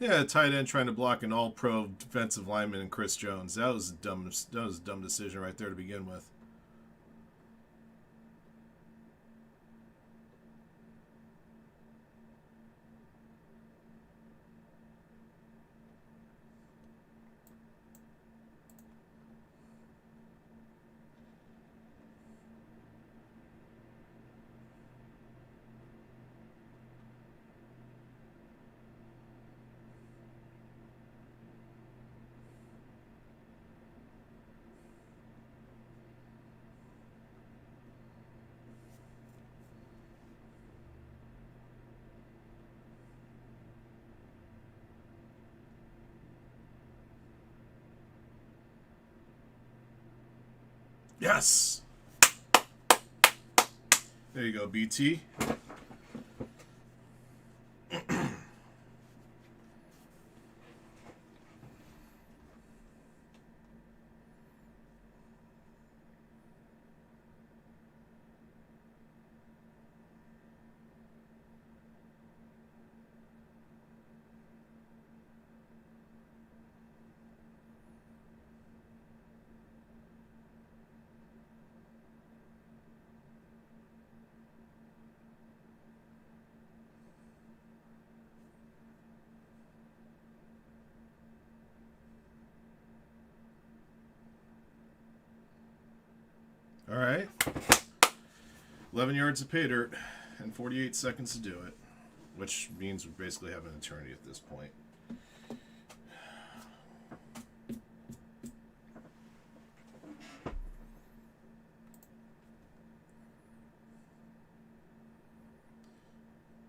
Yeah, tight end trying to block an all-pro defensive lineman and Chris Jones. That was a dumb decision right there to begin with. Yes! There you go, BT. All right. 11 yards of pay dirt and 48 seconds to do it, which means we basically have an eternity at this point.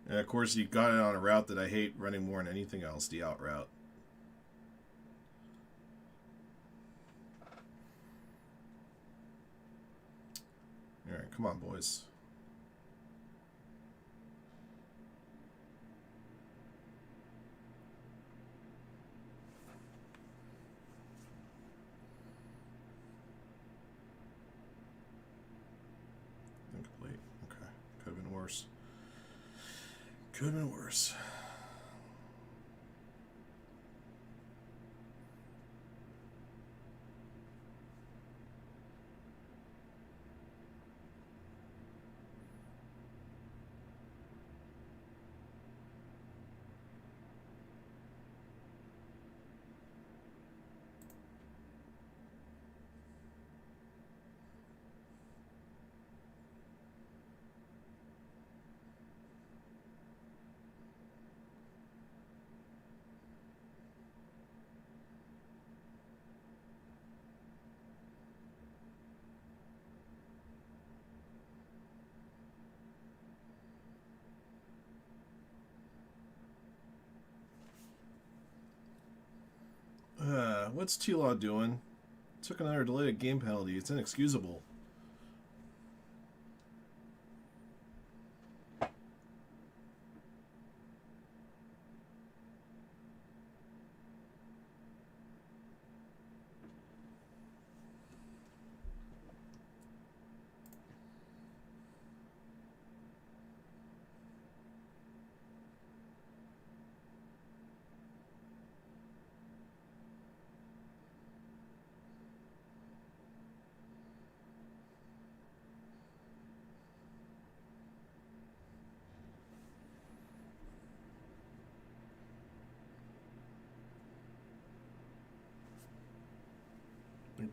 And of course, he got it on a route that I hate running more than anything else, the out route. All right, come on, boys. Incomplete. Okay. Could have been worse. Could have been worse. What's T-Law doing? Took another delayed game penalty. It's inexcusable.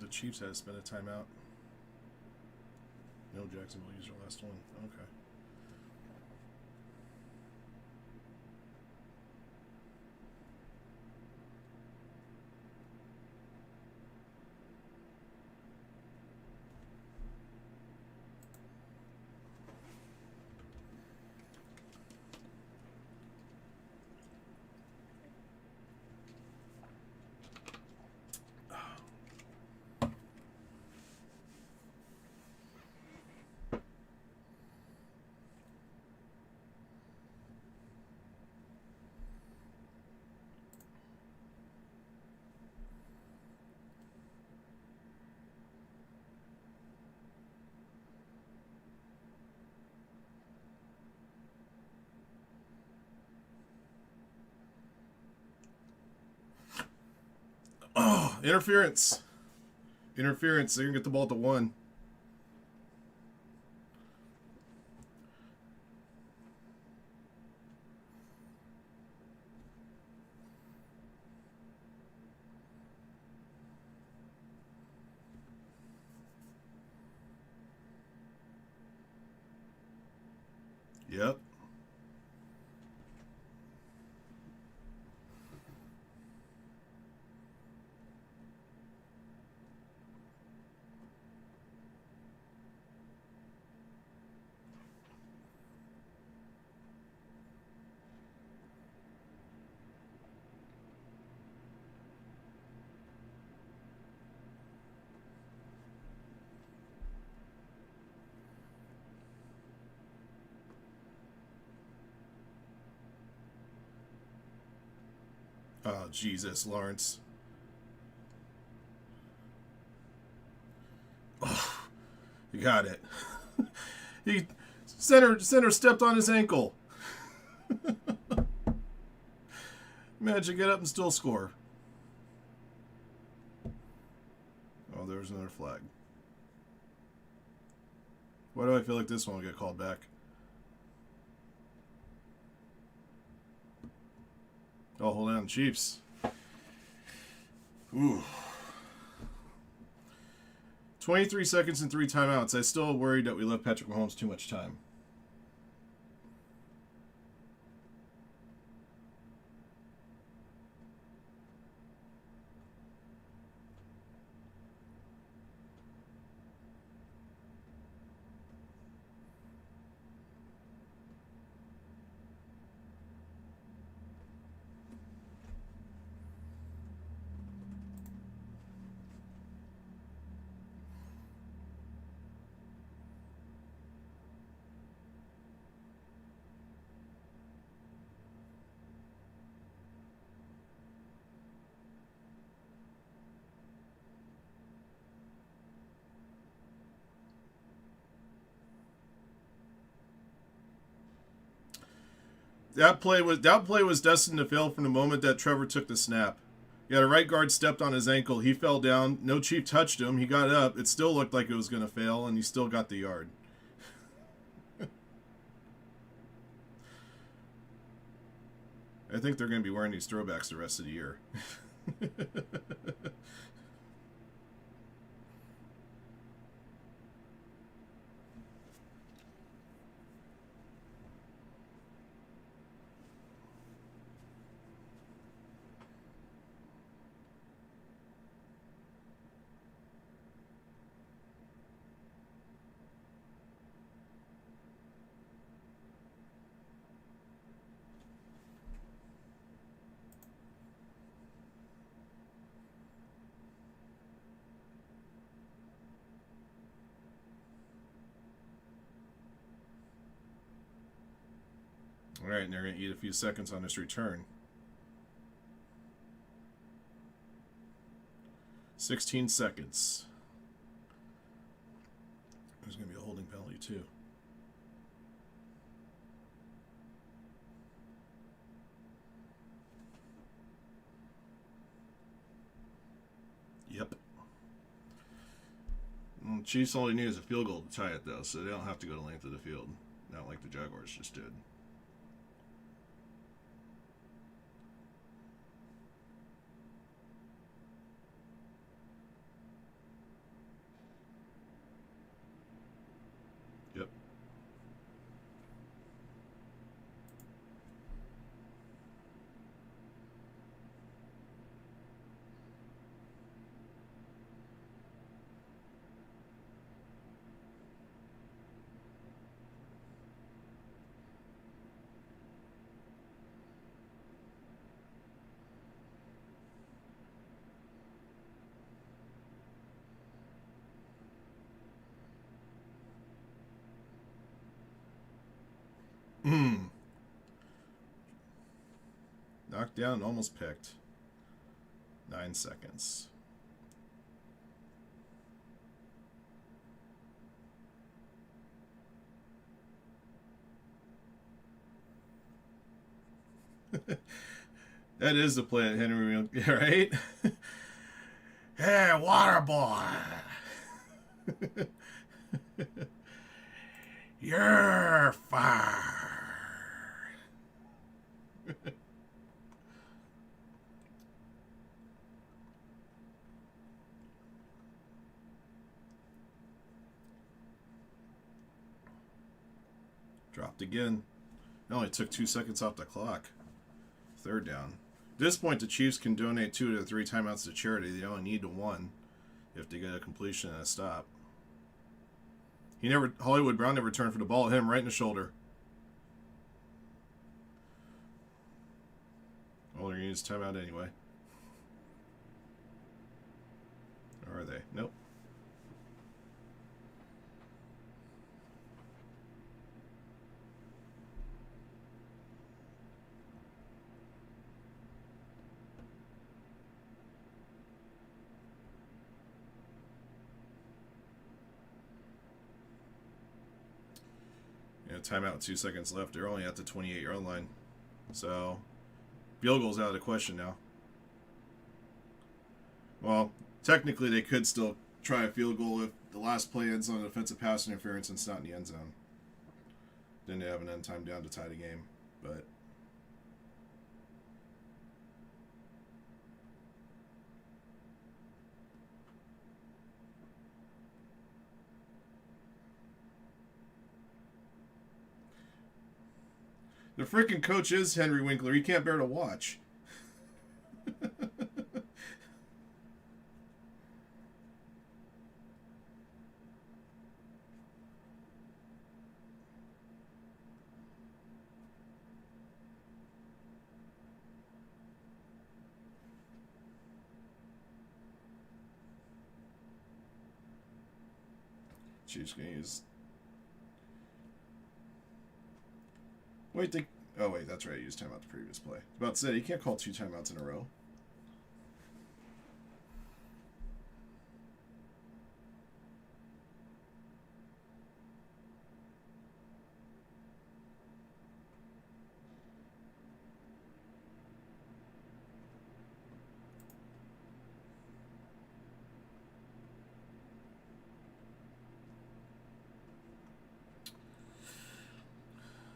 the Chiefs had to spend a timeout. No, Jacksonville used their last one. Okay. Oh, interference. Interference. They're going to get the ball at the 1. Yep. Oh, Jesus, Lawrence. Oh, you got it. He center stepped on his ankle. Managed to get up and still score. Oh, there's another flag. Why do I feel like this one will get called back? Oh, hold on, Chiefs. Ooh. 23 seconds and 3 timeouts. I still worried that we left Patrick Mahomes too much time. That play was destined to fail from the moment that Trevor took the snap. Yeah, the right guard stepped on his ankle. He fell down. No Chief touched him. He got up. It still looked like it was going to fail, and he still got the yard. I think they're going to be wearing these throwbacks the rest of the year. All right, and they're going to eat a few seconds on this return. 16 seconds. There's going to be a holding penalty, too. Yep. Well, Chiefs only need a field goal to tie it, though, so they don't have to go the length of the field. Not like the Jaguars just did. Knocked down and almost picked. 9 seconds. That is the play at Henry, right? Hey, water boy! You're fired! Dropped again. It only took 2 seconds off the clock. 3rd down. At this point, the Chiefs can donate 2 to 3 timeouts to charity. They only need 1 if they get a completion and a stop. Hollywood Brown never turned for the ball. Hit him right in the shoulder. Well, they're going to use timeout anyway. Or are they? Nope. Timeout, 2 seconds left. They're only at the 28-yard line. So, field goal's out of the question now. Well, technically they could still try a field goal if the last play ends on an offensive pass interference and it's not in the end zone. Then they have an end time down to tie the game. But the freaking coach is Henry Winkler. He can't bear to watch. Chiefs gonna use. Wait, oh wait, that's right. I used timeout the previous play. About to say, you can't call 2 timeouts in a row.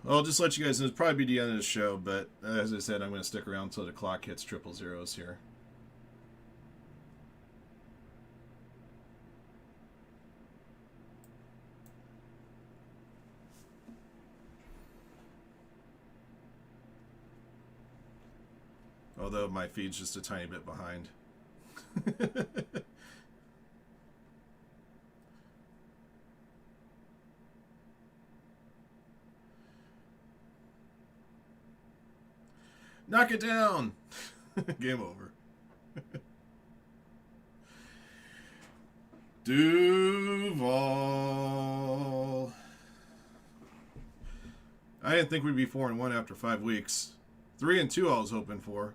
Well, I'll just let you guys know, it'll probably be the end of the show, but as I said, I'm going to stick around until the clock hits 000s here. Although my feed's just a tiny bit behind. Knock it down! Game over. Duval. I didn't think we'd be 4-1 after 5 weeks. 3-2 I was hoping for.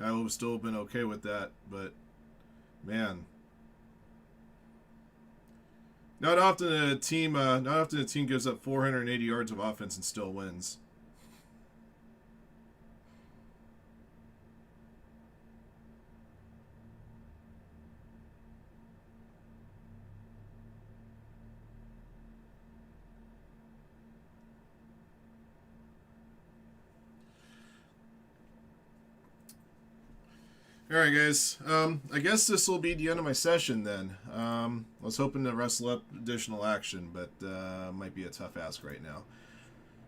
I would still have been okay with that, but man. Not often a team gives up 480 yards of offense and still wins. Alright guys, I guess this will be the end of my session then. I was hoping to wrestle up additional action, but might be a tough ask right now.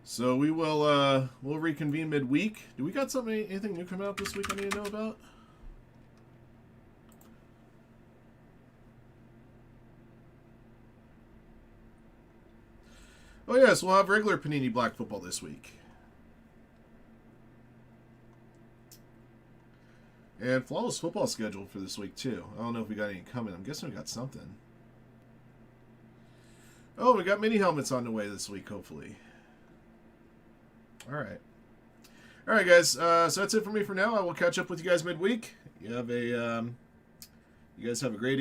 So we will we'll reconvene midweek. Do we got anything new coming out this week I need to know about? Oh yes, we'll have regular Panini Black Football this week. And flawless football scheduled for this week, too. I don't know if we got any coming. I'm guessing we got something. Oh, we got mini helmets on the way this week, hopefully. Alright. All right, guys. So that's it for me for now. I will catch up with you guys midweek. You guys have a great